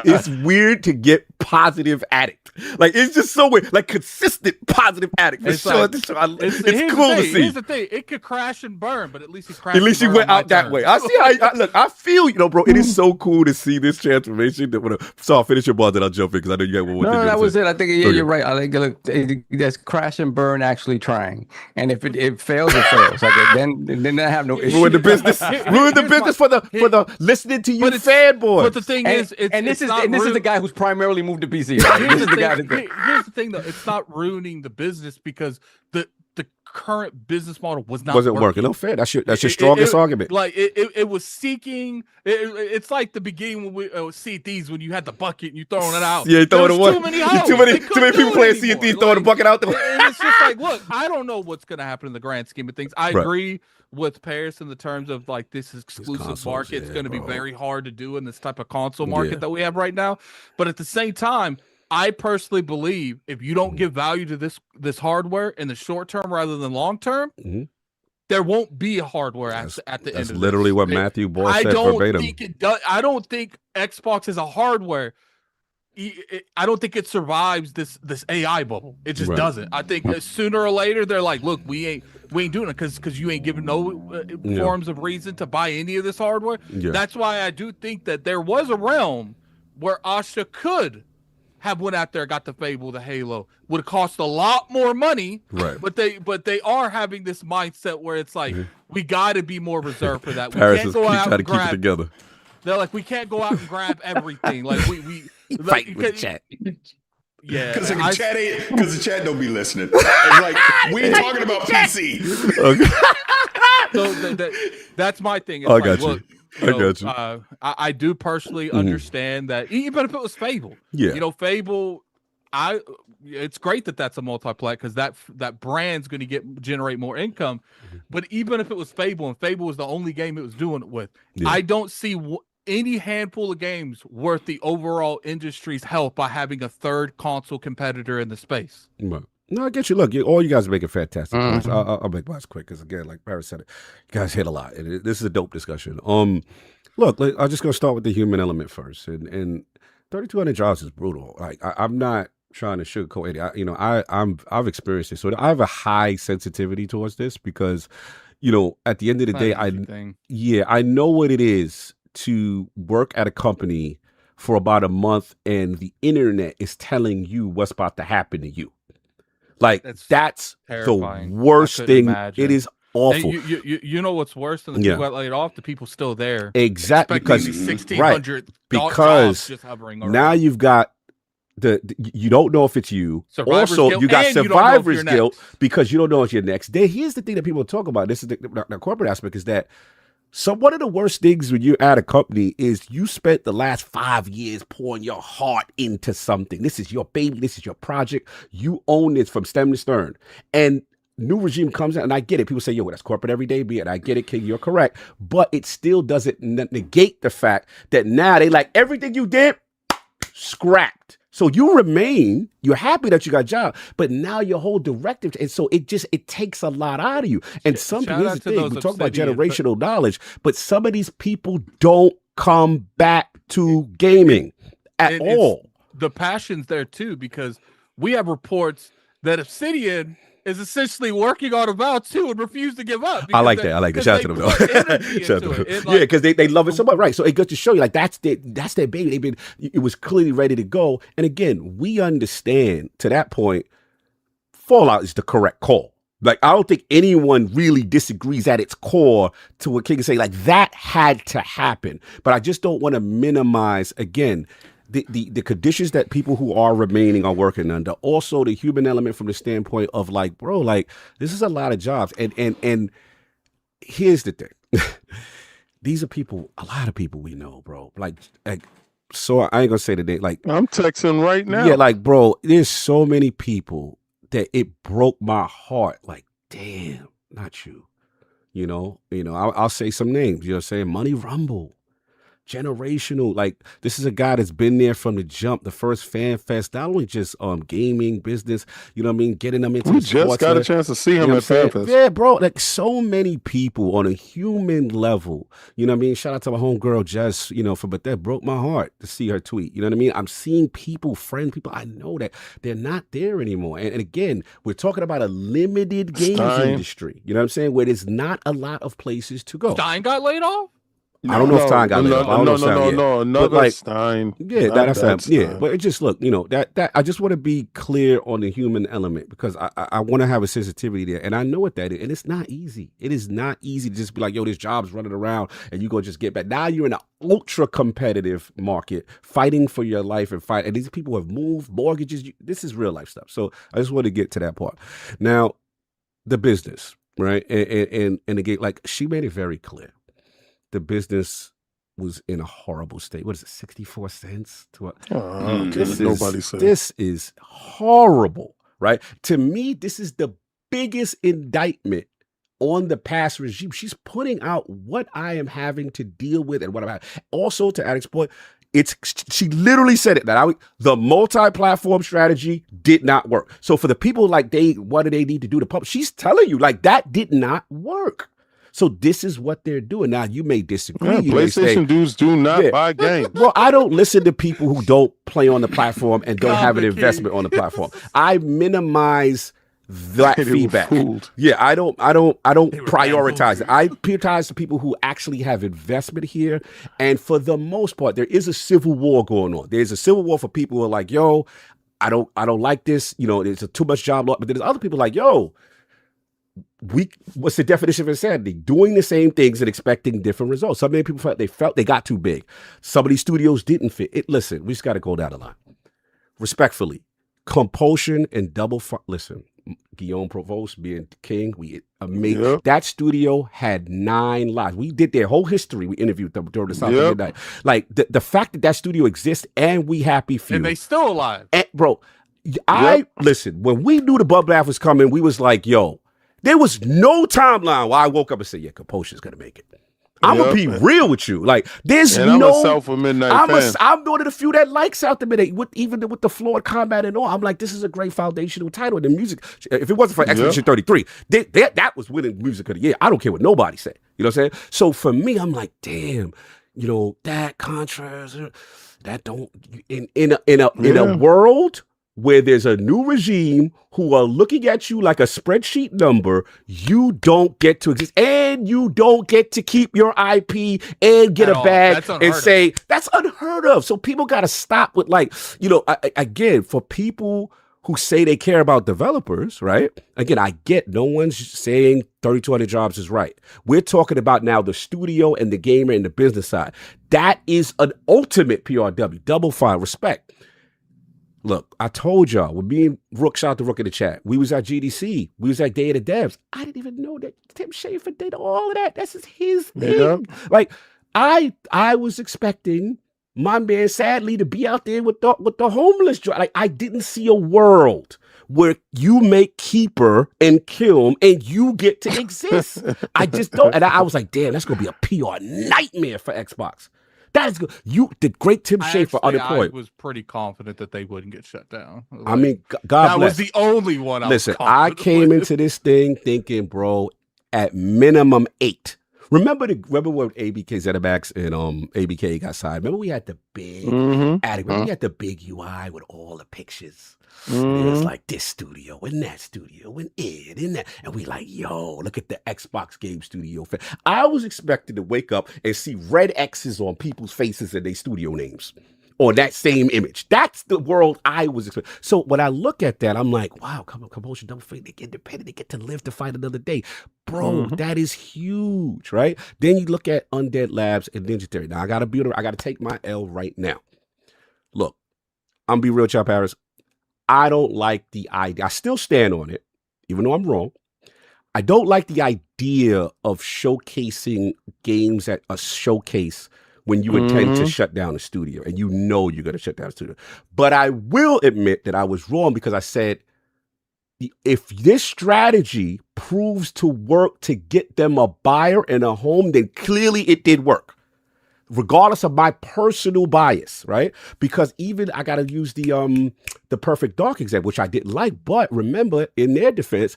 It's weird to get positive Addict. Like it's just so weird. Like consistent positive Addict. For sure. It's cool to see. Here's the thing. It could crash and burn, but at least he crashed. At least he went out that way. I see how. Look, I feel bro. It is so cool to see this transformation. So I'll finish your ball, then I'll jump in because I know you got one more thing. No, that was it. I think you're right. I think look. There's crash and burn actually trying, and if it fails, it fails. Like then I have no issue. Ruin the business. Ruin the business for the listening to you fanboy. But the thing is, this is the guy who's primarily moved to PC. Right? Here's the thing, though. It's not ruining the business because the current business model wasn't working. No, fair. That's your strongest argument. Like it was seeking. It's like the beginning when we CDs when you had the bucket and you throwing it out. Yeah, you throwing it away. Too many too many people playing CDs throwing the bucket out. And it's just like, look, I don't know what's going to happen in the grand scheme of things. I agree with Parris in the terms of like this exclusive market. It's going to be very hard to do in this type of console market that we have right now. But at the same time, I personally believe if you don't give value to this hardware in the short term rather than long term, there won't be a hardware at the end of it. That's literally what Matthew Boy said verbatim. I don't think Xbox is a hardware. I don't think it survives this AI bubble. It just doesn't. I think sooner or later they're like, look, we ain't doing it because you ain't giving no forms of reason to buy any of this hardware. Yeah. That's why I do think that there was a realm where Asha could have went out there, got the Fable, the Halo. Would have cost a lot more money, right? But they are having this mindset where it's like we got to be more reserved for that. We Parris can't go out and keep it together. They're like, we can't go out and grab everything. Like we fight with the chat. Yeah, because the chat don't be listening. It's like we ain't talking about PC. So that's my thing. It's I like, got you. Look, I got you. I do personally understand that, even if it was Fable. Yeah. Fable. It's great that that's a multiplat because that brand's going to generate more income. But even if it was Fable and Fable was the only game it was doing it with, I don't see any handful of games worth the overall industry's health by having a third console competitor in the space. Right. No, I get you. Look, all you guys are making fantastic points. I'll make mine quick because, again, like Parris said, you guys hit a lot. And this is a dope discussion. Look, I'm just going to start with the human element first. And 3,200 jobs is brutal. Like, I'm not trying to sugarcoat it. I've experienced it. So I have a high sensitivity towards this because, at the end of the day, I know what it is to work at a company for about a month and the internet is telling you what's about to happen to you. Like that's the worst thing. It is awful. You know what's worse than the people that laid off? The people still there. Exactly, because 1,600 because just hovering around. Now you've got you don't know if it's you. Survivor's also, guilt, you got survivor's guilt next. because you don't know if you're next. Here's the thing that people talk about. This is the corporate aspect is that. So one of the worst things when you're at a company is you spent the last 5 years pouring your heart into something. This is your baby. This is your project. You own this from stem to stern. And new regime comes in, and I get it. People say, yo, that's corporate every day, and I get it, King, you're correct. But it still doesn't negate the fact that now they like everything you did, scrapped. So you remain, you're happy that you got a job, but now your whole directive, and so it takes a lot out of you. And here's the thing, we talk about generational knowledge, but some of these people don't come back to gaming at all. The passion's there too, because we have reports that Obsidian is essentially working on Avowed 2 and refuse to give up. I like that. Shout out to them though. Yeah, because they love it so much, right? So it goes to show you, like that's their baby. It was clearly ready to go. And again, we understand to that point, Fallout is the correct call. Like I don't think anyone really disagrees at its core to what King is saying. Like that had to happen, but I just don't want to minimize again. the conditions that people who are remaining are working under. Also, the human element from the standpoint of like, bro, like this is a lot of jobs. And here's the thing. These are people, a lot of people we know, bro. Like so I ain't gonna say the name. Like I'm texting right now. Yeah, like, bro, there's so many people that it broke my heart. Like, damn, not you. You know, I'll say some names. You know what I'm saying? Money Rumble. Generational, like this is a guy that's been there from the jump, the first fan fest, not only just gaming business, you know what I mean, getting them into we the just got a chance to see him at fan fest. Yeah, bro, like so many people on a human level, you know what I mean. Shout out to my homegirl Jess, but that broke my heart to see her tweet. You know what I mean? I'm seeing people, people I know that they're not there anymore. And again, we're talking about a limited games industry, you know what I'm saying, where there's not a lot of places to go. Stein got laid off? I don't know if Stein got laid off. No, another Stein. Yeah, that's yeah. But it just look, that I just want to be clear on the human element because I want to have a sensitivity there, and I know what that is, and it's not easy. It is not easy to just be like, yo, this job's running around, and you go just get back. Now you're in an ultra competitive market, fighting for your life and these people have moved mortgages. This is real life stuff. So I just want to get to that part. Now, the business, right, and again, like she made it very clear. The business was in a horrible state. What is it, 64 cents? This is horrible, right? To me, this is the biggest indictment on the past regime. She's putting out what I am having to deal with and what I'm having. Also, to Addict's point, she literally said it, that the multi-platform strategy did not work. So for the people like what do they need to do to publish? She's telling you like that did not work. So this is what they're doing. Now, you may disagree. Yeah, PlayStation dudes do not buy games. Well, I don't listen to people who don't play on the platform and don't have an investment on the platform. I minimize that feedback. Yeah, I don't prioritize it. I prioritize the people who actually have investment here. And for the most part, there is a civil war going on. There's a civil war for people who are like, yo, I don't like this. There's too much job loss. But there's other people like, yo, what's the definition of insanity? Doing the same things and expecting different results. So many people felt they got too big. Some of these studios didn't fit. Listen, we just got to go down the line. Respectfully, compulsion and listen, Guillaume Provost being king, we amazing. Yep. That studio had 9 lives. We did their whole history. We interviewed them during the South Midnight. Like the fact that studio exists and we happy few. And they still alive. And, bro, listen, when we knew the bubble bath was coming, we was like, yo, there was no timeline where I woke up and said, yeah, Compulsion's going to make it. I'm going to be real with you. Like, there's I'm a Self Midnight fan. I'm one of the few that likes South of Midnight, even with the flawed combat and all. I'm like, this is a great foundational title. And the music, if it wasn't for Expedition 33, that was winning music of the year. I don't care what nobody said. You know what I'm saying? So for me, I'm like, damn, that contrast, that don't, in a world where there's a new regime who are looking at you like a spreadsheet number, you don't get to exist, and you don't get to keep your IP and get a bag and say, that's unheard of. So people got to stop with again, for people who say they care about developers, right? Again, I get no one's saying 3,200 jobs is right. We're talking about now the studio and the gamer and the business side. That is an ultimate PRW, double fine, respect. Look, I told y'all, when me and Rook, shout out to Rook in the chat, we was at GDC, we was at Day of the Devs. I didn't even know that Tim Schafer did all of that. That's just his thing. Yeah. Like, I was expecting my man, sadly, to be out there with the homeless. Like, I didn't see a world where you make Keeper and Kiln and you get to exist. I just don't. And I was like, damn, that's going to be a PR nightmare for Xbox. That is good. You did great, Tim Schafer, unemployed. I was pretty confident that they wouldn't get shut down. I mean, God that bless. was the only one. I came into this thing thinking, bro, at minimum 8. Remember when ABK ZeniMax and ABK got signed? Remember we had the big attic. Remember we had the big UI with all the pictures. It was like this studio and that studio and it and that. And we like, yo, look at the Xbox Game Studio. I was expecting to wake up and see red X's on people's faces and their studio names on that same image. That's the world I was expecting. So when I look at that, I'm like, wow, Compulsion, Double Fine, they get independent, they get to live to fight another day. Bro, that is huge, right? Then you look at Undead Labs and Ninja Theory. Now I gotta take my L right now. look, I'm gonna be real, Chop Parris. I don't like the idea. I still stand on it, even though I'm wrong. I don't like the idea of showcasing games at a showcase when you intend to shut down the studio and you know you're going to shut down the studio. But I will admit that I was wrong because I said, if this strategy proves to work to get them a buyer and a home, then clearly it did work, regardless of my personal bias, right? Because even I got to use the Perfect Dark example, which I didn't like. But remember, in their defense,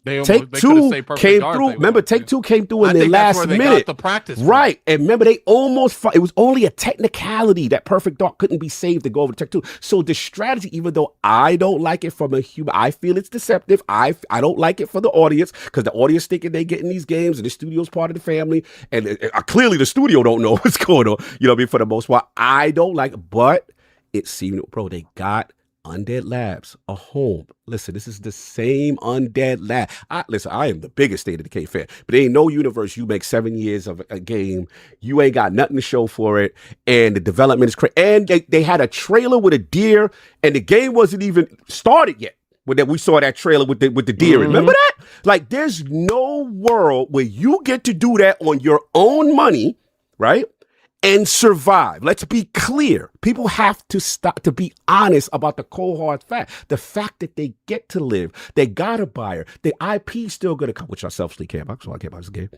Take Two came through. Remember, Take Two came through in the last minute. The practice right. And remember, they almost it was only a technicality that Perfect Dark couldn't be saved to go over to Take Two. So the strategy, even though I don't like it from a human, I feel it's deceptive. I don't like it for the audience because the audience thinking they getting these games and the studio's part of the family. And clearly the studio don't know what's going on. You know what I mean? For the most part, I don't like it. But it seemed, bro, they got Undead Labs, a home. Listen, this is the same Undead Lab. I am the biggest State of Decay fan, but there ain't no universe you make 7 years of a game. You ain't got nothing to show for it, and the development is crazy. And they had a trailer with a deer, and the game wasn't even started yet. When we saw that trailer with the deer. Remember that? Like, there's no world where you get to do that on your own money, right? And survive. Let's be clear. People have to stop to be honest about the cold hard fact. The fact that they get to live, they got a buyer, the IP still gonna come, which I selfishly care about, so I care about this game.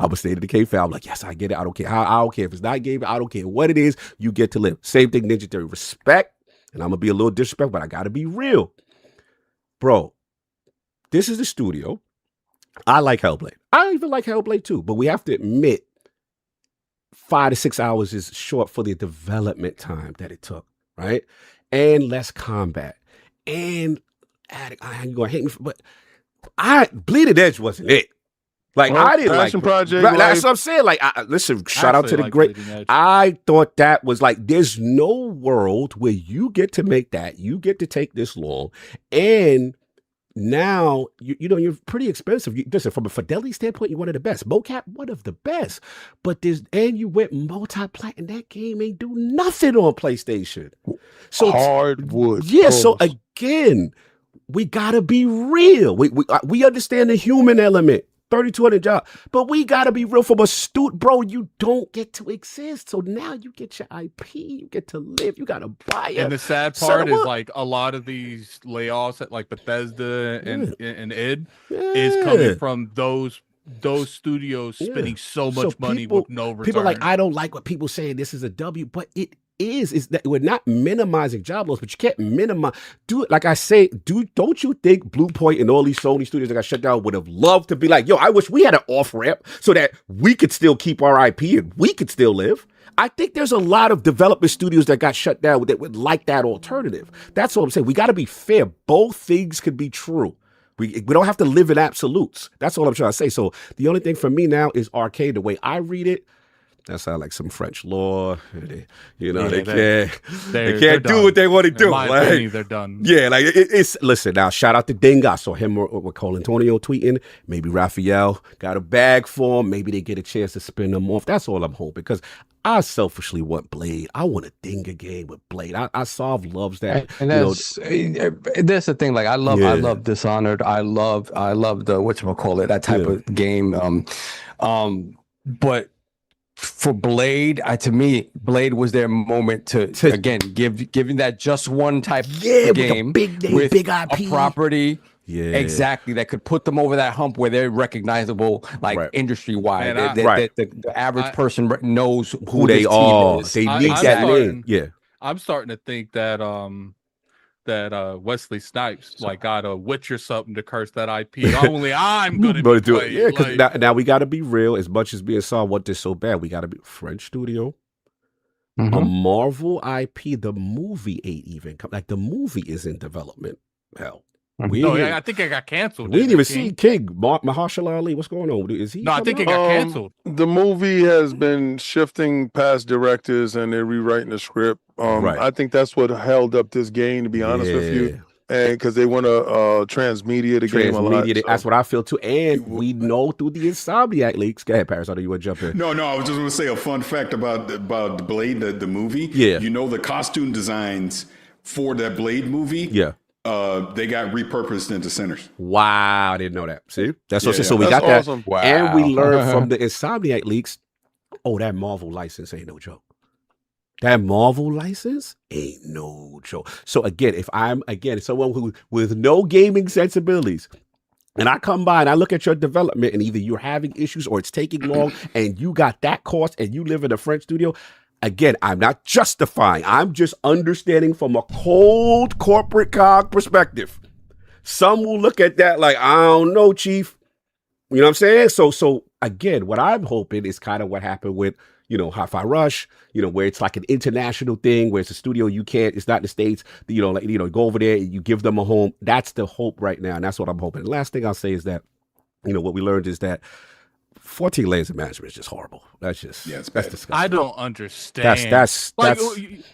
I'm a State of Decay fan. I'm like, yes, I get it. I don't care how. I don't care if it's not a game. I don't care what it is. You get to live. Same thing, Ninja Theory. Respect, and I'm gonna be a little disrespectful, but I gotta be real, bro. This is the studio. I like Hellblade. I even like Hellblade too, but we have to admit, 5 to 6 hours is short for the development time that it took, right? And less combat. And you're gonna hate me, but Bleeding Edge wasn't it. Like, I didn't like project. That's what I'm saying. Like, listen, shout out to the great. I thought that was like, there's no world where you get to make that. You get to take this long, and now you're pretty expensive. Listen, from a fidelity standpoint, you're one of the best. Mocap, one of the best. But you went multi-plat, and that game ain't do nothing on PlayStation. So hardwood. Yeah. So again, we gotta be real. We understand the human element. 3,200 job, but we gotta be real. From a bro, you don't get to exist. So now you get your IP, you get to live, you gotta buy it. And the sad part is, like, a lot of these layoffs at like Bethesda and id is coming from those studios spending so much money with no return. People are like, I don't like what people say this is a W, but it is that we're not minimizing job loss, but you can't minimize. Like I say, don't you think Blue Point and all these Sony studios that got shut down would have loved to be like, yo, I wish we had an off ramp so that we could still keep our IP and we could still live. I think there's a lot of development studios that got shut down that would like that alternative. That's what I'm saying. We got to be fair. Both things could be true. We don't have to live in absolutes. That's all I'm trying to say. So the only thing for me now is Arcade. The way I read it, that sounds like some French law. They can't do what they want to do. Opinion, they're done. Yeah, like it's. Listen, now shout out to Dinga. I saw him with Cole Antonio tweeting. Maybe Raphael got a bag for him. Maybe they get a chance to spin them off. That's all I'm hoping, because I selfishly want Blade. I want a Dinga game with Blade. I Solve loves that. And that's the thing. Like, I love Dishonored. I love the whatchamacallit, that type of game. But for Blade, to me, Blade was their moment to again giving that just one type of game with big IP, a property. Yeah, exactly. That could put them over that hump where they're recognizable, like industry wide. The average person knows who they are. They need that name. Yeah, I'm starting to think that Wesley Snipes got a witch or something to curse that IP. Only I'm going to do it. Yeah, because now we got to be real. As much as being saw what this so bad, we got to be French studio. A Marvel IP. The movie ain't even come. Like, the movie is in development. Hell. I think it got canceled. We didn't even see King Mahershala Ali. What's going on? Is he? No, I think it got canceled. The movie has been shifting past directors, and they're rewriting the script. I think that's what held up this game, to be honest with you. and because they want to transmedia the game a lot. So. That's what I feel too. And we know through the Insomniac leaks. Go ahead, Parris. I know you want to jump in. No, I was just going to say a fun fact about the Blade, the movie. Yeah. You know the costume designs for that Blade movie. Yeah. They got repurposed into Sinners. Wow, I didn't know that. See, that's what. So we That's got that, awesome. Wow. and we learned from the Insomniac leaks. Oh, that Marvel license ain't no joke. That Marvel license ain't no joke. So again, if I'm someone who with no gaming sensibilities, and I come by and I look at your development, and either you're having issues or it's taking long, and you got that cost, and you live in a French studio. Again, I'm not justifying. I'm just understanding from a cold corporate cog perspective. Some will look at that like, I don't know, Chief. You know what I'm saying? So again, what I'm hoping is kind of what happened with, Hi-Fi Rush, where it's like an international thing, where it's a studio it's not in the States, go over there, you give them a home. That's the hope right now. And that's what I'm hoping. The last thing I'll say is that, what we learned is that 14 layers of management is just horrible. That's disgusting. I don't understand. That's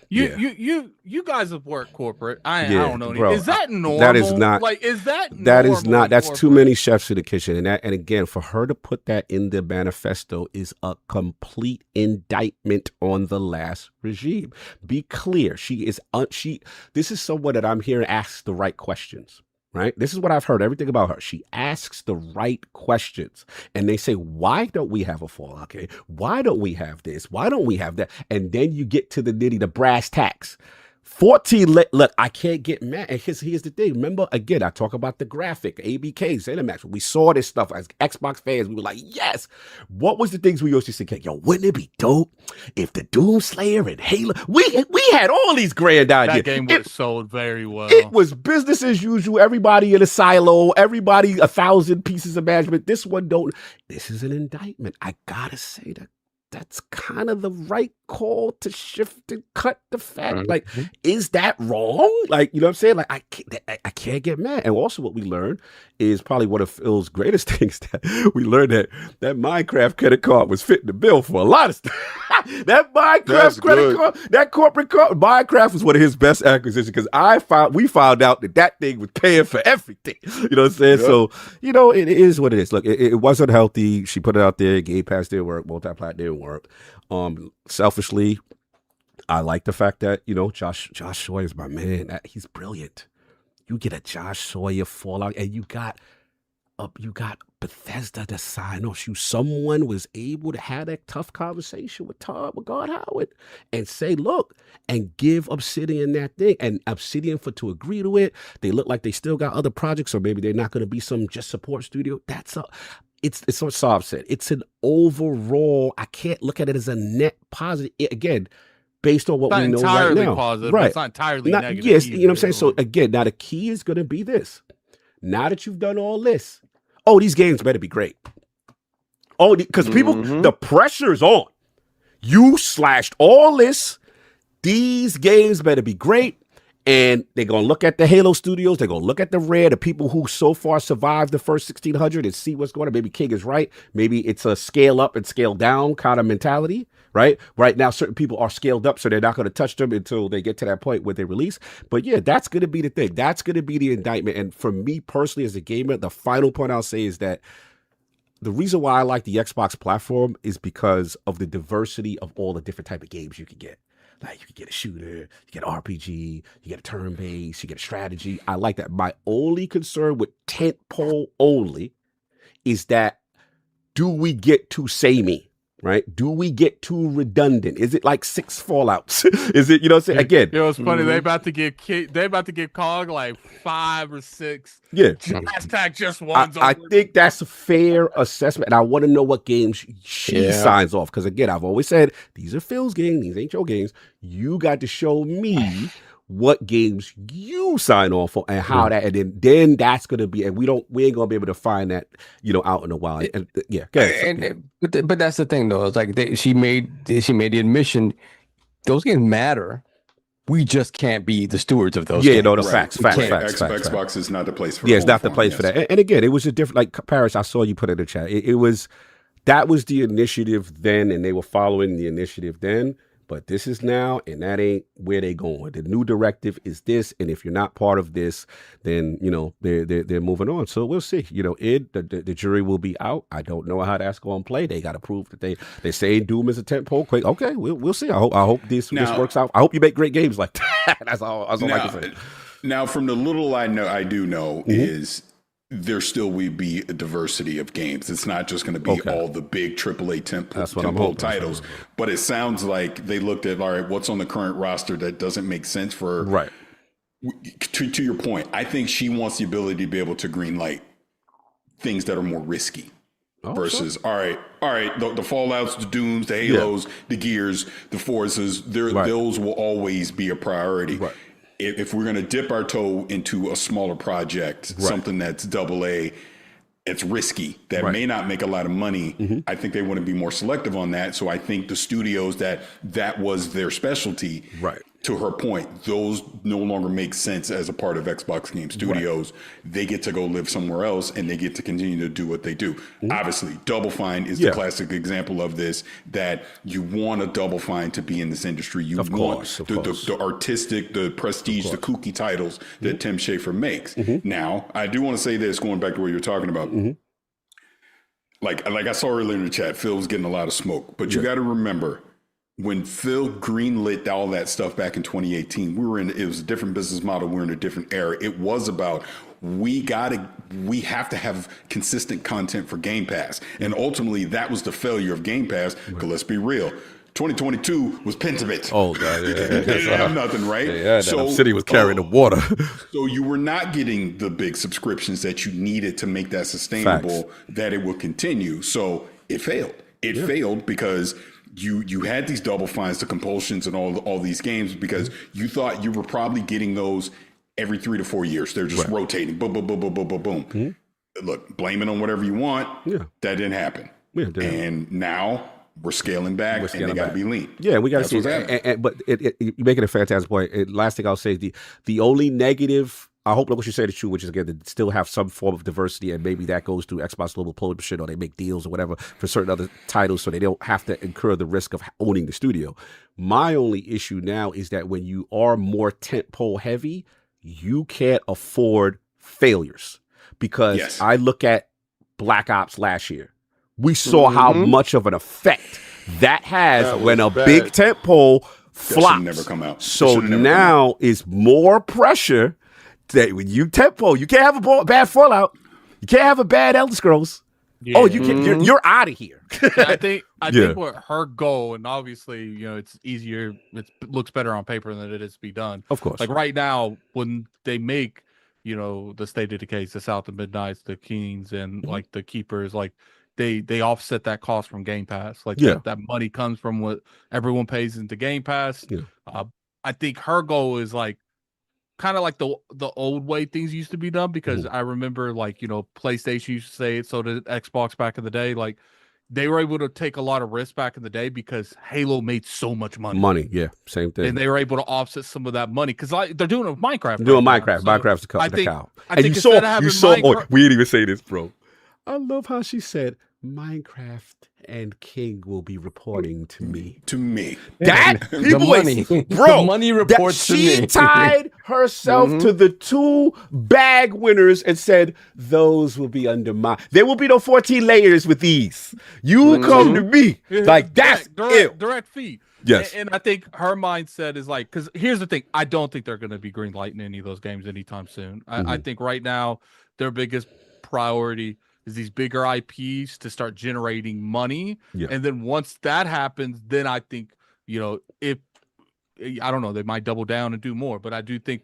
you guys have worked corporate. I don't know. Bro, is that normal? That is not. Is that normal? That is not. That's too many chefs in the kitchen. And again, for her to put that in the manifesto is a complete indictment on the last regime. Be clear. This is someone that I'm here to ask the right questions. Right? This is what I've heard, everything about her. She asks the right questions. And they say, why don't we have a Fallout? Okay. Why don't we have this? Why don't we have that? And then you get to the brass tacks. 14, look, I can't get mad. And here's the thing. Remember, again, I talk about the graphic, ABK, Cinemax. We saw this stuff as Xbox fans. We were like, yes. What was the things we used to say? Yo, wouldn't it be dope if the Doomslayer and Halo, we had all these grand ideas. That game was sold very well. It was business as usual. Everybody in a silo, everybody 1,000 pieces of management. This is an indictment. I gotta say that's kind of the right call to shift and cut the fact. Like, is that wrong? Like, you know what I'm saying? Like, I can't get mad. And also what we learned is probably one of Phil's greatest things, that we learned that Minecraft credit card was fitting the bill for a lot of stuff. That Minecraft credit card, that corporate card, Minecraft was one of his best acquisitions, because we found out that thing was paying for everything. You know what I'm saying? Yep. So, it is what it is. Look, it wasn't healthy. She put it out there. Game Pass didn't work. Multi-plat didn't work. Selfishly, I like the fact that, Josh Sawyer is my man. He's brilliant. You get a Josh Sawyer Fallout, and you got Bethesda to sign off. Someone was able to have that tough conversation with God Howard and say, look, and give Obsidian that thing. And Obsidian to agree to it. They look like they still got other projects, or maybe they're not going to be some just support studio. It's what Saab said. It's an overall, I can't look at it as a net positive. Again, based on what we know right now. Positive, right. It's not entirely negative. Yes, you know what I'm saying? So again, now the key is going to be this. Now that you've done all this, these games better be great. Because people, the pressure's on. You slashed all this. These games better be great. And they're going to look at the Halo studios. They're going to look at the Rare, the people who so far survived the first 1600, and see what's going on. Maybe King is right. Maybe it's a scale up and scale down kind of mentality, right? Right now, certain people are scaled up, so they're not going to touch them until they get to that point where they release. But yeah, that's going to be the thing. That's going to be the indictment. And for me personally as a gamer, the final point I'll say is that the reason why I like the Xbox platform is because of the diversity of all the different type of games you can get. Like, you can get a shooter, you get an RPG, you get a turn-based, you get a strategy. I like that. My only concern with tentpole only is that, do we get too samey? Right? Do we get too redundant? Is it like 6 Fallouts? Is it, what I'm saying? Again. It's funny. They about to give COG like 5 or 6. Yeah. Hashtag just ones. I think that's a fair assessment. And I want to know what games she signs off. Because again, I've always said, these are Phil's games. These ain't your games. You got to show me what games you sign off for and how that, and then that's going to be, and we ain't going to be able to find that, out in a while. And, yeah. But that's the thing though. It's like she made the admission, those games matter. We just can't be the stewards of those. Yeah, games. No, facts. Xbox is not the place for. Yeah, it's not the place for that. And again, it was a different. Like Parris, I saw you put in the chat. That was the initiative then, and they were following the initiative then. but this is now, and that ain't where they going. The new directive is this, and if you're not part of this, then they're moving on. So we'll see. The jury will be out. I don't know how that's going to play. They got to prove that they say Doom is a tentpole. Quick, okay, we'll see. I hope this works out. I hope you make great games like that. That's all I can say. Now, from the little I do know is there still will be a diversity of games. It's not just going to be all the big AAA tempo titles, but it sounds like they looked at, all right, what's on the current roster that doesn't make sense for. Right. To your point, I think she wants the ability to be able to green light things that are more risky versus, all right, the Fallouts, the Dooms, the Halos, the Gears, the Forzas, those will always be a priority. Right. If we're going to dip our toe into a smaller project, something that's AA, it's risky, that may not make a lot of money. I think they want to be more selective on that. So I think the studios that was their specialty, to her point, those no longer make sense as a part of Xbox Game Studios. They get to go live somewhere else, and they get to continue to do what they do. Obviously, Double Fine is the classic example of this, that you want a Double Fine to be in this industry. You want the artistic, the prestige, the kooky titles that Tim Schafer makes. Now, I do want to say this, going back to what you're talking about. Like I saw earlier in the chat, Phil was getting a lot of smoke, but you got to remember, when Phil greenlit all that stuff back in 2018, it was a different business model. We're in a different era. It was about, we have to have consistent content for Game Pass. And ultimately that was the failure of Game Pass. Because let's be real, 2022 was Pentiment. Oh, God. They didn't have nothing, right? Yeah, so City was carrying the water. So you were not getting the big subscriptions that you needed to make that sustainable, that it would continue. So it failed. It failed because you had these Double Fines, the compulsions, and all these games, because you thought you were probably getting those every 3 to 4 years. They're just rotating. Boom, boom, boom, boom, boom, boom, boom. Look, blame it on whatever you want. That didn't happen. And now we're scaling back, and they got to be lean. Yeah, we got to see. But you're making a fantastic point. Last thing I'll say is the only negative, I hope what you said is true, which is, again, to still have some form of diversity, and maybe that goes through Xbox Global Publishing, or they make deals or whatever for certain other titles, so they don't have to incur the risk of owning the studio. My only issue now is that when you are more tentpole heavy, you can't afford failures, because I look at Black Ops last year. We saw how much of an effect that has when a big tentpole flops. Never come out. So now is more pressure. That when you tempo, you can't have a bad Fallout, you can't have a bad Elder Scrolls. Oh, you can, you're out of here. I think what her goal, and obviously, it's easier, it looks better on paper than it is to be done. Of course. Like right now, when they make, the State of Decays, the South of Midnights, the Kings, and like the Keepers, like they offset that cost from Game Pass. Like that money comes from what everyone pays into Game Pass. I think her goal is like, kind of like the old way things used to be done, because I remember PlayStation used to say it, so did Xbox back in the day. Like they were able to take a lot of risks back in the day because Halo made so much money. Same thing. And they were able to offset some of that money because they're doing it with Minecraft. Minecraft's the cow. And you saw. We didn't even say this, bro. I love how she said Minecraft and King will be reporting to me. That the money, bro. The money reports to me. She tied herself to the 2 bag winners and said, "Those will be under my. There will be no 14 layers with these. You come to me like that's direct feed." Yes, and I think her mindset is like, because here's the thing: I don't think they're going to be green lighting any of those games anytime soon. I think right now their biggest priority is these bigger IPs to start generating money. And then once that happens, then I think, if I don't know, they might double down and do more. But I do think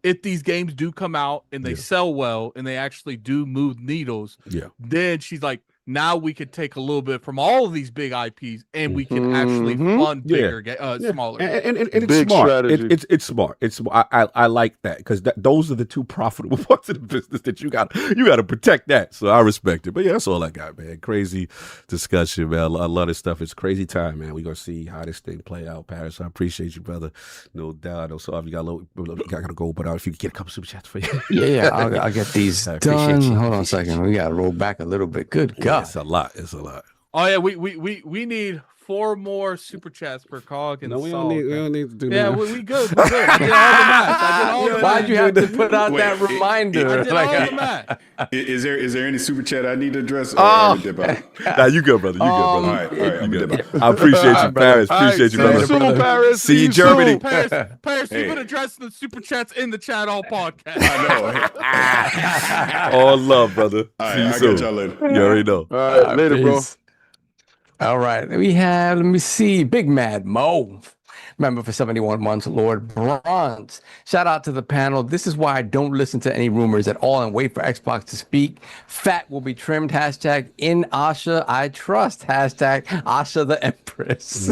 if these games do come out and they sell well and they actually do move needles, then she's like, now we could take a little bit from all of these big IPs and we can actually fund bigger, smaller. And it's smart. It's smart. It's smart. I like that, because those are the 2 profitable parts of the business that you got to protect that. So I respect it. But yeah, that's all I got, man. Crazy discussion, man. I love this stuff. It's crazy time, man. We're going to see how this thing play out, Parris. I appreciate you, brother. No doubt. I'm sorry if you got to go, but if you can get a couple super chats for you. Yeah. I'll get these done. Hold on a second. We got to roll back a little bit. Good God. It's a lot. Oh yeah, we need 4 more super chats per cog. And no, we don't need to do that. Yeah, we good. We good. I did all the math. Why'd you have to put out that reminder? I did all the math. Is there any super chat I need to address? Nah, you good, brother. You good, brother. All right, I'm good. dip out. I appreciate you, Parris. Appreciate you, brother. See you soon, Parris. See you, Germany. Parris, you've been addressing the super chats in the chat all podcast. I know. All love, brother. All See you right, I soon. got y'all later. You already know. All right, later, bro. All right, we have, let me see, Big Mad Mo. Member for 71 months, Lord Bronze. Shout out to the panel. This is why I don't listen to any rumors at all and wait for Xbox to speak. Fat will be trimmed. Hashtag in Asha I trust. Hashtag Asha the Empress.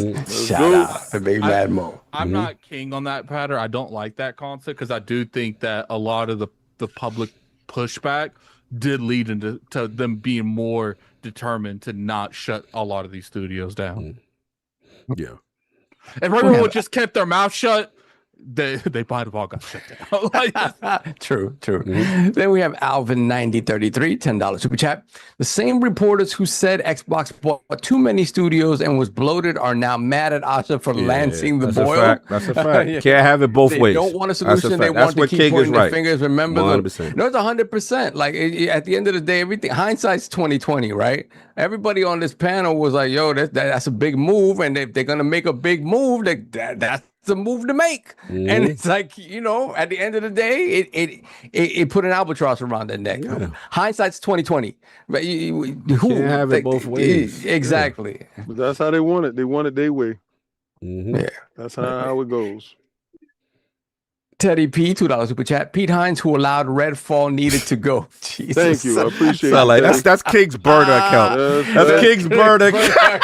Shout out to Big Mad Mo. I'm not king on that pattern. I don't like that concept because I do think that a lot of the public pushback did lead into them being more determined to not shut a lot of these studios down. Yeah. If everyone would just kept their mouth shut, they might have all got shut down. True. Then we have Alvin 9033, $10 super chat. The same reporters who said Xbox bought too many studios and was bloated are now mad at Asha for lancing the boil. That's a fact. Can't have it both ways. They don't want a solution. They want to keep pointing their fingers. Remember, 100%. No, it's 100%. Like at the end of the day, everything hindsight's 2020, right? Everybody on this panel was like, "Yo, that's a big move," and if they're gonna make a big move, that's the move to make. And it's like, at the end of the day, it put an albatross around their neck. Yeah. Hindsight's 2020. But who can't have it both ways? Exactly. Yeah. But that's how they want it. They want it their way. Yeah, that's how it goes. Teddy P, $2 super chat. Pete Hines, who allowed Redfall, needed to go. Jesus. Thank you. I appreciate it. Like, that's King's burner account. That's King's burner account.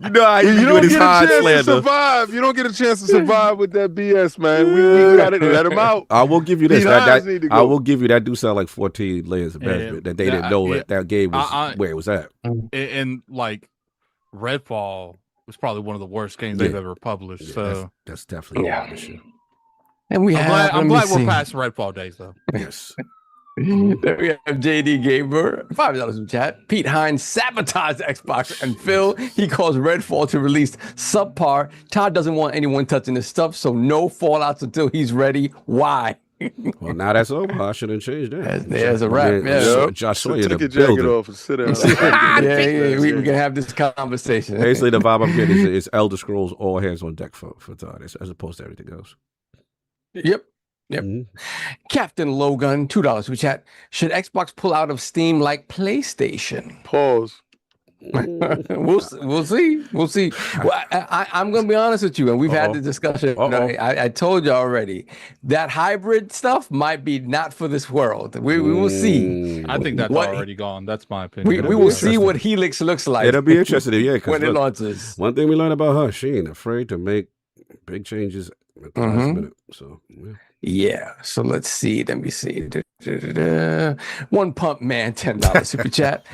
You know how you do this hard slander. Survive. You don't get a chance to survive with that BS, man. We got to let him out. I will give you this. I will give you that. Do sound like 14 layers of embarrassment that they didn't know that game was where it was at. And like Redfall was probably one of the worst games they've ever published. So that's definitely an issue. And I'm glad we're past Redfall days, though. Yes. Then we have JD Gamer, $5 in chat. Pete Hines sabotaged Xbox and Phil. He calls Redfall to release subpar. Todd doesn't want anyone touching his stuff, so no Fallouts until he's ready. Why? Well, now that's over. I shouldn't change that. There's a wrap. Josh Sawyer take your jacket off and sit down. we can have this conversation. Basically, the vibe I'm getting is Elder Scrolls all hands on deck for Todd, as opposed to everything else. Yep. Captain Logan, $2 super chat. Should Xbox pull out of Steam like PlayStation? Pause. We'll see. Well, I'm gonna be honest with you, and we've had the discussion. I told you already that hybrid stuff might be not for this world. We will see. I think that's already gone. That's my opinion. We will see what Helix looks like. It'll be interesting, when it launches. One thing we learned about her, she ain't afraid to make big changes at the last minute. So yeah. So let's see. Let me see. One Pump Man, $10 super chat.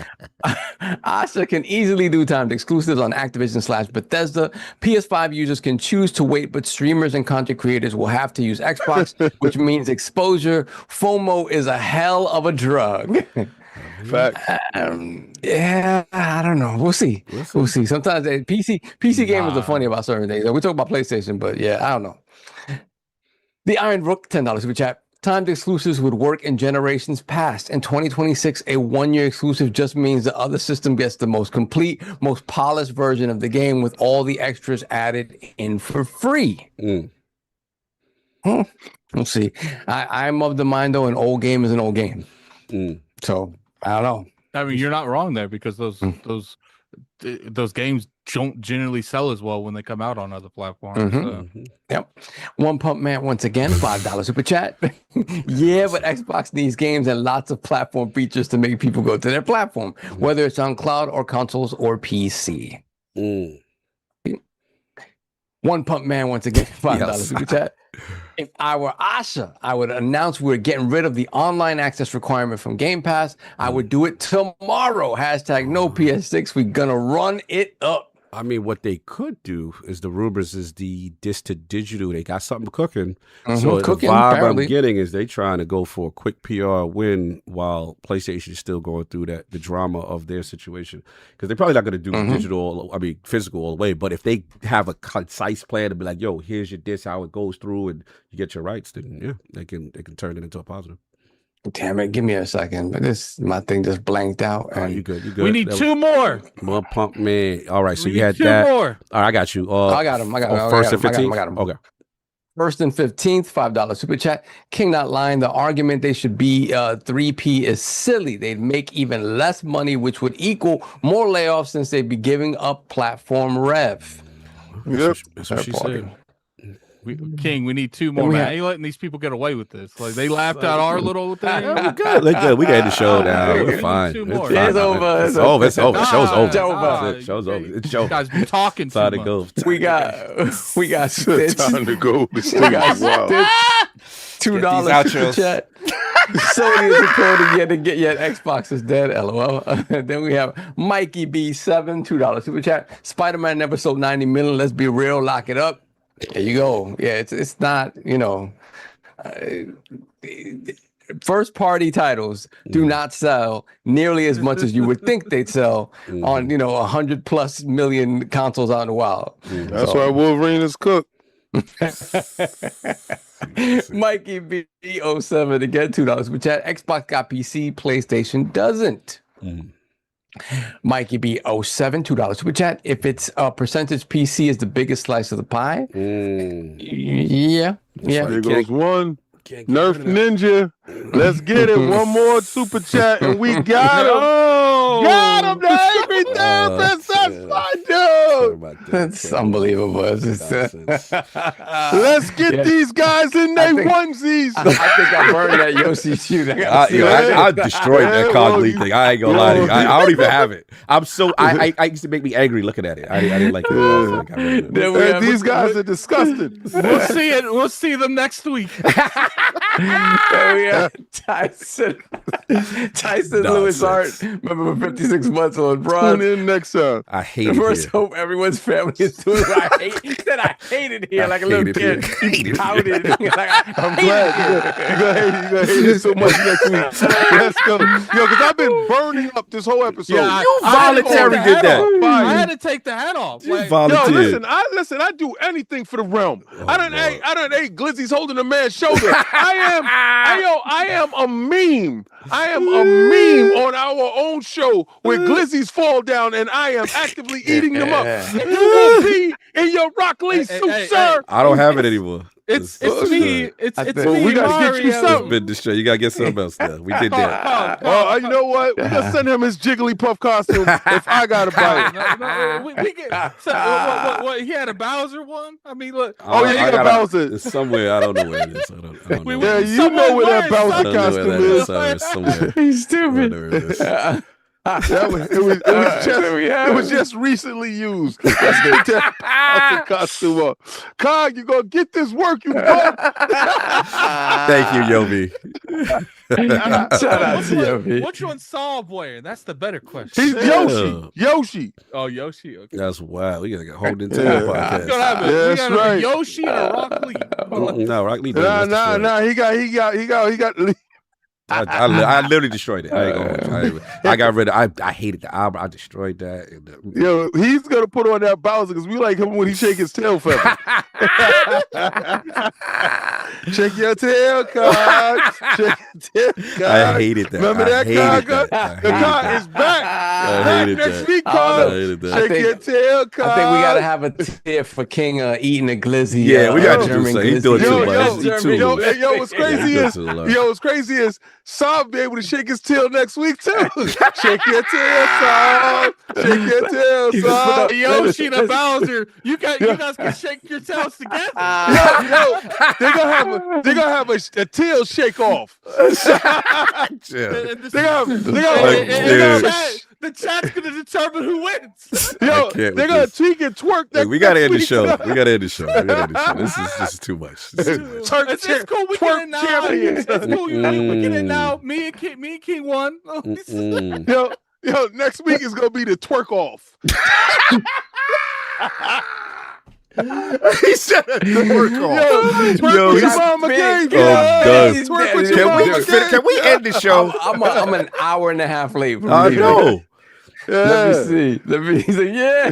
Asha can easily do timed exclusives on Activision/Bethesda. PS5 users can choose to wait, but streamers and content creators will have to use Xbox, which means exposure. FOMO is a hell of a drug. Fact. Yeah, I don't know. We'll see. Sometimes PC gamers are funny about certain things. We talk about PlayStation, but yeah, I don't know. The Iron Rook, $10 super chat. Timed exclusives would work in generations past. In 2026, a one-year exclusive just means the other system gets the most complete, most polished version of the game with all the extras added in for free. We'll see. I'm of the mind, though, an old game is an old game. So, I don't know. I mean, you're not wrong there because those games don't generally sell as well when they come out on other platforms. Yep. One Pump Man once again, $5 super chat. Yeah, but Xbox needs games and lots of platform features to make people go to their platform, whether it's on cloud or consoles or PC. One Pump Man once again, $5 super chat. If I were Asha, I would announce we're getting rid of the online access requirement from Game Pass. I would do it tomorrow. Hashtag no PS6. We're gonna run it up. I mean, what they could do is the rumors is the disc to digital. They got something cooking. So the vibe apparently I'm getting is they trying to go for a quick PR win while PlayStation is still going through the drama of their situation. Because they're probably not going to do physical all the way. But if they have a concise plan to be like, yo, here's your disc, how it goes through, and you get your rights, then yeah, they can turn it into a positive. Damn it, give me a second. But my thing just blanked out. You good. We need two more. More pump man. All right, so you had two that. More. All right, I got you. I got him. First and 15th? I got him. Okay. First and 15th, $5 super chat. King Not Lying. The argument they should be 3P is silly. They'd make even less money, which would equal more layoffs since they'd be giving up platform rev. Yep. That's what she said. King, we need two more, man. I ain't letting these people get away with this. Like, they laughed at our little thing. Yeah, we're good. Look good. We got the show now. We're fine. It's over. It's over. Show's over. Show's over. It's over. You guys be talking too much. We got Stitch. Time to go. We got Stitch. $2 super chat. Sony is recording yet Xbox is dead. LOL. Then we have Mikey B7, $2 super chat. Spider-Man never sold 90 million. Let's be real. Lock it up. There you go. Yeah, it's not, first party titles do not sell nearly as much as you would think they'd sell on 100+ million consoles out in the wild. That's why Wolverine is cooked. Mikey B07 again, $2. Which Xbox got PC, PlayStation doesn't. Mikey B07, $2 super chat. If it's a percentage, PC is the biggest slice of the pie. Yeah. There goes one. Nerf Ninja. Let's get it. One more super chat and we got him. Got him, the angry therapist. That's my dude. That's unbelievable. Let's get these guys in their onesies. I think I burned that Yoshi shoot. I destroyed that Cog League thing. I ain't gonna lie to you. I don't even have it. I'm so I used to make me angry looking at it. I didn't like it. These guys are disgusting. We'll see it. We'll see them next week. We have Tyson Lewis Hart. Remember for 56 months on Bron. Tune in next time. I hate it. First, hope everyone's family is doing what I hate. He said I hate it here like a little kid. He pouted. I'm glad you're gonna hate it so much next week. Let's go. Because I've been burning up this whole episode. Yeah, you voluntarily did that. I had to take the hat off. You volunteered. Listen, I do anything for the realm. I done ate Glizzy's holding a man's shoulder. I am a meme. I am a meme on our own show where glizzies fall down and I am actively eating them up. And you will be in your Rock Lee suit, sir. I don't have it anymore. It's me. It's me. We gotta get you something. Been destroyed. You gotta get something else now. We did that. Oh, you know what? We gotta send him his Jigglypuff costume if I gotta buy it. We get, what? He had a Bowser one. I mean, look. Oh, yeah, he got Bowser. It's somewhere. I don't know where it is. I don't know. Yeah, you know where that Bowser costume is. Somewhere. He's stupid. It was just recently used. Let's get that Bowser costume up. Cog, you gonna get this work, you go. Thank you, Yobi. Shout out to Yobi. Which one's Saul wearing? That's the better question. He's Yoshi. Oh, Yoshi. Okay. That's wild. We gotta get hold into that podcast. We got a Yoshi and a Rock Lee. No, Rock Lee. Nah. He got. I literally destroyed it. I ain't gonna. I got rid of. I hated the album. I destroyed that. Yo, he's gonna put on that Bowser because we like him when he shake his tail feather. Shake your tail, Cog. Shake your tail, Cog. I hated that. Remember that, Cog? The Cog is back. I hated next week, Cog. Shake your tail, Cog. I think we gotta have a tip for King eating a glizzy. Yeah, we gotta do something. He's doing too much. Yo, what's crazy is Saul be able to shake his tail next week too. Shake your tail, Saul. Shake your tail, Saul. Yoshi and Bowser, you guys can shake your tails together. They're gonna have a tail shake off. The chat's gonna determine who wins. Yo, they're gonna tweak and twerk. We gotta end the show. This is too much. It's cool. We get it now. It's cool. We get it now. Me and King won. Yo, next week is gonna be the twerk off. He said twerk off. Yo, he's mama gang. Twerk with your mama gang. Can we end the show? I'm an hour and a half late. I know. Let me see. He's like, yeah.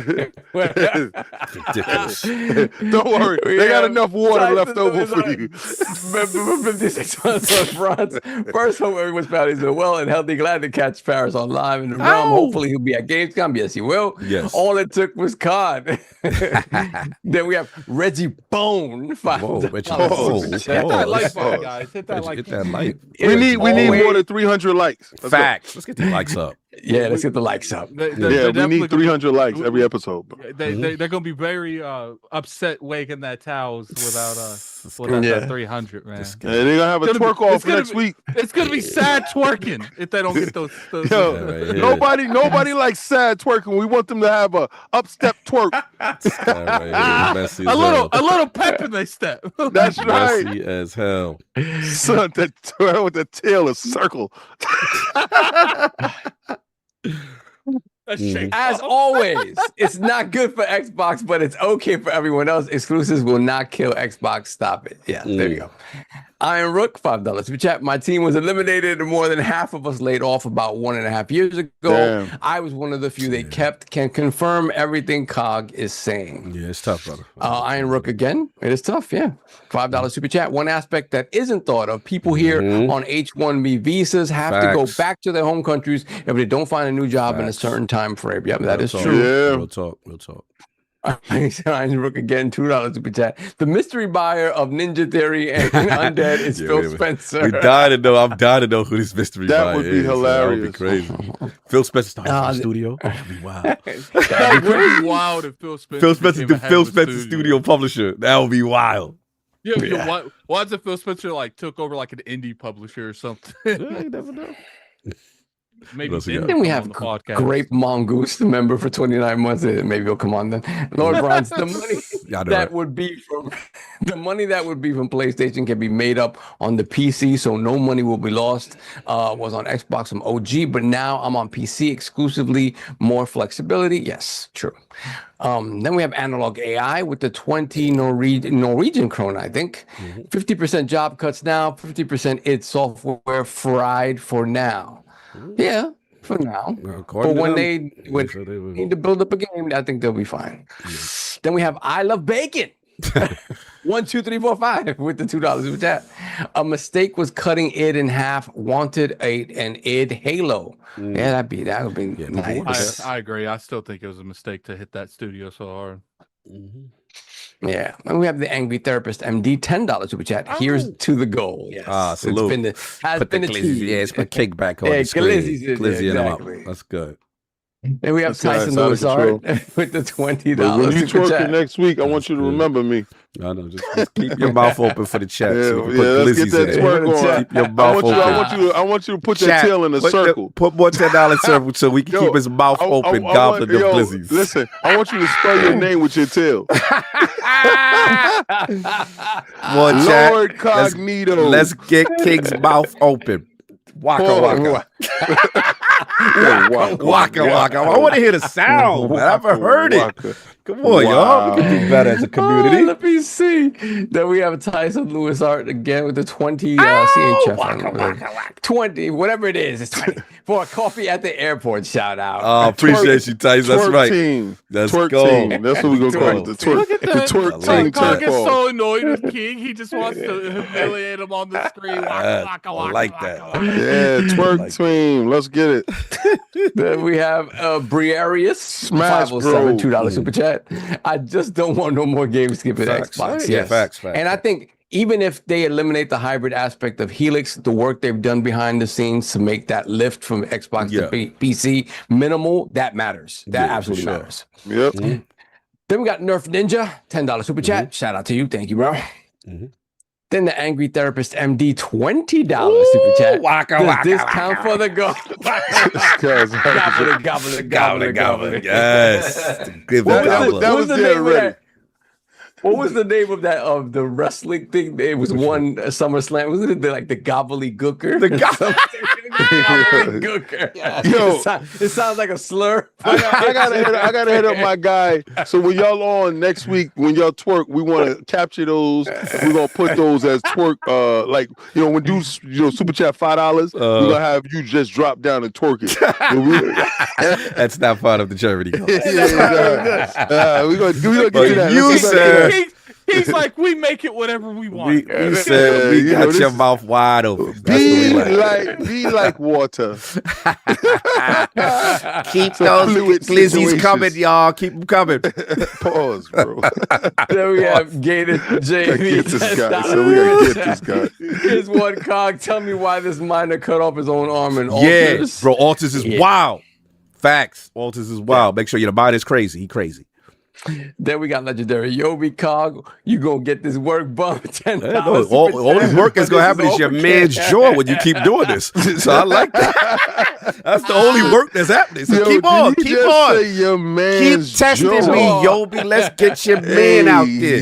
Ridiculous. Don't worry. They got enough water left over for you. 56 months on France. First, hope everyone's family is well and healthy. Glad to catch Parris on live in the realm. Hopefully, he'll be at Gamescom. Yes, he will. Yes. All it took was COD. Then we have Reggie Bone. Reggie Bone. Hit that like button, guys. Hit that like button. We need more than 300 likes. Facts. Let's get the likes up. Yeah, let's get the likes up. We need 300 likes every episode. They're gonna be very upset waking that towels without that 300, man. And they're gonna have a twerk off next week. It's gonna be sad twerking if they don't get those. Yo, nobody likes sad twerking. We want them to have a upstep twerk. A little pep in their step. That's right. Messy as hell. Son, that twerk with the tail is circle. As always, it's not good for Xbox, but it's okay for everyone else. Exclusives will not kill Xbox. Stop it. Yeah, there you go. Iron Rook, $5 super chat. My team was eliminated and more than half of us laid off about 1.5 years ago. Damn. I was one of the few they kept. Can confirm everything COG is saying. Yeah, it's tough, brother. Iron Rook again. It is tough, yeah. $5 super chat. One aspect that isn't thought of. People here on H-1B visas have to go back to their home countries if they don't find a new job in a certain time frame. Yep, that is true. Yeah. We'll talk. Iron Rook again, $2 super chat. The mystery buyer of Ninja Theory and Undead is Phil Spencer. I'm dying to know who this mystery buyer is. That would be hilarious. That would be crazy. Phil Spencer started in the studio. That would be wild. That would be wild if Phil Spencer the Phil Spencer studio publisher. That would be wild. Yeah. Why if Phil Spencer took over like an indie publisher or something? You never know. Maybe then we have Grape Mongoose, the member for 29 months. Maybe he'll come on then. Lord Bronze, the money that would be from PlayStation can be made up on the PC, so no money will be lost. Was on Xbox from OG, but now I'm on PC exclusively. More flexibility. Yes, true. Then we have Analog AI with the 20 Norwegian krone, I think. 50% job cuts now, 50% id Software fried for now. Yeah, for now. But when they need to build up a game, I think they'll be fine. Then we have I Love Bacon. 1, 2, 3, 4, 5 with the $2 super chat. A mistake was cutting id in half. Wanted an id Halo. Yeah, that would be nice. I agree. I still think it was a mistake to hit that studio so hard. Yeah, and we have the Angry Therapist MD, $10 super chat. Here's to the goal. Yes, salute. Has been a tease. Yeah, it's put kickback on the screen. Exactly. That's good. And we have Tyson Lewis Art with the $20. When you twerking next week, I want you to remember me. I know. Just keep your mouth open for the chat. Let's get that twerk on. Keep your mouth open. I want you to put your tail in a circle. Put more $10 circle so we can keep his mouth open, gobbling the glizzies. Listen, I want you to spell your name with your tail. Lord Cognito. Let's get King's mouth open. Waka waka. Waka waka. I want to hear the sound, man. I haven't heard it. Come on, y'all. We can do better as a community. Let me see. Then we have Tyson Lewis Art again with the 20 CHF. 20, whatever it is. It's 20 for a coffee at the airport. Shout out. Oh, appreciate you, Tyson. That's right. Team. Let's twerk go. Team. That's what we're going to call it. The twerk team. Kong gets so annoyed with King. He just wants to humiliate him on the screen. Waka, I like that. Yeah, twerk team. Let's get it. Then we have Briarius. Smash Bro. $2 super chat. I just don't want no more game skipping Xbox. Yeah, facts. And I think even if they eliminate the hybrid aspect of Helix, the work they've done behind the scenes to make that lift from Xbox to PC minimal, that matters. That absolutely matters. Yep. Then we got Nerf Ninja, $10 super chat. Shout out to you. Thank you, bro. Then the Angry Therapist MD, $20 super chat. Does this count for the goal? Gobbler. Yes. What was the name of that of the wrestling thing? It was one SummerSlam. Wasn't it like the gobbledygooker? Gooker. Yo, it sounds like a slur. I gotta hit up my guy. So when y'all on next week, when y'all twerk, we want to capture those. We're gonna put those as twerk. Like when dudes, super chat $5. We're gonna have you just drop down and twerk it. That's not part of the Germany. We're gonna get to that. You said. He's like, we make it whatever we want. We said we got your mouth wide open. Be like water. Keep those glizzies coming, y'all. Keep them coming. Pause, bro. Then we have Gated JV. So we gotta get this guy. Here's one cog. Tell me why this miner cut off his own arm and Alters. Bro, Alters is wild. Facts. Alters is wild. Make sure your mind is crazy. He crazy. Then we got legendary Yobi Cog. You gonna get this work bump $10. All this work is gonna happen is your man's jaw when you keep doing this. So I like that. That's the only work that's happening. So keep on. Keep testing me, Yobi. Let's get your man out there.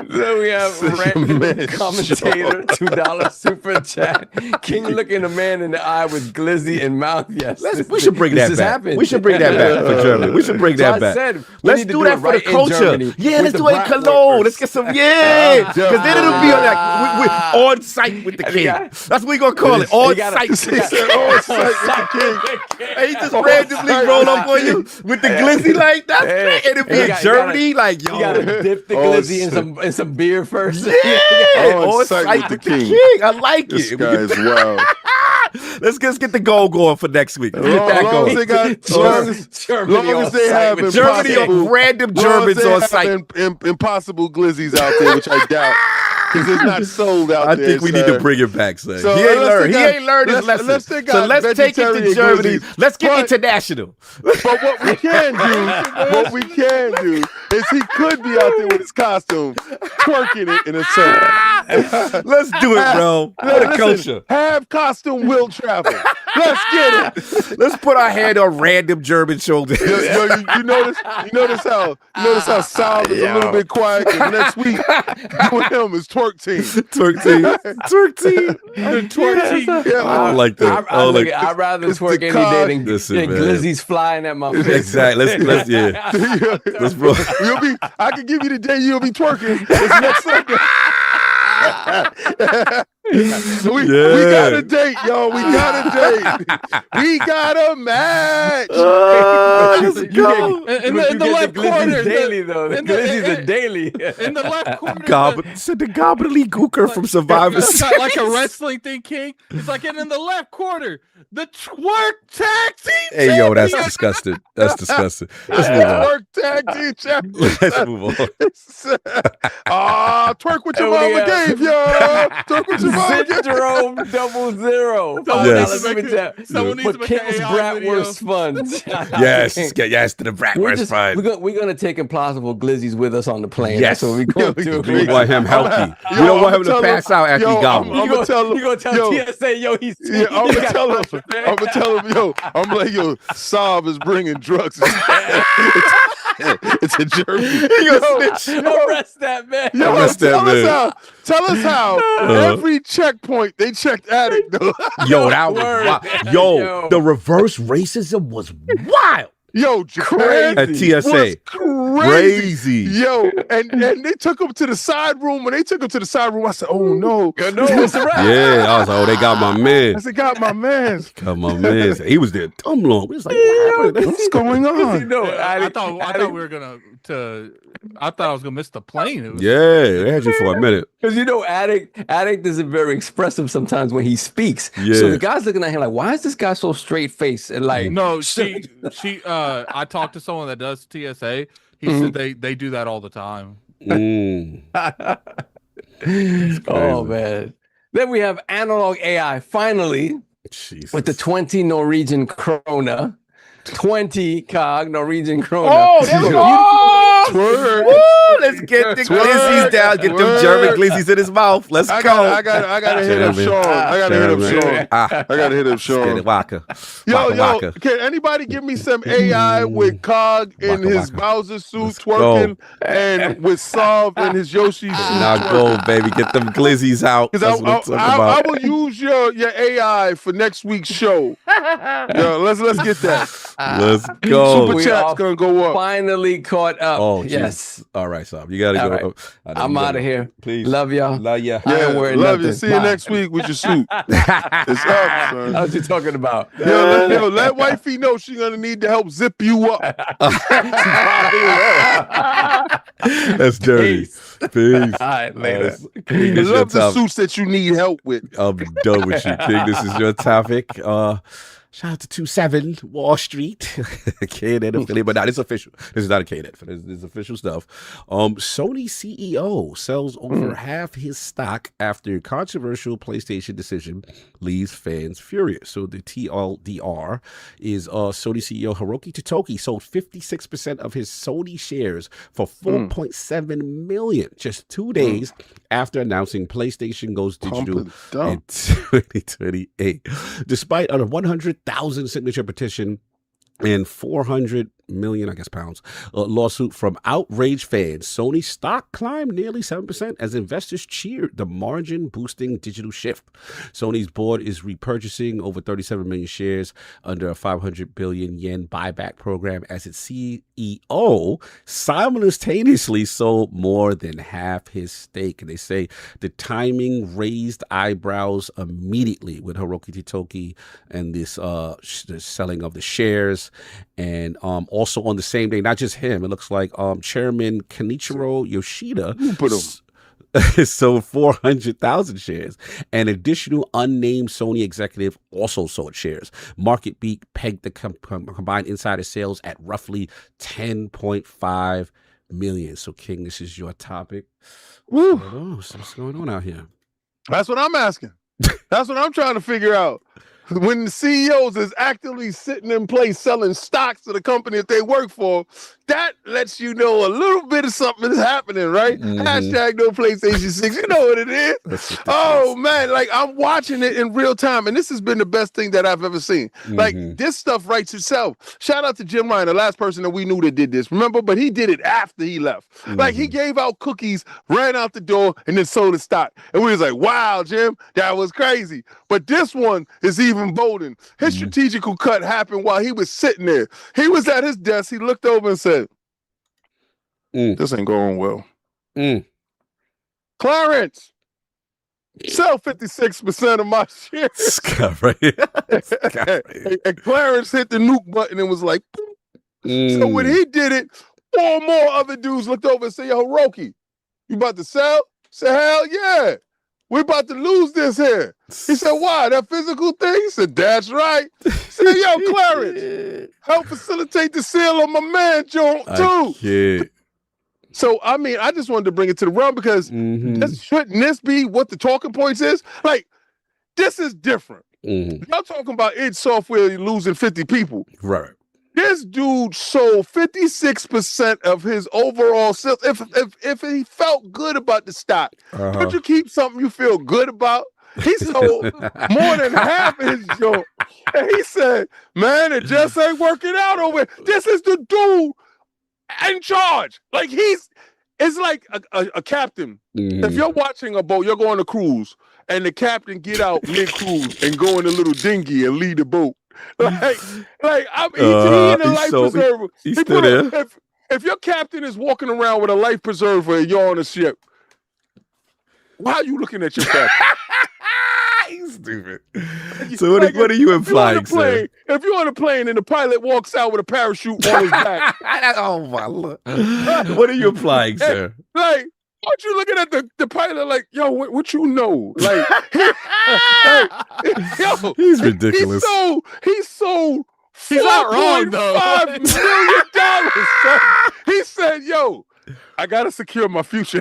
Then we have random commentator, $2 super chat. Can you look in a man in the eye with glizzy and mouth? Yes. We should bring that back. We should bring that back for Germany. We should bring that back. Let's do that for the culture. Yeah, let's do it in Cologne. Let's get some, because then it'll be like we're on site with the king. That's what we're going to call it, on site with the king. And he just randomly roll up on you with the glizzy like that. And it'll be in Germany, like, yo. You got to dip the glizzy in some beer first. Yeah, on site with the king. I like it. This guy is wild. Let's get the goal going for next week. Get that going. Long as they have Germany or random Germans on site. Impossible glizzies out there, which I doubt. Because it's not sold out there. I think we need to bring it back, son. So he ain't learned his lesson. So let's take it to Germany. Let's get international. But what we can do is he could be out there with his costume, twerking it in a circle. Let's do it, bro. For the culture. Have costume will travel. Let's get it. Let's put our hand on random German shoulders. You notice how Sal is a little bit quiet, because next week doing him is twerk team. Twerk team. Yeah, I don't like that. I'd rather twerk any day than glizzies flying at my face. Exactly. Let's bro. I can give you the day you'll be twerking. It's next Sunday. We got a date, y'all. We got a date. We got a match. Let's go. In the left corner, daily though. The glizzies are daily. In the left corner, said the gobbledygooker from Survivor. Like a wrestling thing, King. It's like in the left corner, the twerk tag team. Hey, yo, that's disgusting. That's disgusting. Let's move on. Twerk tag team champion. Let's move on. Twerk what your mama gave you. Twerk what your mama gave you. Syndrome 00. Someone needs to make King's Bratwurst Funds. Yes to the Bratwurst Fund. We're gonna take impossible glizzies with us on the plane. Yes. That's what we're going to do. We want him healthy. We don't want him to pass out after he gobbles. I'm gonna tell him. You gonna tell TSA, yo, he's I'm gonna tell him, yo, I'm like, yo, Saab is bringing drugs. It's a Germany. Arrest that man. Tell us how every checkpoint they checked Addict. Yo, that was wild. Yo, the reverse racism was wild. Yo, Japan at TSA, crazy. Yo, and they took him to the side room. When they took him to the side room, I said, "Oh no, Yeah, I was like, "Oh, they got my man." I said, "Got my man." Got my man. He was there dumb long. We was like, "What's going on?" I thought we were gonna. I thought I was gonna miss the plane. They had you for a minute. Because Addict isn't very expressive sometimes when he speaks. Yeah. So the guy's looking at him like, why is this guy so straight faced and like? No, she. I talked to someone that does TSA. He said they do that all the time. Oh man. Then we have analog AI finally with the 20 Norwegian krona. 20 cog Norwegian krona. Oh, there we go. Oh, woo, let's get the glizzies down. Get them German glizzies in his mouth. Let's go. I gotta hit up Sean. I gotta hit up Sean. Waka. Yo, can anybody give me some AI with Cog in his Bowser suit twerking and with Solve in his Yoshi suit? Now go, baby. Get them glizzies out. Because I will use your AI for next week's show. Yo, let's get that. Let's go. Super chat's gonna go up. Finally caught up. Oh, yes. Geez. All right, Sob. You gotta go. Right. I'm out of here. Please. Love y'all. Love ya. Yeah, love nothing. you. See you next week with your suit. It's up, son. What you talking about? Yo, let wifey know she's gonna need to help zip you up. That's dirty. Peace. All right, later. I love the suits that you need help with. I'm done with you, King. This is your topic. Shout out to 27 Wall Street. KNN affiliate, but it's official. This is not a KNN. This is official stuff. Sony CEO sells over half his stock after controversial PlayStation decision leaves fans furious. So the TLDR is Sony CEO Hiroki Totoki sold 56% of his Sony shares for $4.7 million just 2 days after announcing PlayStation goes digital in 2028. Despite a 100,000 signature petition and 400 million, I guess, pounds lawsuit from outraged fans, Sony stock climbed nearly 7% as investors cheered the margin-boosting digital shift. Sony's board is repurchasing over 37 million shares under a 500 billion yen buyback program as its CEO simultaneously sold more than half his stake. And they say the timing raised eyebrows immediately with Hiroki Totoki and this the selling of the shares. And also on the same day, not just him, it looks like Chairman Kenichiro Yoshida sold 400,000 shares. An additional unnamed Sony executive also sold shares. Market Beat pegged the combined insider sales at roughly 10.5 million. So, King, this is your topic. Woo. What's going on out here? That's what I'm asking. That's what I'm trying to figure out. When the CEOs is actively sitting in place selling stocks to the company that they work for, that lets you know a little bit of something is happening, right? Hashtag no PlayStation 6. You know what it is. Oh, man. Like, I'm watching it in real time, and this has been the best thing that I've ever seen. Like, this stuff writes itself. Shout out to Jim Ryan, the last person that we knew that did this. Remember? But he did it after he left. Like, he gave out cookies, ran out the door, and then sold his stock. And we was like, wow, Jim, that was crazy. But this one is even bolder. His strategical cut happened while he was sitting there. He was at his desk. He looked over and said, this ain't going well. Clarence, sell 56% of my shares. And Clarence hit the nuke button and was like, so when he did it, 4 more other dudes looked over and said, yo, Hiroki, you about to sell? Say, hell yeah. We're about to lose this here. He said, why? That physical thing? He said, that's right. He said, yo, Clarence, help facilitate the sale of my man, Joe, too. So, I mean, I just wanted to bring it to the realm because shouldn't this be what the talking points is? Like, this is different. Y'all talking about id Software losing 50 people. Right. This dude sold 56% of his overall sales. If he felt good about the stock, don't you keep something you feel good about? He sold more than half of his joint. And he said, man, it just ain't working out over here. This is the dude in charge. Like, it's like a captain. If you're watching a boat, you're going to cruise, and the captain get out mid-cruise and go in a little dinghy and lead the boat. Like I'm he in a life preserver. He's still there. If your captain is walking around with a life preserver and you're on a ship, why are you looking at your captain? He's stupid. So what are you implying, sir? If you're on a plane and the pilot walks out with a parachute on his back, oh my Lord! What are you implying, sir? Like, aren't you looking at the pilot like, yo, what you know? Like, yo, he's ridiculous. He sold he's not wrong, though. $5 million. He said, yo, I gotta secure my future.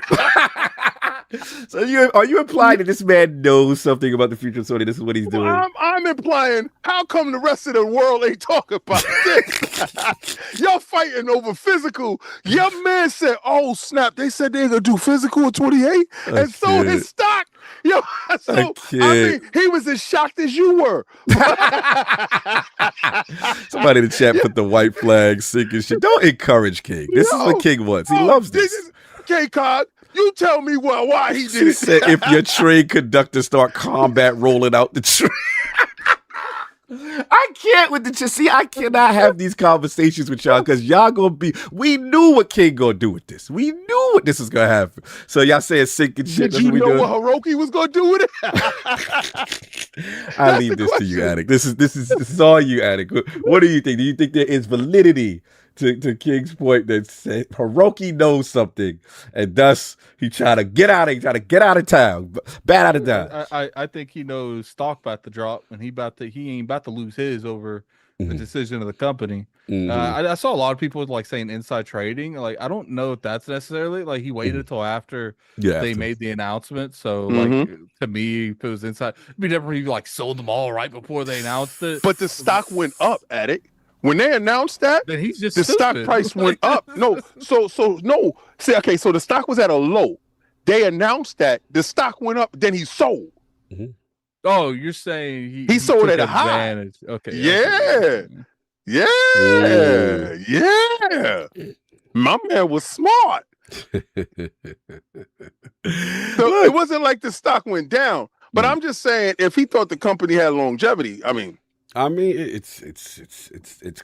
So are you implying that this man knows something about the future of Sony? This is what he's doing. I'm implying, how come the rest of the world ain't talking about this? Y'all fighting over physical. Your man said, "Oh snap!" They said they're gonna do physical at 28, and so his stock. Yo, so I mean, he was as shocked as you were. Somebody in the chat put the white flag, sinking shit. Don't encourage King. This is what King wants. He loves this. K-Cod, you tell me why he did She it. said if your train conductor start combat rolling out the train. I can't with the see. I cannot have these conversations with y'all because y'all gonna be. We knew what King gonna do with this. We knew what this was gonna happen. So y'all saying sinking shit. Did you know what Hiroki was gonna do with it? I leave this to you, Attic. This is all you, Attic. What do you think? Do you think there is validity to King's point that said Hiroki knows something, and thus he try to get out of town, bat out of town? I think he knows stock about to drop, and he ain't about to lose his over the decision of the company. I saw a lot of people like saying inside trading. Like, I don't know if that's necessarily like he waited until after they made the announcement. So like to me, if it was inside, it'd be different if you like sold them all right before they announced it. But the stock went up, Attic. When they announced that, then he's just the stock price went up. No, so no. See, okay, so the stock was at a low. They announced that the stock went up. Then he sold. Oh, you're saying he sold took at a high. Okay. Yeah. My man was smart. So it wasn't like the stock went down. But I'm just saying, if he thought the company had longevity, I mean, it's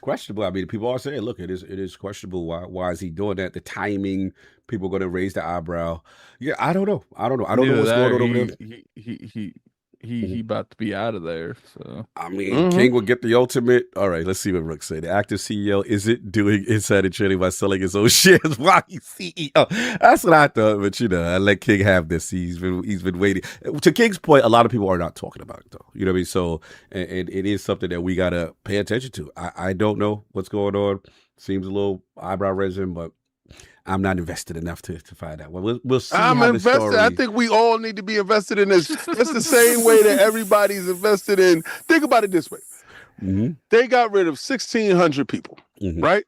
questionable. I mean, people are saying, look, it is questionable. Why is he doing that? The timing, people are going to raise the eyebrow. Yeah, I don't know. I don't know what's going on over there. He about to be out of there. So I mean, King will get the ultimate. All right, let's see what Rook say. The active CEO isn't doing insider trading by selling his own shares while he's CEO. That's what I thought. But I let King have this. He's been waiting. To King's point, a lot of people are not talking about it though. You know what I mean? So and it is something that we gotta pay attention to. I don't know what's going on. Seems a little eyebrow raising, but I'm not invested enough to find out. Well, we'll see. I'm invested. I think we all need to be invested in this. It's the same way that everybody's invested in. Think about it this way. They got rid of 1,600 people, right?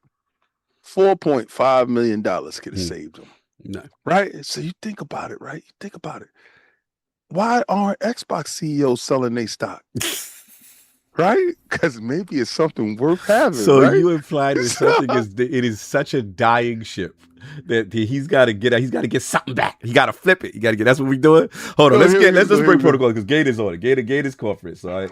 $4.5 million could have saved them. No. Right? So you think about it, right? You think about it. Why aren't Xbox CEOs selling their stock? Right? Because maybe it's something worth having. So right? you implied that something it is such a dying ship that he's got to get out. He's got to get something back. He got to flip it. You got to get. That's what we're doing. Hold on. Let's break protocol because Gator's on it. Gator's corporate. So I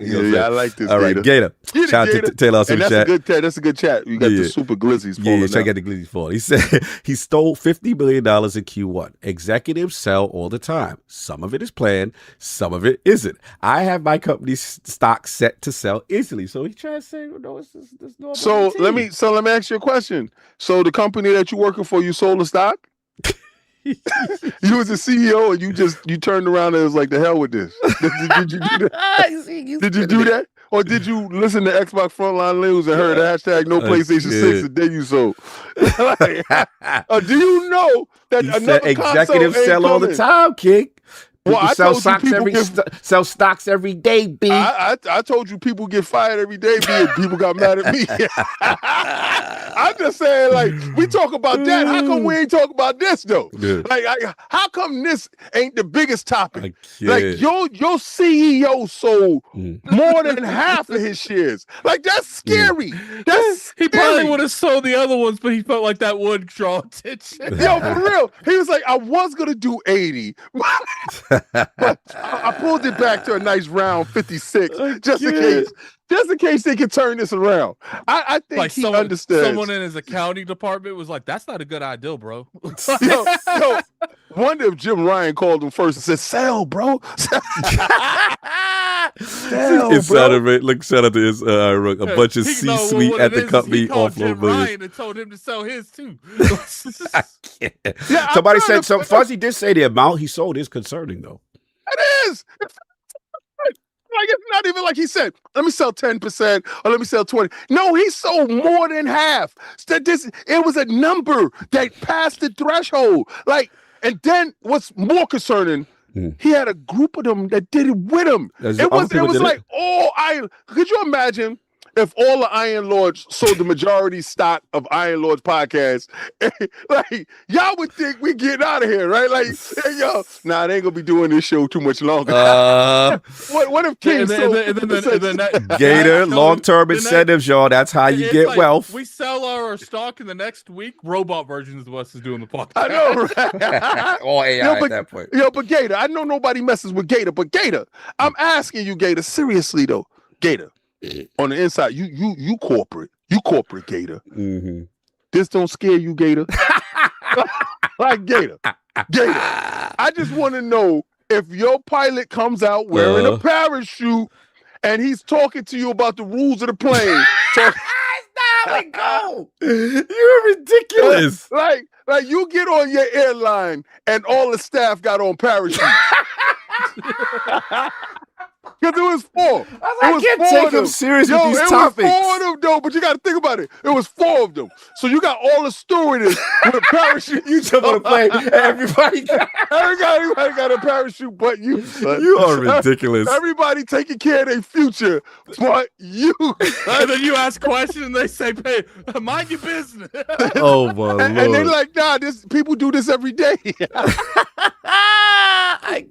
like this. All right, Gator. Shout out to Taylor in the chat. That's a good chat. You got the super glizzies falling. Yeah, check out the glizzies falling. He said he stole $50 million in Q1. Executives sell all the time. Some of it is planned. Some of it isn't. I have my company's stock set to sell instantly. So he trying to say, no, it's normal. So let me ask you a question. So the company that you're working for, you sold the stock? You was the CEO and you turned around and was like, the hell with this. Did you do that? Did you do that? Or did you listen to Xbox Frontline News and heard hashtag no PlayStation 6 and then you sold? Do you know that another executives sell all the time, King? People sell stocks every day, B. I told you people get fired every day, B, and people got mad at me. I'm just saying, like, we talk about that. How come we ain't talk about this, though? Yeah. Like, how come this ain't the biggest topic? Like, your CEO sold more than half of his shares. Like, that's scary. That's scary. He probably would have sold the other ones, but he felt like that would draw attention. Yo, for real. He was like, I was going to do 80. But I pulled it back to a nice round 56, just in case they could turn this around. I think like he understands. Someone in his accounting department was like, "That's not a good idea, bro." yo, wonder if Jim Ryan called him first and said, "Sell, bro." Sell, shout out to his a bunch of C-suite at the company offload Ryan and told him to sell his too. Somebody said some. Fuzzy did say the amount he sold is concerning though. It is. Like, it's not even like he said, let me sell 10% or let me sell 20. No, he sold more than half. It was a number that passed the threshold. Like, And then what's more concerning, he had a group of them that did it with him. It was like, could you imagine if all the Iron Lords sold the majority stock of Iron Lords podcast? Like, y'all would think we getting out of here, right? Like, hey, yo, they ain't gonna be doing this show too much longer. What if King Gator, long-term incentives, y'all. That's how you get wealth. We sell our stock in the next week. Robot versions of us is doing the podcast. I know, right? All AI at that point. But Gator, I know nobody messes with Gator, but Gator, I'm asking you, Gator, seriously though, Gator. On the inside, you corporate Gator. Mm-hmm. This don't scare you, Gator. Like Gator. I just want to know if your pilot comes out wearing a parachute and he's talking to you about the rules of the plane. Go. You're ridiculous. Like you get on your airline and all the staff got on parachutes. Because it was four. I can't take them serious with these topics. It was four of them, though, but you got to think about it. It was four of them. So you got all the stewardess with a parachute. You jump on a plane, everybody got a parachute but you, son. You are ridiculous. Everybody taking care of their future but you. And then you ask questions and they say, hey, mind your business. Oh, my Lord. And they're like, nah, people do this every day.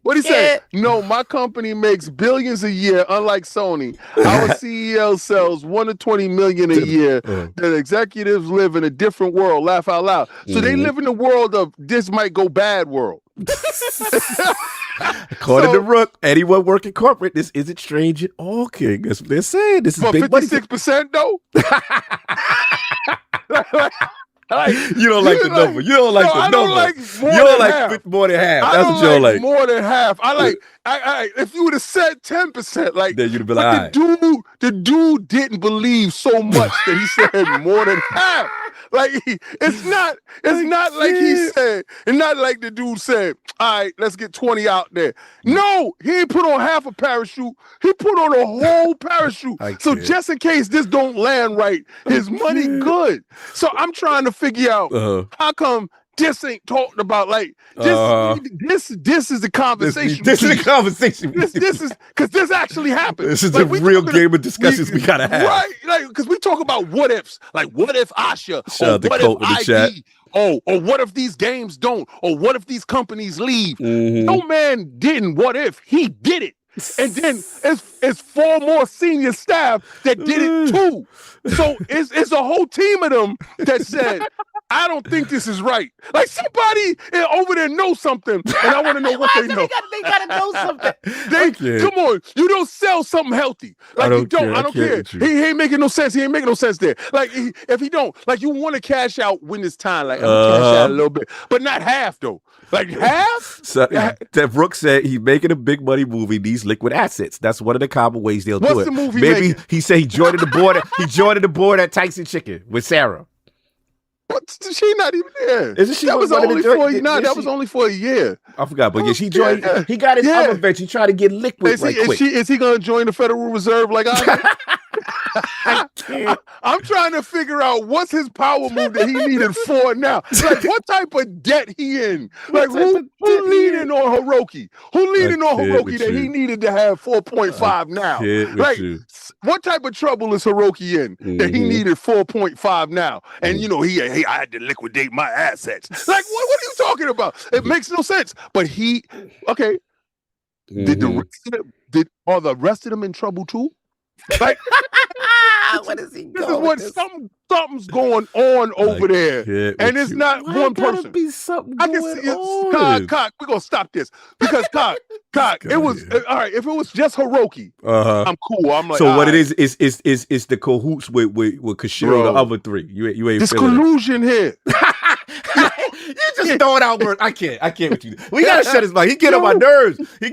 What he say? No, my company makes billions a year, unlike Sony. Our CEO sells 1 to 20 million a year. The executives live in a different world. Laugh out loud. So they live in the world of this might go bad world. According to Rook, anyone working corporate, this isn't strange at all, King. That's what they're saying. This is big 56% though. You don't like the number. You don't like the number. You don't like more than half. That's what you don't like. More than half. I if you would have said 10%, like then you'd have been like, the dude didn't believe so much that he said more than half. Like it's not like he said, and not like the dude said, all right, let's get 20 out there. No, he ain't put on half a parachute. He put on a whole parachute. So just in case this don't land right, his money good. So I'm trying to figure out how come this ain't talked about. Like this is the conversation. This is the conversation. This is because this actually happened. This is the real gamer discussions we gotta have. Right, like because we talk about what ifs. Like what if Asha? Shout or what if ID? Or what if these games don't? Or what if these companies leave? No man didn't. What if he did it? And then it's 4 more senior staff that did it too. So it's a whole team of them that said, I don't think this is right. Like somebody over there knows something, and I want to know what they know. They gotta know something. Come on, you don't sell something healthy. Like I don't care. He ain't making no sense. He ain't making no sense there. Like if he don't, like you want to cash out when it's time. Like I'm gonna cash out a little bit, but not half though. Like half. So that Brooks said he's making a big money movie. These liquid assets. That's one of the common ways they'll do it. What's the movie? Maybe he said he joined the board. He joined the board at Tyson Chicken with Sarah. But she not even there. Isn't she? That was only for that was only for a year. I forgot, but yeah, she joined. He got his other venture. He tried to get liquid quick. Is he gonna join the Federal Reserve like I? I'm trying to figure out what's his power move that he needed for now. Like what type of debt he in? Like who leaning on Hiroki? Who leaning on Hiroki that he needed to have 4.5 now? Like what type of trouble is Hiroki in that he needed 4.5 now? And you know I had to liquidate my assets. Like what are you talking about? It makes no sense. But are the rest of them in trouble too? Like what is he going? This is what something's going on over there, and it's not one person. Be something I can see it. Cock, we're gonna stop this because Cock. It was all right. If it was just Hiroki, I'm cool. I'm like, so what it is the cahoots with Kashiro, the other three. You ain't this collusion here. You just throwing out words. I can't with you. We gotta shut his mouth. He get on my nerves. They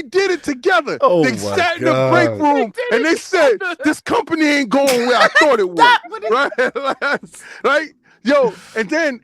did it together. They sat in the break room and they said, this company ain't going where I thought it would. Right? Yo, and then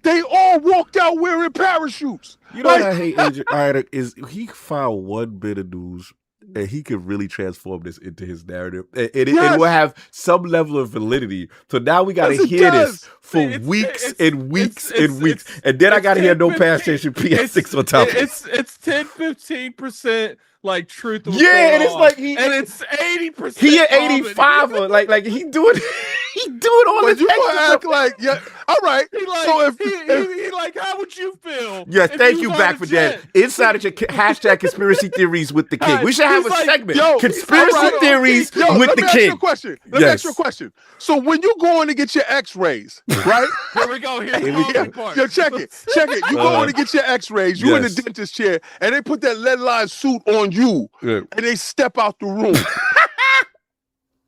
they all walked out wearing parachutes. You know what I hate, Agent Ida, is he filed one bit of news and he could really transform this into his narrative. It will have some level of validity. So now we got to hear this for weeks and weeks and weeks. And then I got to hear no PlayStation PS6 on top of it. It's 10-15% like truth. Yeah, and it's like and it's 80%. He at 85, like he doing all but this. You gonna act like all right. So if he like, how would you feel? Yeah, thank you back for that. Inside of your hashtag conspiracy theories with the king. We should have a segment. Conspiracy theories with the king. Let me ask you a question. So when you going to get your X-rays, right? Here we go. Here's the part. Yo, check it. You going to get your X-rays. You in the dentist chair, and they put that lead line suit on you, and they step out the room.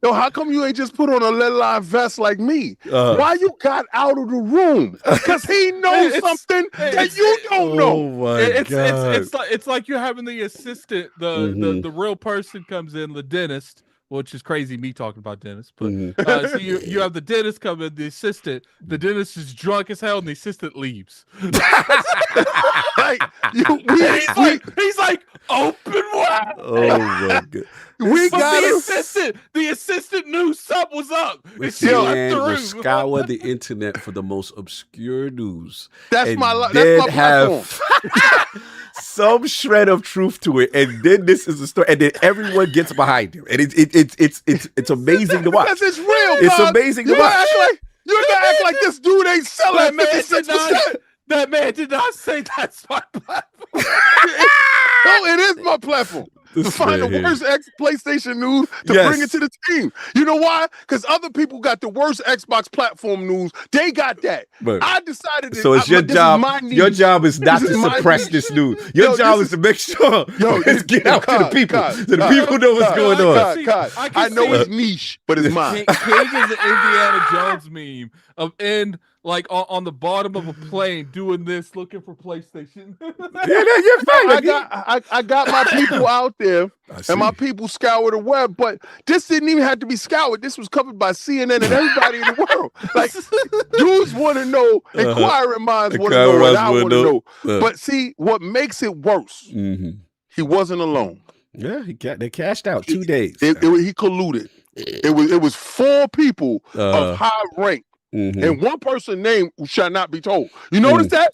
Yo, how come you ain't just put on a lead line vest like me? Why you got out of the room? Because he knows something that you don't know. Oh my God. It's like you're having the assistant, the real person comes in, the dentist, which is crazy me talking about dentists, but so you have the dentist come in, the assistant, the dentist is drunk as hell, and the assistant leaves. Like, he's like, open wide. Oh my God. The assistant knew something was up. She will scour the internet for the most obscure news. That's my platform. Some shred of truth to it, and then this is the story, and then everyone gets behind him, and it's amazing to watch. Because it's real. It's amazing to watch. You're gonna act like this dude ain't selling 56%. That man did not say that's my platform. No, it is my platform. To find the worst PlayStation news to bring it to the team. You know why? Because other people got the worst Xbox platform news. They got that. But, I decided that. So it's your job. Your job is not to suppress this news. Your job is to make sure it's get out to the people. So the people know what's going on. I know it's niche, but it's mine. King is an Indiana Jones meme of like on the bottom of a plane doing this, looking for PlayStation. You're fine. I got my people out there, and my people scour the web. But this didn't even have to be scoured. This was covered by CNN and everybody in the world. Like, dudes want to know. Inquiring minds want to know what I want to know. But see, what makes it worse? He wasn't alone. Yeah, they cashed out 2 days. He colluded. It was 4 people of high rank. And one person's name shall not be told. You notice that?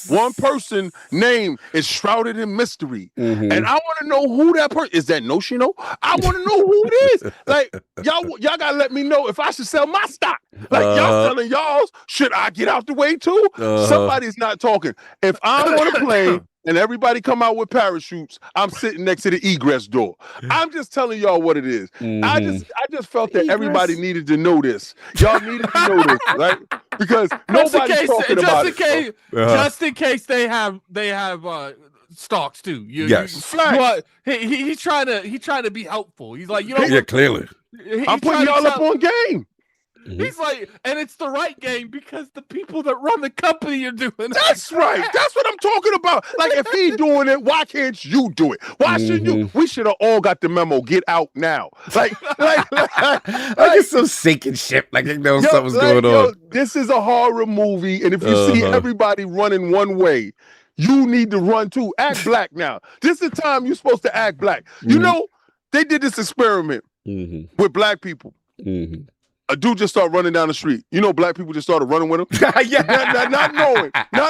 One person's name is shrouded in mystery. And I want to know who that person is. That Noshino? I want to know who it is. Like, y'all gotta let me know if I should sell my stock. Like, y'all selling y'all's. Should I get out the way too? Somebody's not talking. If I'm on a plane and everybody come out with parachutes, I'm sitting next to the egress door. I'm just telling y'all what it is. I just felt that everybody needed to know this. Y'all needed to know this, right? Because nobody's talking about it. Just in case they have stocks too. He's trying to be helpful. He's like, clearly. I'm putting y'all up on game. He's like, and it's the right game because the people that run the company are doing it. That's right. That's what I'm talking about. Like, if he doing it, why can't you do it? Why shouldn't you? We should have all got the memo. Get out now. Like it's some sinking ship. Like they know something's going on. This is a horror movie, and if you see everybody running one way, you need to run too. Act black now. This is the time you're supposed to act black. You know, they did this experiment with black people. A dude just started running down the street. You know, black people just started running with him. Not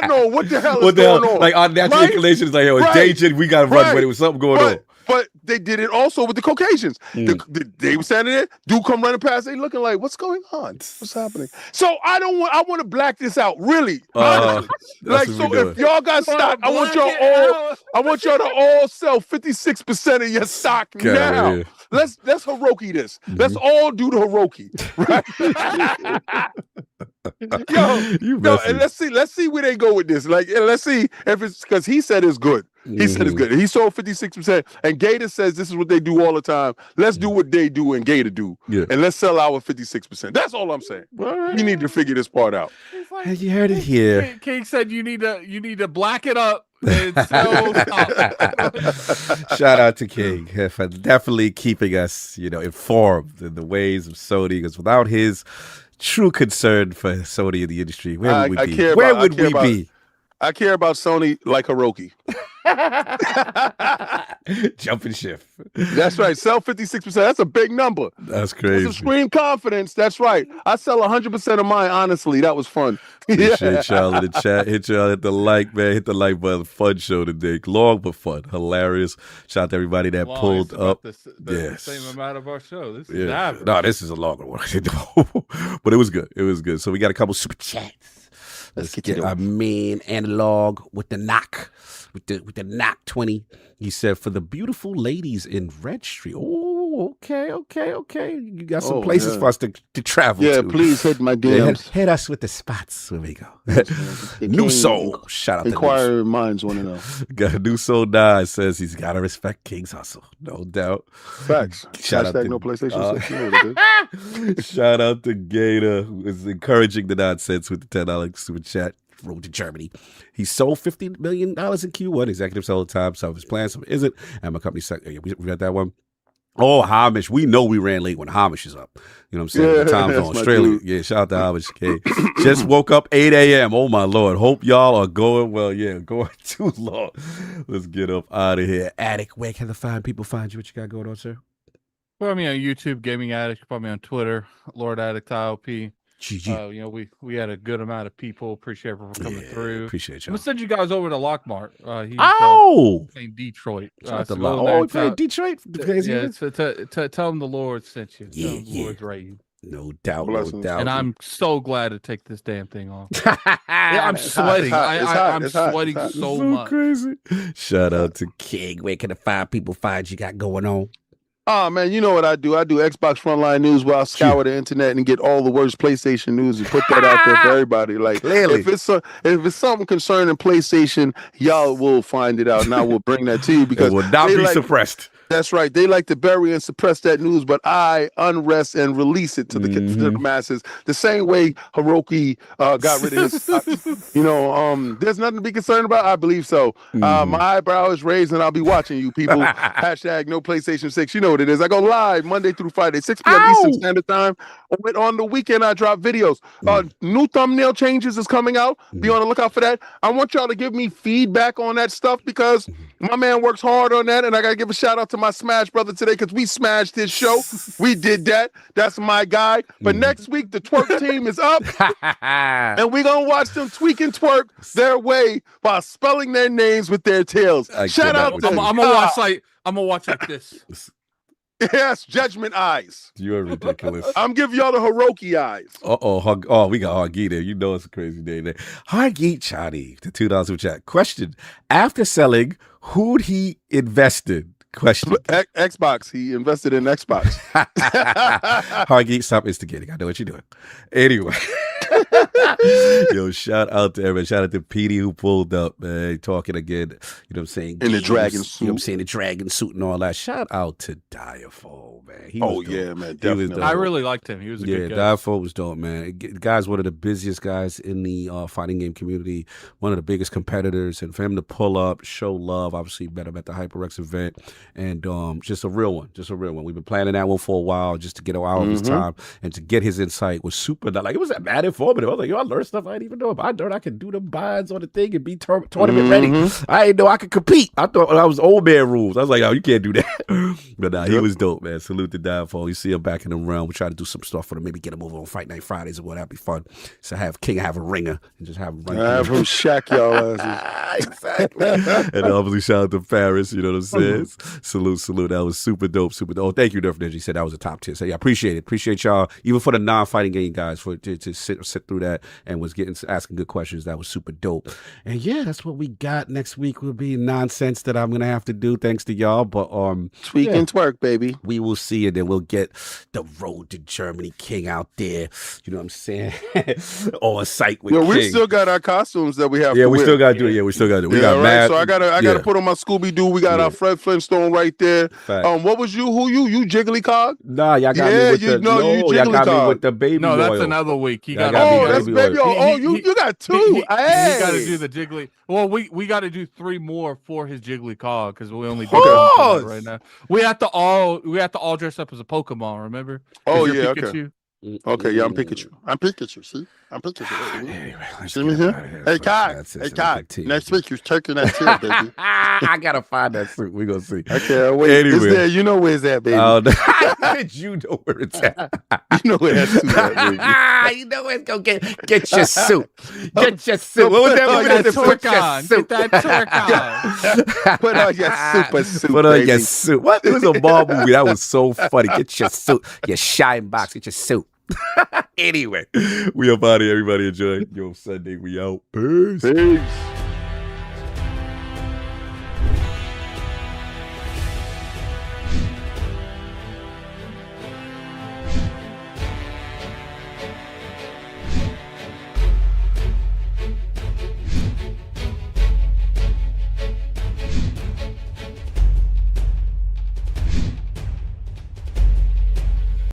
knowing what the hell is going on. Like our natural inclination is like, it's danger. We got to run with it with something going on. But they did it also with the Caucasians. They were standing there. Dude come running past. They looking like, what's going on? What's happening? So I want to black this out. Really, honestly. Like, so if y'all got stock, I want y'all to all sell 56% of your stock now. Let's Hiroki this. Let's all do the Hiroki, right? And let's see where they go with this. Like, and let's see if it's because he said it's good. He said it's good. He sold 56%. And Gator says this is what they do all the time. Let's do what they do and Gator do. And let's sell our 56%. That's all I'm saying. We need to figure this part out. Like, you heard it here. King said you need to black it up. And sell Shout out to King for definitely keeping us, informed in the ways of Sony. Because without his true concern for Sony in the industry, where would we be? Where would we be? I care about Sony like Hiroki. Jumping shift. That's right. Sell 56%. That's a big number. That's crazy. That's extreme confidence. That's right. I sell 100% of mine. Honestly, that was fun. Appreciate y'all in the chat. Hit y'all at the like, man. Hit the like button. Fun show today. Long but fun. Hilarious. Shout out to everybody that pulled up. The same amount of our show. This is average. No, this is a longer one. But it was good. It was good. So we got a couple super chats. Let's get our main analog with the knock. With the knock 20. He said, for the beautiful ladies in Red Street. Oh, okay. You got some places for us to travel to. Yeah, please hit my DMs. Hit us with the spots. There we go. New Soul. Shout out to Inquiry minds want to know. Got a New Soul 9 says he's got to respect King's hustle. No doubt. Facts. Shout out to no PlayStation 6. Shout out to Gator, who is encouraging the nonsense with the $10 super chat. Road to Germany. He sold $50 million in Q1. Executives all the time. Some of his plans, some isn't. And my company said, we read that one. Oh, Hamish. We know we ran late when Hamish is up. You know what I'm saying? The time's on Australia. Yeah, shout out to Hamish. Okay. Just woke up 8 a.m. Oh, my Lord. Hope y'all are going well. Yeah, going too long. Let's get up out of here. Attic, where can the fine people find you? What you got going on, sir? Follow me on YouTube, Gaming Addict. Follow me on Twitter, Lord Addict ILP. GG. We had a good amount of people. Appreciate everyone coming through. Appreciate you. I'm gonna send you guys over to Lockmart. He's playing Detroit. Playing Detroit. Tell him the Lord sent you. Tell him the Lord's raising. No doubt. And I'm so glad to take this damn thing off. I'm sweating. I'm sweating so much. Crazy. Shout out to King. Where can the fine people find you got going on? Oh, man, you know what I do? I do Xbox Frontline News where I scour the internet and get all the worst PlayStation news and put that out there for everybody. Like, if it's something concerning PlayStation, y'all will find it out, and I will bring that to you because it will not be suppressed. That's right. They like to bury and suppress that news, but I unrest and release it to the masses. The same way Hiroki got rid of his, there's nothing to be concerned about. I believe so. My eyebrow is raised, and I'll be watching you people. Hashtag no PlayStation 6. You know what it is. I go live Monday through Friday, 6 p.m. Eastern Standard Time. On the weekend, I drop videos. New thumbnail changes is coming out. Be on the lookout for that. I want y'all to give me feedback on that stuff because my man works hard on that, and I got to give a shout out to my Smash brother today because we smashed his show. We did that. That's my guy. But next week, the twerk team is up, and we're going to watch them tweak and twerk their way by spelling their names with their tails. Shout out to I'm going to watch like this. Yes, judgment eyes. You are ridiculous. I'm giving y'all the Hiroki eyes. We got Hargeet there. You know it's a crazy day there. Hargeet Chani, the $2 super chat. Question: after selling, who'd he invest in? Question. Xbox. He invested in Xbox. Hargeet, stop instigating. I know what you're doing. Anyway. Yo, shout out to everybody. Shout out to Petey who pulled up, man. Talking again, you know what I'm saying? In the dragon suit. You know what I'm saying? The dragon suit and all that. Shout out to Diaphone, man. Man. Definitely. I really liked him. He was a good guy. Diaphone was dope, man. The guy's one of the busiest guys in the fighting game community, one of the biggest competitors. And for him to pull up, show love, obviously met him at the HyperX event. And just a real one. We've been planning that one for a while just to get an hour of his time. And to get his insight was super. Like, it was mad informative. I was like, I learned stuff I didn't even know about. I learned I could do the binds on the thing and be tournament ready. I didn't know I could compete. I thought I was old man rules. I was like, you can't do that. But he was dope, man. Salute to Diaphone. You see him back in the realm. We try to do some stuff for him. Maybe get him over on Fight Night Fridays or whatever. That'd be fun. So have King have a ringer and just have him run. Have him shack y'all asses. Exactly. And obviously shout out to Parris. You know what I'm saying? Salute. That was super dope. Oh, thank you, Durf Ninja. He said that was a top tier. So yeah, appreciate it. Appreciate y'all, even for the non-fighting game guys, to sit through that and was asking good questions. That was super dope. And yeah, that's what we got. Next week will be nonsense that I'm gonna have to do thanks to y'all. But tweak and twerk, baby. We will see, and then we'll get the Road to Germany King out there. You know what I'm saying? On site with King. We still got our costumes that we have. Yeah, we still gotta do it. Yeah, we still gotta do it. We got mad. So I gotta put on my Scooby Doo. We got our Fred Flintstone right there. What was you? Who you? You Jiggly Cog? Nah, y'all got me with y'all got me with the baby. No, that's oil. Another week. He got that's baby oil. You got two. He got to do the Jiggly. Well, we got to do 3 more for his Jiggly Cog because we only do one right now. We have to all dress up as a Pokemon. Remember? Oh yeah, Pikachu. Okay. Okay, yeah, I'm Pikachu. I'm Pikachu. See, I'm Pikachu. Anyway, see me here? Hey, Kai. Hey, Kai. Next week you're taking that tail, baby. I gotta find that suit. We gonna see. I can't wait. Anyway. It's there. You know where it's at, baby. You know where it's at. You know where that suit at, baby. You know where it's gonna get your suit. Get your suit. What was that movie? Put that twerk on. Put on your super suit. Put on baby. your suit. What? It was a ball movie. That was so funny. Get your suit. Your shine box. Get your suit. Anyway, we up out of here. Everybody enjoy. Yo, Sunday. We out. Peace. Peace.